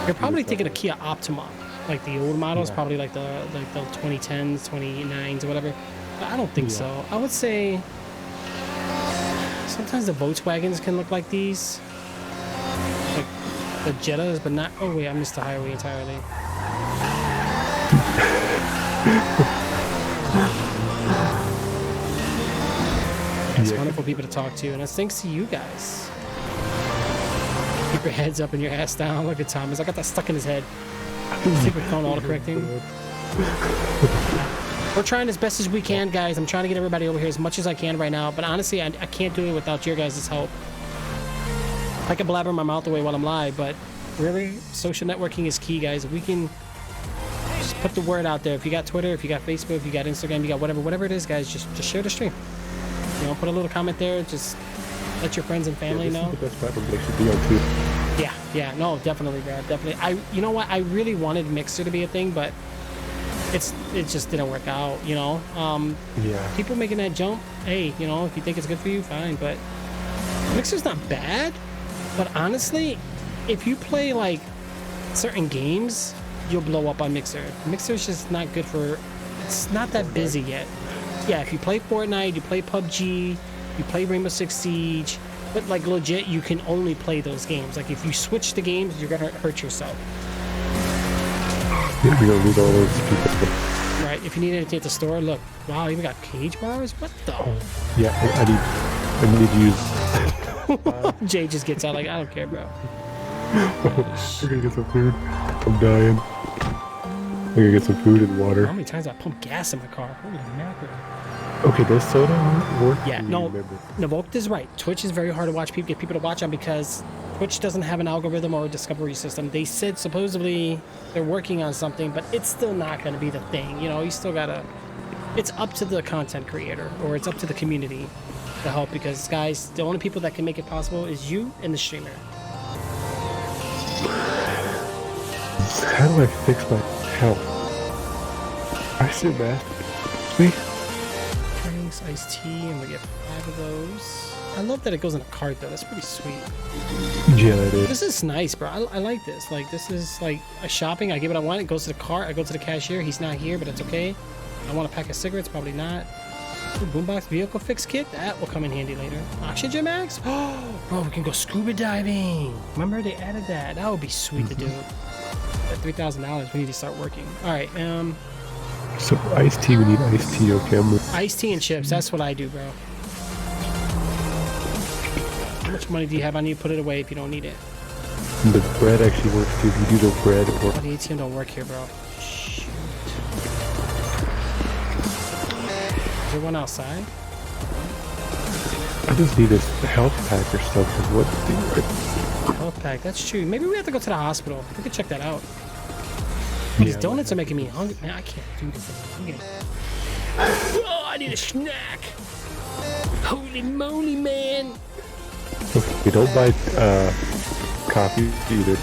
Speaker 2: You're probably thinking a Kia Optima. Like the old models, probably like the 2010s, 29s, or whatever. But I don't think so. I would say sometimes the Volkswagens can look like these, like the Jettas, but not. Oh wait, I missed the highway entirely. It's wonderful people to talk to, and it's thanks to you guys. Keep your heads up and your ass down. Look at Thomas. I got that stuck in his head. Secret phone autocorrecting. We're trying as best as we can, guys. I'm trying to get everybody over here as much as I can right now, but honestly, I can't do it without your guys' help. I can blabber my mouth away while I'm live, but really, social networking is key, guys. If we can just put the word out there. If you got Twitter, if you got Facebook, if you got Instagram, you got whatever it is, guys, just share the stream. You know, put a little comment there. Just let your friends and family know.
Speaker 1: This is the best platform they should be on too.
Speaker 2: Yeah, no, definitely, Brad, definitely. You know what? I really wanted Mixer to be a thing, but it just didn't work out. You know, people making that jump. Hey, you know, if you think it's good for you, fine. But Mixer's not bad. But honestly, if you play like certain games, you'll blow up on Mixer. Mixer's just not good for. It's not that busy yet. Yeah, if you play Fortnite, you play PUBG, you play Rainbow Six Siege. But like legit, you can only play those games. Like if you switch the games, you're gonna hurt yourself.
Speaker 1: Yeah, we're gonna lose all those people.
Speaker 2: Right. If you need anything at the store, look. Wow, even got cage bars. What the?
Speaker 1: Yeah, I need to use.
Speaker 2: Jay just gets out like I don't care, bro.
Speaker 1: We're gonna get some food. I'm dying. We're gonna get some food and water.
Speaker 2: How many times I pump gas in my car? Holy mackerel.
Speaker 1: Okay, does soda work?
Speaker 2: Yeah, no, Navoked is right. Twitch is very hard to watch people, get people to watch on because Twitch doesn't have an algorithm or a discovery system. They said supposedly they're working on something, but it's still not going to be the thing. You know, you still gotta. It's up to the content creator or it's up to the community to help because, guys, the only people that can make it possible is you and the streamer.
Speaker 1: How do I fix my health? I said that. Sweet.
Speaker 2: Iced tea, and we get 5 of those. I love that it goes in a cart though. That's pretty sweet.
Speaker 1: Yeah, it is.
Speaker 2: This is nice, bro. I like this. Like this is like a shopping. I give what I want. It goes to the cart. I go to the cashier. He's not here, but it's okay. I want a pack of cigarettes. Probably not. Ooh, boombox vehicle fix kit. That will come in handy later. Oxygen max. Oh, bro, we can go scuba diving. Remember they added that. That would be sweet to do. At $3,000, we need to start working. All right.
Speaker 1: So iced tea, we need iced tea, okay?
Speaker 2: Iced tea and chips, that's what I do, bro. How much money do you have on you? Put it away if you don't need it.
Speaker 1: The bread actually works too. If you do the bread or...
Speaker 2: Oh, the ATM don't work here, bro. Shoot. Is there one outside?
Speaker 1: I just need a health pack or something. What the...
Speaker 2: Health pack, that's true. Maybe we have to go to the hospital. We could check that out. These donuts are making me hungry. Man, I can't do this. I'm getting... Oh, I need a snack. Holy moly, man.
Speaker 1: Okay, don't buy coffee either.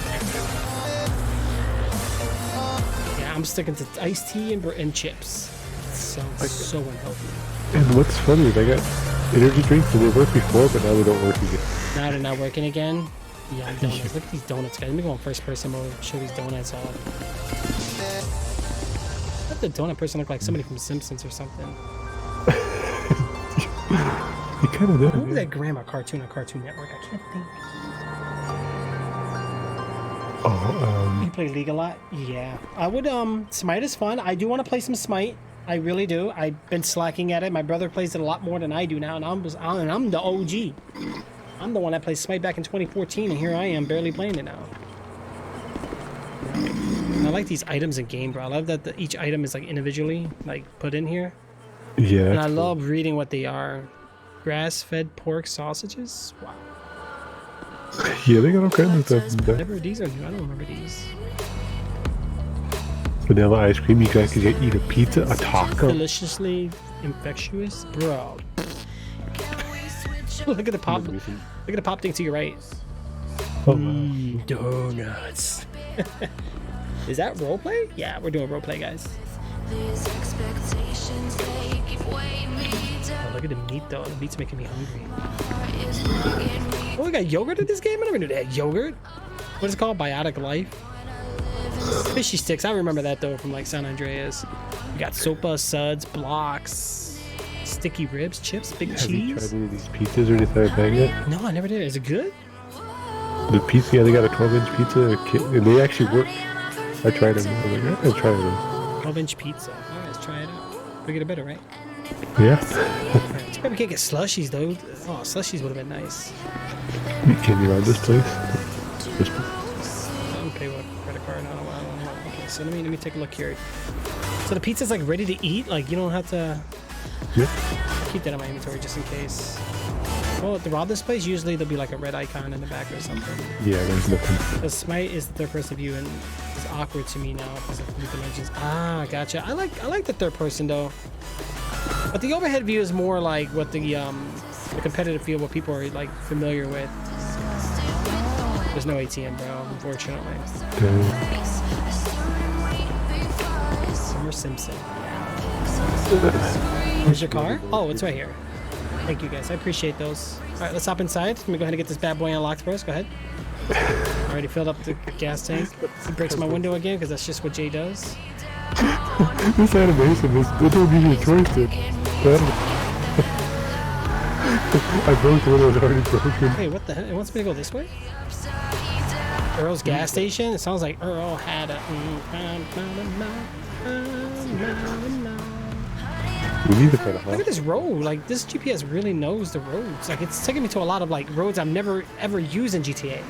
Speaker 2: Yeah, I'm sticking to iced tea and chips. It sounds so unhealthy.
Speaker 1: And what's funny is I got energy drinks and they worked before, but now they don't work again.
Speaker 2: Now they're not working again? Yeah, donuts. Look at these donuts, guys. Let me go on first person mode and show these donuts off. Let the donut person look like somebody from Simpsons or something.
Speaker 1: You kind of do.
Speaker 2: What was that grandma cartoon on Cartoon Network? I can't think.
Speaker 1: Oh,
Speaker 2: You play League a lot? Yeah. I would, Smite is fun. I do want to play some Smite. I really do. I've been slacking at it. My brother plays it a lot more than I do now, and I'm the OG. I'm the one that played Smite back in 2014, and here I am barely playing it now. And I like these items in game, bro. I love that each item is like individually like put in here.
Speaker 1: yeah.
Speaker 2: And I
Speaker 1: that's cool.
Speaker 2: love reading what they are. Grass-fed pork sausages? Wow.
Speaker 1: Yeah, they got all kinds of stuff in there.
Speaker 2: Never, these are new. I don't remember these.
Speaker 1: Vanilla ice cream. You guys could eat a pizza, a taco.
Speaker 2: Deliciously infectious, bro. Look at the pop. Look at the pop thing to your right.
Speaker 1: Oh, wow.
Speaker 2: Donuts. Is that roleplay? Yeah, we're doing roleplay, guys. Oh, look at the meat, though. The meat's making me hungry. Oh, we got yogurt in this game? I never knew they had yogurt. What is it called? Biotic Life? Fishy sticks. I remember that, though, from, like, San Andreas. We got sopa, suds, blocks, sticky ribs, chips, big
Speaker 1: Have you tried
Speaker 2: cheese.
Speaker 1: any of these pizzas or anything like that yet?
Speaker 2: No, I never did. Is it good?
Speaker 1: The pizza, yeah, they got a 12-inch pizza, and they actually work. I tried them. I was like, I'll try them.
Speaker 2: 12-inch pizza. All right, let's try it out. Bigger the better, right?
Speaker 1: Yeah.
Speaker 2: Too bad we can't get slushies, though. Oh, slushies would have been nice.
Speaker 1: Can you run this place? This place?
Speaker 2: I don't pay with a credit card. I don't know. Okay, so let me take a look here. So the pizza's like ready to eat. Like you don't have to
Speaker 1: Yep.
Speaker 2: keep that in my inventory just in case. Well, to rob this place, usually there'll be like a red icon in the back or something.
Speaker 1: Yeah, there's nothing.
Speaker 2: The Smite is the third-person view, and it's awkward to me now because of League of Legends. Ah, gotcha. I like the third person though, but the overhead view is more like what the competitive feel, what people are like familiar with. There's no ATM, bro, unfortunately. Homer Simpson. Where's your car? Oh, it's right here. Thank you, guys. I appreciate those. All right, let's hop inside. Let me go ahead and get this bad boy unlocked for us. Go ahead. Already filled up the gas tank. He breaks my window again because that's just what Jay does.
Speaker 1: This animation is, they don't give you a choice, dude. I broke the window, it's already broken.
Speaker 2: Wait, what the hell? It wants me to go this way? Earl's gas station? It sounds like Earl had a...
Speaker 1: We need to find a house.
Speaker 2: Look at this road. Like, this GPS really knows the roads. Like, it's taking me to a lot of, like, roads I've never, ever used in GTA.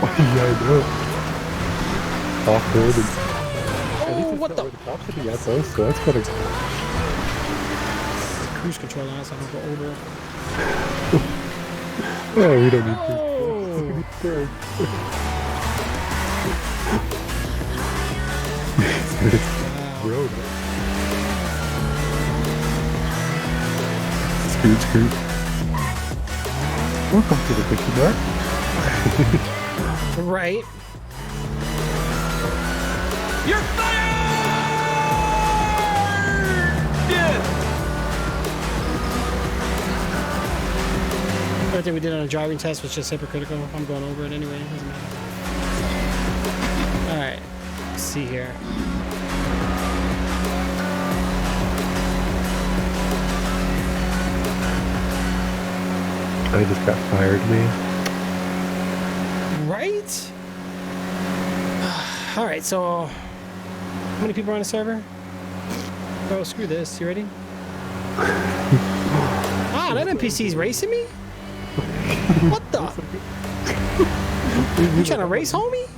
Speaker 1: Yeah, I know. Off-road and...
Speaker 2: Oh, what the...
Speaker 1: The cops are at those, so that's kind of...
Speaker 2: Cruise control on, so I don't go over.
Speaker 1: Oh, we don't need to. Road. Scoot. Welcome to the Quickie Mart.
Speaker 2: Right.
Speaker 6: You're fired! Yeah!
Speaker 2: Everything we did on a driving test was just hypocritical. I'm going over it anyway. It doesn't matter. All right. Let's see here.
Speaker 1: I just got fired, man.
Speaker 2: Right? All right, so how many people are on the server? Bro, screw this. You ready? Ah, that NPC's racing me? What the? You trying to race, homie?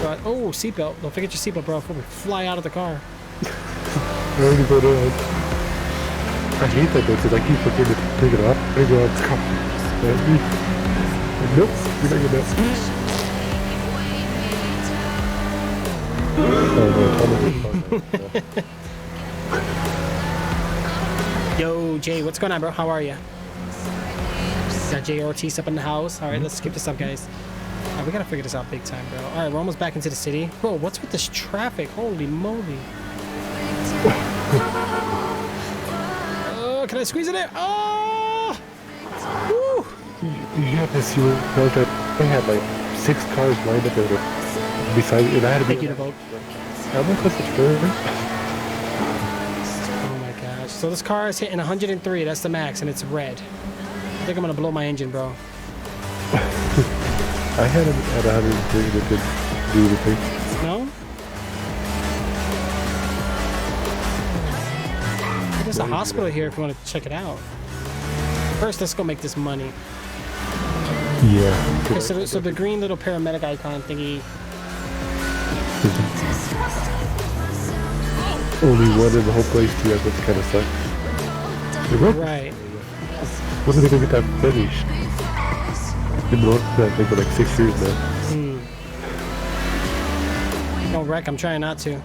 Speaker 2: But, oh, seatbelt. Don't forget your seatbelt, bro, before we fly out of the car.
Speaker 1: I already go down. I hate that though, because I keep forgetting to pick it up. I go, it's come. Nope, you're not getting that.
Speaker 2: Yo, Jay, what's going on, bro? How are you? Got Jay Ortiz up in the house. All right, let's skip this up, guys. All right, we gotta figure this out big time, bro. All right, we're almost back into the city. Bro, what's with this traffic? Holy moly. Oh, can I squeeze it in? Oh! Woo!
Speaker 1: You have to see what I had like 6 cars lined up there beside it, and I had to be.
Speaker 2: Thank you to vote.
Speaker 1: How much was the trailer?
Speaker 2: Oh my gosh. So this car is hitting 103. That's the max, and it's red. I think I'm gonna blow my engine, bro.
Speaker 1: I had him at 103 that didn't do the thing.
Speaker 2: No? There's a hospital here if you want to check it out. First, let's go make this money.
Speaker 1: Yeah.
Speaker 2: Okay, so the green little paramedic icon thingy.
Speaker 1: Only one in the whole place too. That's kind of sucks. They broke.
Speaker 2: Right.
Speaker 1: When are they gonna get that finished? Been working on that thing for like 6 years now.
Speaker 2: Don't wreck, I'm trying not to.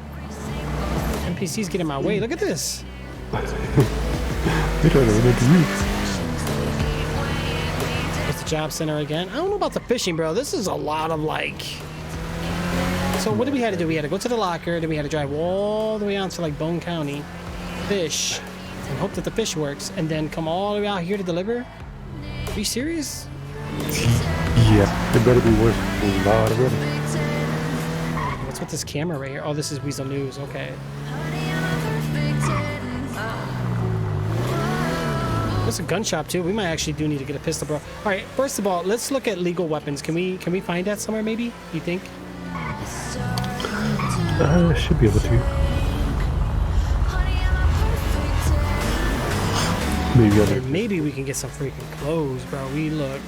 Speaker 2: NPCs get in my way. Look at this.
Speaker 1: They're trying to run into you.
Speaker 2: What's the job center again? I don't know about the fishing, bro. This is a lot of like. So what did we have to do? We had to go to the locker, then we had to drive all the way out to like Bone County, fish, and hope that the fish works, and then come all the way out here to deliver? Are you serious?
Speaker 1: Yeah. It better be worth a lot of money.
Speaker 2: What's with this camera right here? Oh, this is Weasel News. Okay. There's a gun shop too. We might actually do need to get a pistol, bro. All right. First of all, let's look at legal weapons. Can we find that somewhere? Maybe you think?
Speaker 1: Should be able to. Maybe
Speaker 2: Or
Speaker 1: other.
Speaker 2: maybe we can get some freaking clothes, bro. We look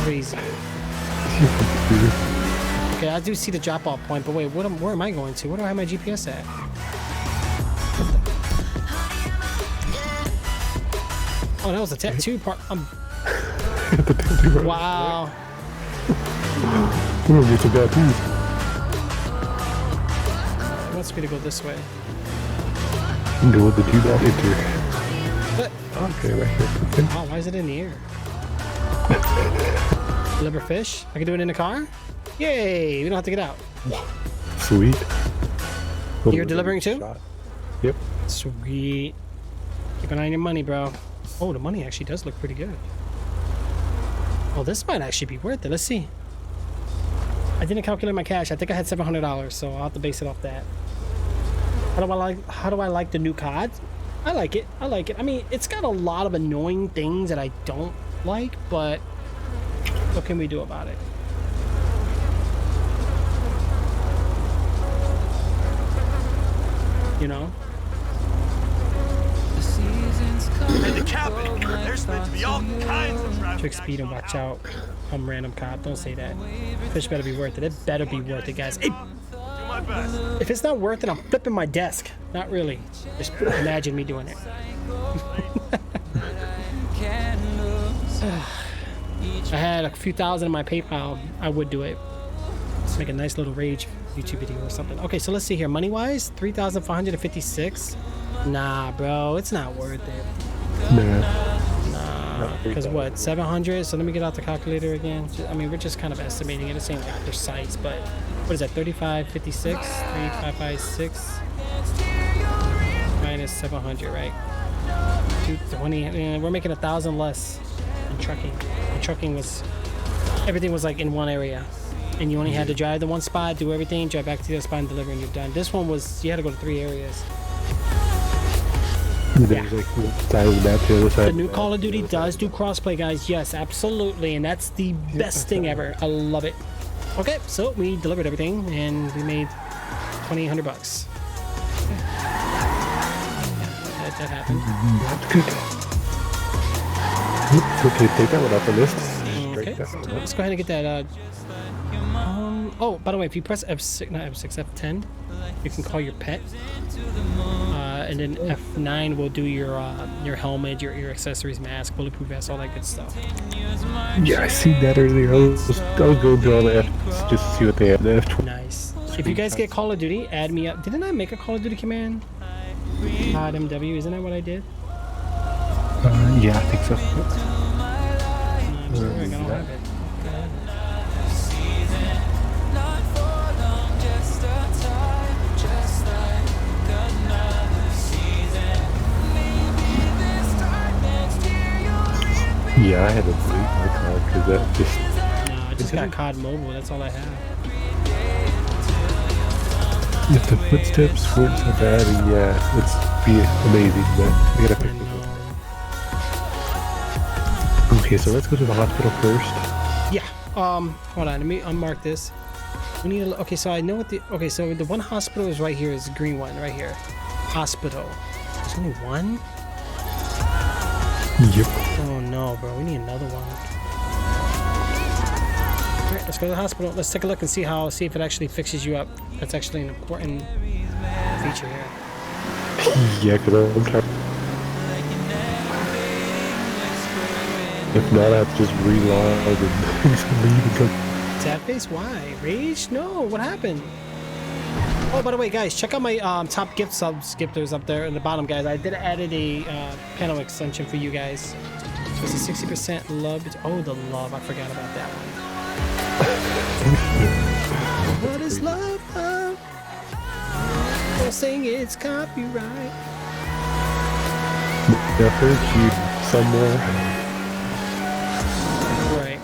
Speaker 2: crazy. Okay, I do see the drop-off point, but wait, where am I going to? Where do I have my GPS at? Oh, that was the tattoo part. Wow.
Speaker 1: We're gonna get some tattoos.
Speaker 2: It wants me to go this way.
Speaker 1: Go with the do not enter.
Speaker 2: But,
Speaker 1: Okay, right here.
Speaker 2: oh, why is it in the air? Deliver fish? I can do it in the car? Yay! We don't have to get out.
Speaker 1: Sweet.
Speaker 2: You're delivering too?
Speaker 1: Yep.
Speaker 2: Sweet. Keep an eye on your money, bro. Oh, the money actually does look pretty good. Oh, this might actually be worth it. Let's see. I didn't calculate my cash. I think I had $700, so I'll have to base it off that. How do I like the new COD? I like it. I like it. I mean, it's got a lot of annoying things that I don't like, but what can we do about it? You know?
Speaker 6: Hey, the cabin. There's meant to be all kinds of traffic.
Speaker 2: Trick speed and watch out. I'm random cop. Don't say that. Fish better be worth it. It better be worth it, guys. Hey,
Speaker 6: Do my best.
Speaker 2: if it's not worth it, I'm flipping my desk. Not really. Just imagine me doing it. I had a few thousand in my PayPal. I would do it. Let's make a nice little rage YouTube video or something. Okay, so let's see here. Money wise, 3,556. Nah, bro, it's not worth it.
Speaker 1: Nah.
Speaker 2: Because what, 700? So let me get out the calculator again. I mean, we're just kind of estimating it. It's ain't like precise, but what is that? 3556, 3556 minus 700, right? 220. We're making 1,000 less in trucking. And trucking was, everything was like in one area, and you only had to drive to one spot, do everything, drive back to the other spot, and deliver, and you're done. This one was you had to go to 3 areas.
Speaker 1: There's like one side of the map to the other side.
Speaker 2: The new Call of Duty does do crossplay, guys. Yes, absolutely, and that's the best thing ever. I love it. Okay, so we delivered everything, and we made $2,800. That happened.
Speaker 1: That's good. Okay, take that one off the list.
Speaker 2: Okay,
Speaker 1: That one up.
Speaker 2: let's go ahead and get that. Oh, by the way, if you press F6, not F6, F10, you can call your pet. And then F9 will do your helmet, your accessories, mask, bulletproof vest, all that good stuff.
Speaker 1: Yeah, I seen that earlier. I was going through all the F's just to see what they have. The F20.
Speaker 2: Nice. If you guys get Call of Duty, add me up. Didn't I make a Call of Duty command? COD MW, isn't that what I did?
Speaker 1: Yeah, I think so.
Speaker 2: I'm sorry, I don't have it.
Speaker 1: Yeah, I had to delete my card because that just.
Speaker 2: No, I just got COD Mobile. That's all I have.
Speaker 1: If the footsteps weren't so bad, yeah, it's be amazing, but we gotta
Speaker 2: I
Speaker 1: pick
Speaker 2: know.
Speaker 1: Okay, so let's go to the hospital first.
Speaker 2: Yeah. Hold on. Let me unmark this. We need a. Okay, so I know what the. Okay, so the one hospital is right here. Is the green one right here. Hospital. There's only one.
Speaker 1: Yep.
Speaker 2: Oh no, bro. We need another one. All right, let's go to the hospital. Let's take a look and see if it actually fixes you up. That's actually an important feature here.
Speaker 1: Yeah, because I'm trying. If not, I have to just relog and leave and come.
Speaker 2: Sad face? Why? Rage? No. What happened? Oh, by the way, guys, check out my top gift subscriptors up there in the bottom, guys. I did added a panel extension for you guys. It's a 60% love. Oh, the love. I forgot about that one. What is love? Don't saying it's copyright.
Speaker 1: I heard you somewhere.
Speaker 2: Right.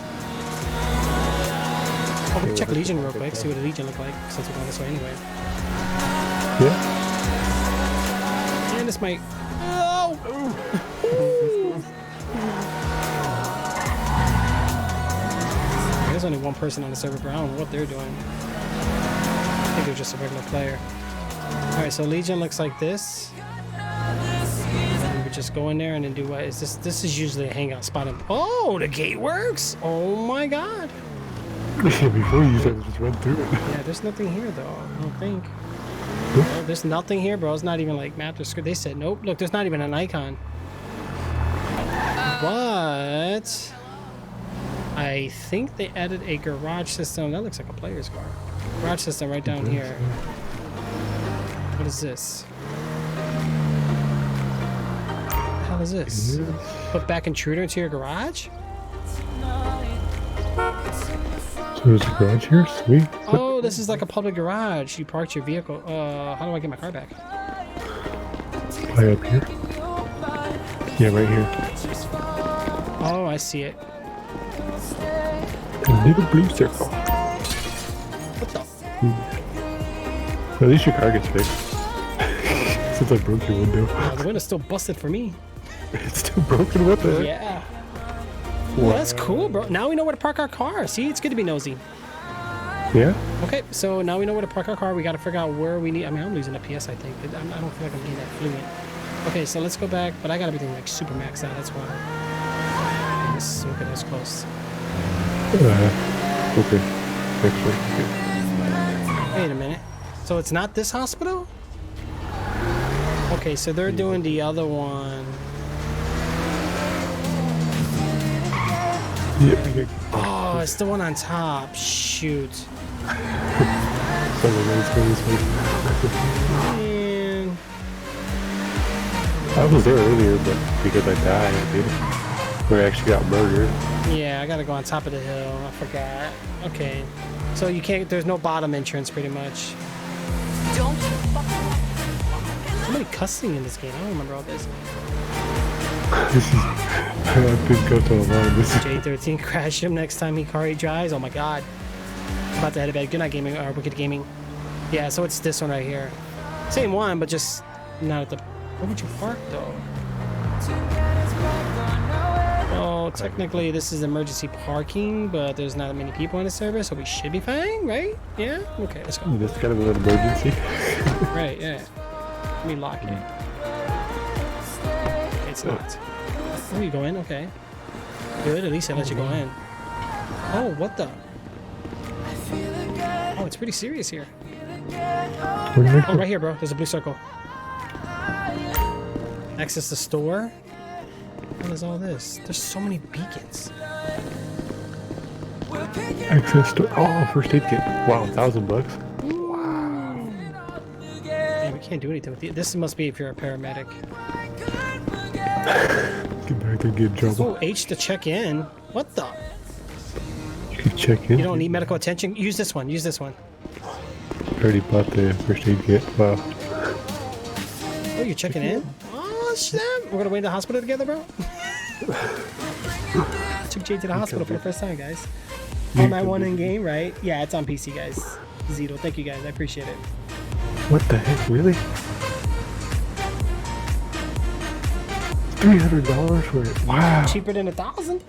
Speaker 2: Oh, we can check Legion real quick. See what a Legion look like since we're going this way anyway.
Speaker 1: Yeah.
Speaker 2: And this might. Oh! There's only one person on the server, but I don't know what they're doing. I think they're just a regular player. Alright, so Legion looks like this. And we just go in there and then do what is this? This is usually a hangout spot. Oh, the gate works! Oh my god!
Speaker 1: Before you said just run through it.
Speaker 2: Yeah, there's nothing here though, I don't think. Oh, there's nothing here, bro. It's not even like mapped or script. They said nope. Look, there's not even an icon. But I think they added a garage system. That looks like a player's car. Garage system right down here. What is this? What the hell is this? Put back intruder into your garage?
Speaker 1: So there's a garage here? Sweet.
Speaker 2: Oh, this is like a public garage. You parked your vehicle. How do I get my car back?
Speaker 1: Play up here? Yeah, right here.
Speaker 2: Oh, I see it.
Speaker 1: A little blue circle.
Speaker 2: What the?
Speaker 1: At least your car gets fixed. Since I broke your window.
Speaker 2: Oh, the window's still busted for me.
Speaker 1: It's still broken, what the heck?
Speaker 2: Yeah. Well, that's cool, bro. Now we know where to park our car. See, it's good to be nosy.
Speaker 1: Yeah?
Speaker 2: Okay, so now we know where to park our car. We got to figure out where we need. I mean, I'm losing a PS, I think. I don't feel like I'm being that fluent. Okay, so let's go back. But I got everything like super maxed out. That's why. Yes, okay, that's close.
Speaker 1: Okay. Actually, okay.
Speaker 2: Wait a minute. So it's not this hospital? Okay, so they're doing the other one.
Speaker 1: Yeah.
Speaker 2: Oh, it's the one on top. Shoot. Man.
Speaker 1: I was there earlier, but because I died, or I actually got murdered.
Speaker 2: Yeah, I gotta go on top of the hill. I forgot. Okay. So you can't, there's no bottom entrance pretty much.
Speaker 7: Don't
Speaker 2: So many cussing in this game. I don't remember all this.
Speaker 1: This is, I've been cut to a line. This is
Speaker 2: J13 crash him next time Hikari drives. Oh my god. I'm about to head to bed. Good night, gaming, or Wicked Gaming. Yeah, so it's this one right here. Same one, but just not at the. Where would you park though? Oh, technically this is emergency parking, but there's not many people on the server, so we should be fine, right? Yeah? Okay, let's go.
Speaker 1: this kind of an emergency.
Speaker 2: Right, yeah. Let me lock it. It's not. Oh, you go in? Okay. Good, at least I let you go in. Oh, what the? Oh, it's pretty serious here. Oh, right here, bro. There's a blue circle. Access the store. What is all this? There's so many beacons.
Speaker 1: Access to first aid kit. Wow, $1,000.
Speaker 2: Yeah, we can't do anything with it. This must be if you're a paramedic.
Speaker 1: Get back there, get in trouble.
Speaker 2: Oh, H to check in. What the?
Speaker 1: You can check in.
Speaker 2: You don't need medical attention? Use this one. Use this one.
Speaker 1: I already bought the first aid kit. Wow.
Speaker 2: Oh, you're checking in? Oh, snap. We're going to wait in the hospital together, bro? Took Jay to the hospital for the first time, guys. On my one in game, right? Yeah, it's on PC, guys. Zito, thank you, guys. I appreciate it.
Speaker 1: What the heck? Really? $300 for it. Wow.
Speaker 2: Cheaper than 1,000?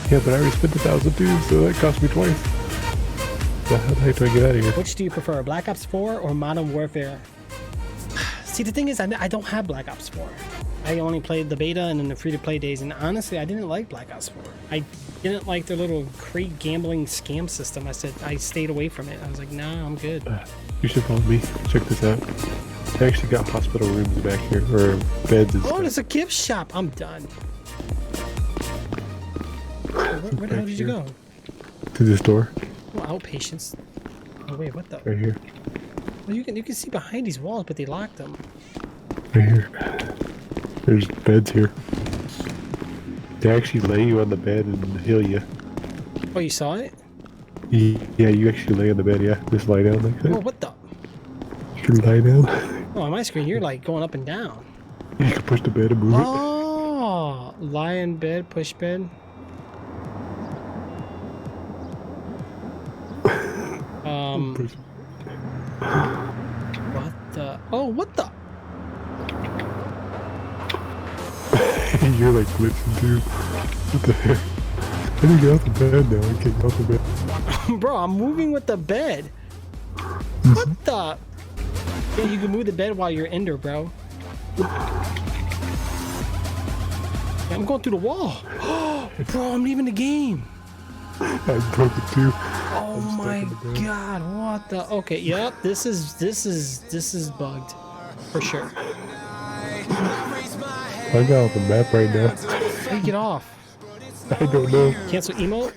Speaker 1: Yeah, but I already spent 1,000 dudes, so that cost me twice. How the heck do I get out of here?
Speaker 2: Which do you prefer, Black Ops 4 or Modern Warfare? See, the thing is, I don't have Black Ops 4. I only played the beta and then the free-to-play days, and honestly, I didn't like Black Ops 4. I didn't like their little crate gambling scam system. I stayed away from it. I was like, nah, I'm good.
Speaker 1: You should follow me. Check this out. I actually got hospital rooms back here, or beds and
Speaker 2: Oh,
Speaker 1: stuff.
Speaker 2: there's a gift shop. I'm done. Where the hell did you go?
Speaker 1: To this door,
Speaker 2: Oh, outpatients. Oh wait, what the?
Speaker 1: right here.
Speaker 2: Well, you can see behind these walls, but they locked them.
Speaker 1: Right here. There's beds here. They actually lay you on the bed and heal you.
Speaker 2: Oh, you saw it?
Speaker 1: Yeah, you actually lay on the bed, yeah. Just lie down like that.
Speaker 2: Oh, what the?
Speaker 1: Just lie down.
Speaker 2: Oh, on my screen, you're like going up and down.
Speaker 1: You can push the bed and move
Speaker 2: Oh, lie in bed, push bed.
Speaker 1: Push-
Speaker 2: What the? Oh, what the?
Speaker 1: You're like glitching too. What the heck? I didn't get off the bed now. I can't get off the bed.
Speaker 2: Bro, I'm moving with the bed. What the? Yeah, you can move the bed while you're in there, bro. Yeah, I'm going through the wall. Bro, I'm leaving the game.
Speaker 1: I broke it too.
Speaker 2: Oh my god, what the? Okay, yep, this is bugged. For sure.
Speaker 1: I got off the map right now.
Speaker 2: How do you get off?
Speaker 1: I don't know.
Speaker 2: Cancel emote?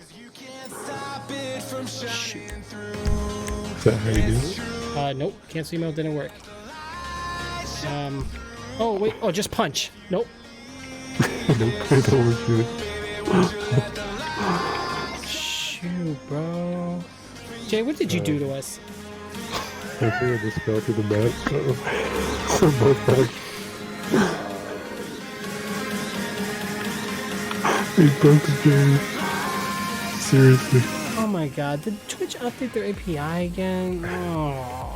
Speaker 2: Shoot.
Speaker 1: Is that how you do it?
Speaker 2: Nope, cancel emote didn't work. Oh wait, oh, just punch. Nope.
Speaker 1: Nope, I don't work good.
Speaker 2: Shoot, bro. Jay, what did you do to us?
Speaker 1: I think I just fell to the map. We're both back. We broke the game. Seriously.
Speaker 2: Oh my god, did Twitch update their API again? Oh.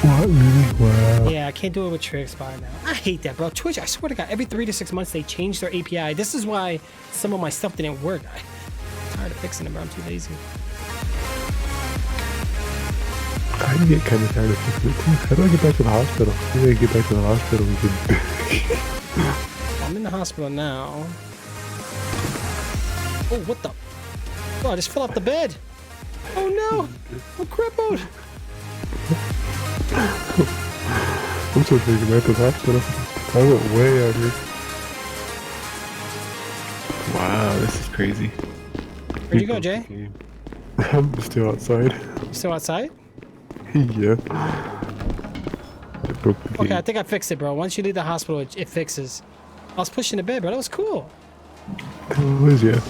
Speaker 1: What? Really? Wow.
Speaker 2: Yeah, I can't do it with TrixBot now. I hate that, bro. Twitch, I swear to God, every 3 to 6 months they change their API. This is why some of my stuff didn't work. I'm tired of fixing it, bro. I'm too lazy.
Speaker 1: I get kind of tired of fixing it too. How do I get back to the hospital? Maybe I get back to the hospital. We can...
Speaker 2: I'm in the hospital now. Oh, what the? Oh, I just fell off the bed. Oh no! I'm crippled.
Speaker 1: I'm so taking back to the hospital. I went way out here. Wow, this is crazy.
Speaker 2: Where'd you go, Jay?
Speaker 1: I'm still outside.
Speaker 2: You still outside?
Speaker 1: Yeah. I broke the
Speaker 2: Okay, I
Speaker 1: game.
Speaker 2: think I fixed it, bro. Once you leave the hospital, it fixes. I was pushing the bed, bro. That was cool.
Speaker 1: Oh, is yeah.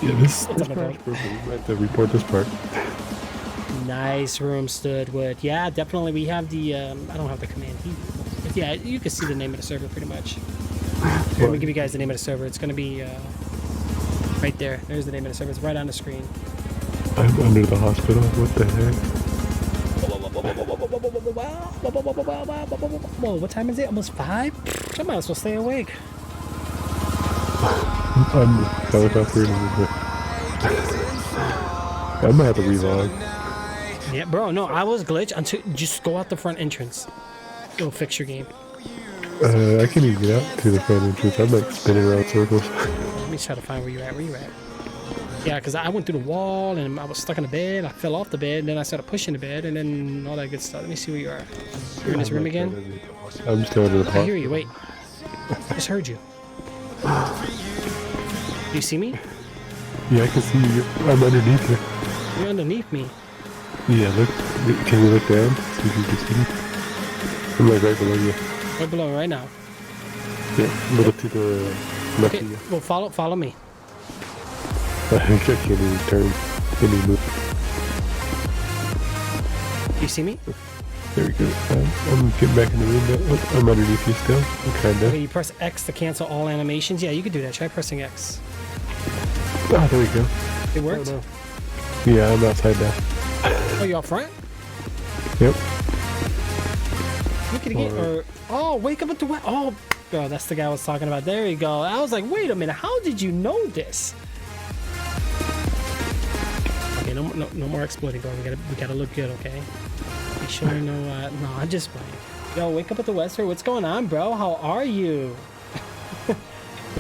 Speaker 1: Yeah, this
Speaker 2: What's up,
Speaker 1: part's
Speaker 2: bro?
Speaker 1: broken. We might have to report this part.
Speaker 2: Nice room, Studwood. Yeah, definitely. We have the. I don't have the command. But yeah, you can see the name of the server pretty much. Here, let me give you guys the name of the server. It's gonna be right there. There's the name of the server. It's right on the screen.
Speaker 1: I'm under the hospital. What the heck?
Speaker 2: Whoa, what time is it? Almost 5? I might as well stay awake.
Speaker 1: I'm helicopter. I might have to relog.
Speaker 2: Yeah, bro. No, I was glitched until just go out the front entrance. It'll fix your game.
Speaker 1: I can't even get out to the front entrance. I'm like spinning around circles.
Speaker 2: Let me try to find where you're at. Where you at? Yeah, because I went through the wall and I was stuck in the bed. I fell off the bed, and then I started pushing the bed, and then all that good stuff. Let me see where you are. You're in this room again?
Speaker 1: I'm still under the
Speaker 2: I hear you. Wait. Just heard you. Do you see me?
Speaker 1: Yeah, I can see you. I'm underneath you.
Speaker 2: You're underneath me.
Speaker 1: Yeah, look. Can you look down? See if you can see me. I'm like right below you.
Speaker 2: Right below right now.
Speaker 1: Yeah, a little to the left
Speaker 2: Okay,
Speaker 1: of you.
Speaker 2: well, follow me.
Speaker 1: I can't even turn. Any move.
Speaker 2: You see me?
Speaker 1: There we go. I'm getting back in the room now. Oh, I'm underneath you still. Kinda.
Speaker 2: Okay, you press X to cancel all animations. Yeah, you can do that. Try pressing X.
Speaker 1: Oh, there we go.
Speaker 2: It worked?
Speaker 1: Yeah, I'm outside now.
Speaker 2: Oh, you up front?
Speaker 1: Yep.
Speaker 2: Look at it. Or oh, wake up at the west. Oh, bro, that's the guy I was talking about. There you go. I was like, wait a minute, how did you know this? Okay, no more exploiting, bro. We gotta look good, okay? Be sure you know. No, I'm just playing. Yo, wake up at the Westford. What's going on, bro? How are you? I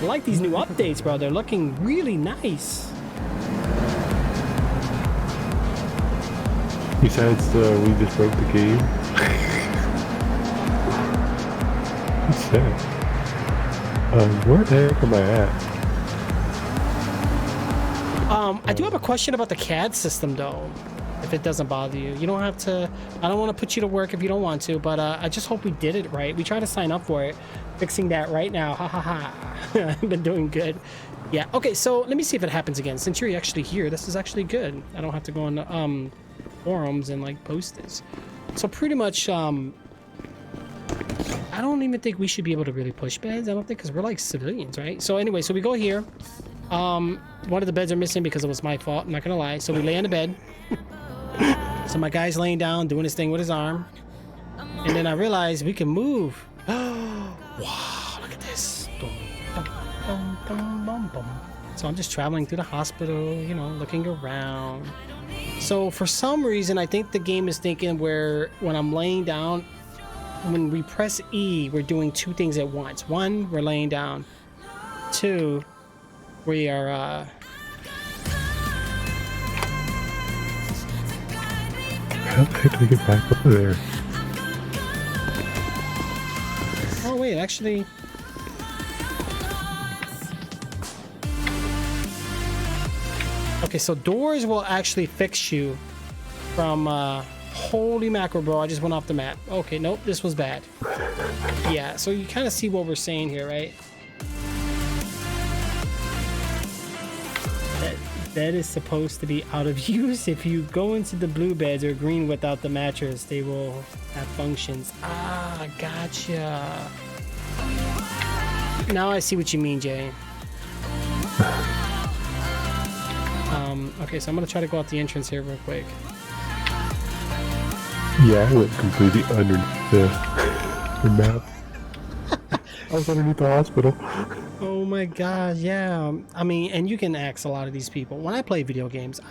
Speaker 2: like these new updates, bro. They're looking really nice.
Speaker 1: Besides, we just broke the game. What's that? Where the heck am I at?
Speaker 2: I do have a question about the CAD system, though. If it doesn't bother you, you don't have to. I don't want to put you to work if you don't want to, but I just hope we did it right. We tried to sign up for it, fixing that right now. Ha ha ha. I've been doing good. Yeah. Okay. So let me see if it happens again. Since you're actually here, this is actually good. I don't have to go on forums and like post this. So pretty much, I don't even think we should be able to really push beds. I don't think, because we're like civilians, right? So anyway, so we go here. One of the beds are missing because it was my fault. I'm not gonna lie. So we lay on the bed. So my guy's laying down, doing his thing with his arm. And then I realized we can move. Wow, look at this. So I'm just traveling through the hospital, you know, looking around. So for some reason, I think the game is thinking where when I'm laying down, when we press E, we're doing two things at once. One, we're laying down. Two, we are,
Speaker 1: How the heck do we get back up there?
Speaker 2: oh wait, actually, okay, so doors will actually fix you from, holy mackerel, bro, I just went off the map. Okay, nope, this was bad. Yeah, so you kind of see what we're saying here, right? That is supposed to be out of use. If you go into the blue beds or green without the mattress, they will have functions. Ah, gotcha. Now I see what you mean, Jay. Okay, so I'm gonna try to go out the entrance here real quick.
Speaker 1: Yeah, I went completely underneath the map. I was underneath the hospital.
Speaker 2: Oh my god, yeah. I mean, and you can ask a lot of these people. When I play video games,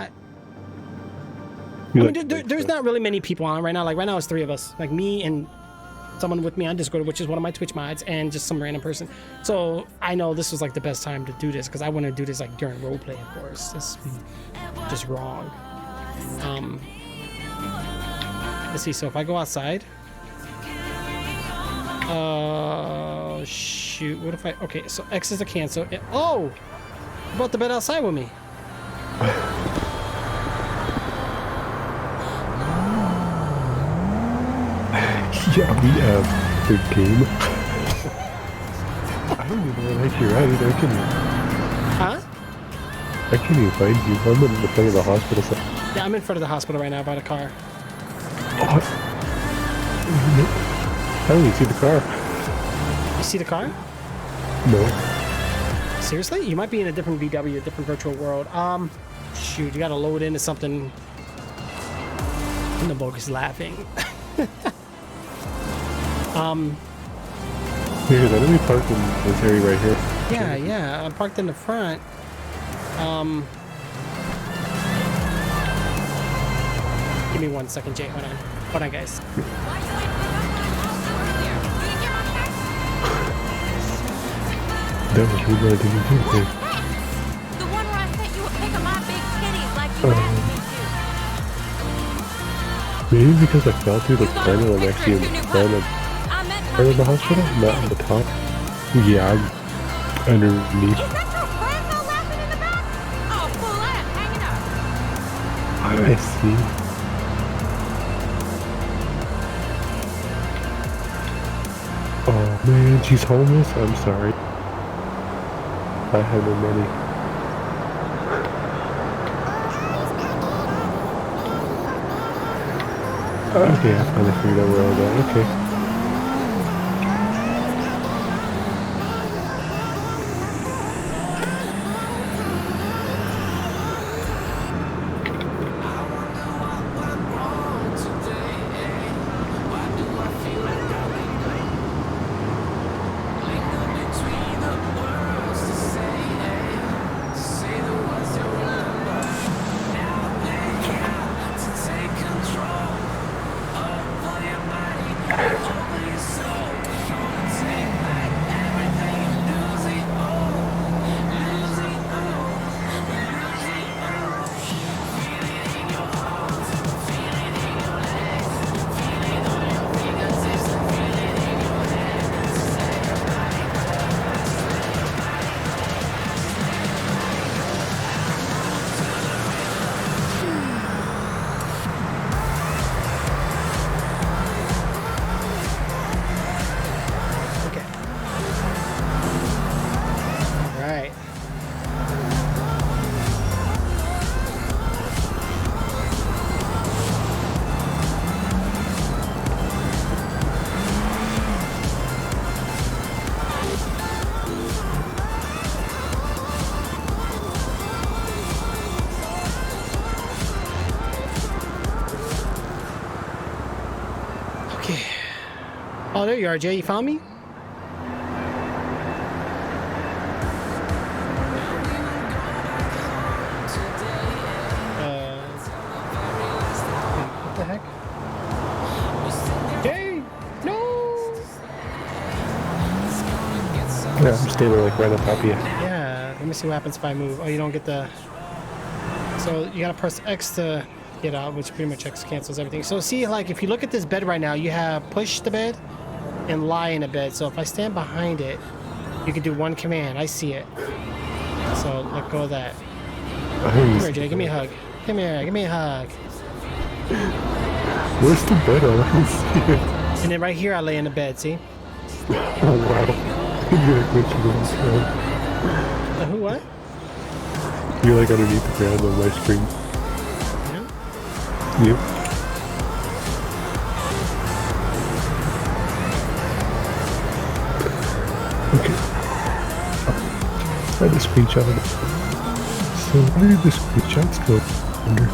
Speaker 2: there's not really many people on right now. Like right now, it's 3 of us. Like me and someone with me on Discord, which is one of my Twitch mods, and just some random person. So I know this was like the best time to do this because I wouldn't do this like during roleplay, of course. That's just wrong. Let's see. So if I go outside. Shoot, what if I, okay, so X is a cancel. Oh, you brought the bed outside with me.
Speaker 1: Yeah, we have the game. I don't even know where you're at either.
Speaker 2: Huh?
Speaker 1: I can't even find you. I'm in the front of the hospital.
Speaker 2: Yeah, I'm in front of the hospital right now by the car.
Speaker 1: Oh, I don't even see the car.
Speaker 2: You see the car?
Speaker 1: No.
Speaker 2: Seriously? You might be in a different VW, a different virtual world. Shoot, you gotta load into something. And the bogus laughing.
Speaker 1: Here, let me park in this area right here.
Speaker 2: Yeah, I'm parked in the front. Give me 1 second, Jay. Hold on, guys.
Speaker 1: That was really what I didn't do.
Speaker 7: The one where I sent you a pic of my big titties like you asked me to.
Speaker 1: Maybe because I fell through the front and I'm actually in the front of the hospital, not on the top. Yeah, I'm underneath.
Speaker 7: Is that your friend though laughing in the back? Oh, full ass, hanging up.
Speaker 1: I see. Oh man, she's homeless? I'm sorry. I have no money. Okay, I finally figured out where I was at. Okay.
Speaker 2: Oh, there you are, Jay. You found me? What the heck? Jay! No!
Speaker 1: Yeah, I'm standing like right on top of you.
Speaker 2: Yeah, let me see what happens if I move. Oh, you don't get the... So you gotta press X to get out, which pretty much X cancels everything. So see, like, if you look at this bed right now, you have push the bed and lie in a bed. So if I stand behind it, you can do one command. I see it. So let go of that. Come here, Jay. Give me a hug. Come here. Give me a hug.
Speaker 1: Where's the bed? I don't see it.
Speaker 2: And then right here, I lay in the bed. See?
Speaker 1: Oh wow. You're like literally on the ground.
Speaker 2: Who? What?
Speaker 1: You're like underneath the ground on my screen.
Speaker 2: Yeah.
Speaker 1: Yep. Okay. I had a screenshot of it. So where did the screenshots go? I wonder.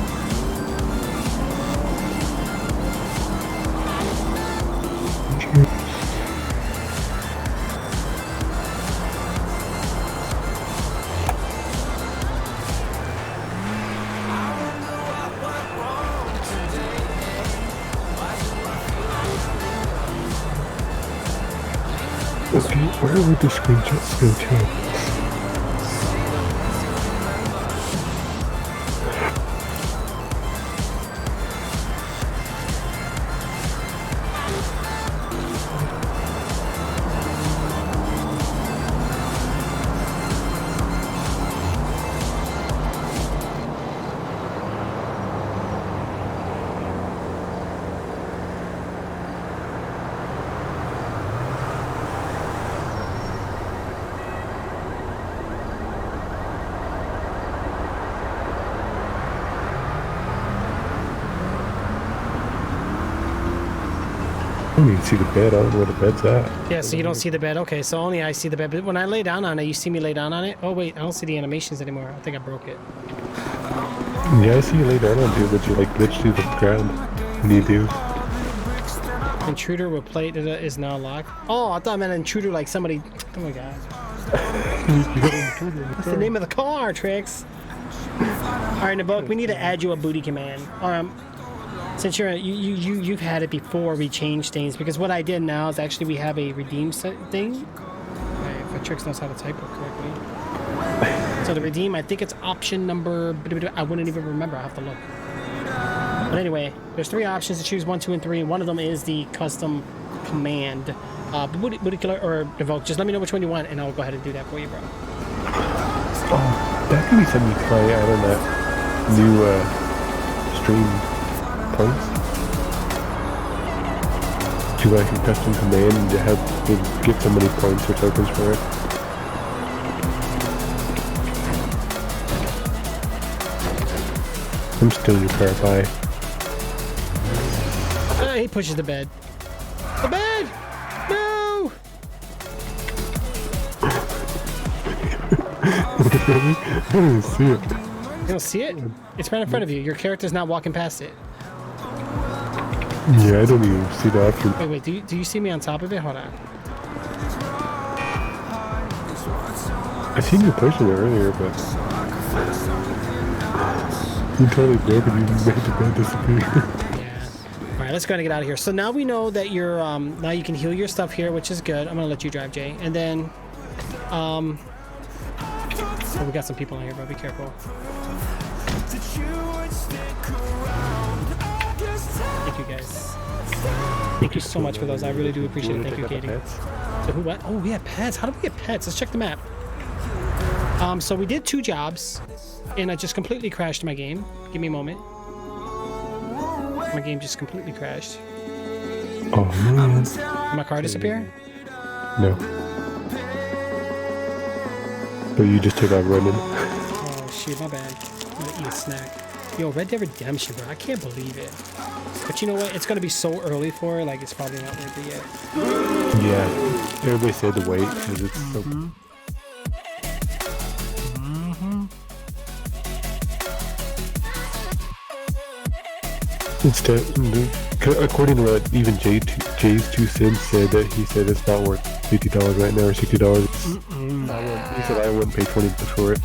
Speaker 1: Okay, where would the screenshots go to? I don't even see the bed. I don't know where the bed's at.
Speaker 2: Yeah, so you don't see the bed. Okay, so only I see the bed. But when I lay down on it, you see me lay down on it? Oh, wait, I don't see the animations anymore. I think I broke it.
Speaker 1: Yeah, I see you lay down on it, but you like glitch through the ground when you do.
Speaker 2: Intruder with plate is now locked. Oh, I thought I meant intruder like somebody... Oh my god. What's the name of the car, Trix? Alright, Nabok, we need to add you a booty command. Since you've had it before we changed things, because what I did now is actually we have a redeem thing. If Trix knows how to type it correctly. So the redeem, I think it's option number... I wouldn't even remember. I'll have to look. But anyway, there's 3 options to choose, 1, 2, and 3. One of them is the custom command. Booty killer or evoke. Just let me know which one you want, and I'll go ahead and do that for you, bro.
Speaker 1: Oh, that could be something you try out on that new stream points. Do like a custom command and you have to get so many points or tokens for it. I'm still in your car, bye.
Speaker 2: He pushes the bed. The bed! No!
Speaker 1: I don't even see it.
Speaker 2: You don't see it? It's right in front of you. Your character's not walking past it.
Speaker 1: Yeah, I don't even see the option.
Speaker 2: Wait, do you see me on top of it? Hold on.
Speaker 1: I seen you pushing it earlier, but you totally broke it. You made the bed disappear.
Speaker 2: All right, let's go ahead and get out of here. So now we know that you're now you can heal your stuff here, which is good. I'm gonna let you drive, Jay, and then oh, we got some people in here, bro. Be careful. Thank you guys. Thank you so much for those. I really do appreciate it. Thank you, Katie. So who? What? Oh, we have pets. How do we get pets? Let's check the map. So we did 2 jobs, and I just completely crashed my game. Give me a moment. My game just completely crashed.
Speaker 1: Oh man.
Speaker 2: Did my car disappear?
Speaker 1: No. But you just took off running.
Speaker 2: Oh shit, my bad. I'm gonna eat a snack. Yo, Red Dead Redemption, bro. I can't believe it. But you know what? It's gonna be so early for it, like it's probably not worth it yet.
Speaker 1: Yeah. Everybody said to wait because it's so. Instead, according to what even Jay's 2 cents said, that he said it's not worth $50 right now or $60. He said I wouldn't pay $20 for it.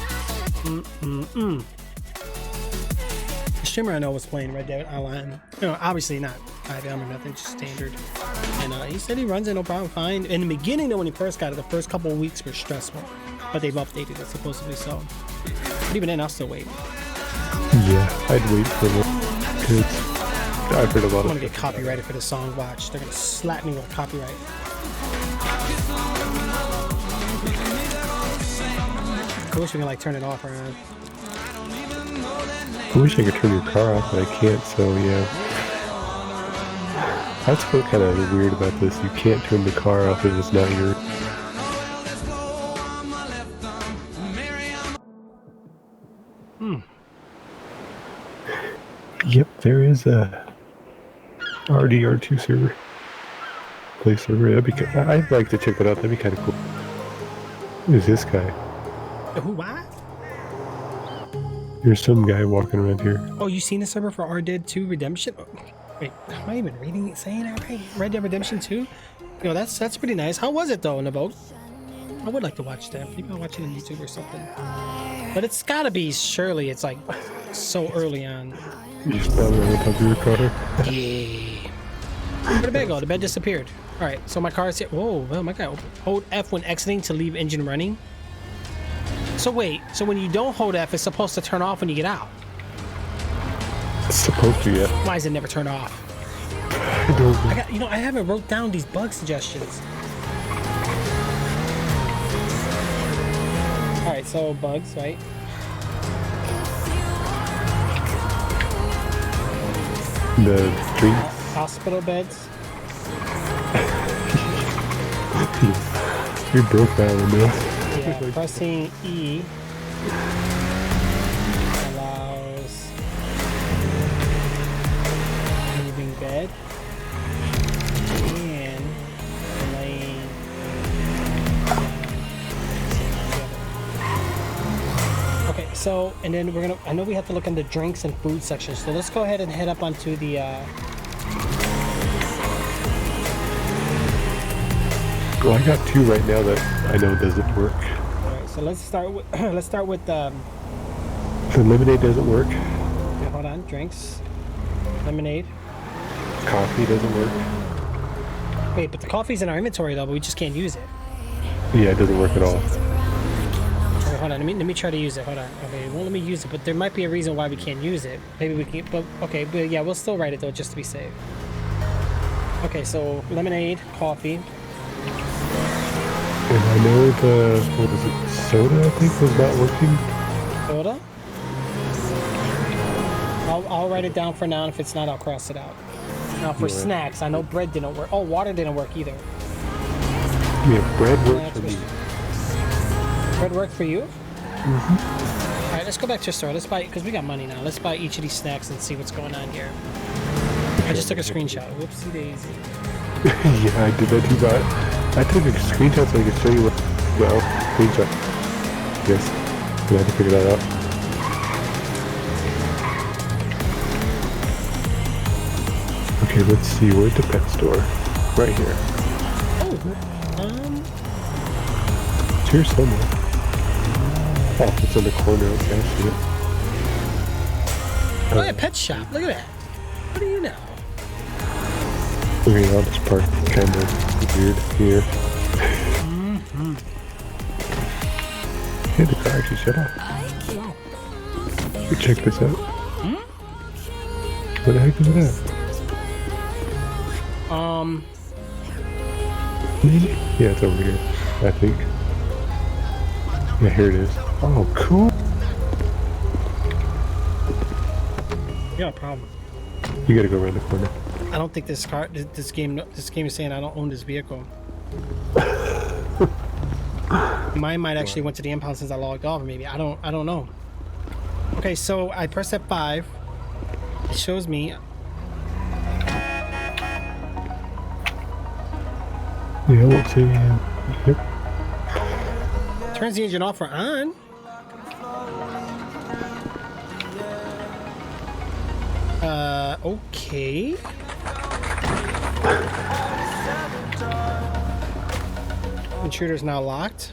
Speaker 2: The streamer I know was playing Red Dead Online. You know, obviously not IBM or nothing, just standard. And he said he runs it no problem fine. In the beginning, though, when he first got it, the first couple of weeks were stressful. But they've updated it, supposedly so. But even then, I'll still wait.
Speaker 1: Yeah, I'd wait for it. Because I've heard a lot
Speaker 2: I'm
Speaker 1: of
Speaker 2: gonna get copyrighted for the song. Watch, they're gonna slap me with copyright. I wish we could like turn it off around.
Speaker 1: I wish I could turn your car off, but I can't, so yeah. That's what kind of weird about this. You can't turn the car off if it's not your... Yep, there is a RDR2 server. Play server. I'd like to check that out. That'd be kind of cool. Who's this guy?
Speaker 2: Who? What?
Speaker 1: There's some guy walking around here.
Speaker 2: Oh, you seen the server for Red Dead 2 Redemption? Oh, wait, am I even reading it, saying that right? Red Dead Redemption 2? Yo, that's pretty nice. How was it though in the boat? I would like to watch that. Maybe I'll watch it on YouTube or something. But it's gotta be, surely it's like so early on.
Speaker 1: You just probably on top of your car.
Speaker 2: Yeah. Where'd the bed go? The bed disappeared. Alright, so my car's here. Whoa, well, my God. Hold F when exiting to leave engine running. So wait, so when you don't hold F, it's supposed to turn off when you get out.
Speaker 1: It's supposed to, yeah.
Speaker 2: Why does it never turn off?
Speaker 1: I don't know.
Speaker 2: I got, I haven't wrote down these bug suggestions. Alright, so bugs, right?
Speaker 1: The drinks.
Speaker 2: Hospital beds.
Speaker 1: You broke that one, man.
Speaker 2: Yeah, pressing E allows moving bed and laying down. Okay, so and then we're gonna. I know we have to look in the drinks and food section, so let's go ahead and head up onto the.
Speaker 1: Well, I got 2 right now that I know doesn't work.
Speaker 2: Alright, so let's start with
Speaker 1: The lemonade doesn't work.
Speaker 2: yeah, hold on, drinks, lemonade.
Speaker 1: Coffee doesn't work.
Speaker 2: Wait, but the coffee's in our inventory though, but we just can't use it.
Speaker 1: Yeah, it doesn't work at all.
Speaker 2: Okay, hold on, let me try to use it. Hold on. Okay, it won't let me use it, but there might be a reason why we can't use it. Maybe we can, but okay, but yeah, we'll still write it though, just to be safe. Okay, so lemonade, coffee.
Speaker 1: And I know the, what is it, soda I think was not working.
Speaker 2: Soda? I'll write it down for now, and if it's not, I'll cross it out. Now for snacks, I know bread didn't work. Oh, water didn't work either.
Speaker 1: Yeah, bread works for me.
Speaker 2: Bread worked for you? Mm-hmm. Alright, let's go back to the store. Let's buy, because we got money now. Let's buy each of these snacks and see what's going on here. I just took a screenshot. Whoopsie daisy.
Speaker 1: Yeah, I did that too, but I took a screenshot so I could show you what, well, screenshot. Yes, but I had to figure that out. Okay, let's see, where's the pet store? Right here.
Speaker 2: Oh,
Speaker 1: It's here somewhere. Oh, it's in the corner, okay, I see it.
Speaker 2: oh yeah, pet shop. Look at that. What do you know?
Speaker 1: Okay, now this part kind of weird here. Hey, the car actually shut off. Check this out. What the heck is that? Yeah, it's over here, I think. Yeah, here it is. Oh, cool.
Speaker 2: You got a problem.
Speaker 1: You gotta go around the corner.
Speaker 2: I don't think this game is saying I don't own this vehicle. Mine might actually went to the impound since I logged off, maybe. I don't know. Okay, so I pressed F5. It shows me.
Speaker 1: Yeah, let's see. Yep.
Speaker 2: Turns the engine off or on. Okay. Intruder's now locked.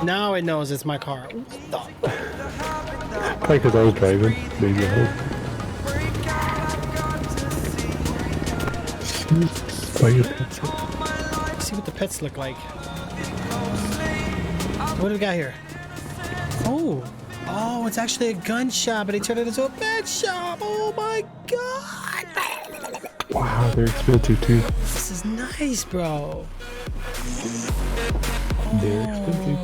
Speaker 2: Now it knows it's my car. What the?
Speaker 1: Probably because I was driving. Maybe I hope. Why your pets?
Speaker 2: Let's see what the pets look like. What do we got here? Oh. Oh, it's actually a gun shop, but they turned it into a pet shop. Oh my god.
Speaker 1: Wow, they're expensive too.
Speaker 2: This is nice, bro.
Speaker 1: They're expensive.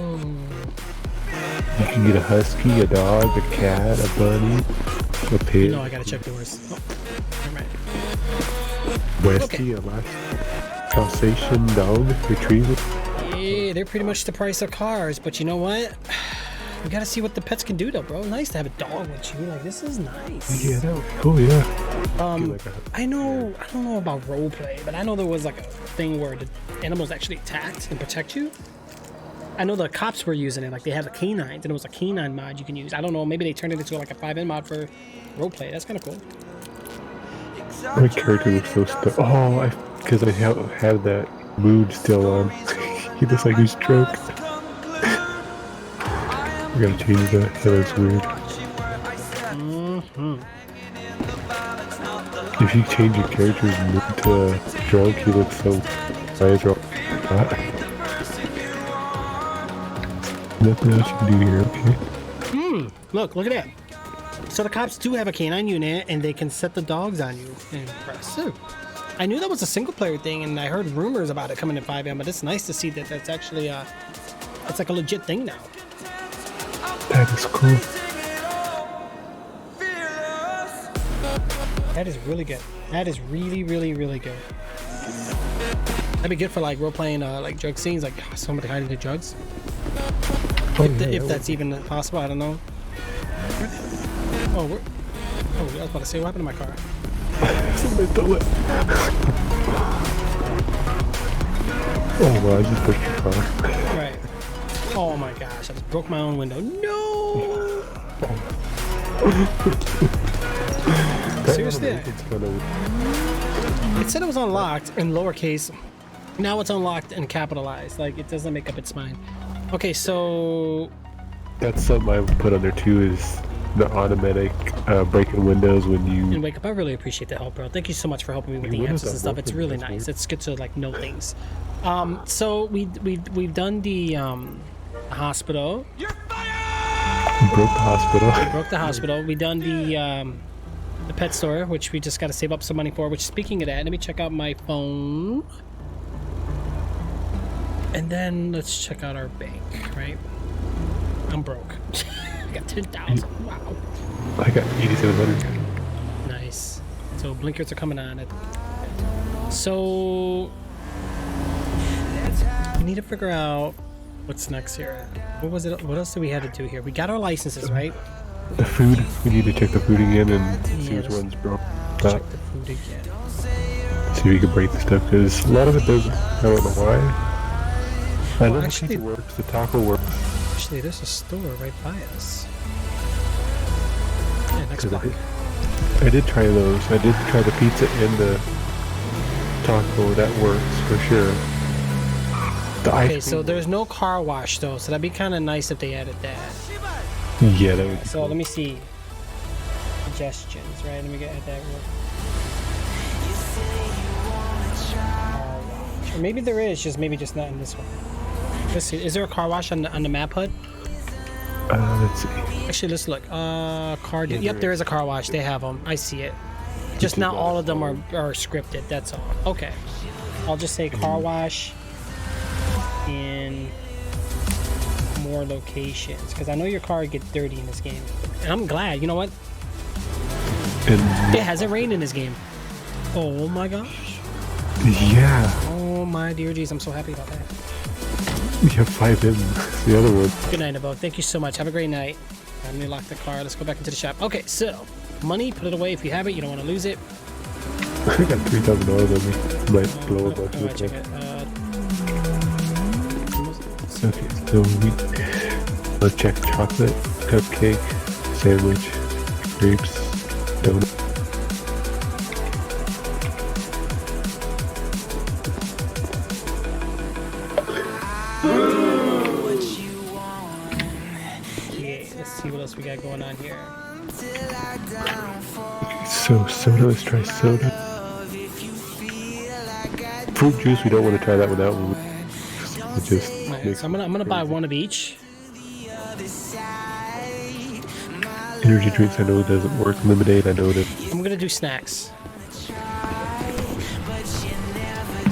Speaker 1: You can get a husky, a dog, a cat, a bunny, a pig.
Speaker 2: No, I gotta check yours. Oh, never mind.
Speaker 1: Westie, a last Alsatian dog, retriever.
Speaker 2: Yeah, they're pretty much the price of cars, but you know what? We gotta see what the pets can do though, bro. Nice to have a dog with you. Like, this is nice.
Speaker 1: Yeah, that would be cool, yeah.
Speaker 2: I don't know about roleplay, but I know there was like a thing where the animals actually attacked and protect you. I know the cops were using it, like they have the canines, and it was a canine mod you can use. I don't know, maybe they turned it into like a 5N mod for roleplay. That's kind of cool.
Speaker 1: My character looks so stuck. Oh, because I have that mood still on. He looks like he's drunk. We gotta change that. That looks weird. If you change your character's mood to drunk, he looks so fragile. Nothing else you can do here, okay?
Speaker 2: Look at that. So the cops do have a canine unit, and they can set the dogs on you. Impressive. I knew that was a single player thing, and I heard rumors about it coming in 5M, but it's nice to see that that's actually it's like a legit thing now.
Speaker 1: That is cool.
Speaker 2: That is really good. That is really, really, really good. That'd be good for like role-playing like drug scenes, like somebody hiding the drugs. If that's even possible, I don't know. Oh, I was about to say, what happened to my car?
Speaker 1: Somebody stole it. Oh, well, I just pushed your car.
Speaker 2: Right. Oh my gosh, I just broke my own window. No! Seriously? It said it was unlocked in lowercase. Now it's unlocked and capitalized. Like, it doesn't make up its mind. Okay, so...
Speaker 1: That's something I would put on there too, is the automatic breaking windows when you...
Speaker 2: And Wake Up, I really appreciate the help, bro. Thank you so much for helping me with the answers and stuff. It's really nice. It's good to, like, know things. So we've done the hospital.
Speaker 1: You broke the hospital.
Speaker 2: We broke the hospital. We done the pet store, which we just got to save up some money for. Which, speaking of that, let me check out my phone, and then let's check out our bank. Right, I'm broke. I got 10,000. Wow.
Speaker 1: I got 8,700.
Speaker 2: Nice. So blinkers are coming on. So we need to figure out what's next here. What was it? What else do we have to do here? We got our licenses, right?
Speaker 1: The food. We need to check the food again and see which one's broke.
Speaker 2: Check the food again.
Speaker 1: See if we can break the stuff, because a lot of it doesn't. I don't know why. I know
Speaker 2: actually,
Speaker 1: the pizza works. The taco works.
Speaker 2: Actually, there's a store right by us. Yeah, next block.
Speaker 1: I did try those. I did try the pizza and the taco. That works for sure.
Speaker 2: Okay, so there's no car wash though, so that'd be kind of nice if they added that.
Speaker 1: Yeah, that would be
Speaker 2: So
Speaker 1: cool.
Speaker 2: let me see. Suggestions, right? Let me get at that real. Car wash. Or maybe there is, just maybe just not in this one. Let's see. Is there a car wash on the map HUD?
Speaker 1: Let's see.
Speaker 2: Actually, let's look. Car. Yep, there is a car wash. They have them. I see it. Just not all of them are scripted. That's all. Okay. I'll just say car wash in more locations, because I know your car gets dirty in this game, and I'm glad. You know what?
Speaker 1: And
Speaker 2: It hasn't rained in this game. Oh my gosh.
Speaker 1: yeah,
Speaker 2: Oh my dear jeez, I'm so happy about that.
Speaker 1: we have 5 in the other one.
Speaker 2: Good night, Nabo. Thank you so much. Have a great night. Let me lock the car. Let's go back into the shop. Okay, so money, put it away if you have it. You don't want to lose it.
Speaker 1: I got $3,000 on me. Might blow a bunch
Speaker 2: Oh,
Speaker 1: of
Speaker 2: check
Speaker 1: it.
Speaker 2: it.
Speaker 1: Okay, so let's check chocolate, cupcake, sandwich, grapes, donut.
Speaker 2: Yeah, let's see what else we got going on here.
Speaker 1: So soda, let's try soda. Fruit juice, we don't want to try that without. It just
Speaker 2: Alright,
Speaker 1: makes
Speaker 2: so I'm gonna buy one of each.
Speaker 1: energy drinks. I know it doesn't work. Lemonade, I know that.
Speaker 2: I'm gonna do snacks.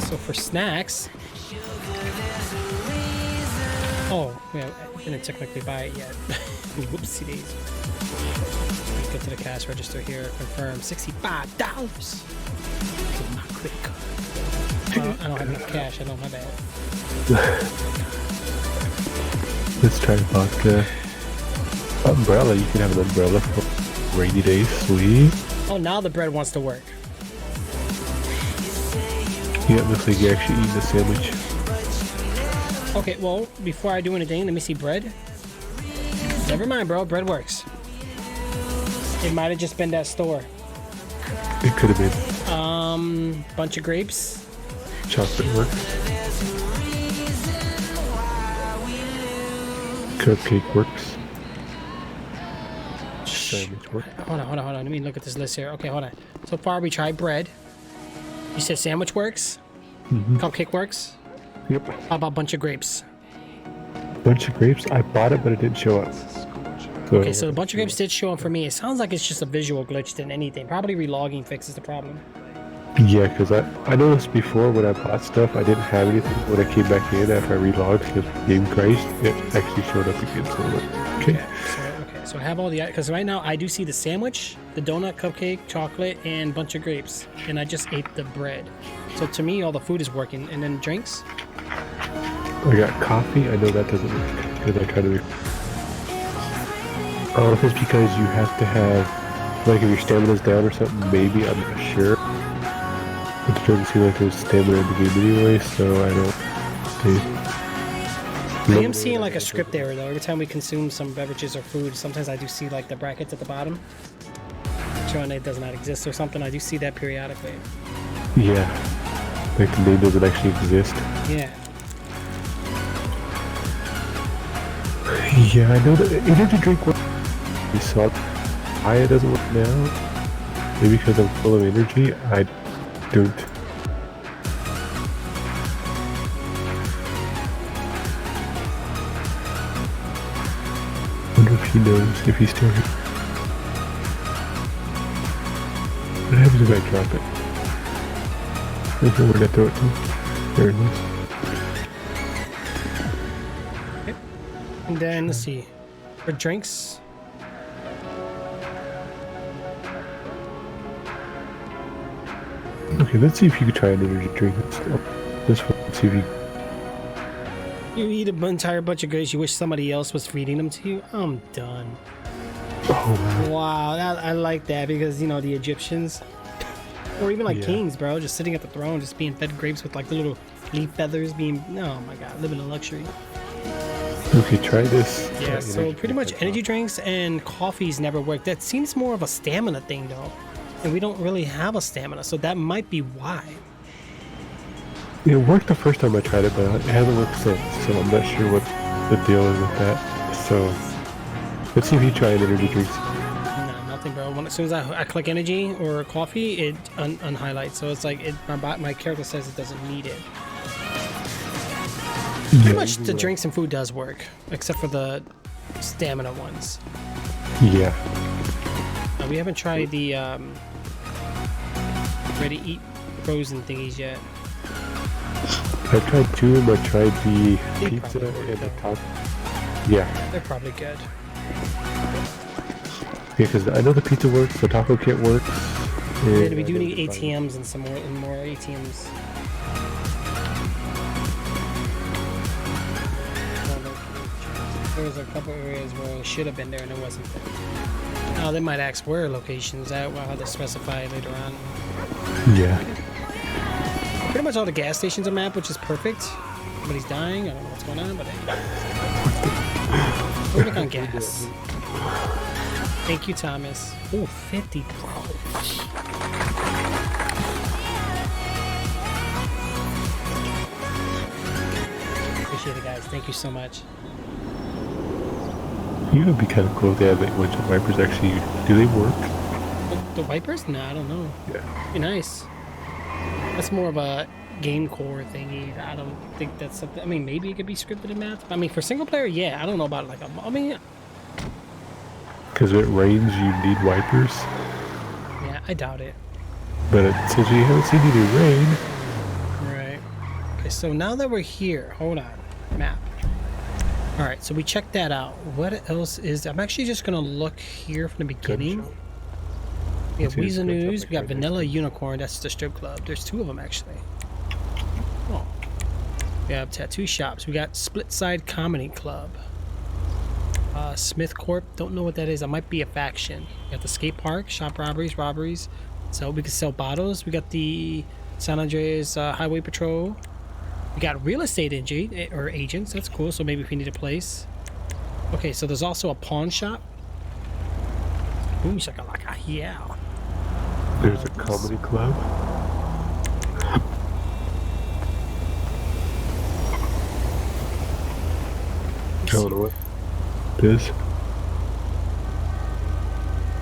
Speaker 2: So for snacks, oh, yeah, I didn't technically buy it yet. Whoopsie daisy. Go to the cash register here. Confirm $65. So my credit card. I don't have enough cash. I know, my bad.
Speaker 1: Let's try vodka. Umbrella, you can have an umbrella for rainy days. Sweet.
Speaker 2: Oh, now the bread wants to work.
Speaker 1: Yeah, it looks like you're actually eating a sandwich.
Speaker 2: Okay, well, before I do anything, let me see bread. Never mind, bro. Bread works. It might have just been that store.
Speaker 1: It could have been.
Speaker 2: Bunch of grapes.
Speaker 1: Chocolate works. Cupcake works. Sandwich works.
Speaker 2: Hold on. Let me look at this list here. Okay, hold on. So far, we tried bread. You said sandwich works. Cupcake works.
Speaker 1: Yep.
Speaker 2: How about bunch of grapes?
Speaker 1: Bunch of grapes. I bought it, but it didn't show up.
Speaker 2: Okay, so the bunch of grapes did show up for me. It sounds like it's just a visual glitch than anything. Probably relogging fixes the problem.
Speaker 1: Yeah, because I noticed before when I bought stuff, I didn't have anything. When I came back in after I relogged because the game crashed, it actually showed up again. So I'm like, okay.
Speaker 2: So I have all the, because right now I do see the sandwich, the donut, cupcake, chocolate, and bunch of grapes, and I just ate the bread. So to me, all the food is working. And then drinks.
Speaker 1: I got coffee. I know that doesn't work because I tried to. I don't know if it's because you have to have, like, if your stamina's down or something. Maybe, I'm not sure. But it doesn't seem like there's stamina in the game anyway, so I don't.
Speaker 2: I am seeing like a script error though. Every time we consume some beverages or food, sometimes I do see like the brackets at the bottom showing it does not exist or something. I do see that periodically.
Speaker 1: Yeah, like the name doesn't actually exist.
Speaker 2: Yeah.
Speaker 1: Yeah, I know that energy drink works. You saw why it doesn't work now. Maybe because I'm full of energy. I don't. Wonder if he knows if he's still here. What happens if I drop it? I don't know where to throw it to. There it is.
Speaker 2: And then let's see. For drinks.
Speaker 1: Okay, let's see if you could try an energy drink. This one, let's see if you.
Speaker 2: You eat an entire bunch of grapes. You wish somebody else was feeding them to you. I'm done.
Speaker 1: Oh wow.
Speaker 2: Wow, I like that because you know the Egyptians, or even like
Speaker 1: Yeah.
Speaker 2: kings, bro, just sitting at the throne, just being fed grapes with like the little leaf feathers. Being, oh my god, living in luxury.
Speaker 1: Okay, try this.
Speaker 2: Yeah,
Speaker 1: Try
Speaker 2: so
Speaker 1: energy
Speaker 2: pretty much
Speaker 1: drink.
Speaker 2: energy drinks and coffees never work. That seems more of a stamina thing though, and we don't really have a stamina, so that might be why.
Speaker 1: It worked the first time I tried it, but it hasn't worked since, so I'm not sure what the deal is with that. So, let's see if you try an energy drink.
Speaker 2: No, nothing, bro. As soon as I click energy or coffee, it unhighlights. So it's like my character says it doesn't need it. Pretty much the drinks and food does work, except for the stamina ones.
Speaker 1: Yeah.
Speaker 2: We haven't tried the ready-to-eat frozen thingies yet.
Speaker 1: I tried two of them. I tried the
Speaker 2: They
Speaker 1: pizza
Speaker 2: probably work,
Speaker 1: and the
Speaker 2: though.
Speaker 1: taco. Yeah.
Speaker 2: They're probably good.
Speaker 1: Yeah, because I know the pizza works, the taco kit works.
Speaker 2: Yeah, we do need ATMs and some more ATMs. There was a couple areas where it should have been there and it wasn't there. Oh, they might ask where locations. That will have to specify later on.
Speaker 1: Yeah.
Speaker 2: Pretty much all the gas stations on the map, which is perfect. Somebody's dying. I don't know what's going on, but we're looking on gas. Thank you, Thomas. Oh, 50, bro. Appreciate it, guys. Thank you so much.
Speaker 1: You know, it'd be kind of cool if they had like windshield wipers actually. Do they work?
Speaker 2: The wipers? No, I don't know.
Speaker 1: Yeah.
Speaker 2: Be nice. That's more of a game core thingy. I don't think that's something. I mean, maybe it could be scripted in math. I mean, for single player, yeah. I don't know about like I mean,
Speaker 1: Because if it rains, you need wipers.
Speaker 2: yeah, I doubt it.
Speaker 1: But since you haven't seen any rain,
Speaker 2: Right. Okay, so now that we're here, hold on. Map. All right, so we checked that out. What else is? I'm actually just gonna look here from the beginning.
Speaker 1: show.
Speaker 2: We have
Speaker 1: Let's see
Speaker 2: Weasel
Speaker 1: what's
Speaker 2: News.
Speaker 1: up
Speaker 2: We got
Speaker 1: right there.
Speaker 2: Vanilla Unicorn. That's the strip club. There's two of them actually. Oh. We have tattoo shops. We got Split Side Comedy Club. Smith Corp. Don't know what that is. That might be a faction. We got the skate park. Shop robberies. So we can sell bottles. We got the San Andreas Highway Patrol. We got real estate agents. That's cool. So maybe if we need a place. Okay, so there's also a pawn shop. Boom shakalaka. Yeah.
Speaker 1: there's a comedy club. I don't know what it is.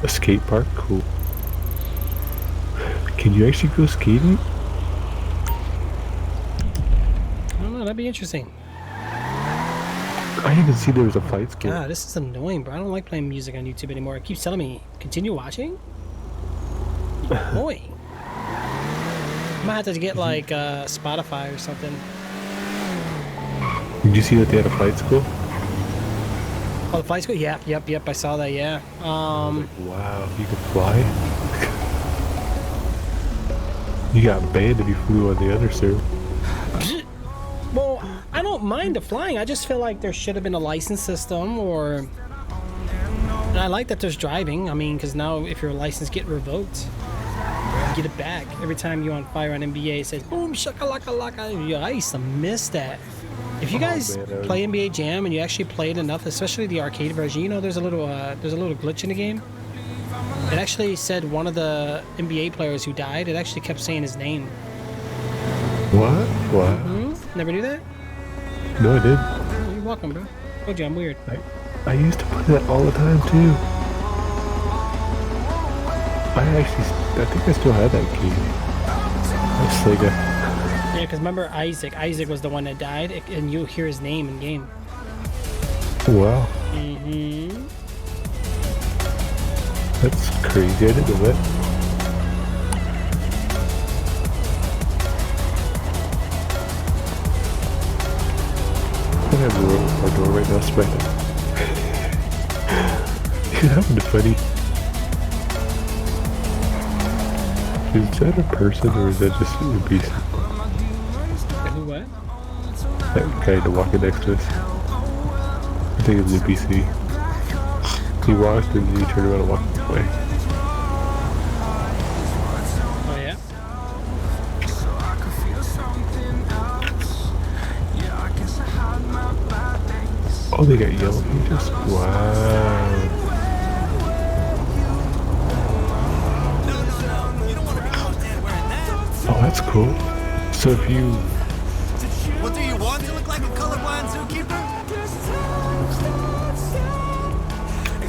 Speaker 1: A skate park? Cool. Can you actually go skating?
Speaker 2: I don't know. That'd be interesting.
Speaker 1: I didn't even see there was a fight school.
Speaker 2: God, this is annoying, bro. I don't like playing music on YouTube anymore. It keeps telling me, continue watching? Annoying. I might have to get like Spotify or something.
Speaker 1: Did you see that they had a fight school?
Speaker 2: Oh, the flight school? Yeah, yep. I saw that, yeah.
Speaker 1: Wow, you can fly? You got banned if you flew on the other server.
Speaker 2: Well, I don't mind the flying. I just feel like there should have been a license system or... And I like that there's driving. I mean, because now if your license get revoked, you get it back. Every time you on fire on NBA, it says, boom, shakalaka laka. Yeah, I used to miss that. If you guys
Speaker 1: man,
Speaker 2: play NBA Jam and you actually play it enough, especially the arcade version, you know there's a little glitch in the game. It actually said one of the NBA players who died, it actually kept saying his name.
Speaker 1: What? What?
Speaker 2: Never knew that?
Speaker 1: No, I did.
Speaker 2: Oh, you're welcome, bro. Told you I'm weird.
Speaker 1: I used to play that all the time too. I think I still have that game. That's Sega.
Speaker 2: Yeah, because remember Isaac. Isaac was the one that died, and you'll hear his name in game.
Speaker 1: Wow.
Speaker 2: Mm-hmm.
Speaker 1: That's crazy. I didn't know that. I have a room at our door right now, Spectre. It happened to funny. Is that a person or is that just a beast?
Speaker 2: Who what?
Speaker 1: That guy walking next to us. I think it's a NPC. He walked and then he turned around and walked away.
Speaker 2: Oh yeah.
Speaker 1: Oh, they got yellow pages? Wow. Oh, that's cool. So if you...
Speaker 6: What do you want to look like a colorblind zookeeper?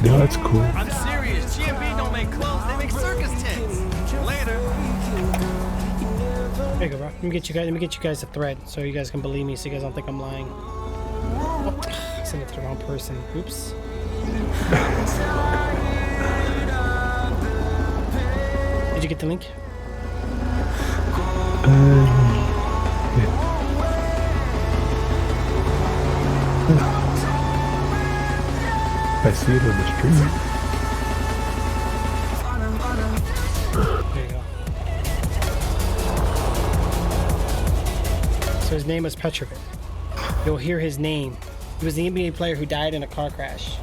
Speaker 1: No, that's cool.
Speaker 6: I'm serious. GMB don't make clothes, they make circus tents. Later.
Speaker 2: There you go, bro. Let me get you guys a thread so you guys can believe me, so you guys don't think I'm lying. Oh, I sent it to the wrong person. Oops. Did you get the link?
Speaker 1: I see it on the street.
Speaker 2: There you go. So his name was Petrovic. You'll hear his name. He was the NBA player who died in a car crash,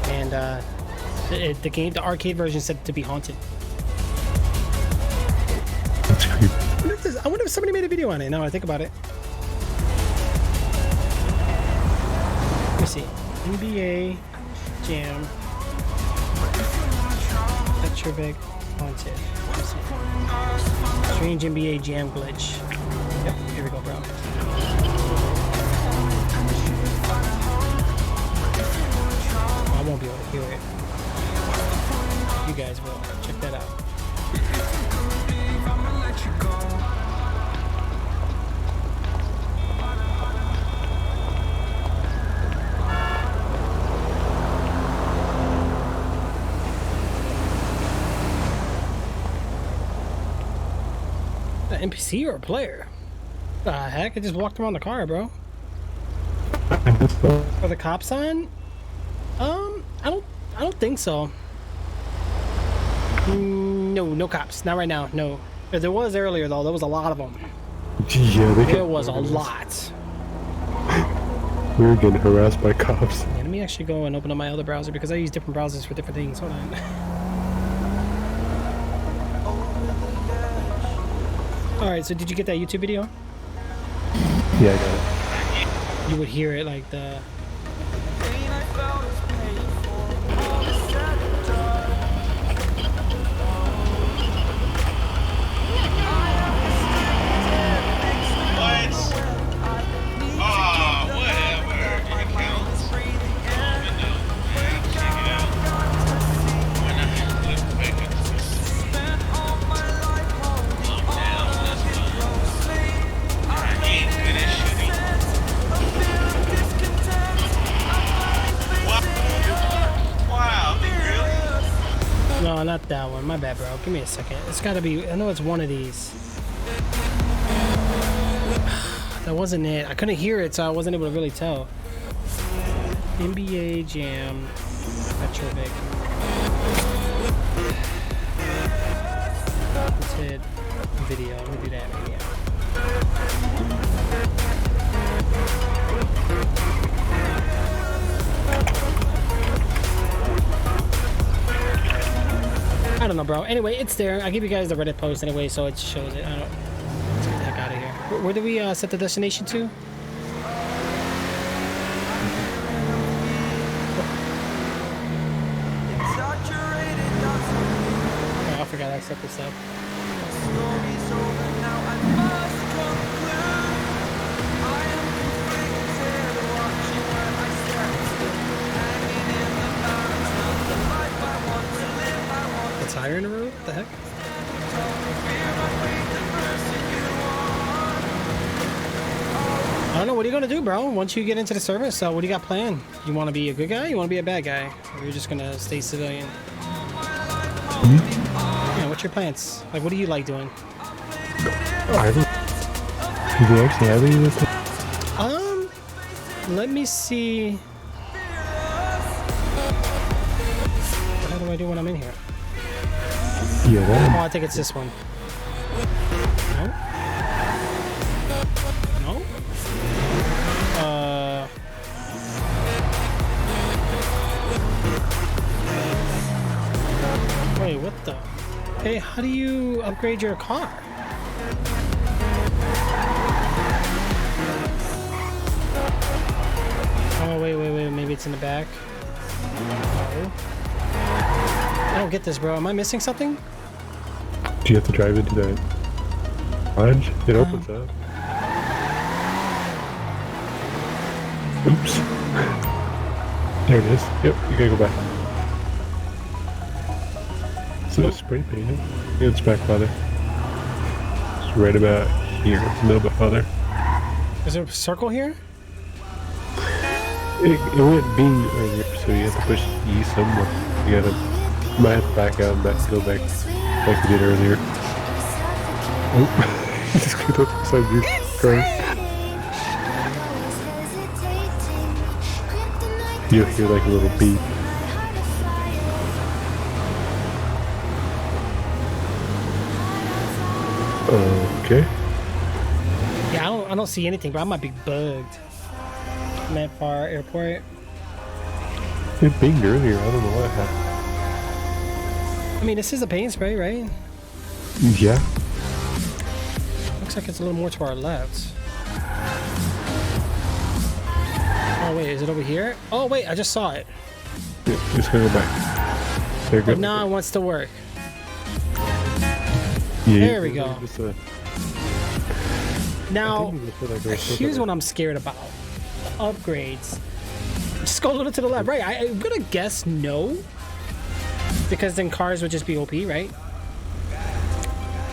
Speaker 2: and the arcade version said to be haunted.
Speaker 1: That's creepy.
Speaker 2: I wonder if somebody made a video on it. Now I think about it. Let me see. NBA Jam. Trebek haunted. Strange NBA Jam glitch. Yep, here we go, bro. I won't be able to hear it. You guys will. Check that out. An NPC or a player? The heck? I just walked around the car, bro. Are the cops on? I don't think so. No cops. Not right now. No. There was earlier though. There was a lot of them.
Speaker 1: Yeah,
Speaker 2: There was a lot.
Speaker 1: We were getting harassed by cops.
Speaker 2: Yeah, let me actually go and open up my other browser because I use different browsers for different things. Hold on. All right. So did you get that YouTube video?
Speaker 1: Yeah, I got it.
Speaker 2: You would hear it like the.
Speaker 3: What? Oh, whatever. It counts. No, man, check it out. Why not? Let's make it. Calm down, let's go. I ain't finished shooting. Wow, really?
Speaker 2: No, not that one. My bad, bro. Give me a second. It's got to be. I know it's one of these. That wasn't it. I couldn't hear it, so I wasn't able to really tell. NBA Jam. Petrovic. Let's hit video. Let me do that video. I don't know, bro. Anyway, it's there. I give you guys the Reddit post anyway, so it shows it. I don't. Let's get the heck out of here. Where do we set the destination to? Oh, I forgot I set this up. The tire in the road? What the heck? I don't know. What are you gonna do, bro? Once you get into the service, what do you got planned? You want to be a good guy? You want to be a bad guy? Or you're just gonna stay civilian? Yeah, what's your plans? Like, what do you like doing?
Speaker 1: I don't. Do they actually have any of this?
Speaker 2: Let me see. What do I do when I'm in here?
Speaker 1: Yeah, that
Speaker 2: Oh, I think it's this one. No? No? Wait, what the? Hey, how do you upgrade your car? Oh, wait, maybe it's in the back. No. I don't get this, bro. Am I missing something?
Speaker 1: Do you have to drive into that lodge? It opens up. Oops. There it is. Yep, you gotta go back. So it's spray painted. It's back farther. It's right about here. It's a little bit farther.
Speaker 2: Is there a circle here?
Speaker 1: It went B earlier, so you have to push E somewhere. You gotta might have to back out and go back like you did earlier. Oh, just clicked up beside you. Sorry. You'll hear like a little beep. Okay.
Speaker 2: Yeah, I don't see anything, but I might be bugged. Metfar Airport.
Speaker 1: It pinged earlier. I don't know what happened.
Speaker 2: I mean, this is a paint spray, right?
Speaker 1: Yeah.
Speaker 2: Looks like it's a little more to our left. Oh wait, is it over here? Oh wait, I just saw it.
Speaker 1: Yeah, just gonna go back. There you
Speaker 2: But
Speaker 1: go.
Speaker 2: now it wants to work.
Speaker 1: Yeah,
Speaker 2: There we go.
Speaker 1: Just,
Speaker 2: Now,
Speaker 1: I think you just put, like, a
Speaker 2: here's what I'm scared about. The upgrades. Just go a little to the left. Right, I'm gonna guess no. Because then cars would just be OP, right?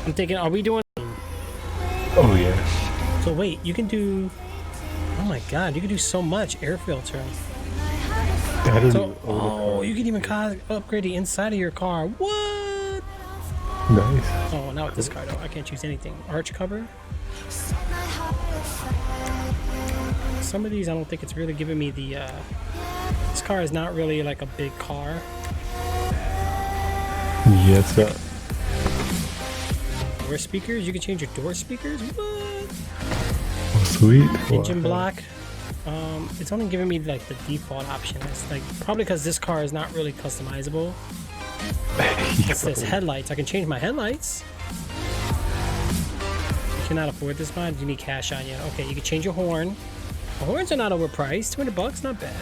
Speaker 2: I'm thinking, are we doing...
Speaker 1: Oh yeah.
Speaker 2: So wait, you can do... Oh my god, you can do so much. Air filter.
Speaker 1: I don't
Speaker 2: So,
Speaker 1: even own a
Speaker 2: oh,
Speaker 1: car.
Speaker 2: you can even upgrade the inside of your car. What?
Speaker 1: Nice.
Speaker 2: Oh, not with this car though. I can't choose anything. Arch cover. Some of these, I don't think it's really giving me the. This car is not really like a big car.
Speaker 1: Yeah, it's not.
Speaker 2: Door speakers. You can change your door speakers. What?
Speaker 1: Oh, sweet.
Speaker 2: Engine
Speaker 1: Wow.
Speaker 2: block. It's only giving me like the default option. It's like probably because this car is not really customizable. It says headlights. I can change my headlights. You cannot afford this mod. You need cash on you. Okay, you can change your horn. The horns are not overpriced. $200, not bad.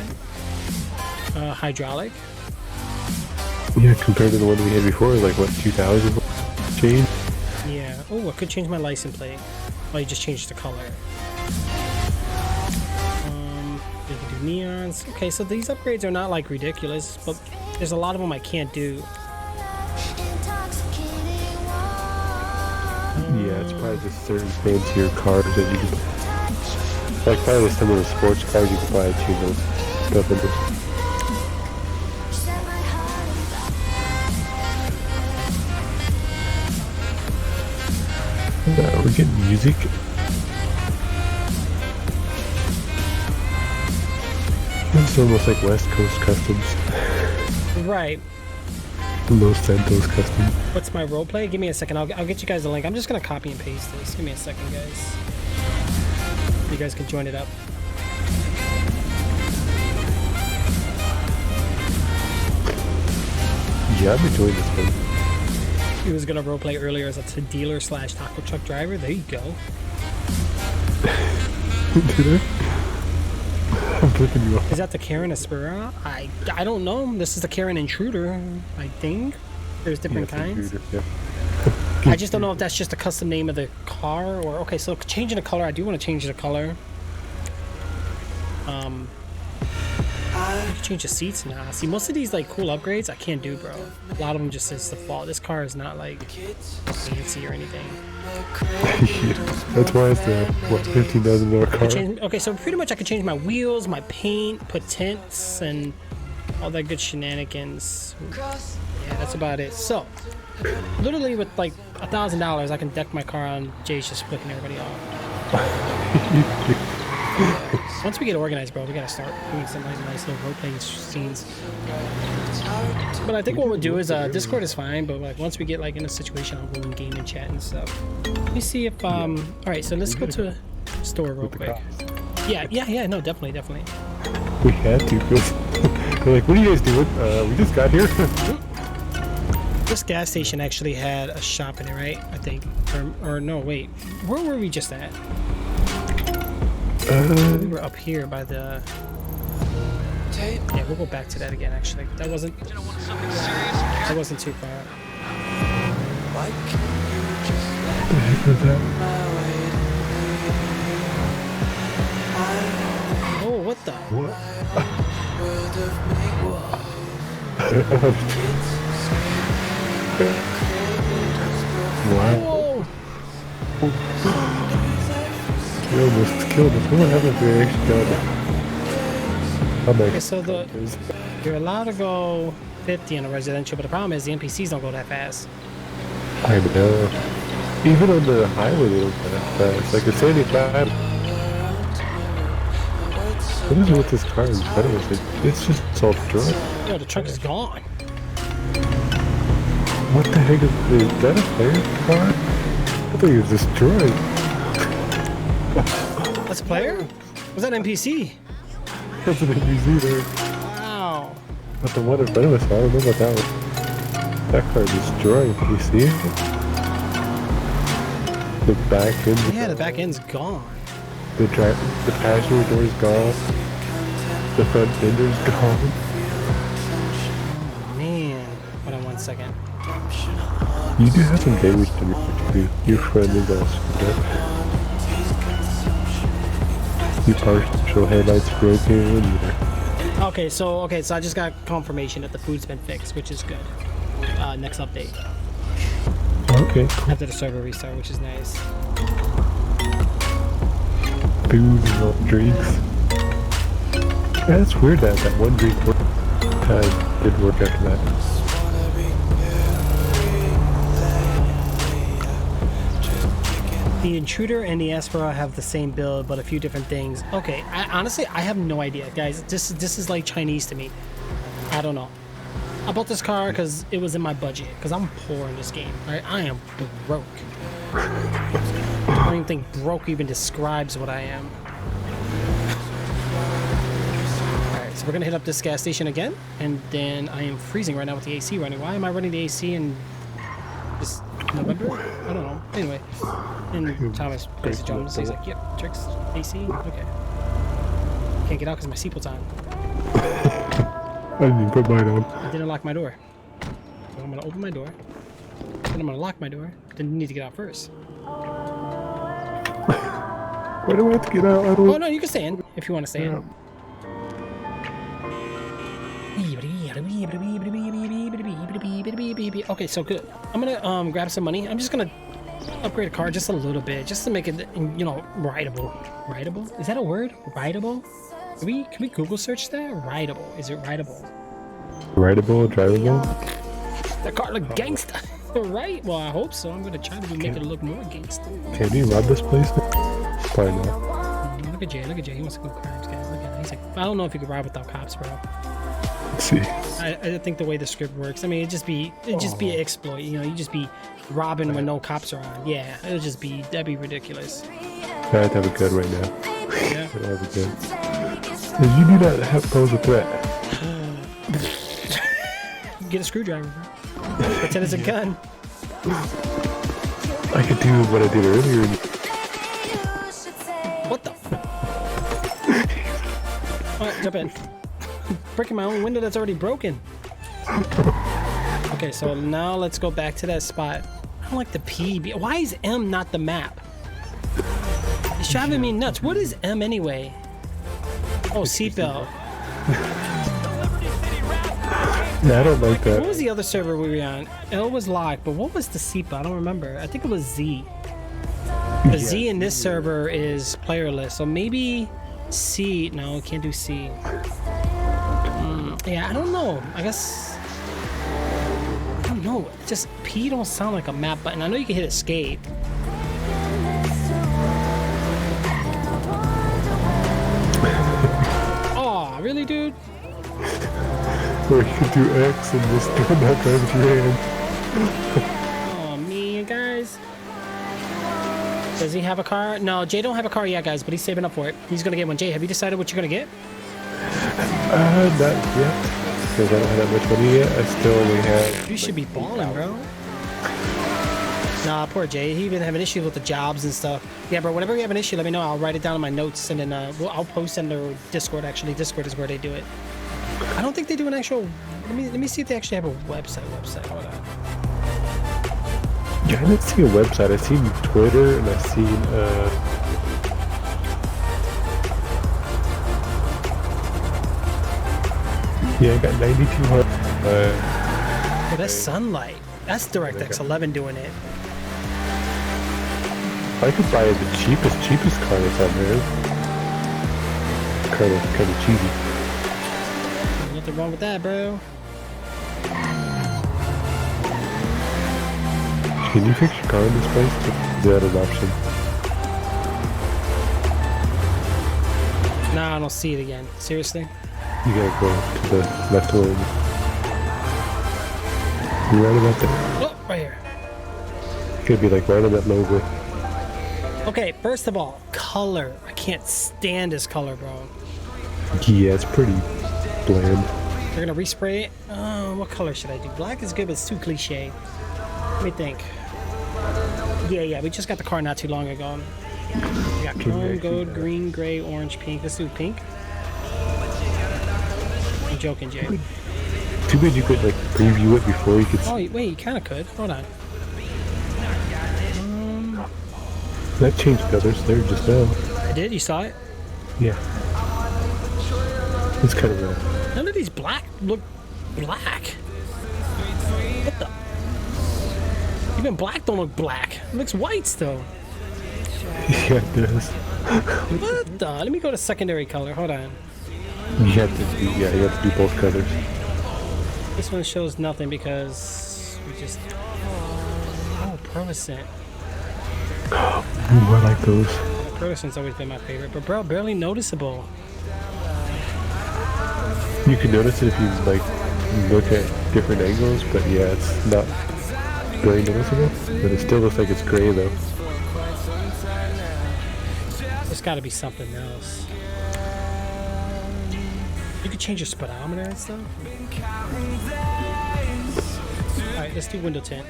Speaker 2: Hydraulic.
Speaker 1: Yeah, compared to the one we had before, like what, 2,000 change?
Speaker 2: Yeah. Oh, I could change my license plate. Oh, you just changed the color. You can do neons. Okay, so these upgrades are not like ridiculous, but there's a lot of them I can't do.
Speaker 1: Yeah, it's probably just certain fancier cars that you can. Like probably some of the sports cars you can probably change those stuff into. We're getting music. It's almost like West Coast Customs.
Speaker 2: Right.
Speaker 1: Los Santos Customs.
Speaker 2: What's my roleplay? Give me a second. I'll get you guys the link. I'm just gonna copy and paste this. Give me a second, guys. You guys can join it up.
Speaker 1: Yeah, I'm enjoying this one.
Speaker 2: He was gonna roleplay earlier as a dealer / taco truck driver. There you go.
Speaker 1: Did I? I'm flipping you off.
Speaker 2: Is that the Karen Aspera? I don't know. This is the Karen Intruder, I think. There's different
Speaker 1: Yeah,
Speaker 2: kinds.
Speaker 1: computer, yeah.
Speaker 2: I just don't know if that's just a custom name of the car or okay. So changing the color, I do want to change the color. You can change the seats now. See, most of these like cool upgrades I can't do, bro. A lot of them just is default. This car is not like fancy or anything.
Speaker 1: That's why it's the what $15,000 car.
Speaker 2: Okay, so pretty much I can change my wheels, my paint, put tints, and all that good shenanigans. Yeah, that's about it. So, literally with like $1,000, I can deck my car on. Jay's just flicking everybody off. Once we get organized, bro, we gotta start doing some nice little role-playing scenes. But I think what we'll do is Discord is fine, but like once we get like in a situation, I'll go in game and chat and stuff. Let me see if all right, so let's go to store real quick. Yeah, no, definitely.
Speaker 1: We had to, because they're like, what are you guys doing? We just got here.
Speaker 2: This gas station actually had a shop in it, right? I think, or no, wait, where were we just at? We were up here by the. Yeah, we'll go back to that again. Actually, that wasn't too far.
Speaker 1: What the heck was that?
Speaker 2: Oh, what the?
Speaker 1: What? Wow.
Speaker 2: Whoa!
Speaker 1: You almost killed us. What happened if we actually got it?
Speaker 2: Okay, so you're allowed to go 50 in a residential, but the problem is the NPCs don't go that fast.
Speaker 1: I know. Even on the highway, they don't go that fast. Like, it's 75. What is it with this car in front of us? It's just self-driving.
Speaker 2: Yo, the truck is gone.
Speaker 1: What the heck is that a player car? I thought he was destroyed.
Speaker 2: That's a player? Was that an NPC?
Speaker 1: That's an NPC there.
Speaker 2: Wow.
Speaker 1: But the one in front of us, I don't know about that one. That car is destroyed. Can you see it? The back end.
Speaker 2: Yeah, the back end's gone.
Speaker 1: The passenger door's gone. The front fender's gone.
Speaker 2: Man, but I 1 second.
Speaker 1: You do have some damage to your friend is also dead. Your partial headlights broken.
Speaker 2: Okay, so I just got confirmation that the food's been fixed, which is good. Next update
Speaker 1: Okay, cool.
Speaker 2: after the server restart, which is nice.
Speaker 1: Food and all drinks. That's weird that one drink time didn't work after that.
Speaker 2: The Intruder and the Aspera have the same build, but a few different things. Okay, honestly, I have no idea, guys. This is like Chinese to me. I don't know. I bought this car because it was in my budget, because I'm poor in this game, right? I am broke. I don't even think broke even describes what I am. Alright, so we're gonna hit up this gas station again, and then I am freezing right now with the AC running. Why am I running the AC in this November? I don't know. Anyway, and Thomas plays the drums. He's like, "Yep, tricks, AC, okay." Can't get out because my seatbelt's on.
Speaker 1: I didn't even put mine on.
Speaker 2: I didn't lock my door. So I'm gonna open my door. Then I'm gonna lock my door. Then you need to get out first.
Speaker 1: Why do I have to get out? I don't.
Speaker 2: Oh no, you can stay in if you want to stay in. Okay, so good. I'm gonna grab some money. I'm just gonna upgrade a car just a little bit, just to make it, you know, rideable. Rideable? Is that a word? Rideable? Can we Google search that? Rideable. Is it rideable?
Speaker 1: Rideable, drivable.
Speaker 2: The car look gangsta, right? Well, I hope so. I'm gonna try to make it look more gangsta.
Speaker 1: Can you rob this place? Probably not.
Speaker 2: Look at Jay. Look at Jay. He wants to go crimes, guys. Look at him. He's like, I don't know if you could ride without cops, bro.
Speaker 1: Let's see.
Speaker 2: I think the way the script works, I mean, it'd just be an exploit. You know, you just be robbing when no cops are on. Yeah, that'd be ridiculous.
Speaker 1: I have to have a gun right now.
Speaker 2: Yeah.
Speaker 1: I have a gun. You do not have pose a threat.
Speaker 2: Get a screwdriver, bro. Pretend it's a gun.
Speaker 1: I could do what I did earlier.
Speaker 2: What the? Alright, jump in. Breaking my own window that's already broken. Okay, so now let's go back to that spot. I don't like the P. Why is M not the map? It's driving me nuts. What is M anyway? Oh, seatbelt.
Speaker 1: Yeah, I don't like
Speaker 2: What
Speaker 1: that.
Speaker 2: was the other server we were on? L was locked, but what was the seatbelt? I don't remember. I think it was Z. The Z in this server is playerless, so maybe C. No, can't do C. Yeah, I don't know. I guess I don't know. Just P don't sound like a map button. I know you can hit escape. Oh, really, dude?
Speaker 1: Or you could do X and just do not drive with your hand.
Speaker 2: Oh, me, guys. Does he have a car? No, Jay don't have a car yet, guys, but he's saving up for it. He's gonna get one. Jay, have you decided what you're gonna get?
Speaker 1: Not yet. Because I don't have that much money yet. I still only have.
Speaker 2: You should be balling, bro. Nah, poor Jay. He been having issues with the jobs and stuff. Yeah, bro. Whenever you have an issue, let me know. I'll write it down in my notes, and then I'll post in their Discord. Actually, Discord is where they do it. I don't think they do an actual. Let me see if they actually have a website. Hold on.
Speaker 1: Yeah, I didn't see a website. I seen Twitter and I seen yeah, I got 9,200.
Speaker 2: Oh, that's Sunlight. That's DirectX 11 doing it.
Speaker 1: I could buy the cheapest car that's on there. Kind of cheesy.
Speaker 2: Nothing wrong with that, bro.
Speaker 1: Can you fix your car in this place? Is that an option?
Speaker 2: Nah, I don't see it again. Seriously?
Speaker 1: You gotta go to the left one. You're right about that.
Speaker 2: Oh, right here.
Speaker 1: It could be like right on that logo.
Speaker 2: Okay, first of all, color. I can't stand this color, bro.
Speaker 1: Yeah, it's pretty bland.
Speaker 2: They're gonna respray it. What color should I do? Black is good, but it's too cliche. Let me think. Yeah, we just got the car not too long ago. We got chrome, gold, green, gray, orange, pink. Let's do pink. I'm joking, Jay.
Speaker 1: Too bad you could like preview it before you could.
Speaker 2: Oh, wait, you kind of could. Hold on.
Speaker 1: That changed others there just now.
Speaker 2: I did? You saw it?
Speaker 1: Yeah. It's kind of rare.
Speaker 2: None of these black look black. What the? Even black don't look black. It looks white still.
Speaker 1: Yeah, it does.
Speaker 2: What the? Let me go to secondary color. Hold on.
Speaker 1: You have to do, yeah, you have to do both colors.
Speaker 2: This one shows nothing because we just... Oh, pearlescent.
Speaker 1: Ooh, I like those.
Speaker 2: Pearlescent's always been my favorite, but bro, barely noticeable.
Speaker 1: You can notice it if you like look at different angles, but yeah, it's not very noticeable. But it still looks like it's gray though.
Speaker 2: There's got to be something else. You could change your speedometer and stuff. Alright, let's do window tint.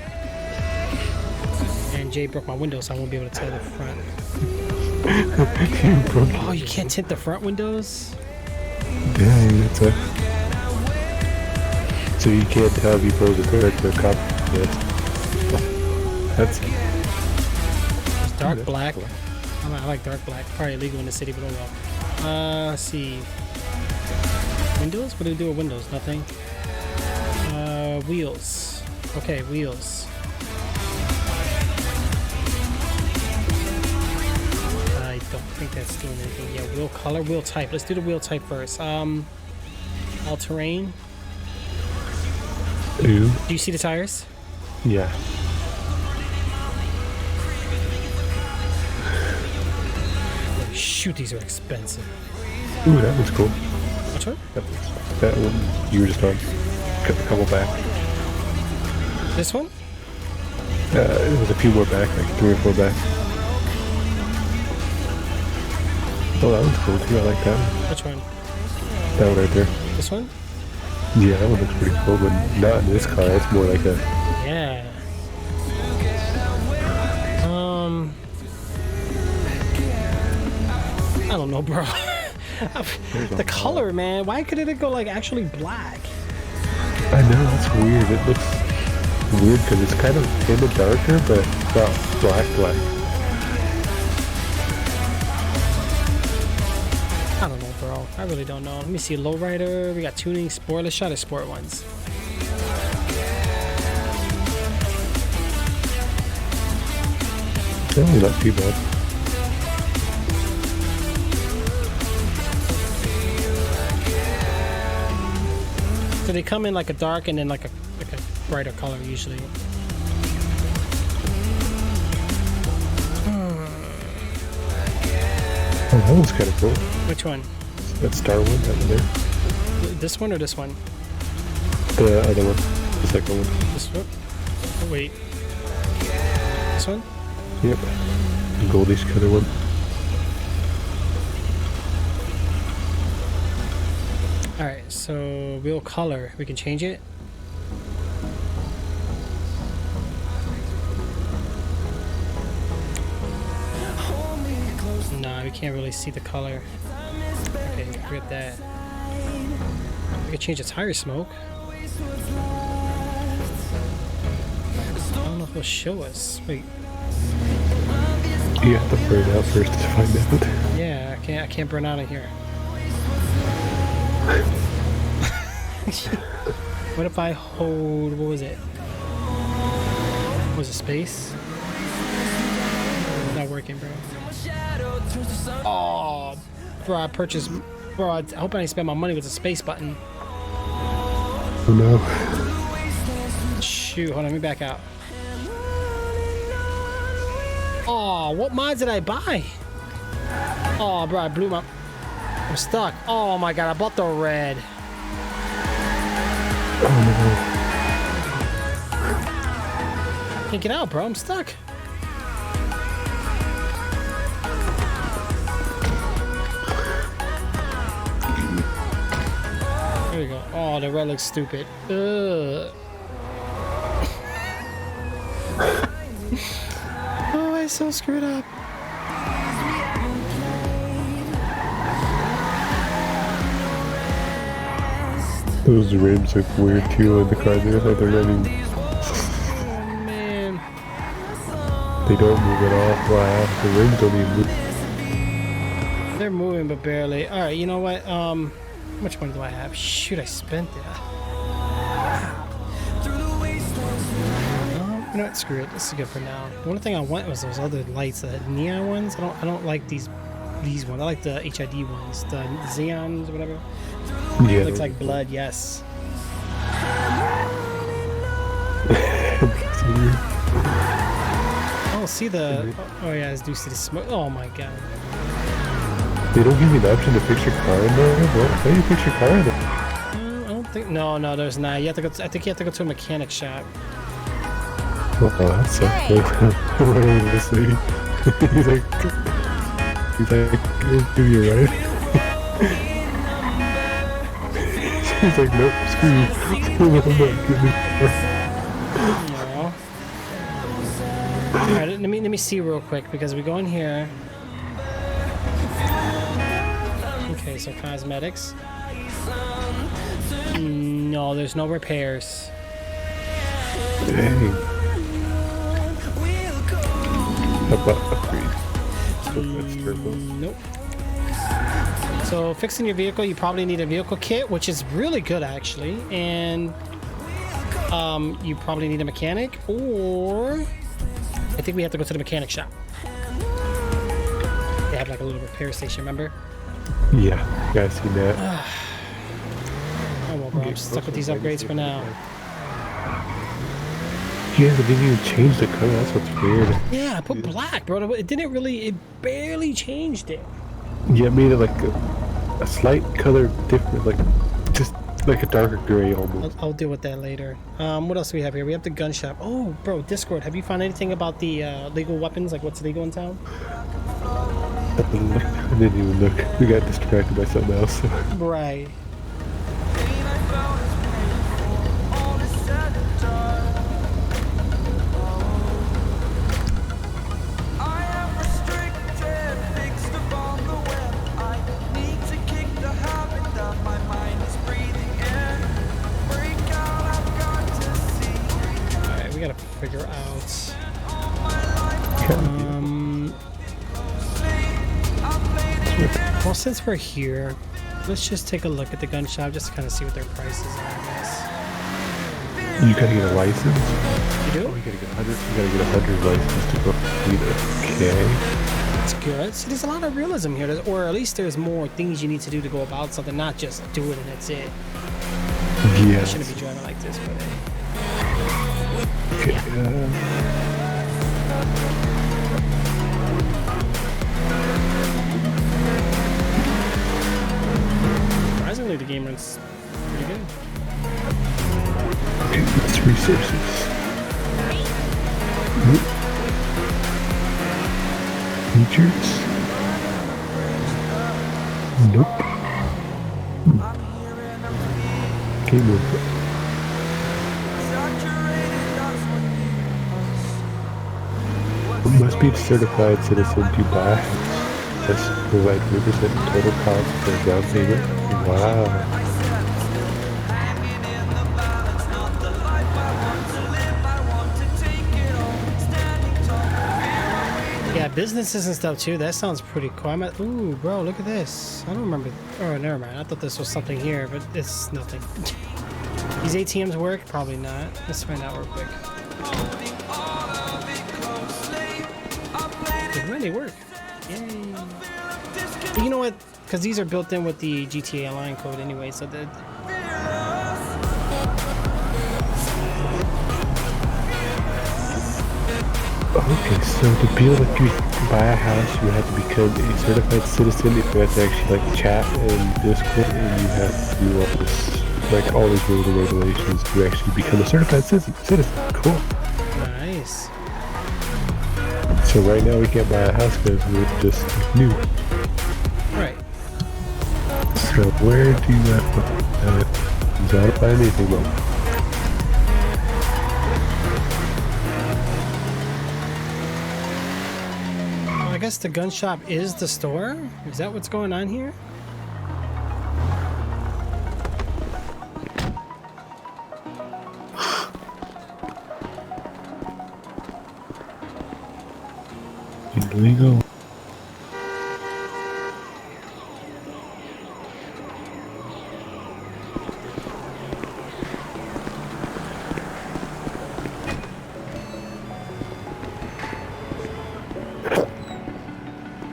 Speaker 2: And Jay broke my window, so I won't be able to tell the front. Oh, you can't tint the front windows?
Speaker 1: Dang, that's a... So you can't tell if you close a regular cop. That's...
Speaker 2: It's dark black. I like dark black. Probably illegal in the city, but oh well. Let's see. Windows? What do we do with windows? Nothing. Wheels. Okay, wheels. I don't think that's doing anything. Yeah, wheel color, wheel type. Let's do the wheel type first. All terrain.
Speaker 1: Ooh.
Speaker 2: Do you see the tires?
Speaker 1: Yeah.
Speaker 2: Shoot, these are expensive.
Speaker 1: Ooh, that was cool.
Speaker 2: Which one?
Speaker 1: That one you were just on. Got a couple back.
Speaker 2: This one?
Speaker 1: It was a few more back, like 3 or 4 back. Oh, that one's cool too. I like that one.
Speaker 2: Which one?
Speaker 1: That one right there.
Speaker 2: This one?
Speaker 1: Yeah, that one looks pretty cool, but not in this car. It's more like a...
Speaker 2: Yeah. I don't know, bro. The color, man. Why couldn't it go like actually black?
Speaker 1: I know, that's weird. It looks weird because it's kind of darker, but it's not black.
Speaker 2: I don't know, bro. I really don't know. Let me see. Lowrider. We got tuning, sport. Let's try the sport ones.
Speaker 1: Really not too bad.
Speaker 2: So they come in like a dark and then like a brighter color usually.
Speaker 1: Oh, that one's kind of cool.
Speaker 2: Which one?
Speaker 1: That star one over there.
Speaker 2: This one or this one?
Speaker 1: The other one. The second one.
Speaker 2: This one? Oh, wait. This one?
Speaker 1: Yep. The goldish color one.
Speaker 2: Alright, so wheel color. We can change it. Nah, we can't really see the color. Okay, forget that. We can change the tire smoke. I don't know if it'll show us. Wait.
Speaker 1: You have to burn out first to find out.
Speaker 2: Yeah, I can't burn out of here. What if I hold, what was it? Was it space? It's not working, bro. Oh, bro, I purchased, bro, I hope I didn't spend my money with the space button.
Speaker 1: Oh no.
Speaker 2: Shoot, hold on, let me back out. Oh, what mods did I buy? Oh, bro, I blew my, I'm stuck. Oh my god, I bought the red.
Speaker 1: Oh
Speaker 2: Can't get out, bro, I'm stuck. There we go. Oh, the red looks stupid. Ugh. Oh, I'm so screwed up.
Speaker 1: Those rims look weird too on the car. They look like they're running.
Speaker 2: Oh man.
Speaker 1: They don't move at all. Wow, the rims don't even move.
Speaker 2: They're moving, but barely. All right, you know what? How much money do I have? Shoot, I spent it. You know what? Screw it. This is good for now. The only thing I want was those other lights, the neon ones. I don't like these ones. I like the HID ones, the Xeons or whatever.
Speaker 1: Yeah.
Speaker 2: Looks like blood. Yes.
Speaker 1: That's weird.
Speaker 2: Oh, see the. Oh yeah, I do see the smoke. Oh my god.
Speaker 1: They don't give me the option to fix your car in there. What? How do you fix your car in there?
Speaker 2: I don't think. No, there's not. You have to go. I think you have to go to a mechanic shop.
Speaker 1: Oh, that sucks. What over this lady? he's like, give you a ride. She's like, nope, screw you. I'm not giving you a car.
Speaker 2: No. All right, let me see real quick because we go in here. Okay, so cosmetics. No, there's no repairs.
Speaker 1: Dang. How about upgrade? That's turbo.
Speaker 2: Nope. So fixing your vehicle, you probably need a vehicle kit, which is really good actually, and you probably need a mechanic, or I think we have to go to the mechanic shop. They have like a little repair station, remember?
Speaker 1: Yeah, I see that.
Speaker 2: Oh well, bro, I'm stuck with these upgrades for now.
Speaker 1: Yeah, they didn't even change the color. That's what's weird.
Speaker 2: Yeah, I put black, bro. It didn't really. It barely changed it.
Speaker 1: Yeah, it made it like a slight color different, like just like a darker gray almost.
Speaker 2: I'll deal with that later. What else do we have here? We have the gun shop. Oh, bro, Discord. Have you found anything about the legal weapons? Like what's legal in town?
Speaker 1: I didn't even look. We got distracted by something else.
Speaker 2: Right. Alright, we gotta figure out. Well, since we're here, let's just take a look at the gun shop just to kind of see what their prices are, I guess.
Speaker 1: You gotta get a license.
Speaker 2: You do?
Speaker 1: Oh, you gotta get 100. You gotta get 100 license to go lead it. Okay.
Speaker 2: That's good. See, there's a lot of realism here, or at least there's more things you need to do to go about something, not just do it and that's it.
Speaker 1: Yeah.
Speaker 2: I shouldn't be driving like this, but hey.
Speaker 1: Okay.
Speaker 2: Surprisingly, the game runs pretty good.
Speaker 1: Okay, that's resources. Features. Nope. Okay, move. Must be a certified citizen to buy. Must provide 3% total cost for a down payment. Wow.
Speaker 2: Yeah, businesses and stuff too. That sounds pretty cool. I'm at, ooh, bro, look at this. I don't remember. Oh, never mind. I thought this was something here, but it's nothing. These ATMs work? Probably not. Let's find out real quick. When they work. Yay. But you know what? Because these are built in with the GTA Online code anyway, so that.
Speaker 1: Okay, so to be able to buy a house, you have to become a certified citizen. You have to actually like chat and Discord, and you have to do all this, like all these rules and regulations to actually become a certified citizen. Cool.
Speaker 2: Nice.
Speaker 1: So right now we can't buy a house because we're just new.
Speaker 2: Right.
Speaker 1: So where do you have to? I don't buy anything though.
Speaker 2: I guess the gun shop is the store? Is that what's going on here?
Speaker 1: Here we go.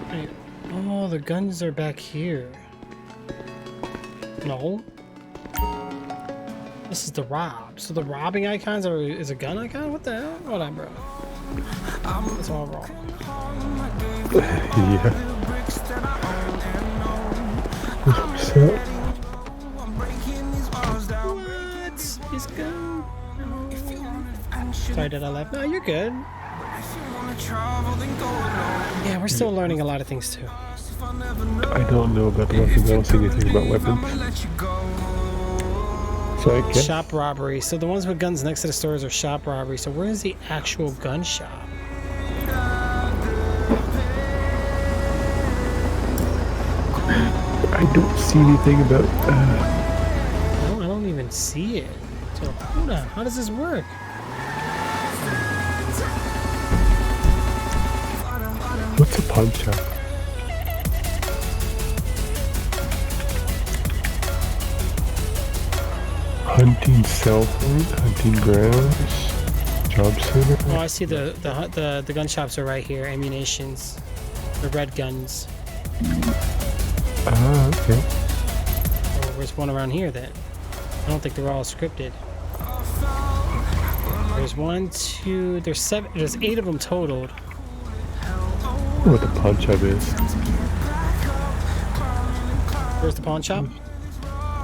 Speaker 2: Wait, oh, the guns are back here. No. This is the rob. So the robbing icons is a gun icon? What the hell? Hold on, bro. That's all wrong.
Speaker 1: Yeah. What's up?
Speaker 2: What? He's good. Sorry, did I laugh? No, you're good. Yeah, we're still learning a lot of things too.
Speaker 1: I don't know about the weapons. I don't see anything about weapons. So I guess.
Speaker 2: Shop robbery. So the ones with guns next to the stores are shop robbery. So where is the actual gun shop?
Speaker 1: I don't see anything about.
Speaker 2: No, I don't even see it. So hold on. How does this work?
Speaker 1: What's a pawn shop? Hunting cell phone, hunting grounds, job center.
Speaker 2: Oh, I see the gun shops are right here. Ammunitions, the red guns.
Speaker 1: Ah, okay.
Speaker 2: Oh, there's one around here then. I don't think they're all scripted. There's 1, 2. There's 7. There's 8 of them totaled.
Speaker 1: I don't know what the pawn shop is.
Speaker 2: Where's the pawn shop?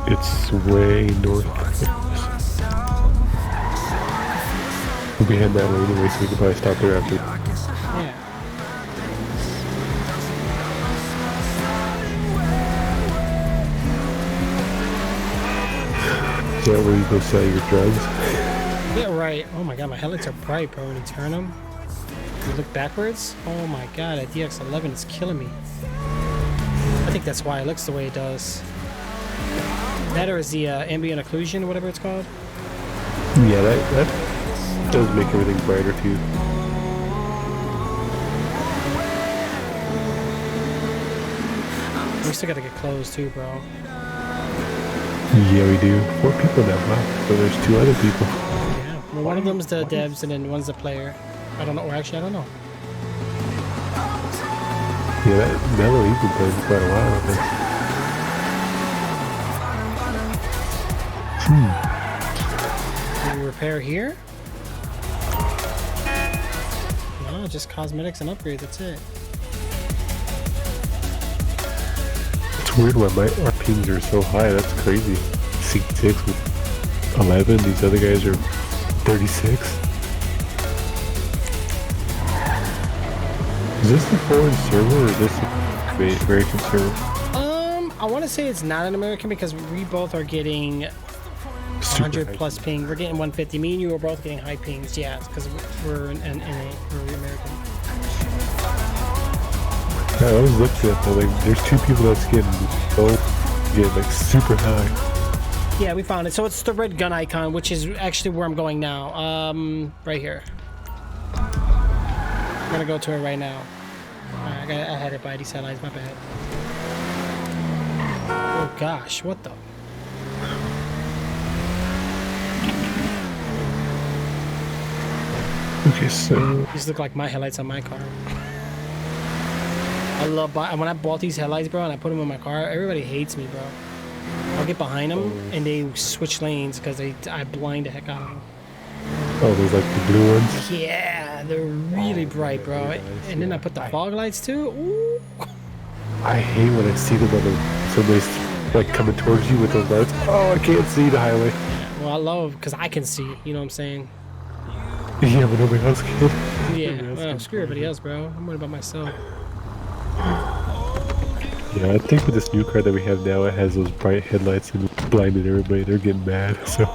Speaker 1: It's way north. We'll be heading that way anyway, so we can probably stop there after.
Speaker 2: Yeah.
Speaker 1: Is that where you go sell your drugs?
Speaker 2: Yeah, right. Oh my god, my headlights are bright, bro. When you turn them, you look backwards. Oh my god, that DX11 is killing me. I think that's why it looks the way it does. That or is the ambient occlusion, whatever it's called.
Speaker 1: Yeah, that does make everything brighter too.
Speaker 2: We still gotta get close too, bro.
Speaker 1: Yeah, we do. 4 people now, huh? So there's 2 other people.
Speaker 2: Yeah. Well, one of them's the devs and then one's the player. I don't know. Or actually, I don't know.
Speaker 1: Yeah, that Mellow, he's been playing for quite a while, I think.
Speaker 2: Can we repair here? No, just cosmetics and upgrades. That's it.
Speaker 1: It's weird why our pings are so high. That's crazy. 66 with 11. These other guys are 36. Is this the foreign server or is this the American server?
Speaker 2: I want to say it's not an American because we both are getting 100 plus ping. We're getting 150. Me and you are both getting high pings. Yeah, because we're we're American.
Speaker 1: Yeah, I was looking at that. Like, there's 2 people that's getting like super high.
Speaker 2: Yeah, we found it. So it's the red gun icon, which is actually where I'm going now. Right here. I'm gonna go to it right now. Alright, I had it by these headlines. My bad. Oh gosh, what the?
Speaker 1: Okay, so
Speaker 2: These look like my headlights on my car. I love when I bought these headlights, bro, and I put them in my car. Everybody hates me, bro. I'll get behind them and they switch lanes because I blind the heck out of them.
Speaker 1: oh, those like the blue ones.
Speaker 2: Yeah, they're really bright, bro. And then I put the fog lights too. Ooh.
Speaker 1: I hate when I see them on somebody's like coming towards you with those lights. Oh, I can't see the highway.
Speaker 2: Yeah, well, I love because I can see. You know what I'm saying?
Speaker 1: Yeah, but nobody else can.
Speaker 2: Yeah. Well, screw everybody else, bro. I'm worried about myself.
Speaker 1: Yeah, I think with this new car that we have now, it has those bright headlights and blinding everybody. They're getting mad, so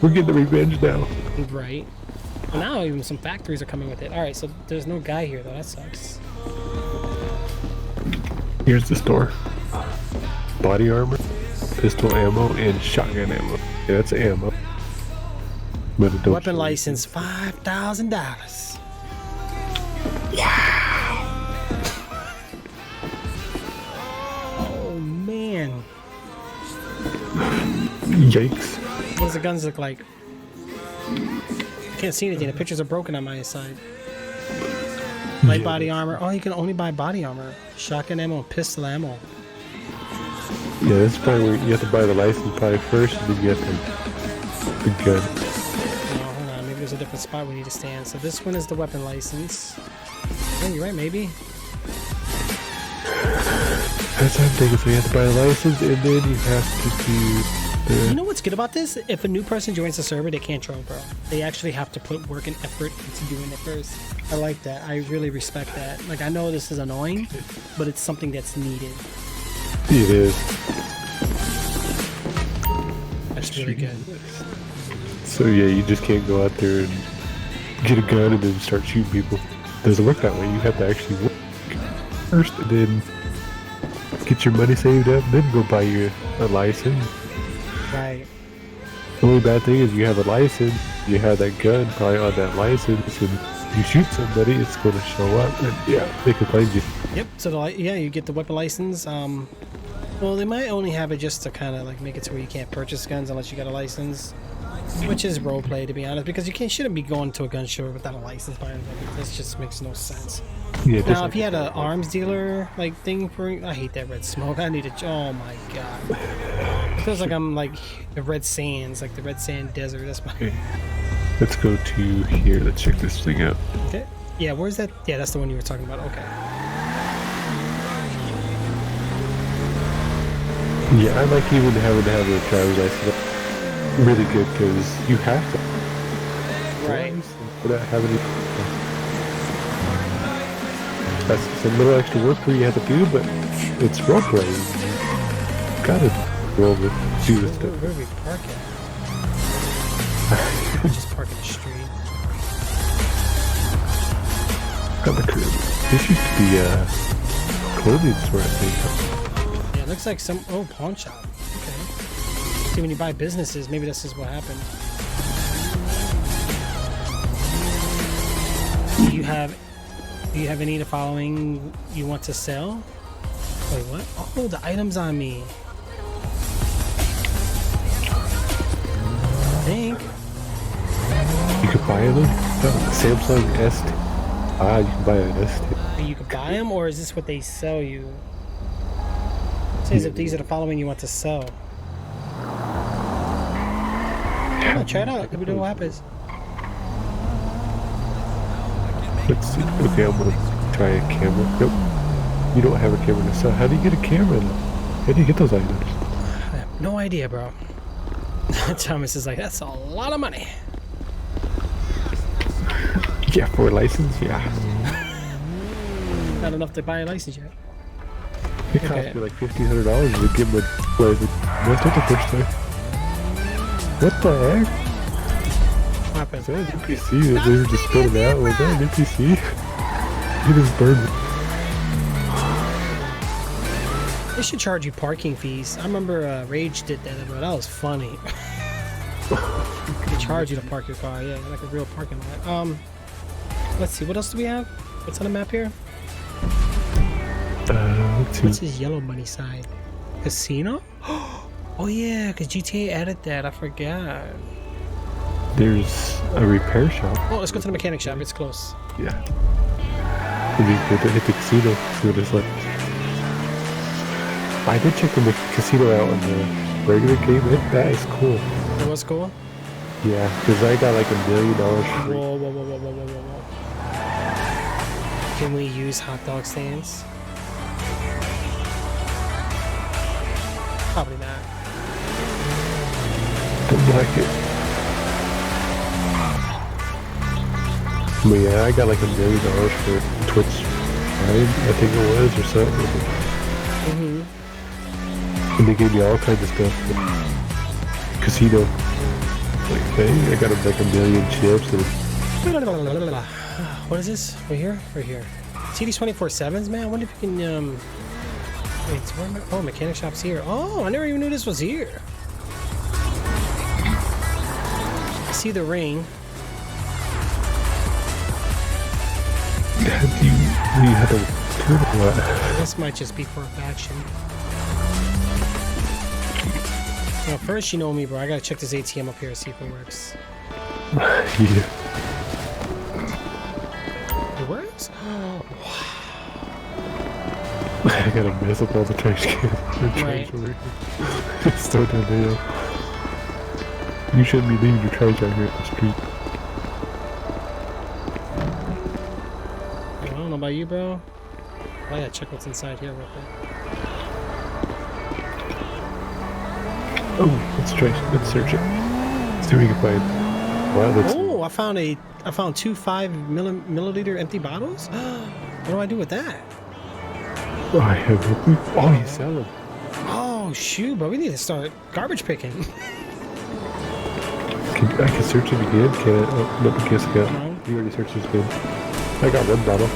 Speaker 1: we're getting the revenge now.
Speaker 2: Right. Well, now even some factories are coming with it. All right, so there's no guy here though. That sucks.
Speaker 1: Here's the store. Body armor, pistol ammo, and shotgun ammo. Yeah, that's ammo. But it don't
Speaker 2: Weapon
Speaker 1: show
Speaker 2: license $5,000.
Speaker 1: Yikes.
Speaker 2: What does the guns look like? Can't see anything. The pictures are broken on my side. Light
Speaker 1: Yeah,
Speaker 2: body armor. Oh, you can only buy body armor. Shotgun ammo, pistol ammo.
Speaker 1: Yeah, that's probably where you have to buy the license probably first, and then you get the gun.
Speaker 2: No, hold on. Maybe there's a different spot we need to stand. So this one is the weapon license. Oh, you're right, maybe.
Speaker 1: That's what I'm thinking. So you have to buy a license, and then you have to do
Speaker 2: You
Speaker 1: the...
Speaker 2: know what's good about this? If a new person joins the server, they can't troll, bro. They actually have to put work and effort into doing it first. I like that. I really respect that. Like, I know this is annoying, but it's something that's needed.
Speaker 1: It is.
Speaker 2: That's really good.
Speaker 1: So yeah, you just can't go out there and get a gun and then start shooting people. Doesn't work that way. You have to actually work first, and then get your money saved up, then go buy you a license.
Speaker 2: Right.
Speaker 1: The only bad thing is you have a license, you have that gun probably on that license, and you shoot somebody, it's going to show up, and yeah, they can find you.
Speaker 2: Yep. So yeah, you get the weapon license. Well, they might only have it just to kind of like make it to where you can't purchase guns unless you got a license, which is roleplay to be honest, because you shouldn't be going to a gun store without a license. By the way, this just makes no sense.
Speaker 1: Yeah, just
Speaker 2: Now,
Speaker 1: like
Speaker 2: if you had an arms dealer like thing for, I hate that red smoke. I need to. Oh my god, it feels like I'm like the red sands, like the red sand desert. That's my.
Speaker 1: Okay. Let's go to here. Let's check this thing out.
Speaker 2: Okay. Yeah, where's that? Yeah, that's the one you were talking about. Okay.
Speaker 1: Yeah, I like even having to have a driver's license. Really good because you have to.
Speaker 2: Right.
Speaker 1: Without having to. That's some little extra work for you have to do, but it's roleplay. You gotta roll with do this
Speaker 2: Where
Speaker 1: stuff.
Speaker 2: do we park at? We just park in the street.
Speaker 1: Got the crib. This used to be a clothing store, I think.
Speaker 2: Yeah, it looks like some pawn shop. Okay. See, when you buy businesses, maybe this is what happened. Do you have any of the following you want to sell? Wait, what? Oh, the items on me. I think.
Speaker 1: You could buy them. Samsung S10. Ah, you can buy an S10.
Speaker 2: You can buy them, or is this what they sell you? It says if these are the following you want to sell. Yeah, try it out. Let me know what happens.
Speaker 1: Let's see. Okay, I'm gonna try a camera. Nope. You don't have a camera to sell. How do you get a camera? How do you get those items?
Speaker 2: I have no idea, bro. Thomas is like, that's a lot of money.
Speaker 1: Yeah, for a license, yeah.
Speaker 2: Not enough to buy a license yet.
Speaker 1: It cost
Speaker 2: Okay.
Speaker 1: me like $1,500 to get my license. That's not the first time. What the heck?
Speaker 2: What happened?
Speaker 1: Is that an NPC that they just spit it out? Was that an NPC? He just burned it.
Speaker 2: They should charge you parking fees. I remember Rage did that, but that was funny. They charge you to park your car, yeah, like a real parking lot. Let's see, what else do we have? What's on the map here?
Speaker 1: Let's
Speaker 2: What's
Speaker 1: see.
Speaker 2: his yellow money side? Casino? Oh yeah, because GTA added that. I forgot.
Speaker 1: There's a repair shop.
Speaker 2: Oh, let's go to the mechanic shop. It's close.
Speaker 1: Yeah. And you get to hit the casino. See what it's like. I did check the casino out on the regular game. That is cool.
Speaker 2: It was cool.
Speaker 1: Yeah, because I got like $1 million
Speaker 2: Whoa,
Speaker 1: free.
Speaker 2: whoa, whoa, whoa, whoa, whoa, whoa, whoa. Can we use hot dog stands? Probably not.
Speaker 1: Don't like it. But yeah, I got like $1 million for Twitch Prime, I think it was, or something.
Speaker 2: Mm-hmm.
Speaker 1: And they gave me all kinds of stuff. Casino. Like, hey, I got like $1 million chips and
Speaker 2: What is this? Right here? Right here. See these 24/7s, man? I wonder if you can, wait, so where am I? Oh, mechanic shop's here. Oh, I never even knew this was here. I see the ring.
Speaker 1: you had to turn it what?
Speaker 2: This might just be for a faction. Well, first you know me, bro. I gotta check this ATM up here, see if it works.
Speaker 1: Yeah.
Speaker 2: It works?
Speaker 1: I gotta mess up all the trash cans.
Speaker 2: Right.
Speaker 1: It's so down there. You shouldn't be leaving your trash out here at the street.
Speaker 2: I don't know about you, bro. I gotta check what's inside here real quick.
Speaker 1: Oh, let's try. Let's search it. Let's see what we can find. Wow, that's.
Speaker 2: Oh, I found two 5 milliliter empty bottles. What do I do with that?
Speaker 1: Oh, I have. Oh, you sell them.
Speaker 2: Oh shoot, bro, we need to start garbage picking.
Speaker 1: I can search it again. Can I? Oh, no, I guess I got.
Speaker 2: No.
Speaker 1: You already searched this bin. I got one bottle.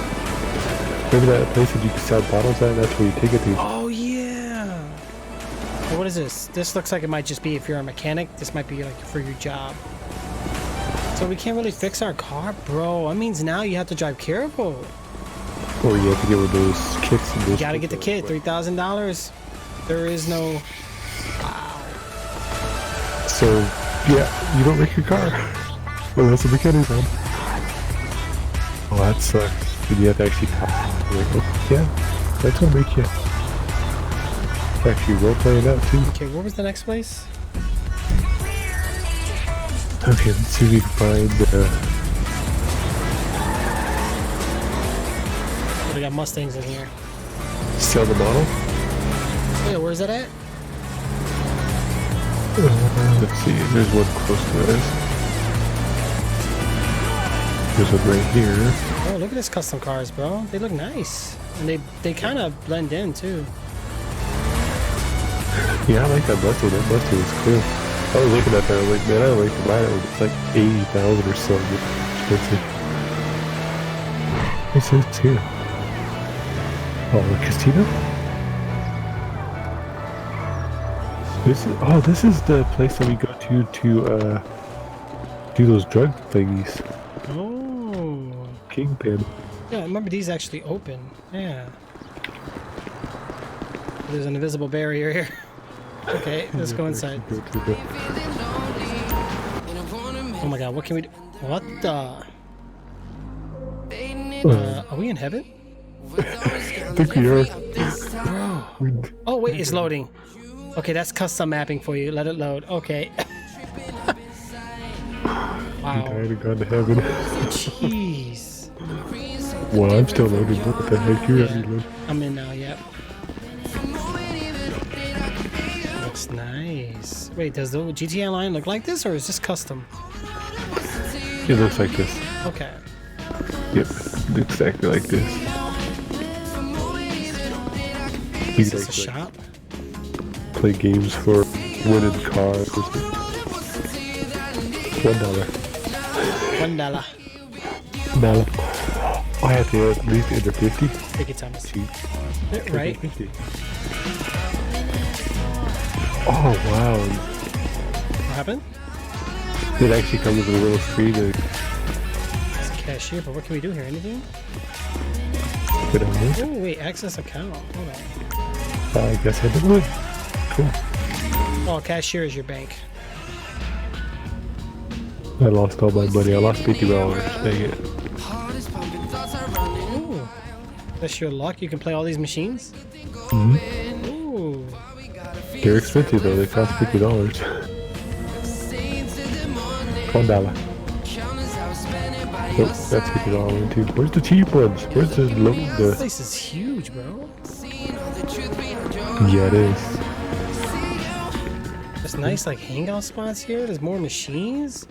Speaker 1: Remember that place that you can sell bottles at? That's where you take it to.
Speaker 2: Oh yeah. Well, what is this? This looks like it might just be if you're a mechanic. This might be like for your job. So we can't really fix our car, bro. That means now you have to drive careful.
Speaker 1: Or you have to get one of those kits. And
Speaker 2: You gotta get the kit, $3,000. There is no.
Speaker 1: So, yeah, you don't make your car. Well, that's a mechanic then. Oh, that sucks. But you have to actually talk. Yeah, that's gonna make you actually role play it out too.
Speaker 2: Okay, what was the next place?
Speaker 1: Okay, let's see if we can find
Speaker 2: We got Mustangs in here.
Speaker 1: sell the model.
Speaker 2: Yeah, where's that at?
Speaker 1: Let's see, there's one close to us. There's one right here.
Speaker 2: Oh, look at this custom cars, bro. They look nice. And they kind of blend in, too.
Speaker 1: Yeah, I like that Mustang. That Mustang is cool. I was looking at that, I was like, man, I like to buy it. It's like 80,000 or so. Expensive. What's this here? Oh, the casino? This is the place that we go to do those drug thingies.
Speaker 2: Oh.
Speaker 1: Kingpin.
Speaker 2: Yeah, I remember these actually open. Yeah. There's an invisible barrier here. Okay, let's go inside. Oh my god, what can we do? What the? Are we in heaven?
Speaker 1: I think we are.
Speaker 2: Oh wait, it's loading. Okay, that's custom mapping for you. Let it load. Okay. Wow.
Speaker 1: Died and gone to heaven.
Speaker 2: Jeez.
Speaker 1: Well, I'm still loading. What the heck? You're already loaded.
Speaker 2: I'm in now, yep. Looks nice. Wait, does the GTA line look like this or is this custom?
Speaker 1: It looks like this.
Speaker 2: Okay.
Speaker 1: Yep, exactly like this. You
Speaker 2: Is
Speaker 1: can
Speaker 2: this a
Speaker 1: like
Speaker 2: shop?
Speaker 1: play games for winning cars. $1.
Speaker 2: $1.
Speaker 1: $1. I have to at least enter 50.
Speaker 2: Take your time.
Speaker 1: Cheap.
Speaker 2: Right?
Speaker 1: 50. Oh wow!
Speaker 2: What happened?
Speaker 1: It actually comes with a little screen. And
Speaker 2: It's a cashier, but what can we do here? Anything?
Speaker 1: put on there.
Speaker 2: Oh wait, access account. Hold on.
Speaker 1: I guess I did one. Cool.
Speaker 2: Oh, cashier is your bank.
Speaker 1: I lost all my money. I lost $50. Dang it.
Speaker 2: Ooh. That's your luck. You can play all these machines?
Speaker 1: Mm-hmm.
Speaker 2: Ooh.
Speaker 1: They're expensive though. They cost $50. $1. Oh, that's $50 too. Where's the cheap ones? Where's the low?
Speaker 2: This place is huge, bro.
Speaker 1: Yeah, it is.
Speaker 2: There's nice like hangout spots here. There's more machines.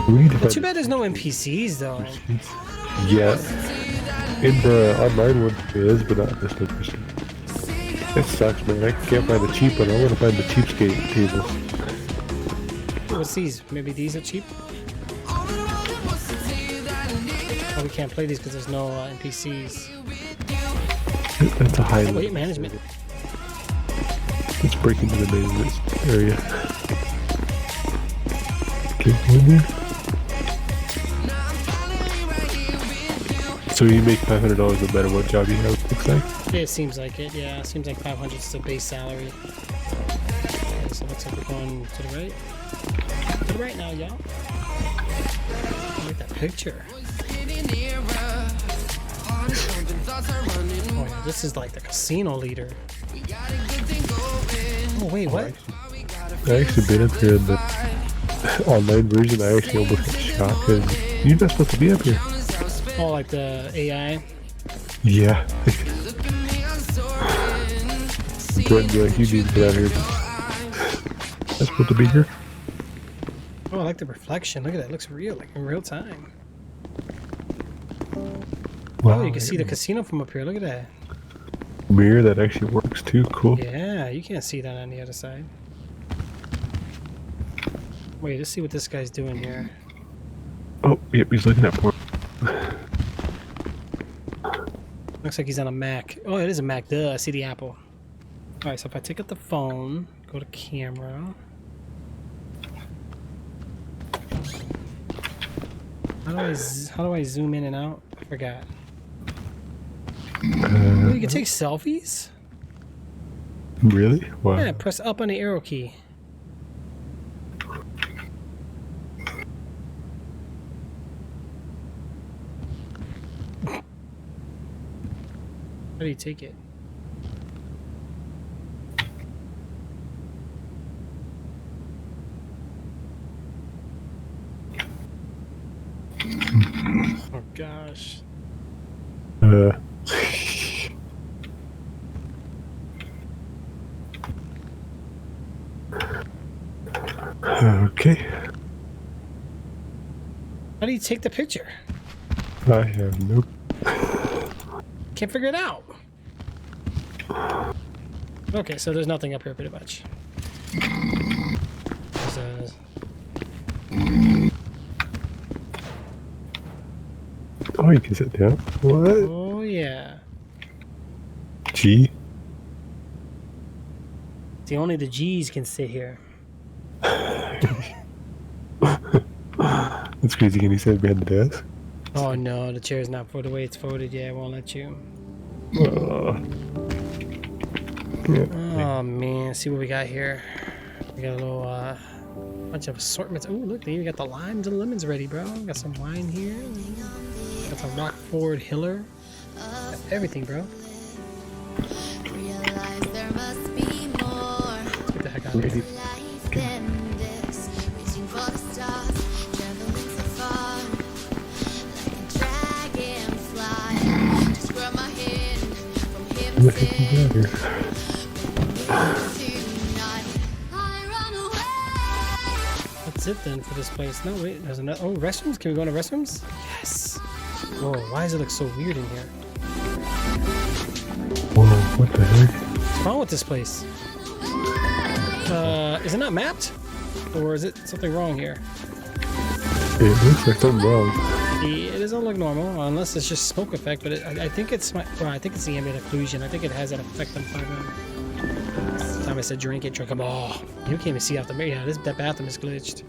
Speaker 1: We need to
Speaker 2: But too
Speaker 1: find
Speaker 2: bad there's no NPCs though.
Speaker 1: Yeah. In the online one it is, but not this location. It sucks, man. I can't find the cheap one. I want to find the cheapskate tables.
Speaker 2: What's these? Maybe these are cheap? Oh, we can't play these because there's no NPCs.
Speaker 1: That's a high
Speaker 2: Oh,
Speaker 1: level.
Speaker 2: wait, management.
Speaker 1: Let's break into the main area. Okay, go in there. So you make $500 no matter what job you have, it looks like?
Speaker 2: Yeah, it seems like it. Yeah, it seems like 500 is the base salary. Okay, so it looks like we're going to the right. To the right now, y'all. Make that picture. Oh, yeah, this is like the casino leader. Oh, wait, what?
Speaker 1: I actually been up here in the online version. I actually almost got shot because you're not supposed to be up here.
Speaker 2: Oh, like the AI?
Speaker 1: Yeah. Threatened you like you need to get out of here. That's supposed to be here.
Speaker 2: Oh, I like the reflection. Look at that. It looks real, like in real time.
Speaker 1: Wow.
Speaker 2: Oh, you can see the casino from up here. Look at that.
Speaker 1: Mirror that actually works too. Cool.
Speaker 2: Yeah, you can't see that on the other side. Wait, let's see what this guy's doing here.
Speaker 1: Oh, yep, he's looking at porn.
Speaker 2: Looks like he's on a Mac. Oh, it is a Mac. Duh, I see the Apple. Alright, so if I take out the phone, go to camera. How do I zoom in and out? I forgot. Oh, you can take selfies?
Speaker 1: Really? Wow.
Speaker 2: Yeah, press up on the arrow key. How do you take it? Oh gosh.
Speaker 1: Okay.
Speaker 2: How do you take the picture?
Speaker 1: I have no.
Speaker 2: Can't figure it out. Okay, so there's nothing up here pretty much. There's a...
Speaker 1: Oh, you can sit down. What?
Speaker 2: Oh yeah.
Speaker 1: G.
Speaker 2: See, only the G's can sit here.
Speaker 1: That's crazy. Can you sit behind the desk?
Speaker 2: Oh no, the chair's not for the way it's folded. Yeah, it won't let you.
Speaker 1: Yeah.
Speaker 2: Oh man, see what we got here. We got a little bunch of assortments. Oh look, they even got the limes and lemons ready, bro. Got some wine here. Got some Rockford Hiller. Got everything, bro.
Speaker 8: Realize there must be more.
Speaker 2: Let's get the heck out of here.
Speaker 8: Life than this. Reaching for the stars, traveling so far. Like a dragonfly. Just grab my hand from him
Speaker 1: What the heck is that here?
Speaker 8: tonight. I run away.
Speaker 2: That's it then for this place. No, wait, there's another. Oh, restrooms? Can we go into restrooms? Yes. Whoa, why does it look so weird in here?
Speaker 1: Whoa, what the heck?
Speaker 2: What's wrong with this place? Is it not mapped? Or is it something wrong here?
Speaker 1: It looks like something wrong.
Speaker 2: It doesn't look normal, unless it's just smoke effect, but I think it's I think it's the ambient occlusion. I think it has that effect on 5 minutes. Last time I said drink it, drink them all. You can't even see out the mirror. Yeah, that bathroom is glitched.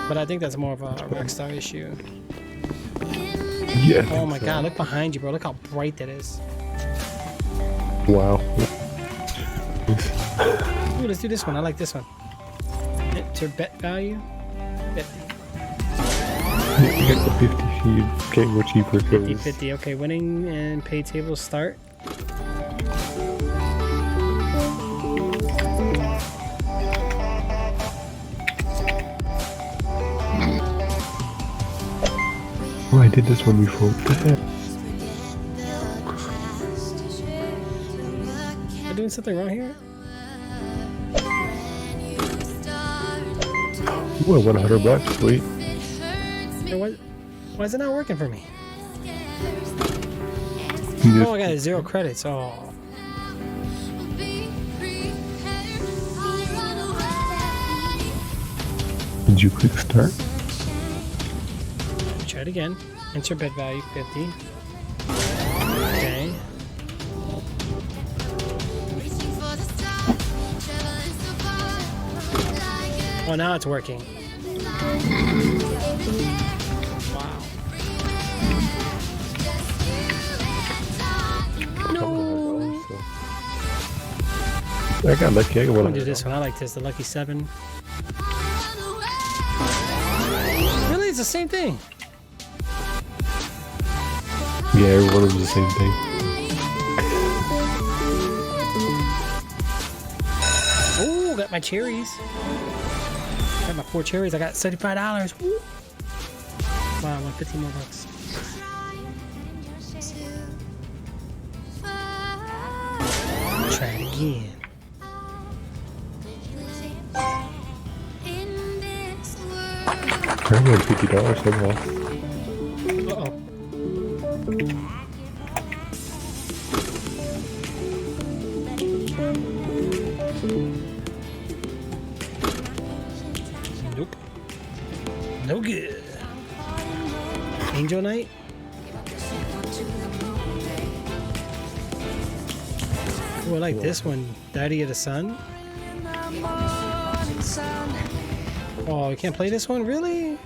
Speaker 2: But I think that's more of a Rockstar issue.
Speaker 1: Yeah.
Speaker 2: Oh my god, look behind you, bro. Look how bright that is.
Speaker 1: Wow.
Speaker 2: Ooh, let's do this one. I like this one. Enter bet value. 50.
Speaker 1: You got the 50 feet. Can't go cheaper.
Speaker 2: 50. Okay, winning and pay tables start.
Speaker 1: Oh, I did this one before. What the heck?
Speaker 2: Am I doing something wrong here?
Speaker 1: Ooh, I won $100. Sweet.
Speaker 2: Or why is it not working for me?
Speaker 1: You
Speaker 2: Oh, I got 0 credits. Oh.
Speaker 1: Did you click start?
Speaker 2: Try it again. Enter bet value 50. Okay. Oh, now it's working. Wow. No.
Speaker 1: I got lucky. I got
Speaker 2: I'm
Speaker 1: one.
Speaker 2: gonna do this one. I like this. The Lucky 7. Really? It's the same thing.
Speaker 1: Yeah, every one of them's the same thing.
Speaker 2: Oh, got my cherries. Got my 4 cherries. I got $75. Woo. Wow, I won 15 more bucks. Try it again.
Speaker 1: I won $50 somehow.
Speaker 2: Uh-oh. Nope. No good. Angel Knight? Oh, I like this one. Daddy of the Sun? Oh, you can't play this one? Really?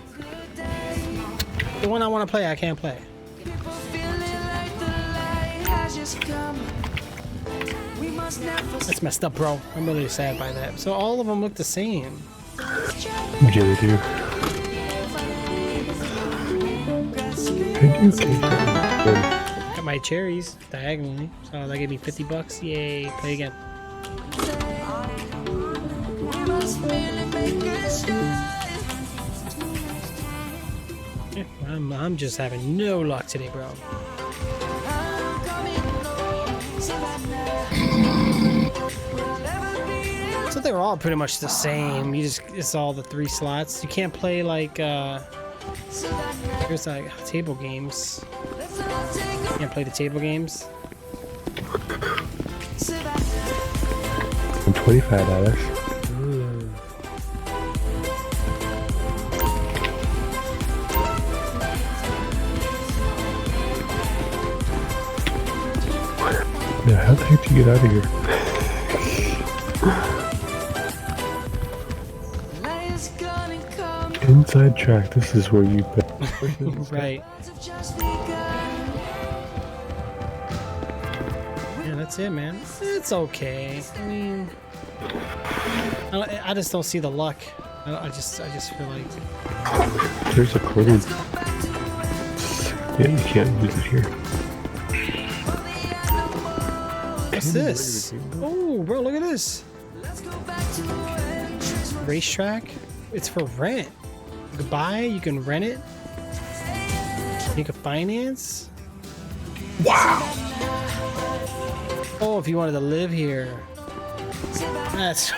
Speaker 2: The one I want to play, I can't play. That's messed up, bro. I'm really sad by that. So all of them look the same.
Speaker 1: Yeah, they do. How do you take that?
Speaker 2: Got my cherries diagonally. So that gave me 50 bucks. Yay. Play again. Yeah, I'm just having no luck today, bro. So they're all pretty much the same. It's all the 3 slots. You can't play like here's like table games. You can't play the table games.
Speaker 1: $25.
Speaker 2: Ooh.
Speaker 1: Yeah, how the heck do you get out of here? Inside track. This is where you put.
Speaker 2: Right. Yeah, that's it, man. It's okay. I mean, I just don't see the luck. I just feel like
Speaker 1: There's a accordion. Yeah, you can't use it here.
Speaker 2: what's this? Oh, bro, look at this. Racetrack. It's for rent. You can buy. You can rent it. You can finance.
Speaker 1: Wow.
Speaker 2: Oh, if you wanted to live here. That's.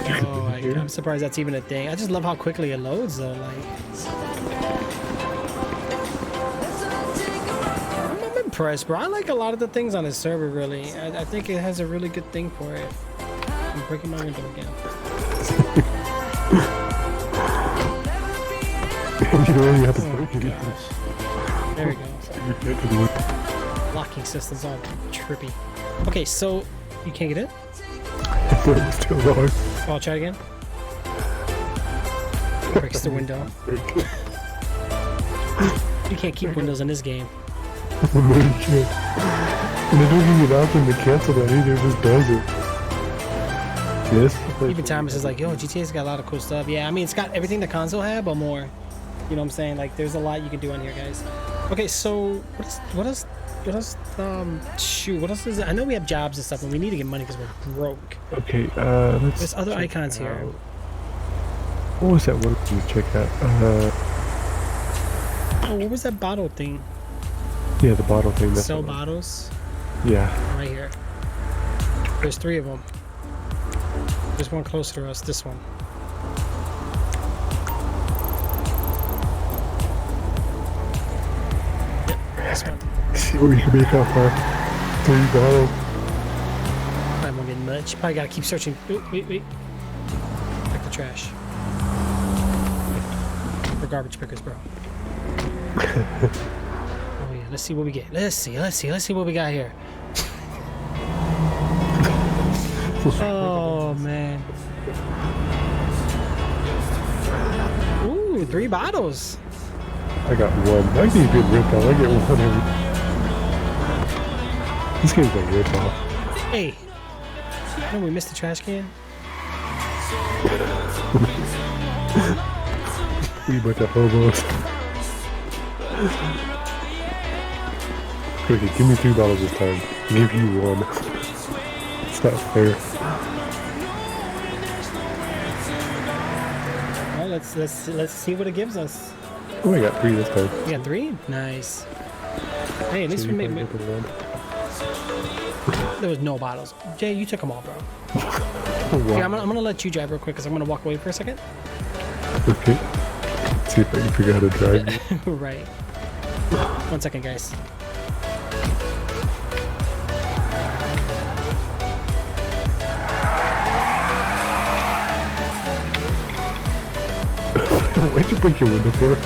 Speaker 2: Oh, I'm surprised that's even a thing. I just love how quickly it loads, though. Like, I'm impressed, bro. I like a lot of the things on this server. Really, I think it has a really good thing for it. I'm breaking my window again.
Speaker 1: You know, you have to
Speaker 2: Oh,
Speaker 1: break it.
Speaker 2: gosh. There we go. Locking system's all trippy. Okay, so you can't get it?
Speaker 1: It's too long.
Speaker 2: Oh, I'll try again. Breaks the window. You can't keep windows in this game.
Speaker 1: No, you can't. And they don't give you an option to cancel that either. It just does it. Yes.
Speaker 2: Even Thomas is like, yo, GTA's got a lot of cool stuff. Yeah, I mean, it's got everything the console had, but more. You know what I'm saying? Like, there's a lot you can do on here, guys. Okay, so what else, shoot, what else is it? I know we have jobs and stuff, and we need to get money because we're broke.
Speaker 1: Okay, let's.
Speaker 2: There's other
Speaker 1: check
Speaker 2: icons here.
Speaker 1: out- What was that one you check out?
Speaker 2: Oh, what was that bottle thing?
Speaker 1: Yeah, the bottle thing. That's
Speaker 2: Sell
Speaker 1: the one.
Speaker 2: bottles?
Speaker 1: Yeah.
Speaker 2: Right here. There's 3 of them. There's one closer to us, this one. Yep, this one.
Speaker 1: See what we can make off our 3 bottles.
Speaker 2: Probably won't get much. Probably gotta keep searching. Ooh, wait. Check the trash. For garbage pickers, bro. Oh yeah, let's see what we get. Let's see what we got here. Oh man. Ooh, 3 bottles.
Speaker 1: I got 1. That'd be a good rip out. I get 1 every. This game's like rip off.
Speaker 2: Hey, oh, we missed the trash can.
Speaker 1: We bunch of hobos. Okay, give me 3 bottles this time. Give you 1. It's not fair.
Speaker 2: Well, let's see what it gives us.
Speaker 1: Oh, I got 3 this time.
Speaker 2: You got 3? Nice. Hey, at least
Speaker 1: So
Speaker 2: we
Speaker 1: you
Speaker 2: made.
Speaker 1: probably open 1.
Speaker 2: There was no bottles. Jay, you took them all, bro.
Speaker 1: Oh, wow.
Speaker 2: Yeah, I'm gonna let you drive real quick because I'm gonna walk away for a second.
Speaker 1: Okay. See if I can figure out how to drive.
Speaker 2: Right. 1 second, guys.
Speaker 1: Why'd you break your window for?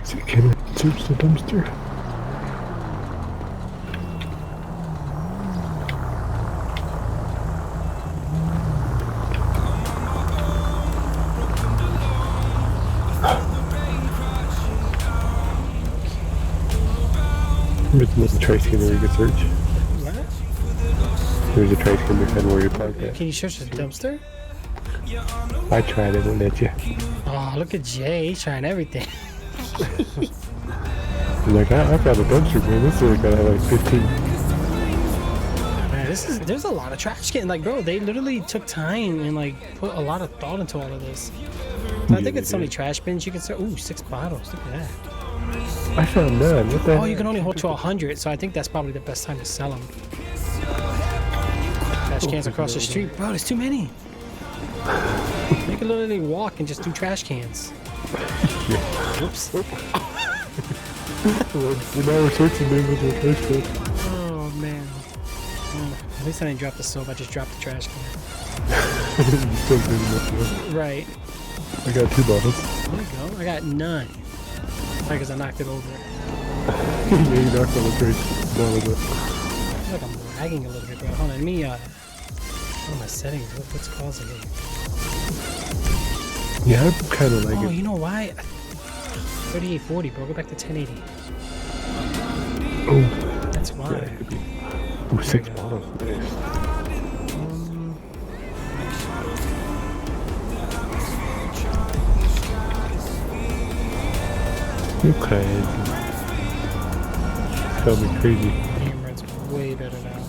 Speaker 1: So can I search the dumpster? There's a trash can where you can search.
Speaker 2: What?
Speaker 1: There's a trash can behind where you parked at.
Speaker 2: Can you search the dumpster?
Speaker 1: I tried it, won't let you.
Speaker 2: Oh, look at Jay. He's trying everything.
Speaker 1: Like, I found a dumpster, man. This is got like 15.
Speaker 2: Man, there's a lot of trash cans. Like, bro, they literally took time and like put a lot of thought into all of this. So I think it's so many trash bins you can start. Ooh, 6 bottles. Look at that.
Speaker 1: I found none. What the
Speaker 2: Oh, you can only hold to 100, so I think that's probably the best time to sell them. Trash cans across the street. Bro, there's too many. You can literally walk and just do trash cans. Whoops.
Speaker 1: Well, now we're searching them with the trash can.
Speaker 2: Oh, man. At least I didn't drop the soap. I just dropped the trash can.
Speaker 1: You still didn't enough.
Speaker 2: Right.
Speaker 1: I got 2 bottles.
Speaker 2: There you go. I got none. Because I knocked it over.
Speaker 1: Yeah, you knocked all the trash bottles up.
Speaker 2: Like I'm lagging a little bit, bro. Hold on, let me what are my settings? What's causing it?
Speaker 1: Yeah, I'm kind of like
Speaker 2: Oh,
Speaker 1: it.
Speaker 2: you know why? 3840, bro. Go back to 1080.
Speaker 1: Oh,
Speaker 2: That's why.
Speaker 1: yeah, it could be. Ooh, 6
Speaker 2: we go.
Speaker 1: bottles. Nice. You're crazy. Tell me crazy.
Speaker 2: Game runs way better now.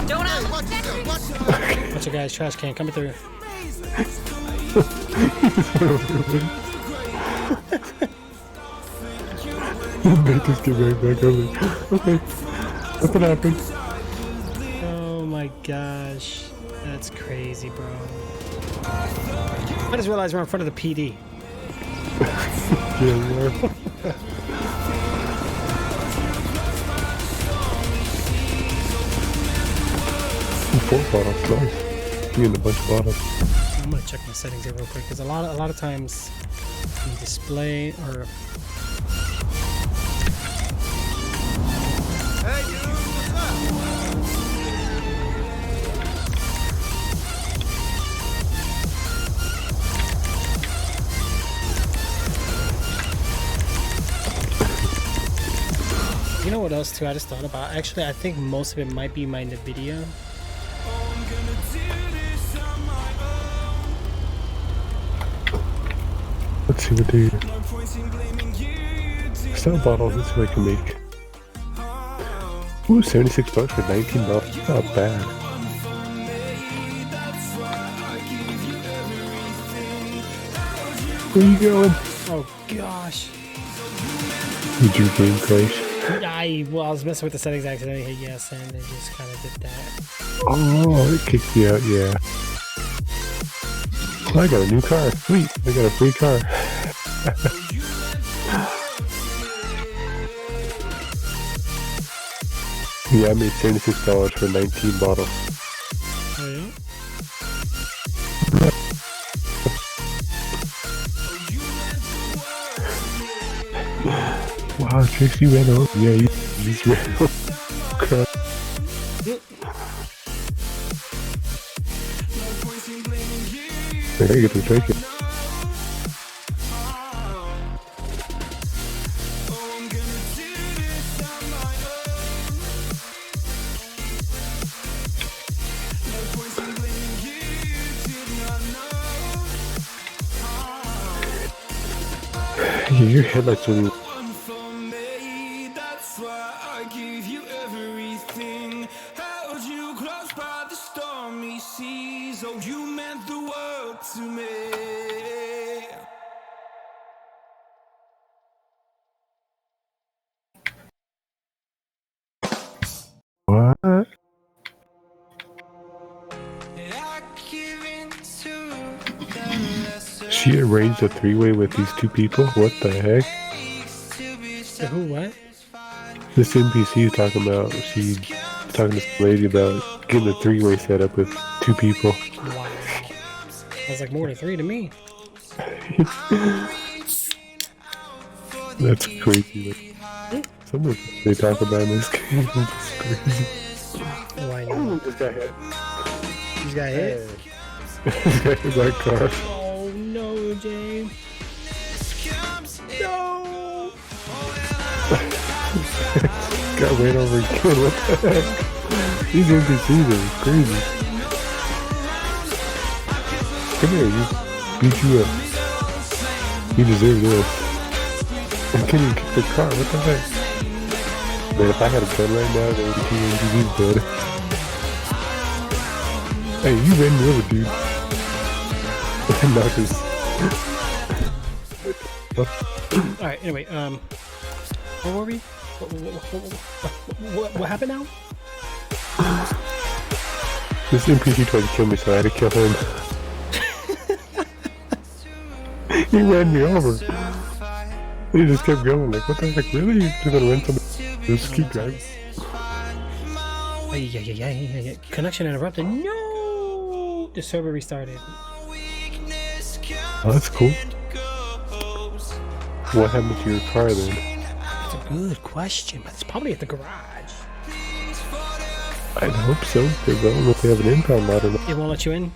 Speaker 7: Don't
Speaker 6: Hey, watch yourself, watch yourself.
Speaker 2: Bunch of guys, trash can coming through.
Speaker 1: Make us get back over. Okay. That's what happened.
Speaker 2: Oh my gosh. That's crazy, bro. I just realized we're in front of the PD.
Speaker 1: Yeah, we are. 4 bottles, nice. You getting a bunch of bottles.
Speaker 2: I'm gonna check my settings here real quick because a lot of times the display or
Speaker 6: Hey, dude, what's up?
Speaker 2: you know what else too? I just thought about. Actually, I think most of it might be my Nvidia.
Speaker 1: Let's see what they style bottles. Let's see what I can make. Ooh, $76 for 19 bottles. Not bad. Where you going?
Speaker 2: Oh gosh.
Speaker 1: Did your game crash?
Speaker 2: I was messing with the settings accidentally. Hit yes, and it just kind of did that.
Speaker 1: Oh, it kicked you out, yeah. I got a new car. Sweet, I got a free car. Yeah, I made $76 for 19 bottles.
Speaker 2: Oh yeah.
Speaker 1: Wow, Trixie ran over. Yeah, you just ran over. Crap. I gotta get to take it. Yeah, your headlights are
Speaker 4: That's why I give you everything. Held you close by the stormy seas. Oh, you meant the world to me.
Speaker 1: what?
Speaker 4: I give in to the lesser
Speaker 1: She arranged a three-way with these two people? What the heck?
Speaker 2: The who? What?
Speaker 1: This NPC is talking about, she's talking to this lady about getting a three-way set up with two people.
Speaker 2: Wow. That's like more than 3 to me.
Speaker 1: That's crazy. Like, some of they talk about in this game is just crazy.
Speaker 2: Oh, I know.
Speaker 1: This guy hit.
Speaker 2: You got hit?
Speaker 1: This guy hit my car.
Speaker 2: Oh no, James. No.
Speaker 1: Got ran over again. What the heck? These NPCs are crazy. Come here, you beat you up. You deserve this. I can't even kick the car. What the heck? Man, if I had a gun right now, that would be NPCs dead. Hey, you ran me over, dude. Not just.
Speaker 2: Alright, anyway, where were we? What happened now?
Speaker 1: This NPC tried to kill me, so I had to kill him. He ran me over. He just kept going, like, what the heck, really? You're just gonna run somebody? Just keep driving.
Speaker 2: Yeah. Connection interrupted. No! The server restarted.
Speaker 1: Oh, that's cool. What happened to your car then?
Speaker 2: That's a good question, but it's probably at the garage.
Speaker 1: I'd hope so. They don't know if they have an impound lot or not.
Speaker 2: It won't let you in?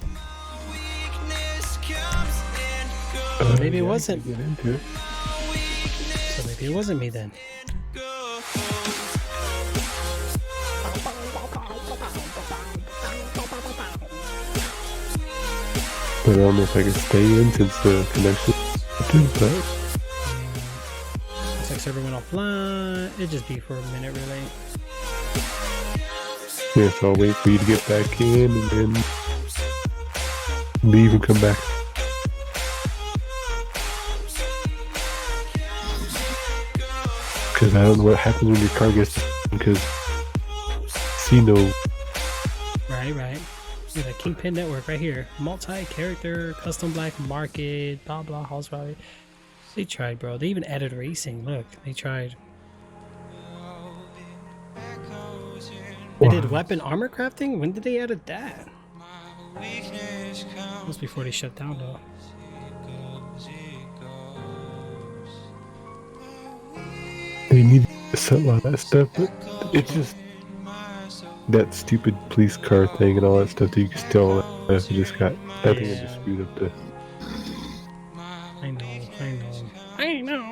Speaker 2: Maybe it
Speaker 1: Yeah, I
Speaker 2: wasn't.
Speaker 1: can get into it.
Speaker 2: So maybe it wasn't me then.
Speaker 1: But I don't know if I can stay in since the connection. But
Speaker 2: Looks like server went offline. It'd just be for a minute, really.
Speaker 1: yeah, so I'll wait for you to get back in and then leave and come back. Because I don't know what happens when your car gets because see no.
Speaker 2: Right. Yeah, the Kingpin Network right here. Multi-character, custom black market, blah blah, house value. They tried, bro. They even added racing. Look, they tried. They did weapon armor crafting? When did they added that? That was before they shut down though.
Speaker 1: They need to set a lot of that stuff, but it's just that stupid police car thing and all that stuff that you can still just got. I think it just screwed up the.
Speaker 2: I know.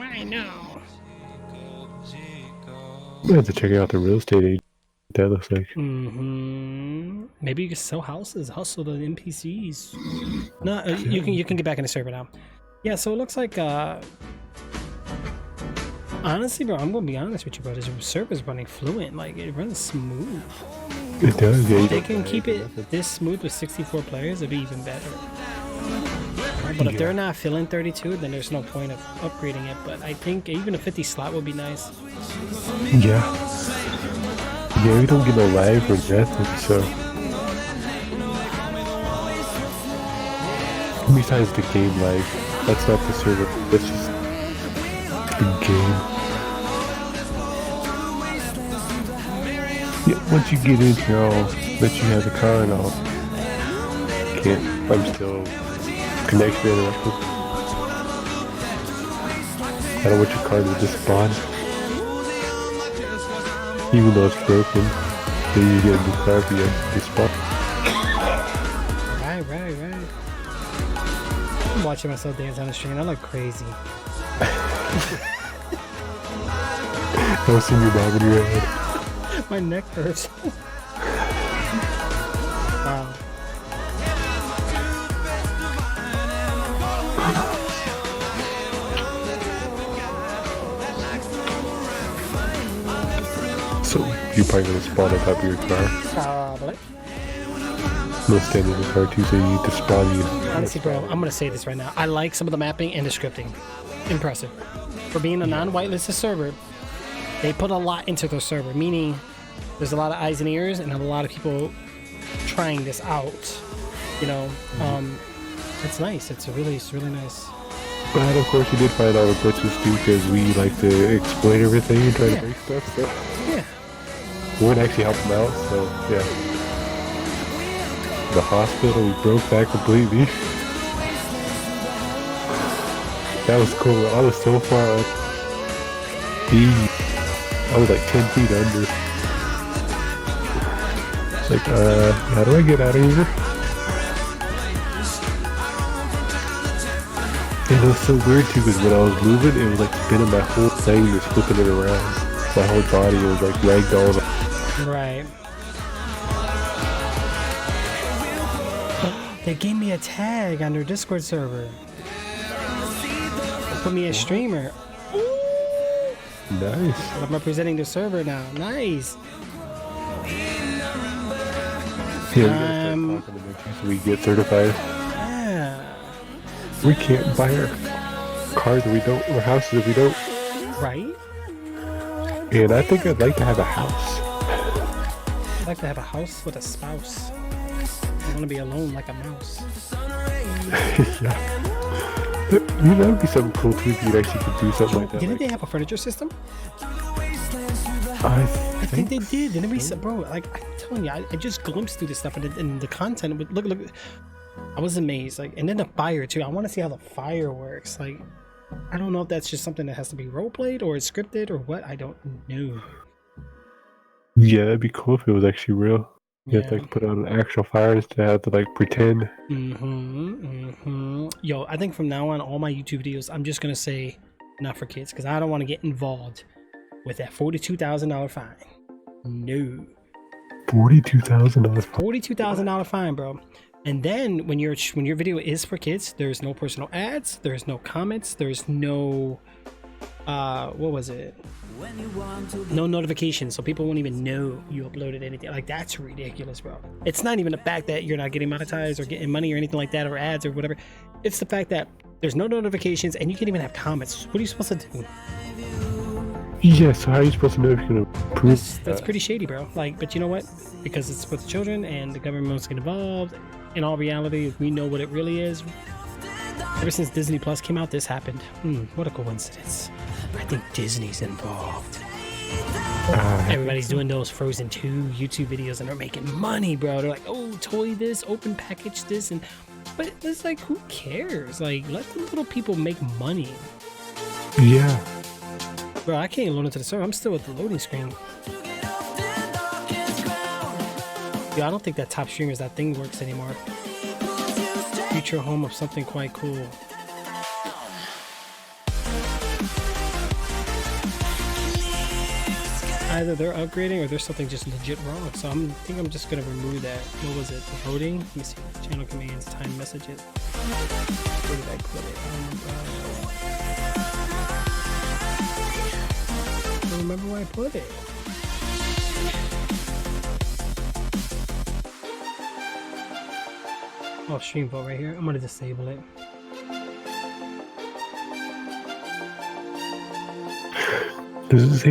Speaker 1: I have to check out the real estate agent. That looks like.
Speaker 2: Maybe you can sell houses, hustle the NPCs. No, you can get back in the server now. Yeah, so it looks like honestly, bro, I'm gonna be honest with you, bro. This server's running fluent, like it runs smooth.
Speaker 1: It does, yeah.
Speaker 2: If they can keep it this smooth with 64 players, it'd be even better. But if they're not filling 32, then there's no point of upgrading it. But I think even a 50 slot would be nice.
Speaker 1: Yeah. Yeah, we don't get no lag or nothing, so. Besides the game lag, that's not the server, that's just the game. Yeah, once you get in here, I'll let you have the car and I'll. Can't, I'm still connection interrupted. I don't want your car to just spawn. Even though it's broken, then you get a new car via the spawn.
Speaker 2: Right. I'm watching myself dance on the stream. I look crazy.
Speaker 1: I was seeing your bob in your head.
Speaker 2: My neck hurts. Wow.
Speaker 1: So you're probably gonna spawn on top of your car.
Speaker 2: Probably.
Speaker 1: No stand in the car too, so you need to spawn you.
Speaker 2: Honestly, bro, I'm gonna say this right now. I like some of the mapping and the scripting. Impressive. For being a non-whitelisted server, they put a lot into their server, meaning there's a lot of eyes and ears and a lot of people trying this out. You know, it's nice. It's really nice.
Speaker 1: But of course, you did find all the glitches too, because we like to exploit everything and try to break stuff. So
Speaker 2: Yeah.
Speaker 1: we would actually help them out. So yeah, the hospital we broke that completely. That was cool. I was so far up. I was like 10 feet under. Like, how do I get out of here? And it was so weird too, because when I was moving, it was like spinning my whole thing, just flipping it around. My whole body was like ragdoll.
Speaker 2: Right. They gave me a tag on their Discord server. Put me as streamer.
Speaker 1: Nice.
Speaker 2: I'm representing the server now. Nice.
Speaker 1: Yeah, we gotta start talking to them too, so we get certified.
Speaker 2: Yeah.
Speaker 1: We can't buy our cars if we don't, or houses if we don't.
Speaker 2: Right?
Speaker 1: And I think I'd like to have a house.
Speaker 2: I'd like to have a house with a spouse. I want to be alone like a mouse.
Speaker 1: Yeah. You know, that would be something cool too if you actually could do something like that.
Speaker 2: Didn't
Speaker 1: Like,
Speaker 2: they have a furniture system?
Speaker 1: I
Speaker 2: I think they did. Didn't we? Bro, like I'm telling you, I just glimpsed through this stuff and the content. Look. I was amazed. Like, and then the fire too. I want to see how the fire works. Like, I don't know if that's just something that has to be role played or it's scripted or what. I don't know.
Speaker 1: Yeah, that'd be cool if it was actually real. You have to
Speaker 2: Yeah.
Speaker 1: like put on an actual fire instead of have to like pretend.
Speaker 2: Yo, I think from now on, all my YouTube videos, I'm just gonna say not for kids because I don't want to get involved with that $42,000 fine. No,
Speaker 1: $42,000.
Speaker 2: $42,000 fine, bro. And then when your video is for kids, there's no personal ads, there's no comments, there's no what was it? No notifications, so people won't even know you uploaded anything. Like, that's ridiculous, bro. It's not even the fact that you're not getting monetized or getting money or anything like that, or ads or whatever. It's the fact that there's no notifications and you can't even have comments. What are you supposed to do?
Speaker 1: Yeah, so how are you supposed to know if you're gonna prove
Speaker 2: That's pretty shady, bro. Like, but you know what? Because it's for the children and the government wants to get involved. In all reality, we know what it really is. Ever since Disney Plus came out, this happened. What a coincidence. I think Disney's involved. Everybody's doing those Frozen 2 YouTube videos and they're making money, bro. They're like, oh, toy this, open package this, but it's like, who cares? Like, let the little people make money.
Speaker 1: Yeah.
Speaker 2: Bro, I can't load into the server. I'm still at the loading screen. Yo, I don't think that top streamers, that thing works anymore. Future home of something quite cool. Either they're upgrading or there's something just legit wrong. So I think I'm just gonna remove that. What was it? The voting? Let me see. Channel commands, time messages. Where did I put it? I don't remember where I put it. Oh, stream vote right here. I'm gonna disable it.
Speaker 1: Does it say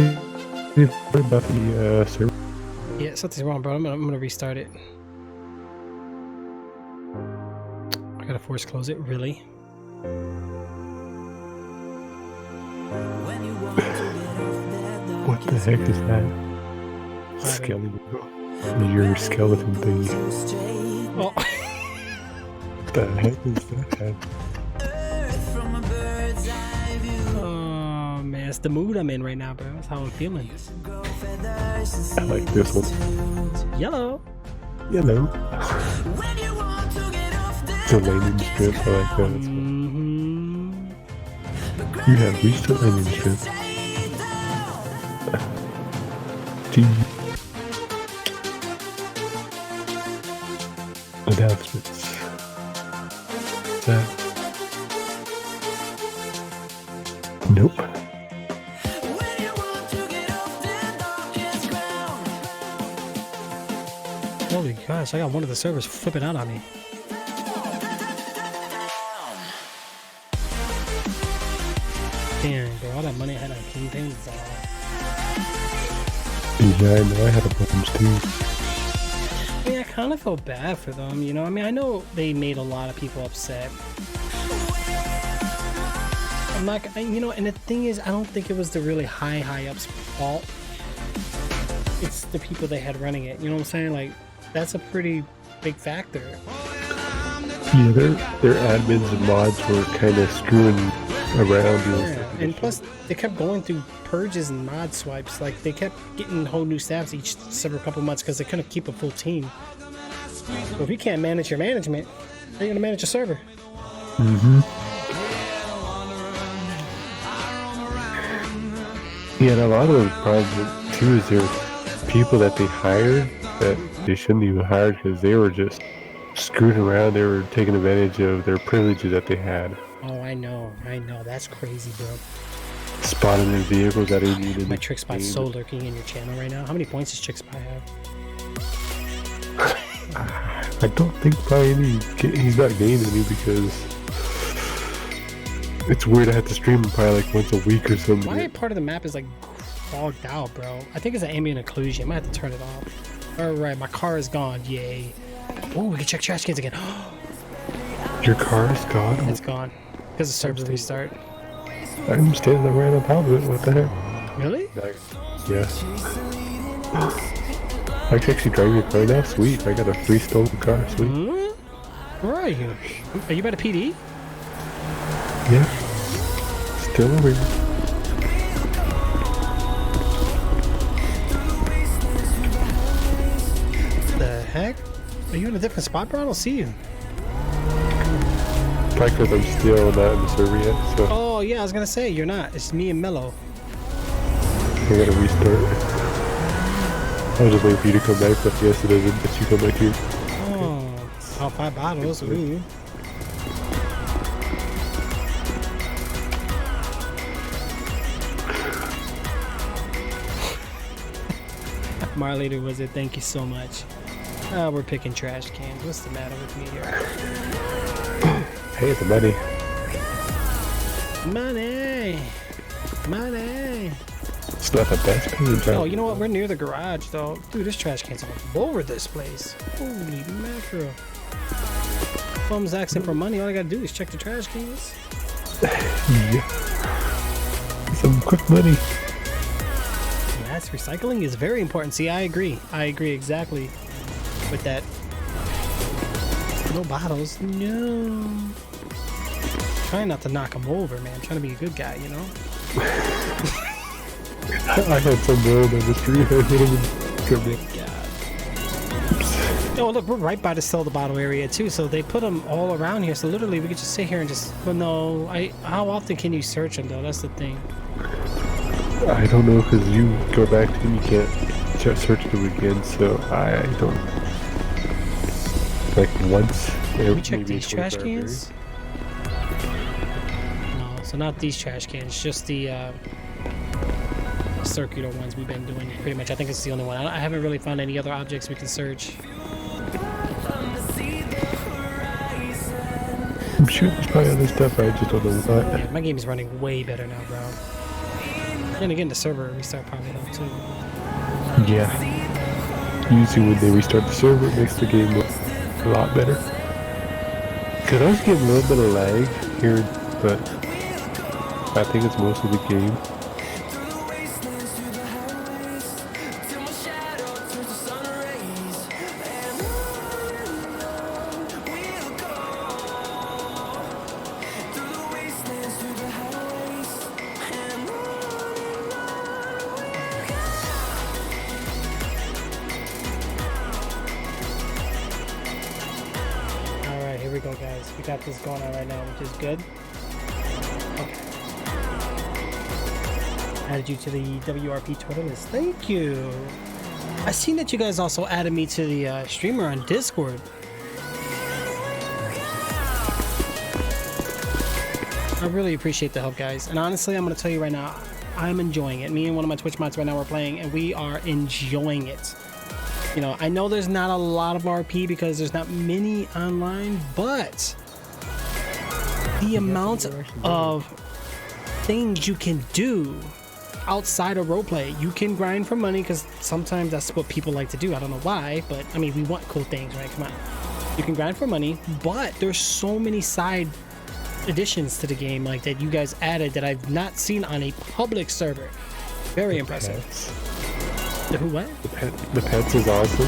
Speaker 1: anything about the server?
Speaker 2: Yeah, something's wrong, bro. I'm gonna restart it. I gotta force close it. Really?
Speaker 1: What the heck is that? Skeleton. Your skeleton thing.
Speaker 2: Oh.
Speaker 1: What the heck is that?
Speaker 2: Oh man, it's the mood I'm in right now, bro. That's how I'm feeling.
Speaker 1: I like this one.
Speaker 2: Yellow.
Speaker 1: Yellow. It's a landing strip. I like that. You have reached the landing strip. Announcements. That. Nope.
Speaker 2: Holy gosh, I got one of the servers flipping out on me. Damn, bro, all that money I had on Kingpin is all.
Speaker 1: Yeah, I know. I had a bunch too.
Speaker 2: I mean, I kind of felt bad for them, you know? I mean, I know they made a lot of people upset. I'm not, you know, and the thing is, I don't think it was the really high ups' fault. It's the people they had running it, you know what I'm saying? Like, that's a pretty big factor.
Speaker 1: Yeah, their admins and mods were kind of screwing around.
Speaker 2: Yeah, and plus, they kept going through purges and mod swipes. Like, they kept getting whole new staffs each several couple months because they couldn't keep a full team. So if you can't manage your management, how are you gonna manage a server?
Speaker 1: Yeah, and a lot of the problem too is there were people that they hired that they shouldn't even hire because they were just screwing around. They were taking advantage of their privileges that they had.
Speaker 2: Oh, I know, that's crazy, bro.
Speaker 1: Spotting their vehicles that they needed.
Speaker 2: My Trick Spot's so lurking in your channel right now. How many points does Trick Spot have?
Speaker 1: I don't think probably any. He's not gaining any because it's weird. I have to stream him probably like once a week or something.
Speaker 2: Why part of the map is like fogged out, bro? I think it's an ambient occlusion. I might have to turn it off. All right, my car is gone. Yay! Oh, we can check trash cans again.
Speaker 1: Your car is gone.
Speaker 2: It's gone because the server restart.
Speaker 1: I'm standing right on top of it. What the heck?
Speaker 2: Really?
Speaker 1: Yeah. I can actually drive your car now. Sweet. I got a free stolen car. Sweet.
Speaker 2: Where are you? Are you by the PD?
Speaker 1: Yeah. still over here.
Speaker 2: The heck? Are you in a different spot, bro? I don't see you.
Speaker 1: Probably because I'm still not in the server yet, so
Speaker 2: Oh, yeah, I was gonna say, you're not. It's me and Mello.
Speaker 1: I gotta restart. I was just waiting for you to come back, but yes, it doesn't let you come back here.
Speaker 2: Oh, 5 bottles. Ooh. Marlater was it? Thank you so much. We're picking trash cans. What's the matter with me here?
Speaker 1: Hey, the money.
Speaker 2: Money! Money!
Speaker 1: It's not the best paying job.
Speaker 2: Oh, you know what? We're near the garage, though. Dude, this trash can's all over this place. Holy mackerel. If I'm asking for money, all I gotta do is check the trash cans.
Speaker 1: Yeah. Some quick money.
Speaker 2: Mass recycling is very important. See, I agree. I agree exactly with that. No bottles. No. Trying not to knock them over, man. I'm trying to be a good guy, you know?
Speaker 1: I had some road on the street. I hit him and come in.
Speaker 2: Oh, look, we're right by the soda bottle area, too. So they put them all around here. So literally, we could just sit here and just... Well, no. How often can you search them, though? That's the thing.
Speaker 1: I don't know, because you go back to them, you can't search them again, so I don't... Like once...
Speaker 2: Can we check these trash cans? No, so not these trash cans, just the circular ones we've been doing pretty much. I think it's the only one. I haven't really found any other objects we can search.
Speaker 1: I'm sure there's probably other stuff, I just don't know what.
Speaker 2: Yeah, my game is running way better now, bro. And again, the server restart probably though, too.
Speaker 1: Yeah. Usually when they restart the server, it makes the game look a lot better. Cause I was getting a little bit of lag here, but I think it's mostly the game.
Speaker 2: We got this going on right now, which is good. Okay. Added you to the WRP Twitter list. Thank you. I seen that you guys also added me to the streamer on Discord. I really appreciate the help, guys. And honestly, I'm going to tell you right now, I'm enjoying it. Me and one of my Twitch mods right now are playing, and we are enjoying it. You know, I know there's not a lot of RP because there's not many online, but the amount of things you can do outside of roleplay, you can grind for money because sometimes that's what people like to do. I don't know why, but I mean, we want cool things, right? Come on. You can grind for money, but there's so many side additions to the game like that you guys added that I've not seen on a public server. Very impressive. The who what?
Speaker 1: The pets is awesome.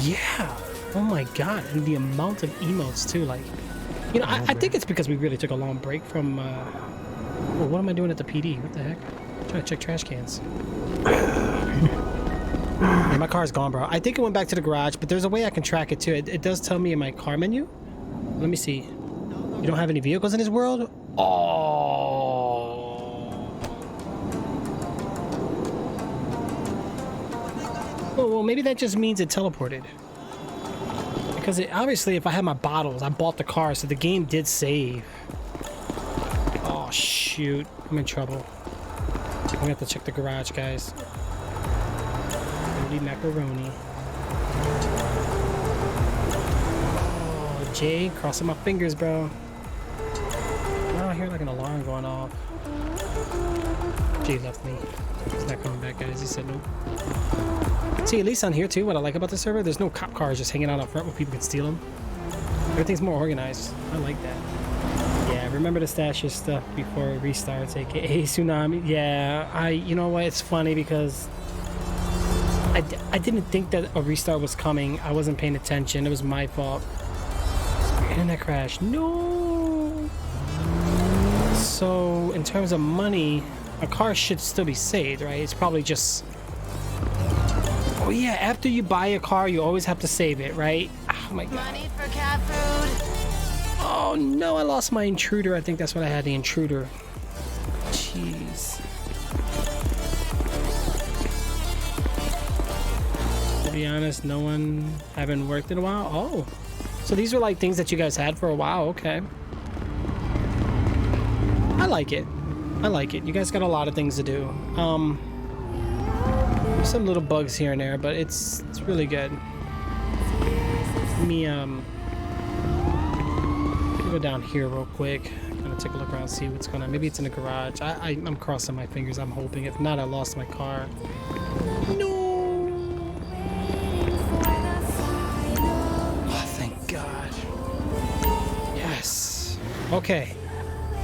Speaker 2: Yeah. Oh my god. And the amount of emotes too. Like, you know, I think it's because we really took a long break from well, what am I doing at the PD? What the heck? I'm trying to check trash cans. Yeah, my car's gone, bro. I think it went back to the garage, but there's a way I can track it too. It does tell me in my car menu. Let me see. You don't have any vehicles in this world? Oh. Oh, well, maybe that just means it teleported. Because it, obviously, if I had my bottles, I bought the car, so the game did save. Oh, shoot. I'm in trouble. I'm gonna have to check the garage, guys. Holy macaroni. Oh, Jay, crossing my fingers, bro. Oh, I hear like an alarm going off. Jay left me. He's not coming back, guys. He said nope. See, at least on here too, what I like about the server, there's no cop cars just hanging out up front where people can steal them. Everything's more organized. I like that. Yeah, remember to stash your stuff before it restarts, aka Tsunami. Yeah, you know what, it's funny because I didn't think that a restart was coming. I wasn't paying attention. It was my fault. And that crashed. No! So in terms of money, a car should still be saved, right? It's probably just... Oh yeah, after you buy a car, you always have to save it, right? Oh my god.
Speaker 8: Money for cat food.
Speaker 2: Oh no, I lost my intruder. I think that's what I had, the intruder. Jeez. To be honest, no one haven't worked in a while. Oh, so these were like things that you guys had for a while. Okay. I like it. I like it. You guys got a lot of things to do. There's some little bugs here and there, but it's really good. Let me go down here real quick. Gonna take a look around, see what's going on. Maybe it's in the garage. I'm crossing my fingers. I'm hoping. If not, I lost my car. No. Oh, thank God. Yes. Okay.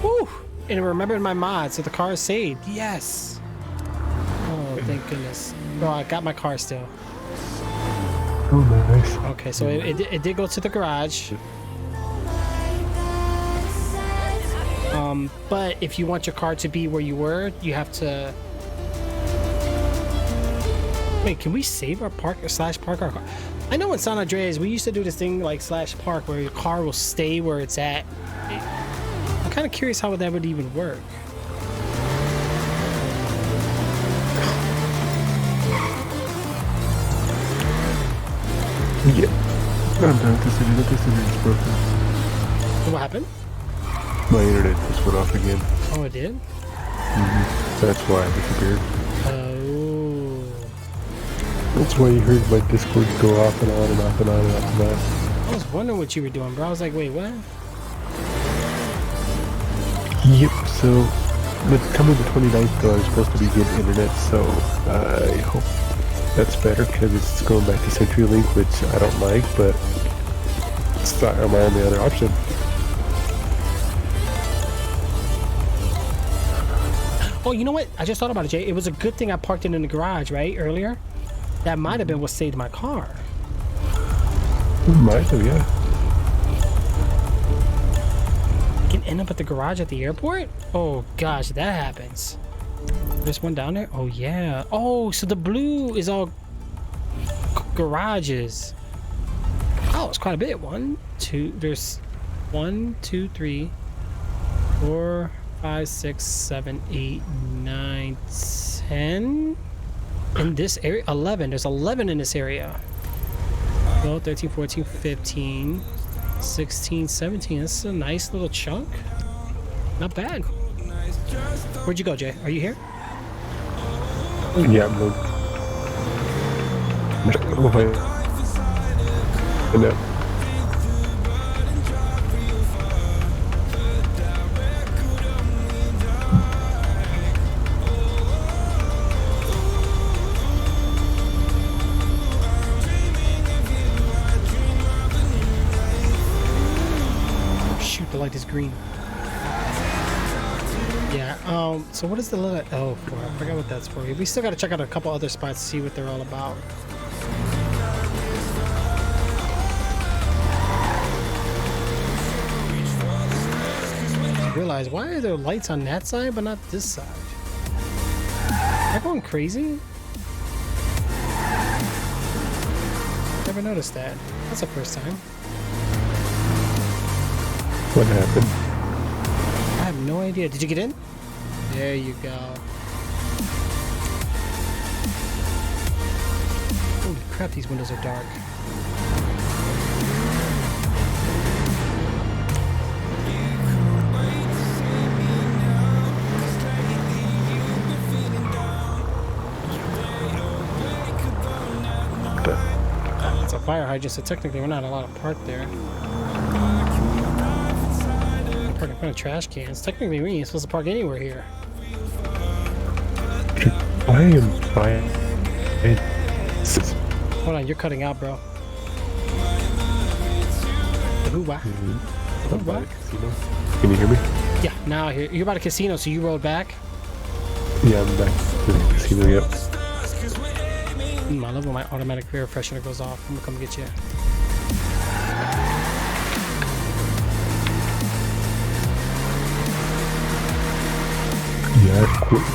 Speaker 2: Woo. And remembered my mod, so the car is saved. Yes. Oh, thank goodness. Bro, I got my car still.
Speaker 1: Oh, nice.
Speaker 2: Okay, so it did go to the garage. But if you want your car to be where you were, you have to... Wait, can we save our park / park our car? I know in San Andreas, we used to do this thing like / park where your car will stay where it's at. I'm kind of curious how that would even work.
Speaker 1: Yeah. I'm done with this internet. This internet's broken.
Speaker 2: What happened?
Speaker 1: My internet just went off again.
Speaker 2: Oh, it did?
Speaker 1: That's why I disappeared.
Speaker 2: Oh.
Speaker 1: That's why you heard my Discord go off and on and off and on and off and on.
Speaker 2: I was wondering what you were doing, bro. I was like, wait, what?
Speaker 1: Yep, so coming the 29th though, I'm supposed to be getting internet, so I hope that's better because it's going back to CenturyLink, which I don't like, but it's not my only other option.
Speaker 2: Oh, you know what? I just thought about it, Jay. It was a good thing I parked it in the garage, right? Earlier? That might have been what saved my car.
Speaker 1: Might have, yeah.
Speaker 2: You can end up at the garage at the airport? Oh, gosh, that happens. There's one down there? Oh, yeah. Oh, so the blue is all garages. Oh, it's quite a bit. There's 1, 2, 3, 4, 5, 6, 7, 8, 9, 10. In this area, 11. There's 11 in this area. 12, 13, 14, 15, 16, 17. This is a nice little chunk. Not bad. Where'd you go, Jay? Are you here?
Speaker 1: Yeah, I'm good. Oh, hi. No.
Speaker 2: Shoot, the light is green. Yeah, so what is the little L for? I forgot what that's for. We still gotta check out a couple other spots to see what they're all about. I realize, why are there lights on that side but not this side? Am I going crazy? Never noticed that. That's the first time.
Speaker 1: What happened?
Speaker 2: I have no idea. Did you get in? There you go. Holy crap, these windows are dark. It's a fire hydrant, so technically we're not allowed to park there. Park in front of trash cans. Technically, we ain't supposed to park anywhere here.
Speaker 1: I am fine.
Speaker 2: Hold on, you're cutting out, bro. Hoo-wah.
Speaker 1: I'm by the casino. Can you hear me?
Speaker 2: Yeah, now I hear you're by the casino, so you rode back.
Speaker 1: Yeah, I'm back to the casino, yep.
Speaker 2: I love when my automatic rear freshener goes off. I'm gonna come get you.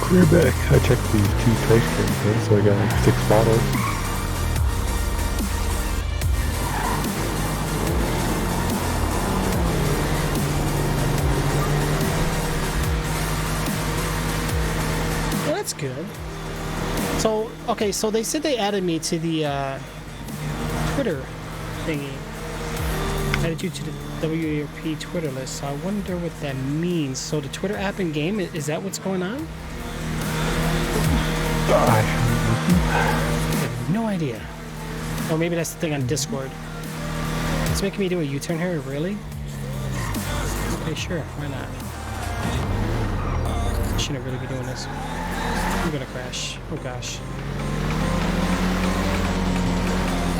Speaker 1: clear back. I checked these 2 trace cans, right? So I got like 6 bottles.
Speaker 2: Well, that's good. So, okay, so they said they added me to the Twitter thingy. Added you to the WERP Twitter list. So I wonder what that means. So the Twitter app in game, is that what's going on? I have no idea. Or maybe that's the thing on Discord. It's making me do a U-turn here, really? Okay, sure, why not? I shouldn't really be doing this. I'm gonna crash. Oh gosh.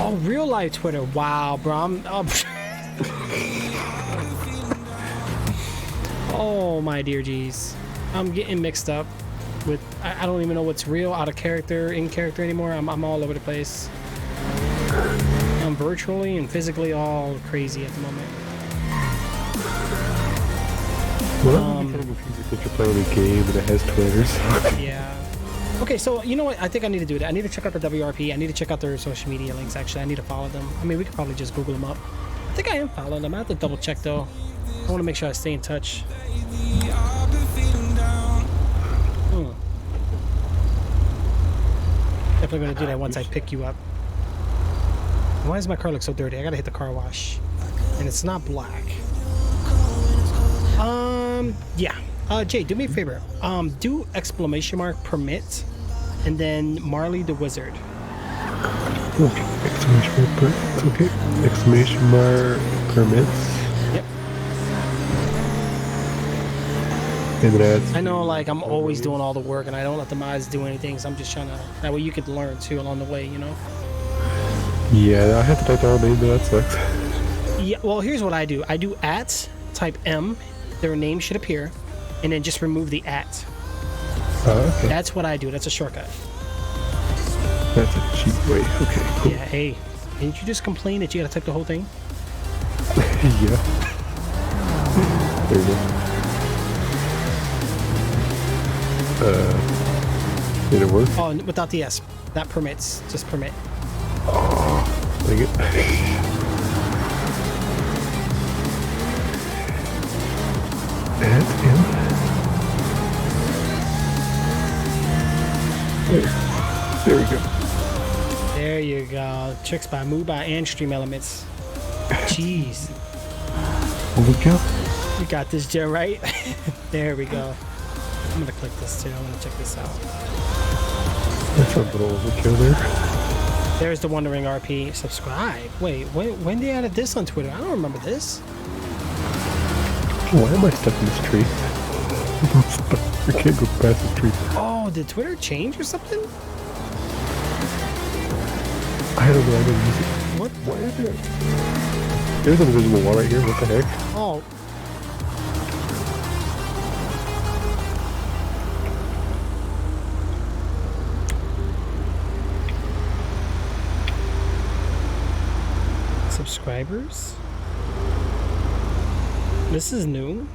Speaker 2: Oh, real life Twitter. Wow, bro. Oh my dear geez. I'm getting mixed up with I don't even know what's real, out of character, in character anymore. I'm all over the place. I'm virtually and physically all crazy at the moment.
Speaker 1: Well, I'm kind of confused that you're playing a game and it has Twitter. So.
Speaker 2: Yeah. Okay, so you know what? I think I need to do that. I need to check out the WRP. I need to check out their social media links, actually. I need to follow them. I mean, we could probably just Google them up. I think I am following them. I have to double check, though. I want to make sure I stay in touch. Definitely going to do that once I pick you up. Why does my car look so dirty? I got to hit the car wash. And it's not black. Yeah. Jay, do me a favor. Do exclamation mark permit, and then Marley the Wizard.
Speaker 1: Okay, exclamation mark permits. Okay, exclamation mark permits.
Speaker 2: Yep.
Speaker 1: And that's.
Speaker 2: I know, like, I'm always doing all the work, and I don't let the mods do anything, so I'm just trying to. That way you could learn too along the way, you know?
Speaker 1: Yeah, I have to type their own name, but that sucks.
Speaker 2: Yeah, well, here's what I do. I do @ type M, their name should appear, and then just remove the @.
Speaker 1: Okay.
Speaker 2: That's what I do. That's a shortcut.
Speaker 1: That's a cheap way. Okay, cool.
Speaker 2: Yeah, hey, didn't you just complain that you gotta type the whole thing?
Speaker 1: Yeah. There you go. Did it work?
Speaker 2: Oh, without the S. Not permits, just permit.
Speaker 1: Oh, dang it. And there we go.
Speaker 2: There you go. Tricks by Mubai and Stream Elements. Jeez.
Speaker 1: There we go.
Speaker 2: You got this, Joe, right? There we go. I'm gonna click this too. I'm gonna check this out.
Speaker 1: That's a little overkill there.
Speaker 2: There's the Wondering RP. Subscribe. Wait, when they added this on Twitter? I don't remember this.
Speaker 1: Why am I stuck in this tree? I can't go past this tree.
Speaker 2: Oh, did Twitter change or something?
Speaker 1: I don't know. I don't use it.
Speaker 2: What?
Speaker 1: Why is it? There's an invisible wall right here. What the heck?
Speaker 2: Oh. Subscribers? This is new.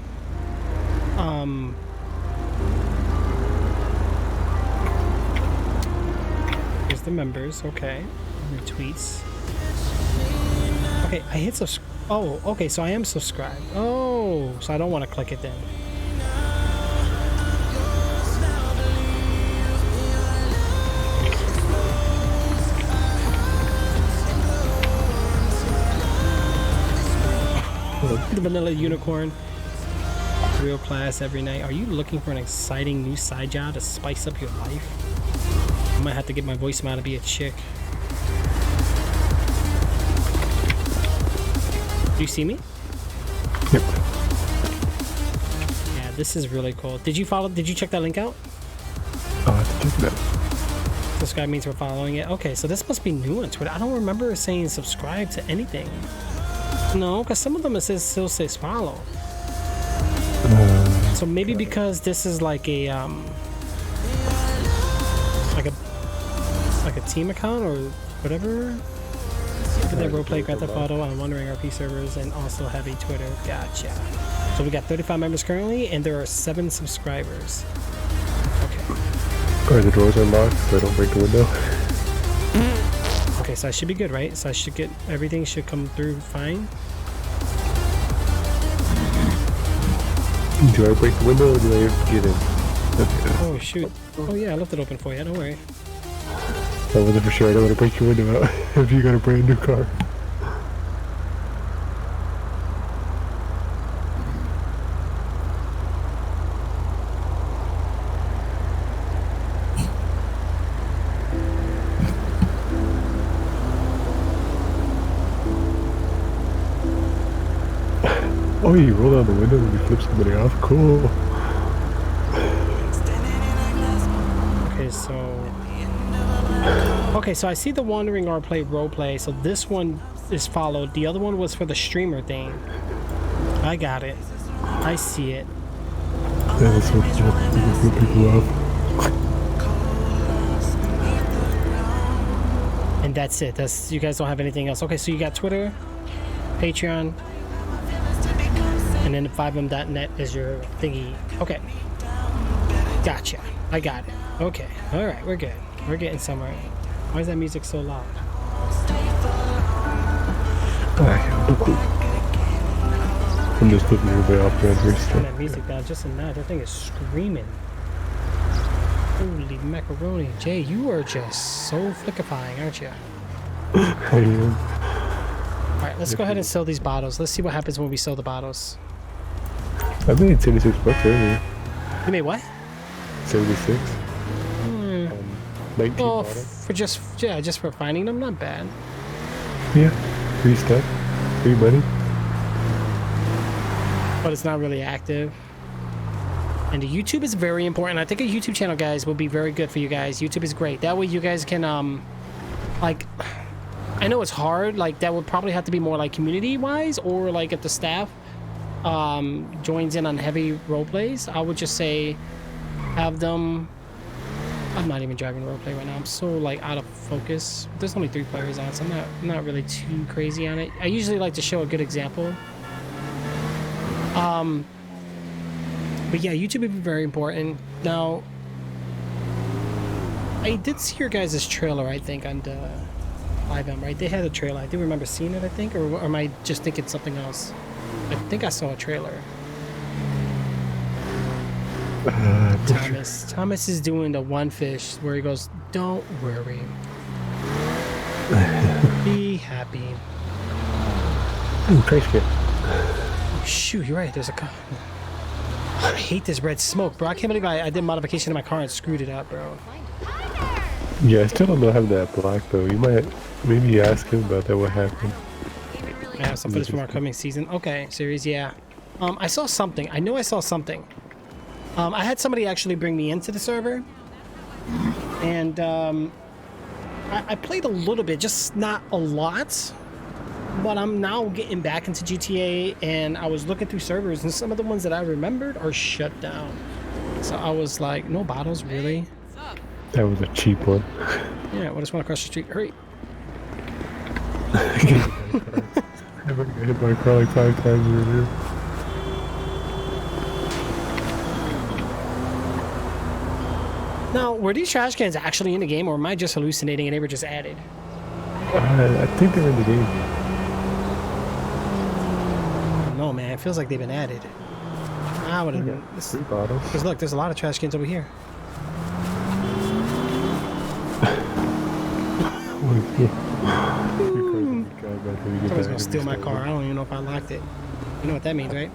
Speaker 2: Here's the members. Okay. Retweets. Okay, I hit subscribe. Oh, okay, so I am subscribed. Oh, so I don't want to click it then. The vanilla unicorn. Real class every night. Are you looking for an exciting new side job to spice up your life? I might have to get my voice out to be a chick. Do you see me?
Speaker 1: Yep.
Speaker 2: Yeah, this is really cool. Did you check that link out?
Speaker 1: Oh, I have to check that.
Speaker 2: Subscribe means we're following it. Okay, so this must be new on Twitter. I don't remember saying subscribe to anything. No, because some of them still says follow. So maybe because this is like a team account or whatever. Look at that roleplay Grand Theft Auto on Wondering RP servers and also have a Twitter. Gotcha. So we got 35 members currently and there are 7 subscribers.
Speaker 1: Are the doors unlocked so I don't break the window?
Speaker 2: Okay, so I should be good, right? So I should get everything should come through fine.
Speaker 1: Do I break the window or do I get in? Okay.
Speaker 2: Oh shoot. Oh yeah, I left it open for you. Don't worry.
Speaker 1: I wasn't for sure. I don't want to break your window out if you got a brand new car. Oh, you roll down the window and you flip somebody off. Cool.
Speaker 2: Okay, so I see the Wandering R play roleplay. So this one is followed. The other one was for the streamer thing. I got it. I see it.
Speaker 1: Yeah, that's what you can flip people off.
Speaker 2: And that's it. That's you guys don't have anything else. Okay, so you got Twitter, Patreon, and then 5m.net is your thingy. Okay. Gotcha. I got it. Okay. All right, we're good. We're getting somewhere. Why is that music so loud?
Speaker 1: I'm just flipping everybody off around here.
Speaker 2: Turn that music down just a notch. That thing is screaming. Holy macaroni. Jay, you are just so flickifying, aren't you?
Speaker 1: I am.
Speaker 2: Alright, let's go ahead and sell these bottles. Let's see what happens when we sell the bottles.
Speaker 1: I made $76 earlier.
Speaker 2: You made what?
Speaker 1: 76. 19
Speaker 2: Oh,
Speaker 1: bottles.
Speaker 2: for just for finding them, not bad.
Speaker 1: Yeah. Free stuff. Free money.
Speaker 2: But it's not really active. And the YouTube is very important. I think a YouTube channel, guys, will be very good for you guys. YouTube is great. That way you guys can, like, I know it's hard. Like, that would probably have to be more, like, community-wise, or, like, if the staff, joins in on heavy role plays. I would just say, have them... I'm not even driving roleplay right now. I'm so, like, out of focus. There's only 3 players on, so I'm not really too crazy on it. I usually like to show a good example. But yeah, YouTube would be very important. Now, I did see your guys' trailer, I think, on the 5M, right? They had a trailer. I do remember seeing it, I think, or am I just thinking something else? I think I saw a trailer. Thomas is doing the one fish where he goes, "Don't worry, be happy."
Speaker 1: Ooh, trash can.
Speaker 2: Oh, shoot, you're right. There's a car. I hate this red smoke, bro. I can't believe I did modification to my car and screwed it up, bro.
Speaker 1: Yeah, I still don't know how that black though. You might maybe ask him about that. What happened?
Speaker 2: I have some footage from our coming season. Okay, series, yeah. I saw something. I know I saw something. I had somebody actually bring me into the server, and I played a little bit, just not a lot. But I'm now getting back into GTA, and I was looking through servers, and some of the ones that I remembered are shut down. So I was like, no bottles, really?
Speaker 1: That was a cheap one.
Speaker 2: Yeah, I just want to cross the street. Hurry.
Speaker 1: I got hit by a car like 5 times earlier.
Speaker 2: Now, were these trash cans actually in the game, or am I just hallucinating and they were just added?
Speaker 1: I think they're in the game.
Speaker 2: No, man, it feels like they've been added. I would have been.
Speaker 1: 3 bottles.
Speaker 2: Because look, there's a lot of trash cans over here. Someone's gonna steal my car. I don't even know if I locked it. You know what that means, right?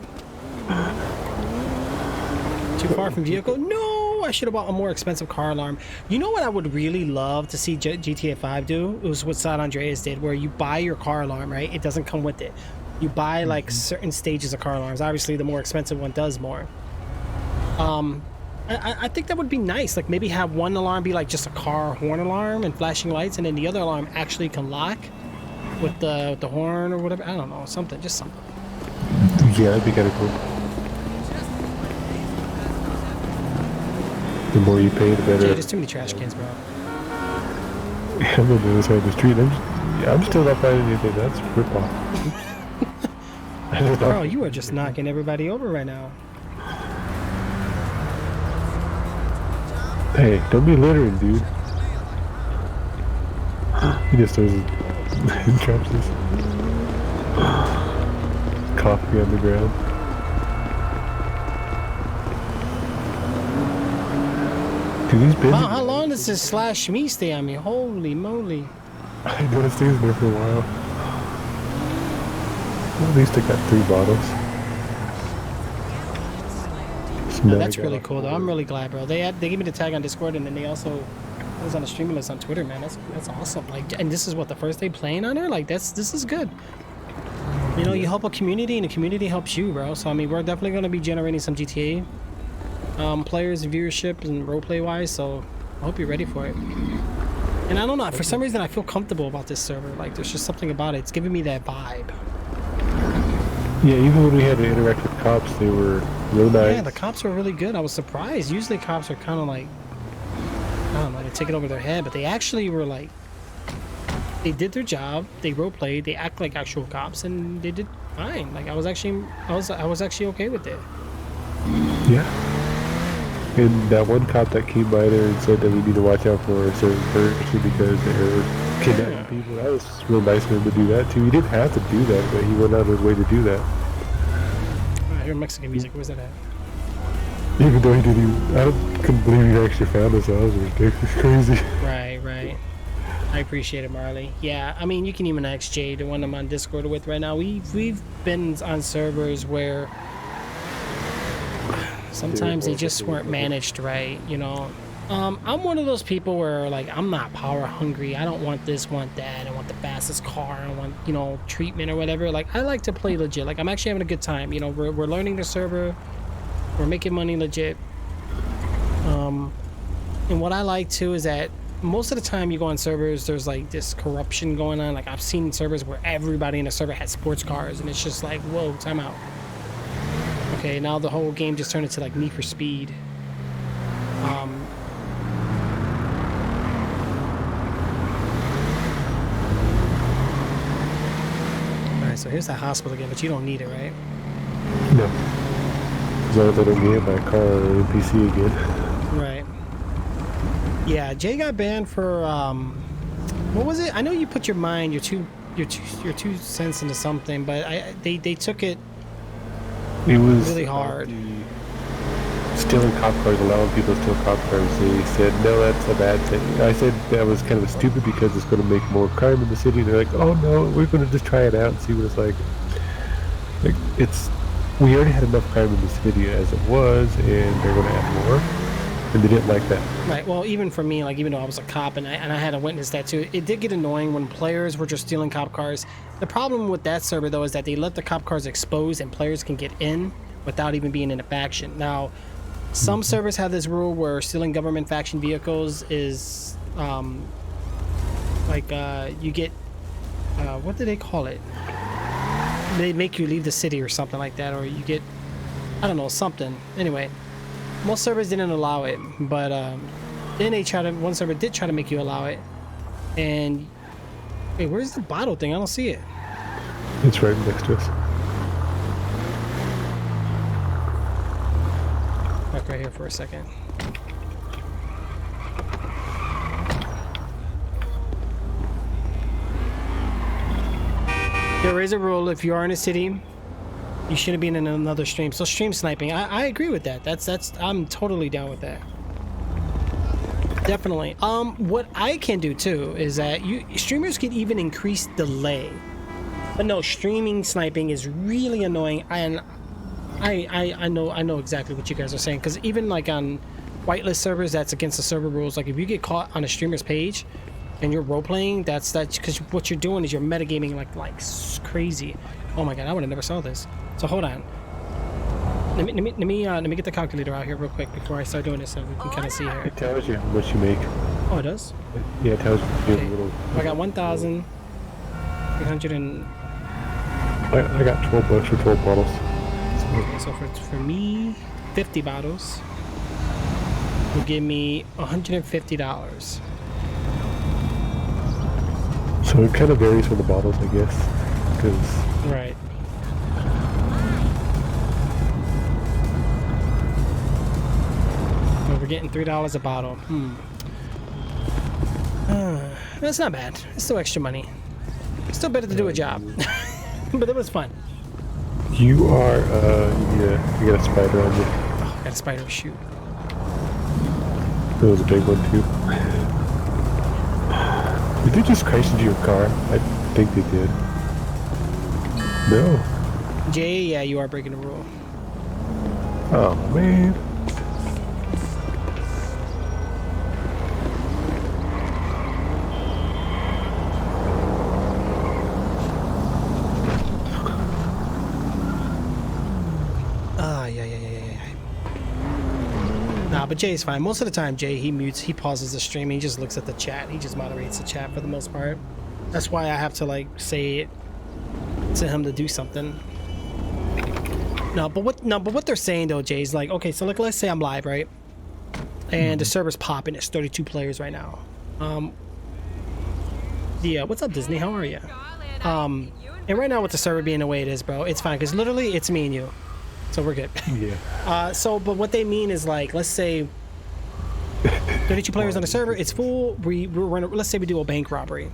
Speaker 2: Too far from vehicle? No! I should have bought a more expensive car alarm. You know what I would really love to see GTA 5 do? It was what San Andreas did, where you buy your car alarm, right? It doesn't come with it. You buy like certain stages of car alarms. Obviously, the more expensive one does more. I think that would be nice. Like maybe have one alarm be like just a car horn alarm and flashing lights, and then the other alarm actually can lock with the horn or whatever. I don't know, something, just something.
Speaker 1: Yeah, that'd be kind of cool. The more you pay, the better.
Speaker 2: Jay, there's too many trash cans, bro.
Speaker 1: I'm on the other side of the street. I'm still not finding anything. That's rip off.
Speaker 2: Bro, you are just knocking everybody over right now.
Speaker 1: Hey, don't be littering, dude. He just throws his drops his coffee on the ground. Dude, these bins.
Speaker 2: Wow, how long does this slash me stay on me? Holy moly.
Speaker 1: I know it stays there for a while. Well, at least I got 3 bottles. So
Speaker 2: No,
Speaker 1: now I
Speaker 2: that's
Speaker 1: got
Speaker 2: really
Speaker 1: a
Speaker 2: cool though. I'm really glad, bro. They gave me the tag on Discord, and then they also it was on the streaming list on Twitter, man. That's awesome. Like, and this is what the first day playing on there. Like, this is good. You know, you help a community, and the community helps you, bro. So I mean, we're definitely gonna be generating some GTA players and viewership and roleplay wise. So I hope you're ready for it. And I don't know, for some reason I feel comfortable about this server. Like, there's just something about it. It's giving me that vibe.
Speaker 1: Yeah, even when we had to interact with cops, they were real nice.
Speaker 2: Yeah, the cops were really good. I was surprised. Usually cops are kind of like, I don't know, they take it over their head, but they actually were like, they did their job, they roleplayed, they act like actual cops, and they did fine. Like, I was actually okay with it.
Speaker 1: Yeah. And that one cop that came by there and said that we need to watch out for a certain person because they're kidnapping people, that was real nice of him to do that too. He didn't have to do that, but he went out of his way to do that.
Speaker 2: I hear Mexican music. Where's that at?
Speaker 1: Even though he didn't, couldn't believe he actually found us. That was ridiculous, crazy.
Speaker 2: Right, right. I appreciate it, Marley. Yeah, I mean, you can even ask Jay, the one I'm on Discord with right now. We've been on servers where sometimes they just weren't managed right, you know. I'm one of those people where, like, I'm not power hungry. I don't want this, want that. I want the fastest car. I want, you know, treatment or whatever. Like, I like to play legit. Like, I'm actually having a good time. You know, we're learning the server. We're making money legit. And what I like too is that most of the time you go on servers, there's like this corruption going on. Like, I've seen servers where everybody in the server has sports cars, and it's just like, whoa, time out. Okay, now the whole game just turned into like Need for Speed. Alright, so here's the hospital again, but you don't need it, right?
Speaker 1: No. As long as I don't get hit by a car or NPC again. Right.
Speaker 2: Yeah, Jay got banned for what was it? I know you put your mind, your two cents into something, but they took it.
Speaker 1: It was
Speaker 2: really hard.
Speaker 1: Stealing cop cars, allowing people to steal cop cars. They said, no, that's a bad thing. I said that was kind of stupid because it's going to make more crime in the city. They're like, oh no, we're going to just try it out and see what it's like. Like, we already had enough crime in the city as it was, and they're going to add more. And they didn't like that.
Speaker 2: Right. Well, even for me, like, even though I was a cop and I had to witness that too, it did get annoying when players were just stealing cop cars. The problem with that server though is that they let the cop cars expose and players can get in without even being in a faction. Now, some servers have this rule where stealing government faction vehicles is you get what do they call it? They make you leave the city or something like that, or you get, I don't know, something. Anyway. Most servers didn't allow it, but then one server did try to make you allow it. And hey, where's the bottle thing? I don't see it.
Speaker 1: It's right next to us.
Speaker 2: Back right here for a second. There is a rule: if you are in a city, you shouldn't be in another stream. So stream sniping, I agree with that. I'm totally down with that. Definitely. What I can do too is that streamers can even increase delay. But no, streaming sniping is really annoying, and I know exactly what you guys are saying, because even like on whitelist servers, that's against the server rules. Like, if you get caught on a streamer's page and you're role playing, that's because what you're doing is you're metagaming like crazy. Oh my god, I would have never saw this. So hold on. Let me get the calculator out here real quick before I start doing this, so we can kind of see here.
Speaker 1: It tells you how much you make.
Speaker 2: Oh, it does?
Speaker 1: Yeah, it tells you
Speaker 2: Okay.
Speaker 1: a little.
Speaker 2: I got 1,300 and.
Speaker 1: I got $12 for 12 bottles.
Speaker 2: Okay, so for me, 50 bottles will give me $150.
Speaker 1: So it kind of varies for the bottles, I guess, because.
Speaker 2: Right. We're getting $3 a bottle. That's not bad. It's still extra money. Still better to do a job. But it was fun.
Speaker 1: You are, yeah, you got a spider on you.
Speaker 2: Oh, got a spider shoot.
Speaker 1: That was a big one, too. Did they just crash into your car? I think they did. No.
Speaker 2: Jay, yeah, you are breaking the rule.
Speaker 1: Oh, man.
Speaker 2: Nah, but Jay's fine. Most of the time, Jay, he mutes, he pauses the stream, he just looks at the chat. He just moderates the chat for the most part. That's why I have to, like, say it to him to do something. No, but what they're saying, though, Jay, is like, okay, so, like, let's say I'm live, right? And the server's popping. It's 32 players right now. Yeah, what's up, Disney? How are you? And right now with the server being the way it is, bro, it's fine, because literally it's me and you. So we're good.
Speaker 1: Yeah.
Speaker 2: But what they mean is, like, let's say 32 players on the server, it's full. Let's say we do a bank robbery.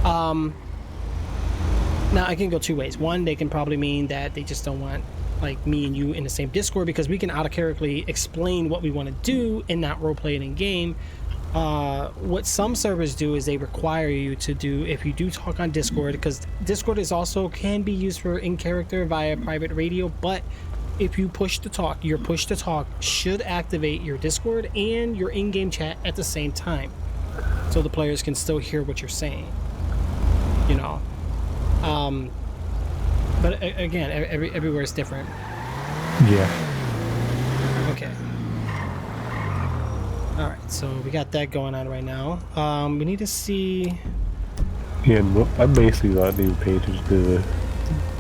Speaker 2: Now I can go two ways. One, they can probably mean that they just don't want, like, me and you in the same Discord, because we can out-of-characterly explain what we want to do and not roleplay it in game. What some servers do is they require you to do, if you do talk on Discord, because Discord is also can be used for in character via private radio, but if you push to talk, your push to talk should activate your Discord and your in-game chat at the same time, so the players can still hear what you're saying, you know. But again, everywhere is different.
Speaker 1: Yeah.
Speaker 2: Okay. All right, so we got that going on right now. We need to see.
Speaker 1: Yeah, and I'm basically not even paying attention to the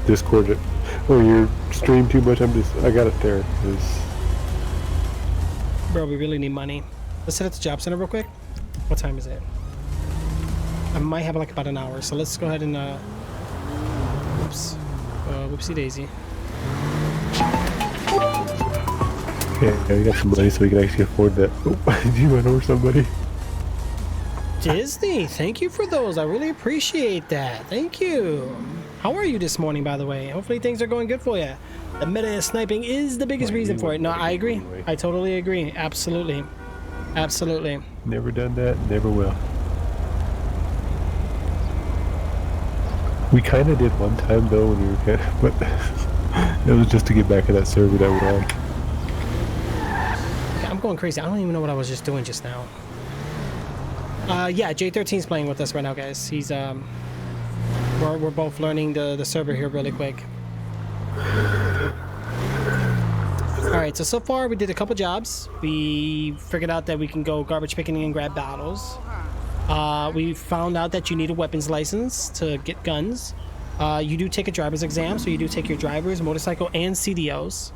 Speaker 1: Discord. Oh, you're streaming too much. I got it there.
Speaker 2: Bro, we really need money. Let's head at the job center real quick. What time is it? I might have like about an hour, so let's go ahead and oops, whoopsie daisy.
Speaker 1: Yeah, we got some money so we can actually afford that. Oh, did you run over somebody?
Speaker 2: Disney, thank you for those. I really appreciate that. Thank you. How are you this morning, by the way? Hopefully things are going good for you. The meta sniping is the biggest reason for it. No, I agree. I totally agree. Absolutely. Absolutely.
Speaker 1: Never done that, never will. We kind of did one time though when we were but it was just to get back to that server that we're on.
Speaker 2: I'm going crazy. I don't even know what I was just doing just now. Yeah, J13's playing with us right now, guys. He's we're both learning the server here really quick. Alright, so far we did a couple jobs. We figured out that we can go garbage picking and grab bottles. We found out that you need a weapons license to get guns. You do take a driver's exam, so you do take your driver's, motorcycle, and CDLs.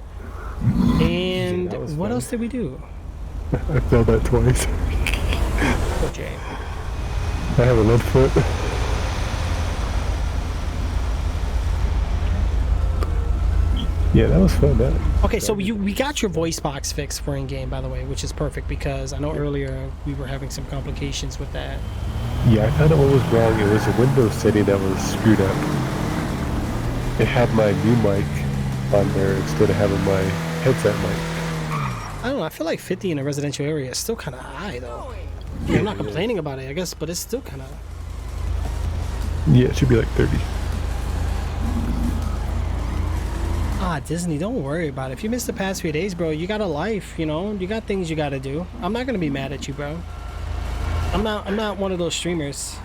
Speaker 2: And what else did we do?
Speaker 1: I failed that twice.
Speaker 2: Okay.
Speaker 1: I have a left foot. Yeah, that was fun.
Speaker 2: Okay, so we got your voice box fixed for in-game, by the way, which is perfect, because I know earlier we were having some complications with that.
Speaker 1: Yeah, I found out what was wrong. It was a Windows setting that was screwed up. It had my new mic on there instead of having my headset mic.
Speaker 2: I don't know, I feel like 50 in a residential area is still kind of high, though. Yeah, I'm not complaining about it, I guess, but it's still kind of...
Speaker 1: Yeah, it should be like 30.
Speaker 2: Ah, Disney, don't worry about it. If you missed the past few days, bro, you got a life, you know? You got things you got to do. I'm not going to be mad at you, bro. I'm not one of those streamers.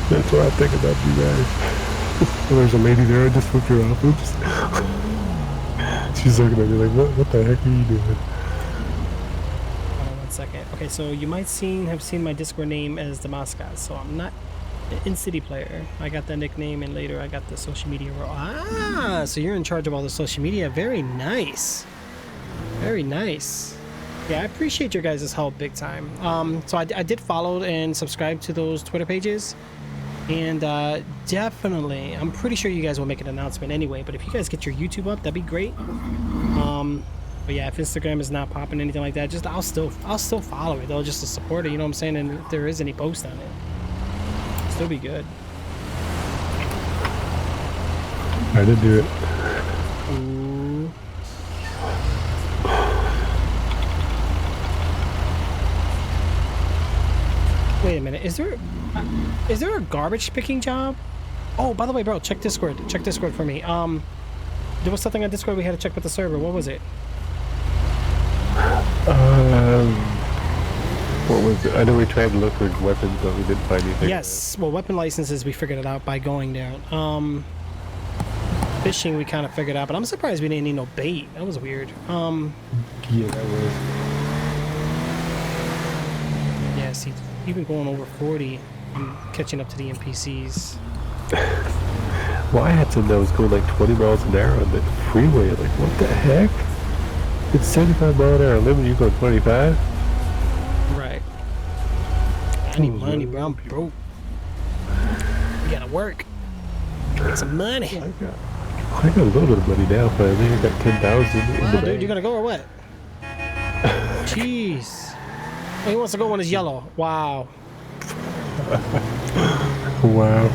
Speaker 1: That's what I think about you guys. There's a lady there, I just flipped her off. Oops. She's looking at me like, what the heck are you doing?
Speaker 2: Hold on 1 second. Okay, so you might have seen my Discord name as the mascot, so I'm not an in-city player. I got that nickname, and later I got the social media role. Ah, so you're in charge of all the social media. Very nice. Very nice. Yeah, I appreciate your guys' help big time. So I did follow and subscribe to those Twitter pages. And definitely, I'm pretty sure you guys will make an announcement anyway, but if you guys get your YouTube up, that'd be great. But yeah, if Instagram is not popping anything like that, just I'll still follow it though, just to support it. You know what I'm saying? And if there is any post on it, it'll still be good.
Speaker 1: I didn't do it.
Speaker 2: Ooh. Wait a minute. Is there a garbage picking job? Oh, by the way, bro, check Discord. Check Discord for me. There was something on Discord we had to check with the server. What was it?
Speaker 1: What was it? I know we tried to look for weapons, but we didn't find anything.
Speaker 2: Yes. Well, weapon licenses, we figured it out by going down. Fishing, we kind of figured out, but I'm surprised we didn't need no bait. That was weird.
Speaker 1: Yeah, that was.
Speaker 2: Yeah, see, even going over 40, I'm catching up to the NPCs.
Speaker 1: Well, I had some that was going like 20 miles an hour on the freeway. Like, what the heck? It's 75-mile-an-hour limit. You go 25?
Speaker 2: Right. I need money, bro. I'm broke. We gotta work. Get some money.
Speaker 1: I got a little bit of money now, but I think I got 10,000 in the
Speaker 2: Wow,
Speaker 1: bank.
Speaker 2: dude, you gonna go or what? Jeez. Oh, he wants to go when it's yellow. Wow.
Speaker 1: Wow.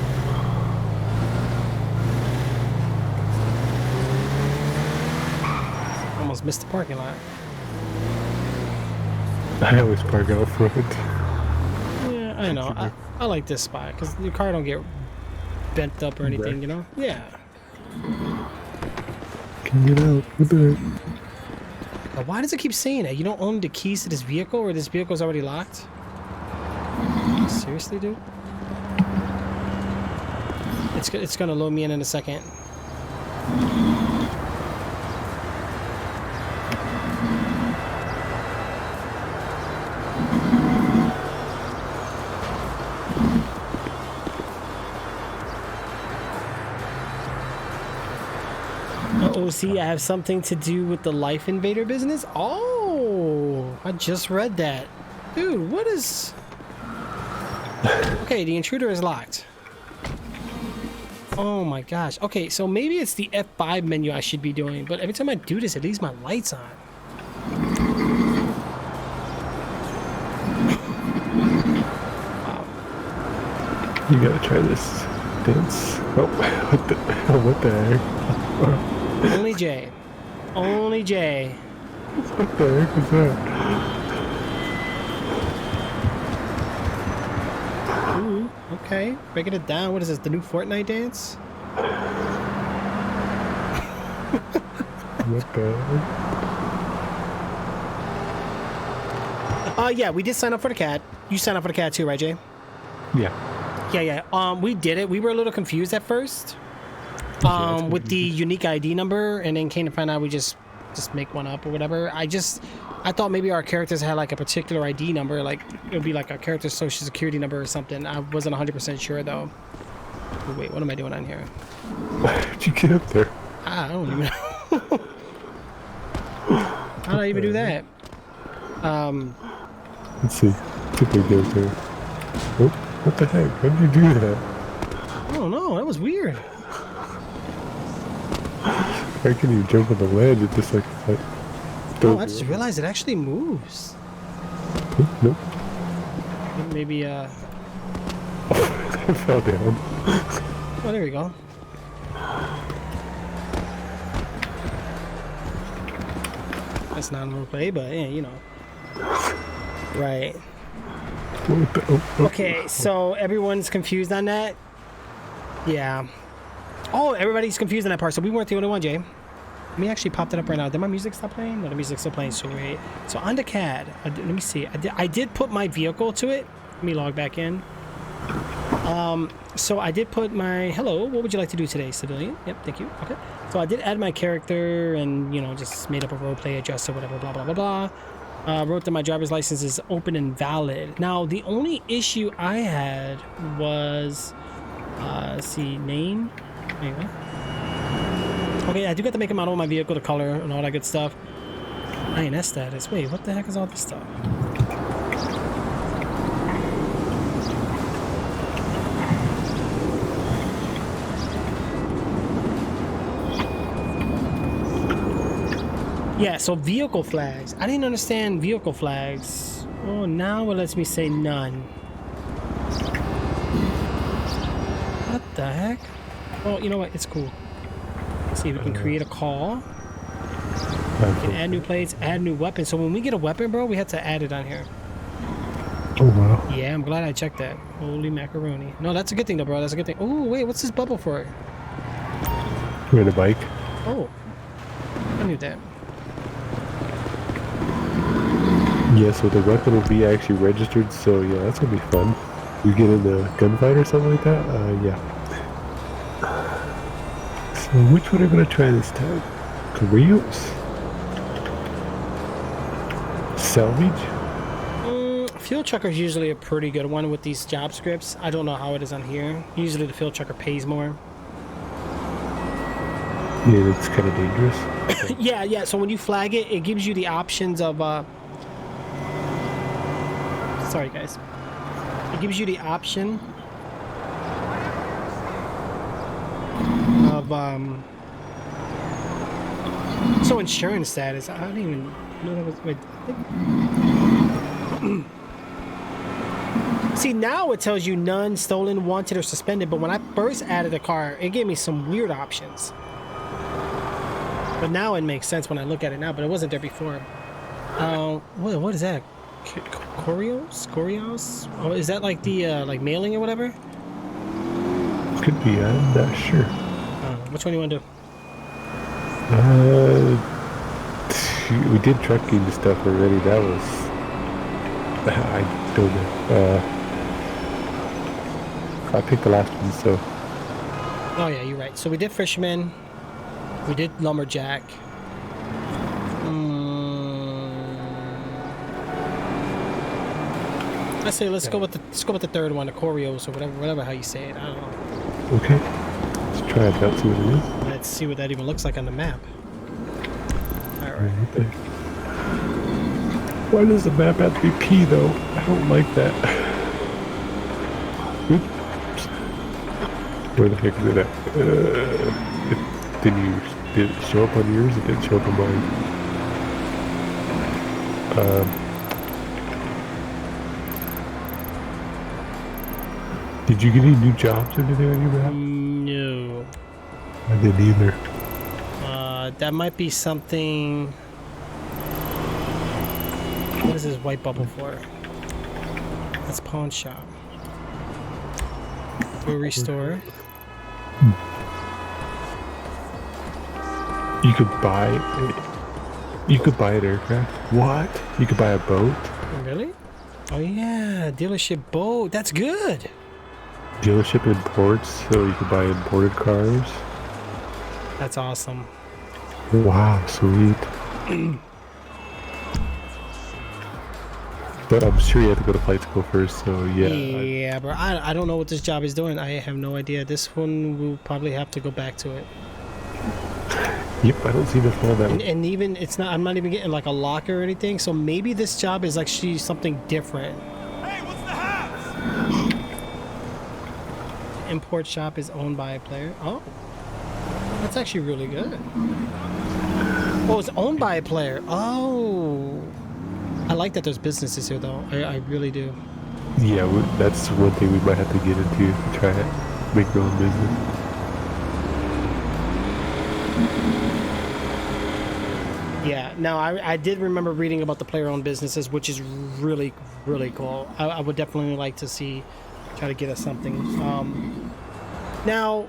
Speaker 2: Almost missed the parking lot.
Speaker 1: I always park out front.
Speaker 2: Yeah, I know. I like this spot because your car don't get bent up or anything, you know? Yeah.
Speaker 1: Can you get out? What the heck?
Speaker 2: But why does it keep saying that? You don't own the keys to this vehicle or this vehicle is already locked? Seriously, dude? It's gonna load me in a second. Oh, see, I have something to do with the Life Invader business? Oh, I just read that. Dude, what is... Okay, the intruder is locked. Oh my gosh. Okay, so maybe it's the F5 menu I should be doing, but every time I do this, it leaves my lights on. Wow.
Speaker 1: You gotta try this dance. Oh, what the heck?
Speaker 2: Only Jay. Only Jay.
Speaker 1: What the heck is that?
Speaker 2: Ooh, okay. Breaking it down. What is this, the new Fortnite dance?
Speaker 1: What the heck?
Speaker 2: Yeah, we did sign up for the cat. You signed up for the cat too, right, Jay?
Speaker 1: Yeah.
Speaker 2: Yeah. We did it. We were a little confused at first. With the unique ID number, and then came to find out we just make one up or whatever. I thought maybe our characters had like a particular ID number, like it would be like a character's social security number or something. I wasn't 100% sure though. Wait, what am I doing on here?
Speaker 1: How did you get up there?
Speaker 2: I don't even know. How did I even do that?
Speaker 1: Let's see. See if we get there. Oh, what the heck? How did you do that?
Speaker 2: I don't know. That was weird.
Speaker 1: How can you jump on the ledge? It just like
Speaker 2: Oh, I just realized it actually moves.
Speaker 1: Nope.
Speaker 2: Maybe
Speaker 1: I fell down.
Speaker 2: Oh, there we go. That's not a role play, but yeah, you know. Right.
Speaker 1: What the,
Speaker 2: Okay, so everyone's confused on that? Yeah. Oh, everybody's confused on that part, so we weren't the only one, Jay. Let me actually pop that up right now. Did my music stop playing? No, the music's still playing, so wait. So on the CAD, let me see. I did put my vehicle to it. Let me log back in. So I did put my... Hello, what would you like to do today, civilian? Yep, thank you. Okay. So I did add my character and, you know, just made up a roleplay adjuster, whatever, blah, blah, blah, blah. Wrote that my driver's license is open and valid. Now, the only issue I had was... let's see, name... Anyway. Okay, I do get to make a model of my vehicle, the color, and all that good stuff. INS status. Wait, what the heck is all this stuff? Yeah, so vehicle flags. I didn't understand vehicle flags. Oh, now it lets me say none. What the heck? Oh, you know what? It's cool. Let's see if we can create a call. We can add new plates, add new weapons. So when we get a weapon, bro, we have to add it on here.
Speaker 1: Oh wow.
Speaker 2: Yeah, I'm glad I checked that. Holy macaroni. No, that's a good thing though, bro. That's a good thing. Oh, wait, what's this bubble for?
Speaker 1: Ride a bike.
Speaker 2: Oh, I knew that.
Speaker 1: Yeah, so the weapon will be actually registered, so yeah, that's gonna be fun. You get in a gunfight or something like that? Yeah. So which one are we gonna try this time? Careers? Salvage?
Speaker 2: Field trucker is usually a pretty good one with these job scripts. I don't know how it is on here. Usually the field trucker pays more.
Speaker 1: Yeah, that's kind of dangerous.
Speaker 2: Yeah. So when you flag it, it gives you the options of sorry guys. It gives you the option of so insurance status. I don't even know that was. Wait, I think. See, now it tells you none, stolen, wanted, or suspended, but when I first added a car, it gave me some weird options. But now it makes sense when I look at it now, but it wasn't there before. What is that? Corios? Oh, is that like the like mailing or whatever?
Speaker 1: Could be, I'm not sure.
Speaker 2: Which one do you want to do?
Speaker 1: We did trucking stuff already, that was... I don't know. I picked the last one, so...
Speaker 2: Oh yeah, you're right. So we did fisherman. We did lumberjack. Let's say let's go with the third one, the Corios or whatever how you say it. I don't know.
Speaker 1: Okay. Let's try it out, see what it is.
Speaker 2: Let's see what that even looks like on the map. Alright.
Speaker 1: Right there. Why does the map have to be P though? I don't like that. Oops. Where the heck is it at? Did it show up on yours? It didn't show up on mine. Did you get any new jobs or anything on your map?
Speaker 2: No.
Speaker 1: I didn't either.
Speaker 2: That might be something. What is this white bubble for? That's pawn shop. Brewery store.
Speaker 1: You could buy an aircraft. What? You could buy a boat.
Speaker 2: Really? Oh yeah, dealership boat. That's good.
Speaker 1: Dealership imports, so you could buy imported cars.
Speaker 2: That's awesome.
Speaker 1: Wow, sweet. But I'm sure you have to go to flight school first, so yeah.
Speaker 2: Yeah, bro. I don't know what this job is doing. I have no idea. This one we'll probably have to go back to it.
Speaker 1: Yep, I don't see this one.
Speaker 2: And even it's not. I'm not even getting like a locker or anything. So maybe this job is actually something different.
Speaker 6: Hey, what's the house?
Speaker 2: Import shop is owned by a player. Oh, that's actually really good. Oh, it's owned by a player. Oh, I like that there's businesses here though. I really do.
Speaker 1: Yeah, that's one thing we might have to get into if we try it. Make our own business.
Speaker 2: Yeah, now I did remember reading about the player-owned businesses, which is really, really cool. I would definitely like to try to get us something. Now,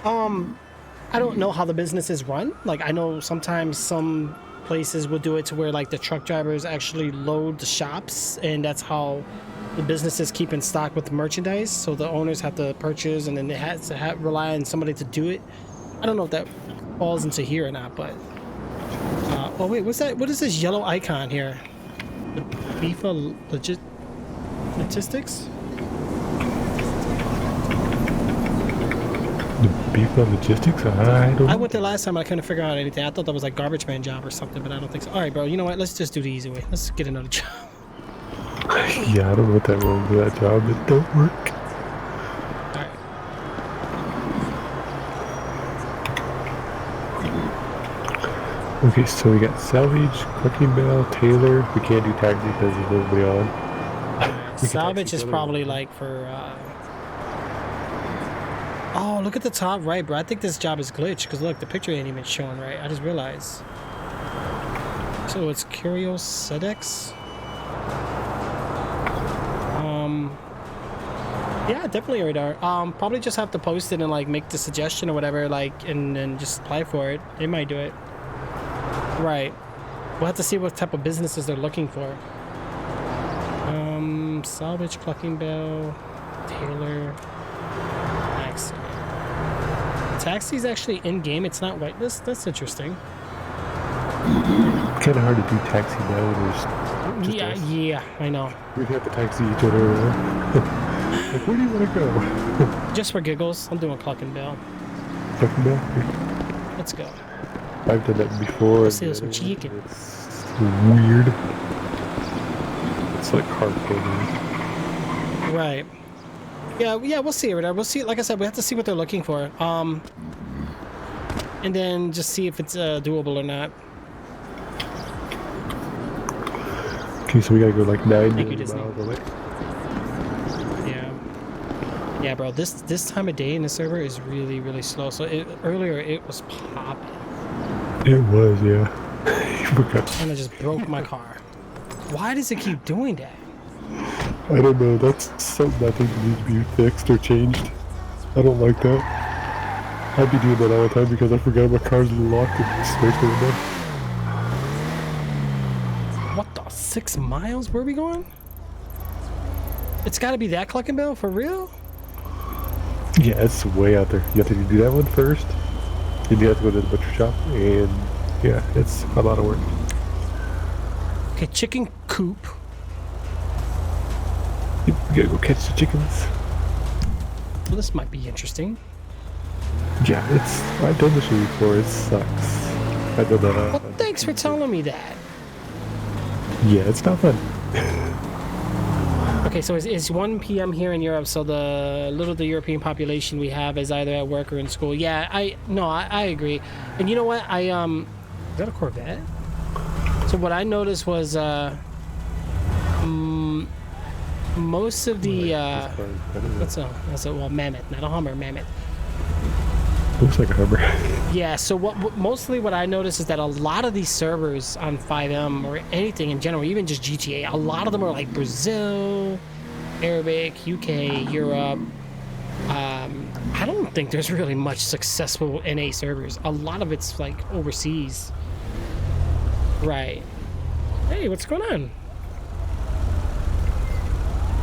Speaker 2: I don't know how the businesses run. Like, I know sometimes some places will do it to where, like, the truck drivers actually load the shops, and that's how the businesses keep in stock with the merchandise. So the owners have to purchase, and then they have to rely on somebody to do it. I don't know if that falls into here or not, but... oh wait, what's that? What is this yellow icon here? The BIFA logistics?
Speaker 1: The BIFA logistics? I don't know.
Speaker 2: I went there last time. I couldn't figure out anything. I thought that was like garbage man job or something, but I don't think so. All right, bro. You know what? Let's just do the easy way. Let's get another job.
Speaker 1: Yeah, I don't know what that wrong with that job. It don't work.
Speaker 2: All right.
Speaker 1: Okay, so we got Salvage, Clucking Bell, Taylor. We can't do taxi because there's nobody on. We can
Speaker 2: Salvage
Speaker 1: taxi
Speaker 2: is
Speaker 1: Taylor.
Speaker 2: probably like for. Oh, look at the top right, bro. I think this job is glitched because look, the picture ain't even showing right. I just realized. So it's Curios Sedex. Yeah, definitely radar. Probably just have to post it and like make the suggestion or whatever, like, and then just apply for it. They might do it. Right. We'll have to see what type of businesses they're looking for. Salvage, Clucking Bell, Taylor, Taxi. Taxi's actually in game. It's not whitelist. That's interesting.
Speaker 1: Kind of hard to do taxi now when there's just us.
Speaker 2: Yeah, I know.
Speaker 1: We'd have to taxi each other around. Like, where do you want to go?
Speaker 2: Just for giggles, I'm doing Clucking Bell.
Speaker 1: Clucking Bell?
Speaker 2: Let's go.
Speaker 1: I've done that before.
Speaker 2: Let's see some chicken.
Speaker 1: It's weird. It's like hard coding.
Speaker 2: Right. Yeah, we'll see it. We'll see. Like I said, we have to see what they're looking for. And then just see if it's doable or not.
Speaker 1: Okay, so we gotta go like 9
Speaker 2: Thank you,
Speaker 1: million
Speaker 2: Disney.
Speaker 1: miles away.
Speaker 2: Yeah, bro. This time of day in the server is really, really slow. So earlier it was popping.
Speaker 1: It was, yeah.
Speaker 2: And I just broke my car. Why does it keep doing that?
Speaker 1: I don't know. That's something I think needs to be fixed or changed. I don't like that. I'd be doing that all the time because I forgot my car's locked and smashed the window.
Speaker 2: What the 6 miles? Where are we going? It's got to be that Clucking Bell for real?
Speaker 1: Yeah, it's way out there. You have to do that one first. Then you have to go to the butcher shop, and yeah, it's a lot of work.
Speaker 2: Okay, chicken coop.
Speaker 1: You gotta go catch the chickens.
Speaker 2: Well, this might be interesting.
Speaker 1: Yeah, I've done this one before. It sucks. I've done that.
Speaker 2: Well, thanks for telling me that.
Speaker 1: Yeah, it's not fun.
Speaker 2: Okay, so it's 1 p.m. here in Europe, so the European population we have is either at work or in school. Yeah, I agree. And you know what? Is that a Corvette? So what I noticed was most of the that's a Mammoth, not a Hummer, Mammoth.
Speaker 1: Looks like a Hummer.
Speaker 2: Yeah, so mostly what I noticed is that a lot of these servers on 5M or anything in general, even just GTA, a lot of them are like Brazil, Arabic, UK, Europe. I don't think there's really much successful NA servers. A lot of it's like overseas. Right. Hey, what's going on?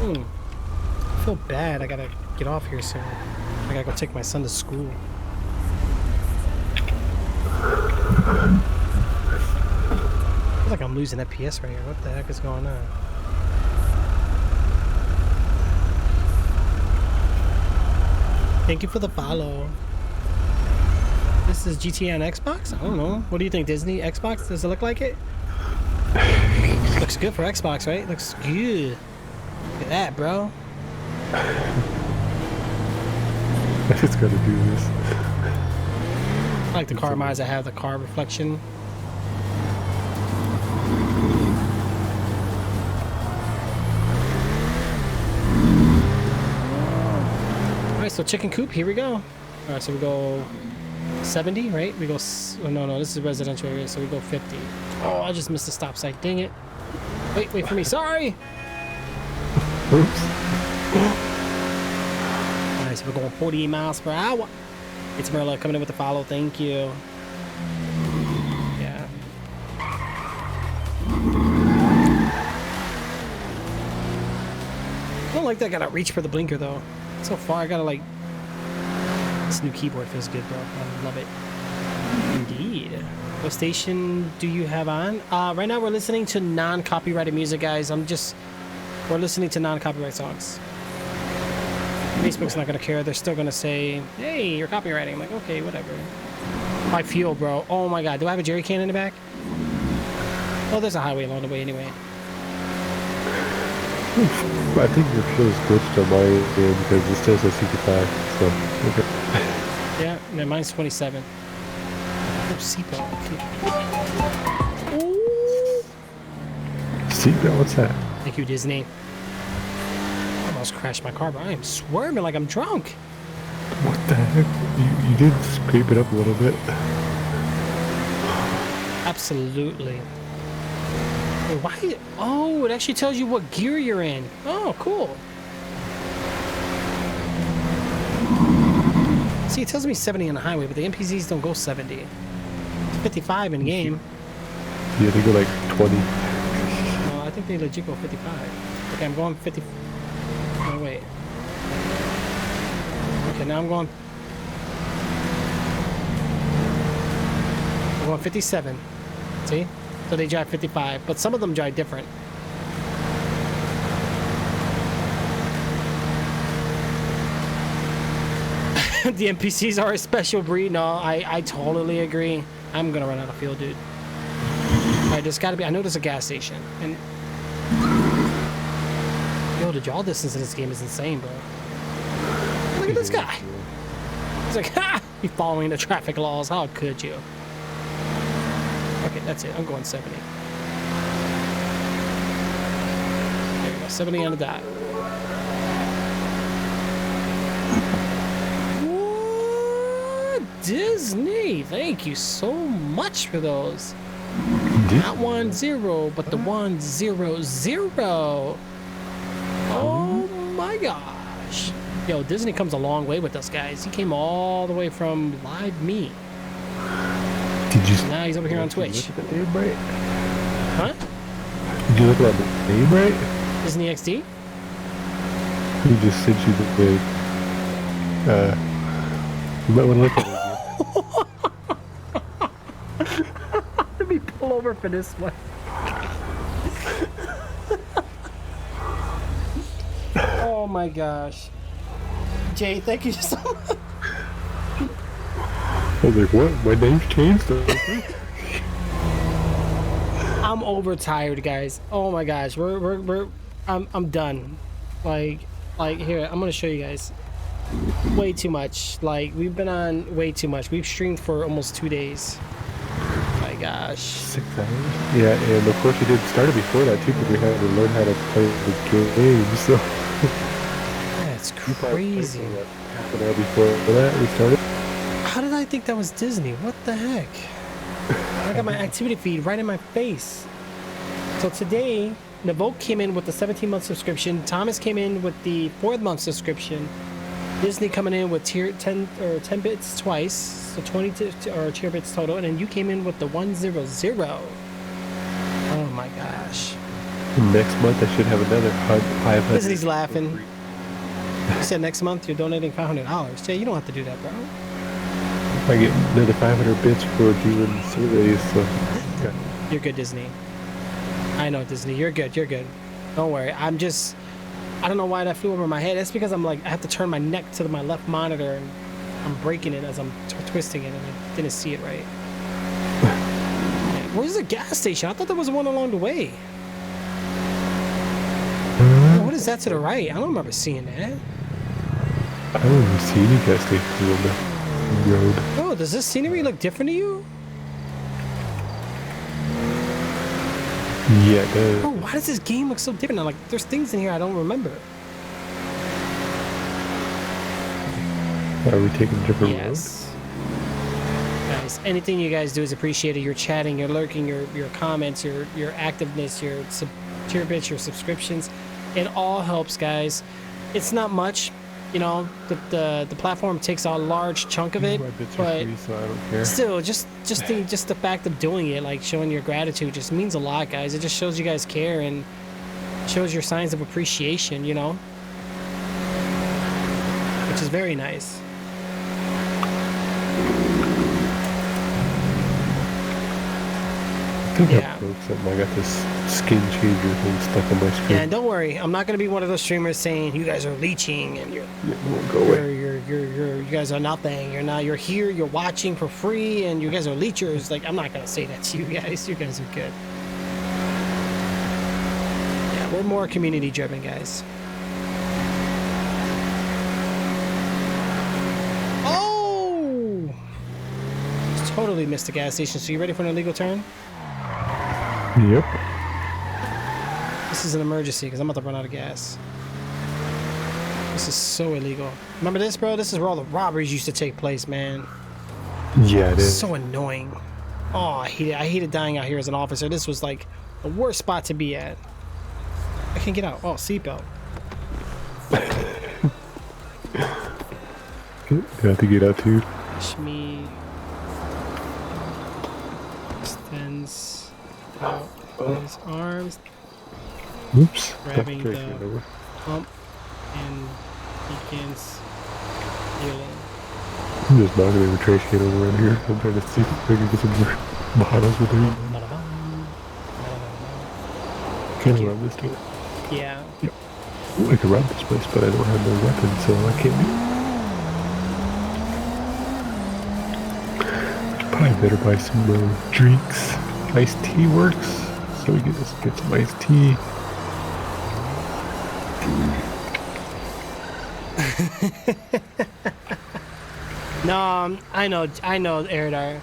Speaker 2: I feel bad. I gotta get off here soon. I gotta go take my son to school. I feel like I'm losing FPS right here. What the heck is going on? Thank you for the follow. This is GTA on Xbox? I don't know. What do you think, Disney? Xbox? Does it look like it? Looks good for Xbox, right? Looks good. Look at that, bro.
Speaker 1: I just gotta do this.
Speaker 2: I like the car mods that have the car reflection. Alright, so chicken coop, here we go. Alright, so we go 70, right? We go, oh, no, this is a residential area, so we go 50. Oh, I just missed the stop sign, dang it. Wait for me, sorry!
Speaker 1: Oops.
Speaker 2: Alright, so we're going 48 miles per hour. It's Merla coming in with the follow, thank you. Yeah. I don't like that I gotta reach for the blinker though. So far I gotta like... This new keyboard feels good, bro. I love it. Indeed. What station do you have on? Right now we're listening to non-copyrighted music, guys. We're listening to non-copyright songs. Facebook's not gonna care. They're still gonna say, hey, you're copywriting. I'm like, okay, whatever. My fuel, bro. Oh my god. Do I have a jerry can in the back? Oh, there's a highway along the way anyway.
Speaker 1: I think your fuel is glitched on my end because it still says 65, so okay.
Speaker 2: Yeah, mine's 27. seatbelt. Ooh.
Speaker 1: Seatbelt, what's that?
Speaker 2: Thank you, Disney. I almost crashed my car, but I am swerving like I'm drunk.
Speaker 1: What the heck? You did scrape it up a little bit.
Speaker 2: Absolutely. Wait, why? Oh, it actually tells you what gear you're in. Oh, cool. See, it tells me 70 on the highway, but the NPCs don't go 70. It's 55 in game.
Speaker 1: Yeah, they go like 20.
Speaker 2: I think they legit go 55. Okay, I'm going 50. Oh, wait. Okay, now I'm going 57. See? So they drive 55, but some of them drive different. The NPCs are a special breed. No, I totally agree. I'm gonna run out of fuel, dude. Alright, there's gotta be. I know there's a gas station. And yo, the draw distance in this game is insane, bro. Look at this guy. He's like, ha! He's following the traffic laws. How could you? Okay, that's it. I'm going 70. There we go. 70 on the dot. What? Disney, thank you so much for those. Not 1-0, but the 1-0-0. Oh my gosh. Yo, Disney comes a long way with us, guys. He came all the way from Live Me.
Speaker 1: Did you?
Speaker 2: Now he's over here on Twitch.
Speaker 1: Look at the name right?
Speaker 2: Huh?
Speaker 1: Did you look at the name right?
Speaker 2: Disney XD?
Speaker 1: He just sent you the you might want to look at it.
Speaker 2: Let me pull over for this one. Oh my gosh. Jay, thank you so much.
Speaker 1: I was like, what? My name's changed?
Speaker 2: I'm overtired, guys. Oh my gosh. I'm done. Like here, I'm gonna show you guys. Way too much. Like, we've been on way too much. We've streamed for almost 2 days. My gosh.
Speaker 1: 6 hours? Yeah, and of course we did start it before that too, because we had to learn how to play the game, so.
Speaker 2: That's crazy.
Speaker 1: Half an hour before that we started.
Speaker 2: How did I think that was Disney? What the heck? I got my activity feed right in my face. So today, Navoke came in with the 17-month subscription. Thomas came in with the 4th-month subscription. Disney coming in with tier 10 bits twice, so 20 tier bits total, and then you came in with the 100. Oh my gosh!
Speaker 1: Next month I should have another 500.
Speaker 2: Disney's laughing. You said next month you're donating $500. Jay, you don't have to do that, bro.
Speaker 1: I get another 500 bits for doing surveys, so. Yeah.
Speaker 2: You're good, Disney. I know, Disney. You're good. You're good. Don't worry. I don't know why that flew over my head. That's because I'm like, I have to turn my neck to my left monitor and I'm breaking it as I'm twisting it and I didn't see it right. Where's the gas station? I thought there was one along the way. Oh, what is that to the right? I don't remember seeing that.
Speaker 1: I don't even see any gas stations on the road.
Speaker 2: Oh, does this scenery look different to you?
Speaker 1: Yeah, it does.
Speaker 2: Oh, why does this game look so different? Like, there's things in here I don't remember.
Speaker 1: Are we taking a different
Speaker 2: Yes. Guys, anything you guys do is appreciated. Your chatting, your lurking, your comments, your activeness, your tier bits, your subscriptions. It all helps, guys. It's not much. You know, the platform takes a large chunk of it,
Speaker 1: My bits are
Speaker 2: but
Speaker 1: free, so I don't care.
Speaker 2: still, just the fact of doing it, like showing your gratitude, just means a lot, guys. It just shows you guys care and shows your signs of appreciation, you know, which is very nice.
Speaker 1: I think
Speaker 2: Yeah.
Speaker 1: I broke something. I got this skin changer thing stuck on my screen.
Speaker 2: Yeah, and don't worry, I'm not gonna be one of those streamers saying you guys are leeching and
Speaker 1: It won't go away.
Speaker 2: you guys are nothing. You're here, you're watching for free, and you guys are leechers. Like, I'm not gonna say that to you guys. You guys are good. Yeah, we're more community driven, guys. Oh, it's totally missed the gas station. So you ready for an illegal turn?
Speaker 1: Yep.
Speaker 2: This is an emergency because I'm about to run out of gas. This is so illegal. Remember this, bro? This is where all the robberies used to take place, man.
Speaker 1: Yeah, it is.
Speaker 2: So annoying. Oh, I hated dying out here as an officer. This was like the worst spot to be at. I can't get out. Oh, seatbelt.
Speaker 1: You have to get out too.
Speaker 2: Shmi extends out his arms,
Speaker 1: Oops.
Speaker 2: grabbing
Speaker 1: Okay,
Speaker 2: the
Speaker 1: over.
Speaker 2: pump, and begins healing.
Speaker 1: I'm just knocking every trash can over around here. I'm trying to see if I can get some more bottles with me. Can I rob this door?
Speaker 2: Yeah.
Speaker 1: I can rob this place, but I don't have no weapon, so I can't do it. Probably better buy some drinks. Iced tea works, so we can just get some iced tea.
Speaker 2: No, I know, Eridar.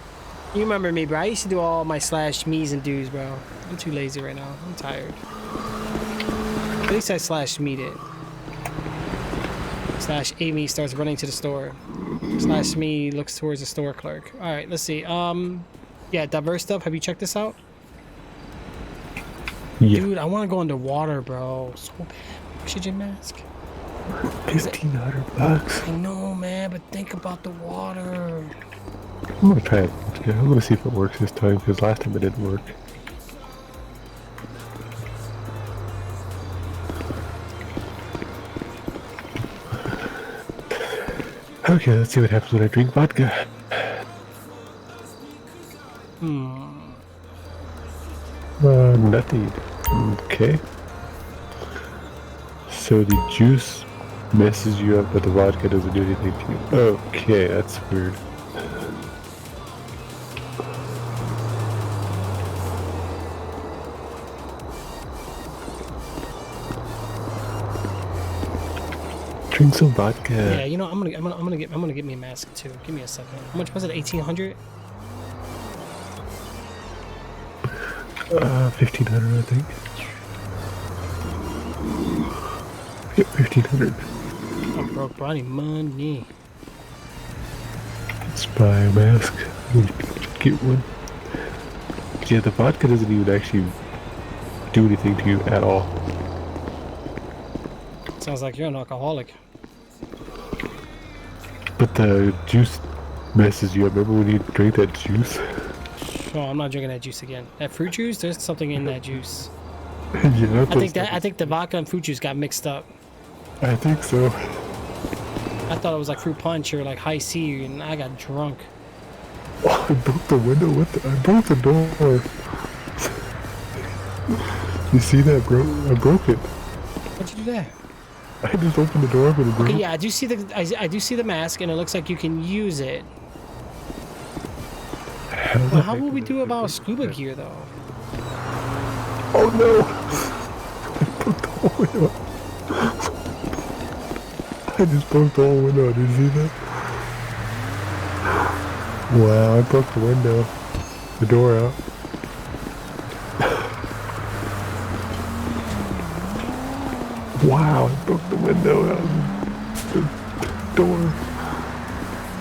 Speaker 2: You remember me, bro. I used to do all my slash me's and do's, bro. I'm too lazy right now. I'm tired. At least I slash me'd it. Slash Amy starts running to the store. Slash me looks towards the store clerk. All right, let's see. Yeah, diverse stuff. Have you checked this out?
Speaker 1: Yeah.
Speaker 2: Dude, I want to go underwater, bro. So bad. Oxygen mask.
Speaker 1: $1,500.
Speaker 2: I know, man, but think about the water.
Speaker 1: I'm gonna try it. Yeah, I'm gonna see if it works this time, because last time it didn't work. Okay, let's see what happens when I drink vodka. Nothing. Okay. So the juice messes you up, but the vodka doesn't do anything to you. Okay, that's weird. Drink some vodka.
Speaker 2: Yeah, you know, I'm gonna get me a mask too. Give me a second. How much was it? 1,800?
Speaker 1: 1,500, I think. Yep, 1,500.
Speaker 2: I'm broke, bro. I need money.
Speaker 1: Let's buy a mask. Get one. Yeah, the vodka doesn't even actually do anything to you at all.
Speaker 2: Sounds like you're an alcoholic.
Speaker 1: But the juice messes you up. Remember when you drink that juice?
Speaker 2: Oh, I'm not drinking that juice again. That fruit juice, there's something in that juice.
Speaker 1: Yeah,
Speaker 2: I think the vodka and fruit juice got mixed up.
Speaker 1: I think so.
Speaker 2: I thought it was like fruit punch or like high C, and I got drunk.
Speaker 1: Oh, I broke the window with I broke the door. You see that, bro? I broke it.
Speaker 2: What'd you do there?
Speaker 1: I just opened the door but it broke.
Speaker 2: Okay, yeah, I do see the mask, and it looks like you can use it. Well, how will we do about scuba gear though?
Speaker 1: Oh no! I broke the whole window. I just broke the whole window. Did you see that? Wow, I broke the window. The door out. Wow, I broke the window out. The door.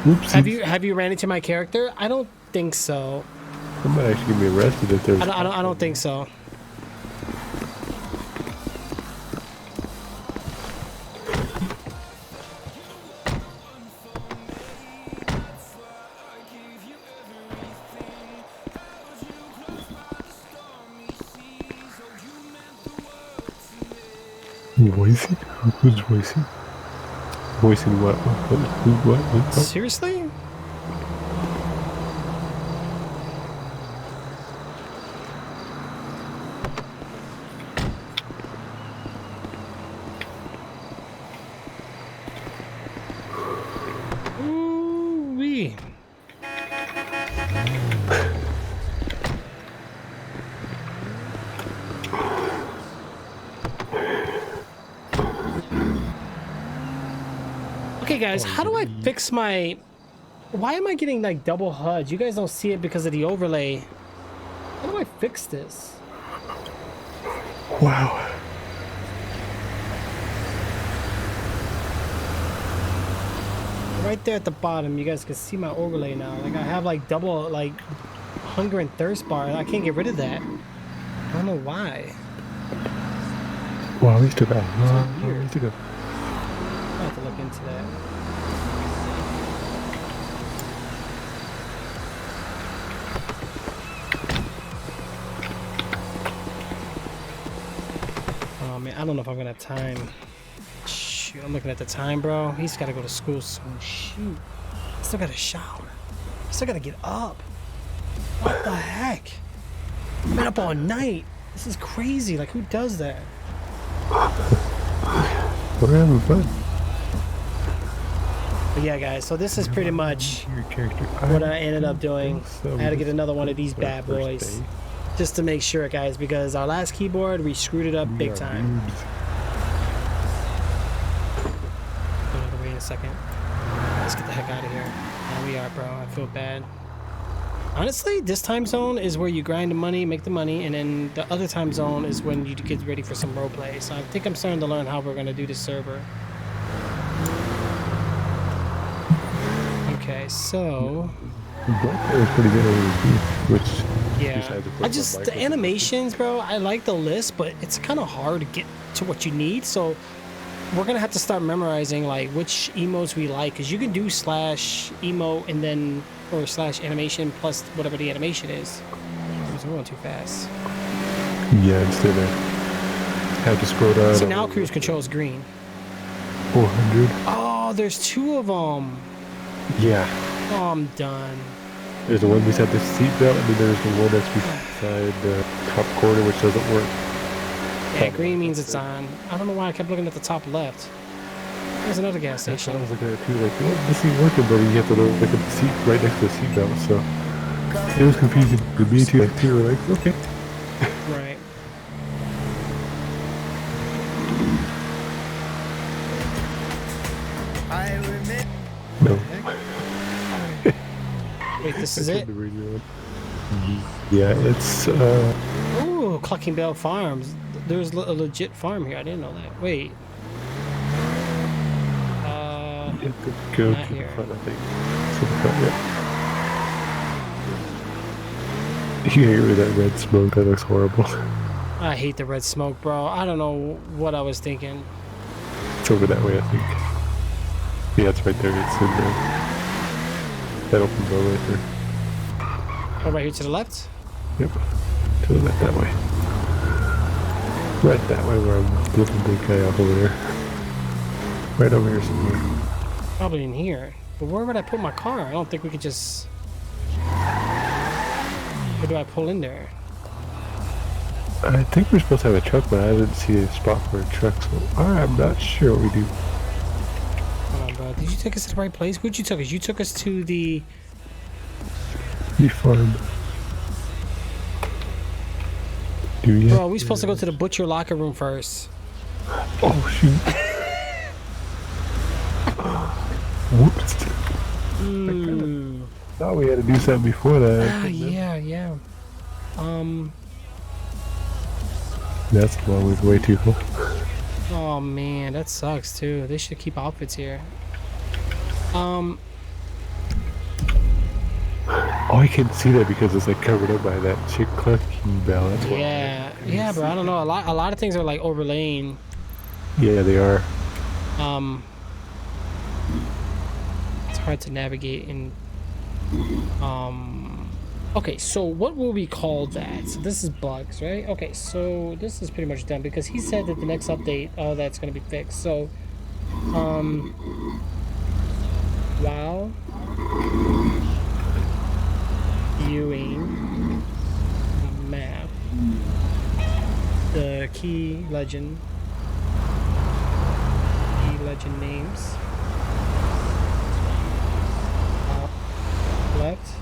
Speaker 1: Oopsie.
Speaker 2: Have you ran into my character? I don't think so.
Speaker 1: I might actually be arrested if there's.
Speaker 2: I don't think so.
Speaker 1: Voicing? Who's voicing? Voicing what? What?
Speaker 2: Seriously? Ooh-wee. Okay, guys, how do I fix my Why am I getting like double HUD? You guys don't see it because of the overlay. How do I fix this?
Speaker 1: Wow.
Speaker 2: Right there at the bottom, you guys can see my overlay now. Like I have like double like hunger and thirst bar. I can't get rid of that. I don't know why.
Speaker 1: Wow, we still got.
Speaker 2: weird.
Speaker 1: We still got.
Speaker 2: I'll have to look into that. Oh man, I don't know if I'm gonna have time. Shoot, I'm looking at the time, bro. He's gotta go to school soon. Shoot. I still gotta shower. I still gotta get up. What the heck? I've been up all night. This is crazy. Like, who does that?
Speaker 1: We're having fun.
Speaker 2: But yeah, guys, so this is pretty much
Speaker 1: Your character.
Speaker 2: what I ended up doing.
Speaker 1: So
Speaker 2: I had to get
Speaker 1: this
Speaker 2: another one of these
Speaker 1: is our
Speaker 2: bad
Speaker 1: first
Speaker 2: boys.
Speaker 1: day.
Speaker 2: Just to make sure, guys, because our last keyboard, we screwed it up
Speaker 1: We
Speaker 2: big
Speaker 1: are
Speaker 2: time.
Speaker 1: noobs.
Speaker 2: Go another way in a second. Let's get the heck out of here. There we are, bro. I feel bad. Honestly, this time zone is where you grind the money, make the money, and then the other time zone is when you get ready for some roleplay. So I think I'm starting to learn how we're gonna do this server. Okay, so
Speaker 1: Black Bear was pretty good over the beef, which
Speaker 2: yeah,
Speaker 1: besides, of
Speaker 2: I
Speaker 1: course,
Speaker 2: just
Speaker 1: my
Speaker 2: the
Speaker 1: bike was-
Speaker 2: animations, bro. I like the list, but it's kind of hard to get to what you need. So we're gonna have to start memorizing like which emotes we like, because you can do slash emo and then or slash animation plus whatever the animation is. We're going too fast.
Speaker 1: Yeah, instead of have to scroll down.
Speaker 2: See, now cruise control is green.
Speaker 1: 400.
Speaker 2: Oh, there's two of them.
Speaker 1: Yeah.
Speaker 2: Oh, I'm done.
Speaker 1: There's the one beside the seatbelt, and then there's the one that's beside the top corner, which doesn't work.
Speaker 2: Yeah, green means it's on. I don't know why I kept looking at the top left. There's another gas
Speaker 1: That's what I
Speaker 2: station.
Speaker 1: was looking at too, like, oh, this ain't working, but you have to look at the seat right next to the seatbelt, so it was confusing to me too. Like, we were like, okay.
Speaker 2: Right.
Speaker 1: No.
Speaker 2: Wait, this is
Speaker 1: I
Speaker 2: it?
Speaker 1: turned the radio on. Yeah, it's
Speaker 2: Ooh, Clucking Bell Farms. There's a legit farm here. I didn't know that. Wait.
Speaker 1: you have to go
Speaker 2: Not
Speaker 1: to
Speaker 2: here.
Speaker 1: the front, I think. To the front, yeah. You hear that red smoke? That looks horrible.
Speaker 2: I hate the red smoke, bro. I don't know what I was thinking.
Speaker 1: It's over that way, I think. Yeah, it's right there. It's in there. That open door right there.
Speaker 2: Oh, right here to the left?
Speaker 1: Yep. To the left that way. Right that way where I'm flipping the guy off over there. Right over here somewhere.
Speaker 2: Probably in here. But where would I put my car? I don't think we could just... Where do I pull in there?
Speaker 1: I think we're supposed to have a truck, but I didn't see a spot for a truck, so I'm not sure what we do.
Speaker 2: Hold on, bro. Did you take us to the right place? Who'd you took us? You took us to the...
Speaker 1: You farm. Do you?
Speaker 2: Bro, are we supposed to go to the butcher locker room first?
Speaker 1: Oh shoot. Whoops.
Speaker 2: Hmm.
Speaker 1: Thought we had to do something before that.
Speaker 2: Yeah.
Speaker 1: That's the one was way too cool.
Speaker 2: Oh man, that sucks too. They should keep outfits here.
Speaker 1: Oh, I can't see that because it's like covered up by that chick clucking bell. That's why.
Speaker 2: Yeah, bro. I don't know. A lot of things are like overlaying.
Speaker 1: Yeah, they are.
Speaker 2: It's hard to navigate and okay, so what will we call that? So this is bugs, right? Okay, so this is pretty much done because he said that the next update, all that's gonna be fixed. So while viewing the map, the key legend names, left,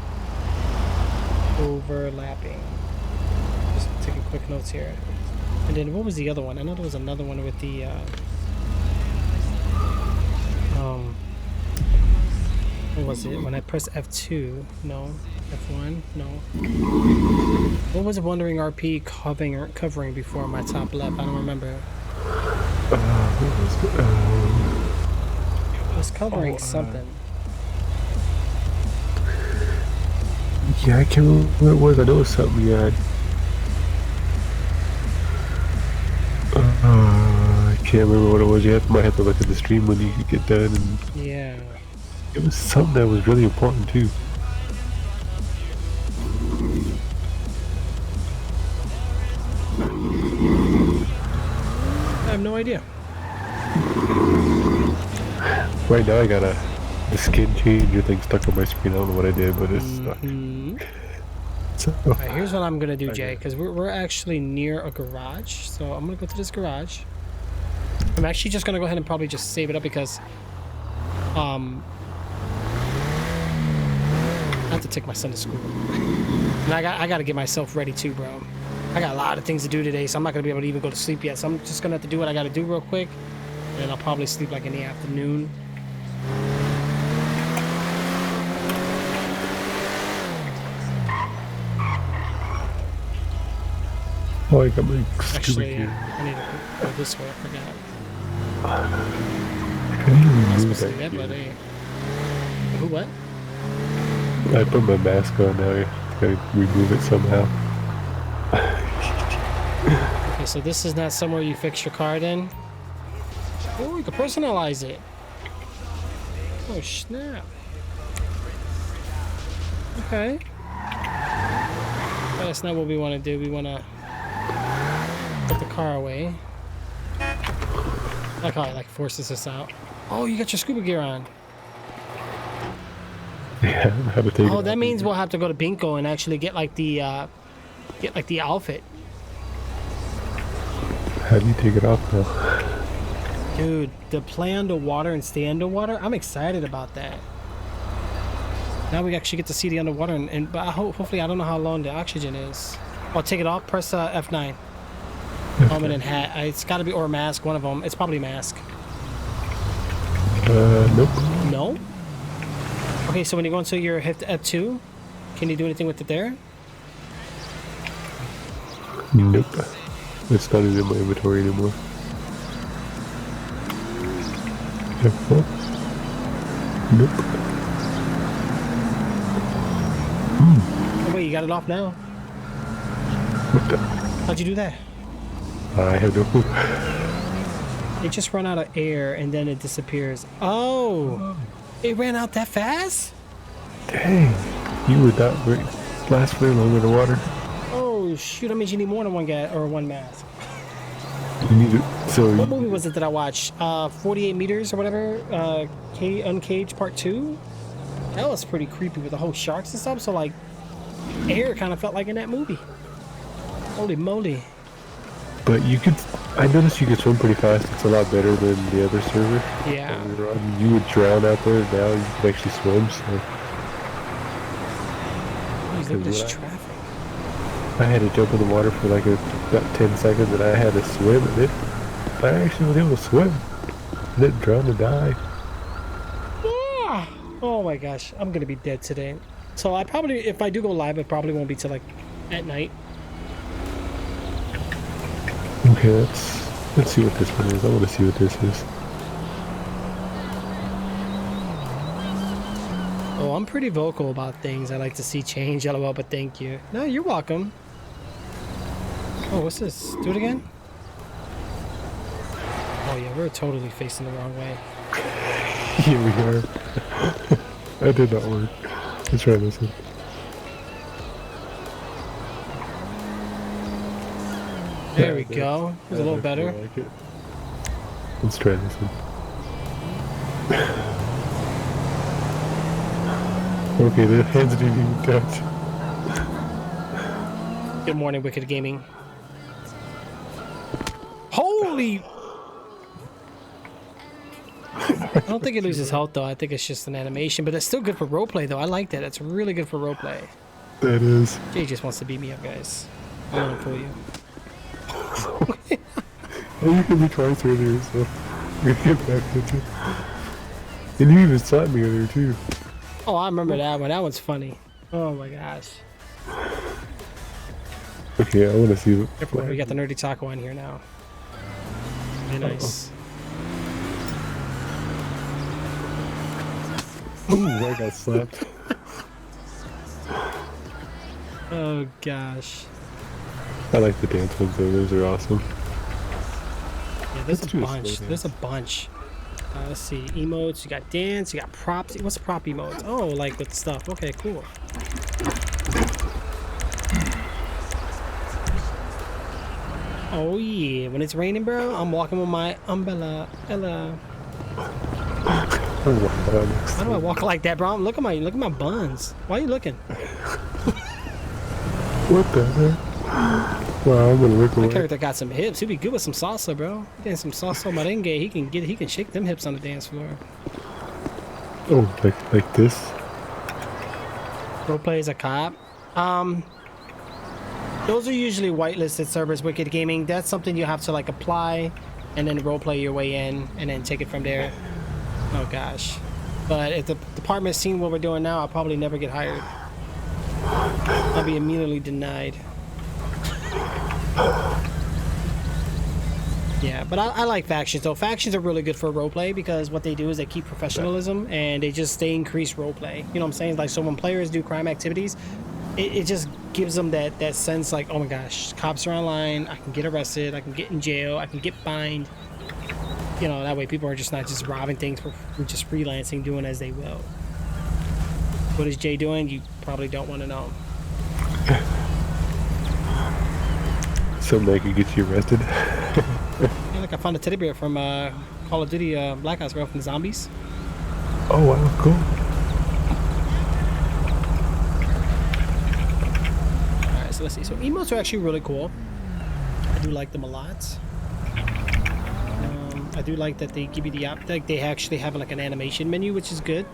Speaker 2: overlapping. Just taking quick notes here. And then what was the other one? I know there was another one with the What was it? When I press F2? No. F1? No. What was Wandering RP covering before my top left? I don't remember.
Speaker 1: What was it?
Speaker 2: It was covering something.
Speaker 1: Yeah, I can't remember what it was. I know it was something you had. I can't remember what it was. You might have to look at the stream when you get done. And
Speaker 2: Yeah.
Speaker 1: it was something that was really important too.
Speaker 2: I have no idea.
Speaker 1: Right now I got the skin changer thing stuck on my screen. I don't know what I did, but it's stuck. So,
Speaker 2: Alright, here's what I'm gonna do, Jay, because we're actually near a garage. So I'm gonna go to this garage. I'm actually just gonna go ahead and probably just save it up because I have to take my son to school. And I gotta get myself ready too, bro. I got a lot of things to do today, so I'm not gonna be able to even go to sleep yet. So I'm just gonna have to do what I gotta do real quick. And then I'll probably sleep like in the afternoon.
Speaker 1: oh, I got my
Speaker 2: Actually,
Speaker 1: stupid key.
Speaker 2: I need to go this way. I forgot.
Speaker 1: I couldn't even
Speaker 2: I'm
Speaker 1: move
Speaker 2: supposed to
Speaker 1: that
Speaker 2: do that,
Speaker 1: key.
Speaker 2: but who what?
Speaker 1: I put my mask on now. I gotta remove it somehow.
Speaker 2: Okay, so this is not somewhere you fix your card in. Oh, you can personalize it. Oh, snap. Okay. But that's not what we want to do. We want to put the car away. Like how it like forces us out. Oh, you got your scuba gear on.
Speaker 1: Yeah, I have to take it
Speaker 2: Oh,
Speaker 1: off.
Speaker 2: that means we'll have to go to Binko and actually get like the outfit.
Speaker 1: How do you take it off now?
Speaker 2: Dude, to play underwater and stay underwater, I'm excited about that. Now we actually get to see the underwater, but hopefully I don't know how long the oxygen is. I'll take it off. Press F9. Helmet and hat. It's got to be or mask. One of them. It's probably mask.
Speaker 1: Nope.
Speaker 2: No. Okay, so when you go into your F2, can you do anything with it there?
Speaker 1: Nope. It's not even in my inventory anymore. F4? Nope.
Speaker 2: Oh, wait, you got it off now.
Speaker 1: What the?
Speaker 2: How'd you do that?
Speaker 1: I have no clue.
Speaker 2: It just run out of air and then it disappears. Oh, it ran out that fast?
Speaker 1: Dang. You would not last very long in the water.
Speaker 2: Oh shoot! That means you need more than one guy or one mask.
Speaker 1: You need it. So
Speaker 2: What movie was it that I watched? 48 Meters or whatever. Uncaged Part 2. That was pretty creepy with the whole sharks and stuff. So like, air kind of felt like in that movie. Holy moly!
Speaker 1: but you could. I noticed you could swim pretty fast. It's a lot better than the other server.
Speaker 2: Yeah.
Speaker 1: You would drown out there. Now you can actually swim. So
Speaker 2: Jeez, look at this
Speaker 1: What?
Speaker 2: traffic.
Speaker 1: I had to jump in the water for like about 10 seconds, and I had to swim. And I actually was able to swim. I didn't drown or die.
Speaker 2: Yeah. Oh my gosh, I'm gonna be dead today. So I probably, if I do go live, it probably won't be till like at night.
Speaker 1: Okay, let's see what this one is. I want to see what this is.
Speaker 2: Oh, I'm pretty vocal about things I like to see change. LOL, but thank you. No, you're welcome. Oh, what's this? Do it again? Oh yeah, we're totally facing the wrong way.
Speaker 1: Here we are. That did not work. Let's try this one.
Speaker 2: There we go. It was a little better.
Speaker 1: I like it. Let's try this one. Okay, the hands didn't even touch.
Speaker 2: Good morning, Wicked Gaming. Holy! I don't think it loses health though. I think it's just an animation, but it's still good for roleplay though. I like that. It's really good for roleplay.
Speaker 1: That is.
Speaker 2: Jay just wants to beat me up, guys. I don't want to fool you.
Speaker 1: You hit me twice earlier, so I'm gonna get back to you. And you even slapped me earlier too.
Speaker 2: Oh, I remember that one. That one's funny. Oh my gosh.
Speaker 1: Okay, I want to see.
Speaker 2: We got the nerdy taco on here now. Very nice.
Speaker 1: Ooh, I got slapped.
Speaker 2: Oh gosh.
Speaker 1: I like the dance ones though. Those are awesome.
Speaker 2: Yeah, there's
Speaker 1: Let's
Speaker 2: a
Speaker 1: do a
Speaker 2: bunch.
Speaker 1: slow
Speaker 2: There's a bunch. Let's see. Emotes. You got dance. You got props. What's a prop emote? Oh, like with stuff. Okay, cool. Oh yeah. When it's raining, bro, I'm walking with my umbrella. Ella. Why do I walk like that, bro? Look at my buns. Why are you looking?
Speaker 1: What the heck? Wow, I'm gonna look
Speaker 2: My
Speaker 1: away.
Speaker 2: character got some hips. He'd be good with some salsa, bro. Getting some salsa merengue. He can shake them hips on the dance floor.
Speaker 1: Oh, like this?
Speaker 2: Role play as a cop. Those are usually whitelisted servers. Wicked Gaming. That's something you have to like apply, and then role play your way in, and then take it from there. Oh gosh. But if the department's seen what we're doing now, I'll probably never get hired. I'll be immediately denied. Yeah, but I like factions though. Factions are really good for roleplay because what they do is they keep professionalism and they increase roleplay. You know what I'm saying? Like, so when players do crime activities, it just gives them that sense like, oh my gosh, cops are online, I can get arrested, I can get in jail, I can get fined. You know, that way people are just not just robbing things for just freelancing, doing as they will. What is Jay doing? You probably don't want to know.
Speaker 1: Something that could get you arrested.
Speaker 2: Yeah, like I found a teddy bear from Call of Duty Black Ops, bro, from the zombies.
Speaker 1: Oh wow, cool.
Speaker 2: Alright, so let's see. So emotes are actually really cool. I do like them a lot. I do like that they give you the like they actually have like an animation menu, which is good.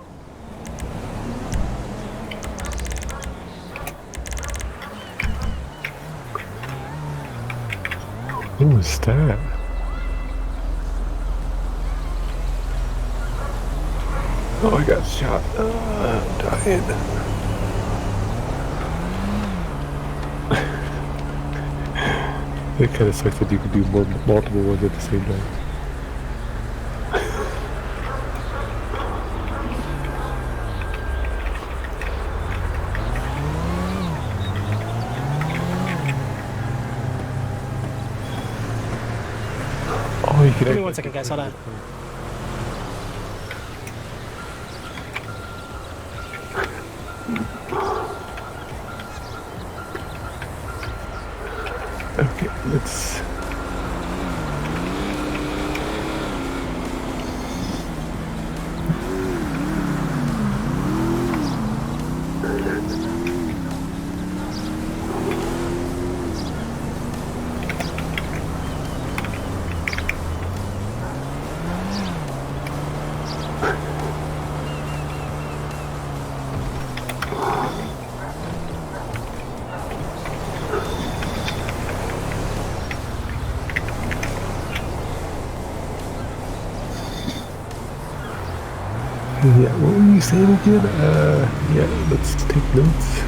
Speaker 1: Who was that? Oh, I got shot. I'm dying. It kind of sucks that you can do multiple ones at the same time. Oh, you can
Speaker 2: Give me 1 second, guys. Hold on.
Speaker 1: Okay, let's. Yeah, what were you saying again? Yeah, let's take notes.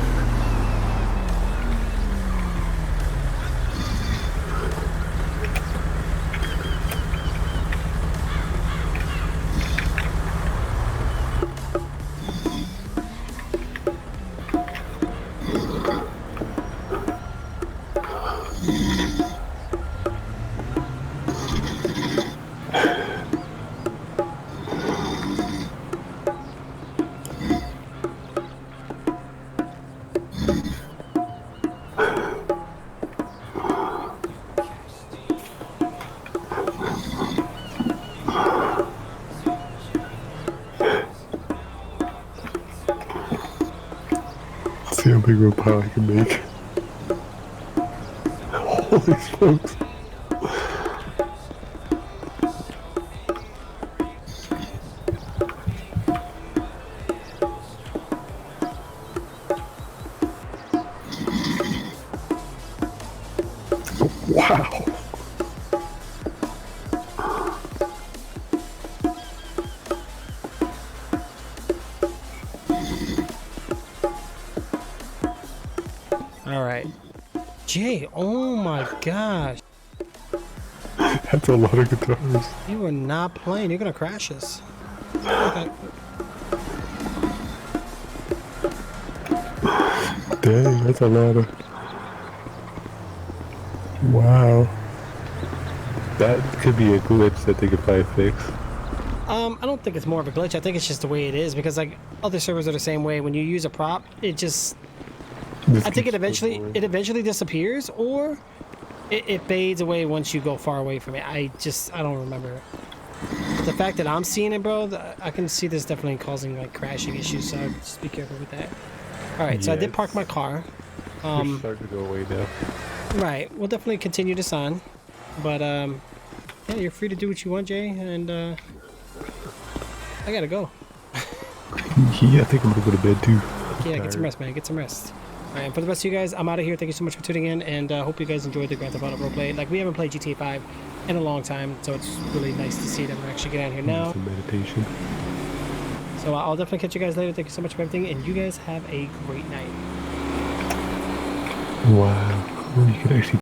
Speaker 1: See how big of a pile I can make. Holy smokes. Wow.
Speaker 2: All right. Jay, oh my gosh.
Speaker 1: That's a lot of guitars.
Speaker 2: You are not playing. You're going to crash us. Okay.
Speaker 1: Dang, that's a lot of... Wow. That could be a glitch that they could probably fix.
Speaker 2: I don't think it's more of a glitch. I think it's just the way it is because like other servers are the same way. When you use a prop, it just... I think it eventually disappears or it fades away once you go far away from it. I don't remember. The fact that I'm seeing it, bro, I can see this definitely causing like crashing issues, so just be careful with that. All right, so I did park my car.
Speaker 1: It's starting to go away now.
Speaker 2: Right, we'll definitely continue this on, but yeah, you're free to do what you want, Jay, and I gotta go.
Speaker 1: Yeah, I think I'm gonna go to bed too.
Speaker 2: Yeah, get some rest, man. Get some rest. All right, and for the rest of you guys, I'm out of here. Thank you so much for tuning in, and hope you guys enjoyed the Grand Theft Auto roleplay. Like, we haven't played GTA 5 in a long time, so it's really nice to see that we're actually getting out here now.
Speaker 1: Some meditation.
Speaker 2: So I'll definitely catch you guys later. Thank you so much for everything, and you guys have a great night.
Speaker 1: Wow. Oh, you can actually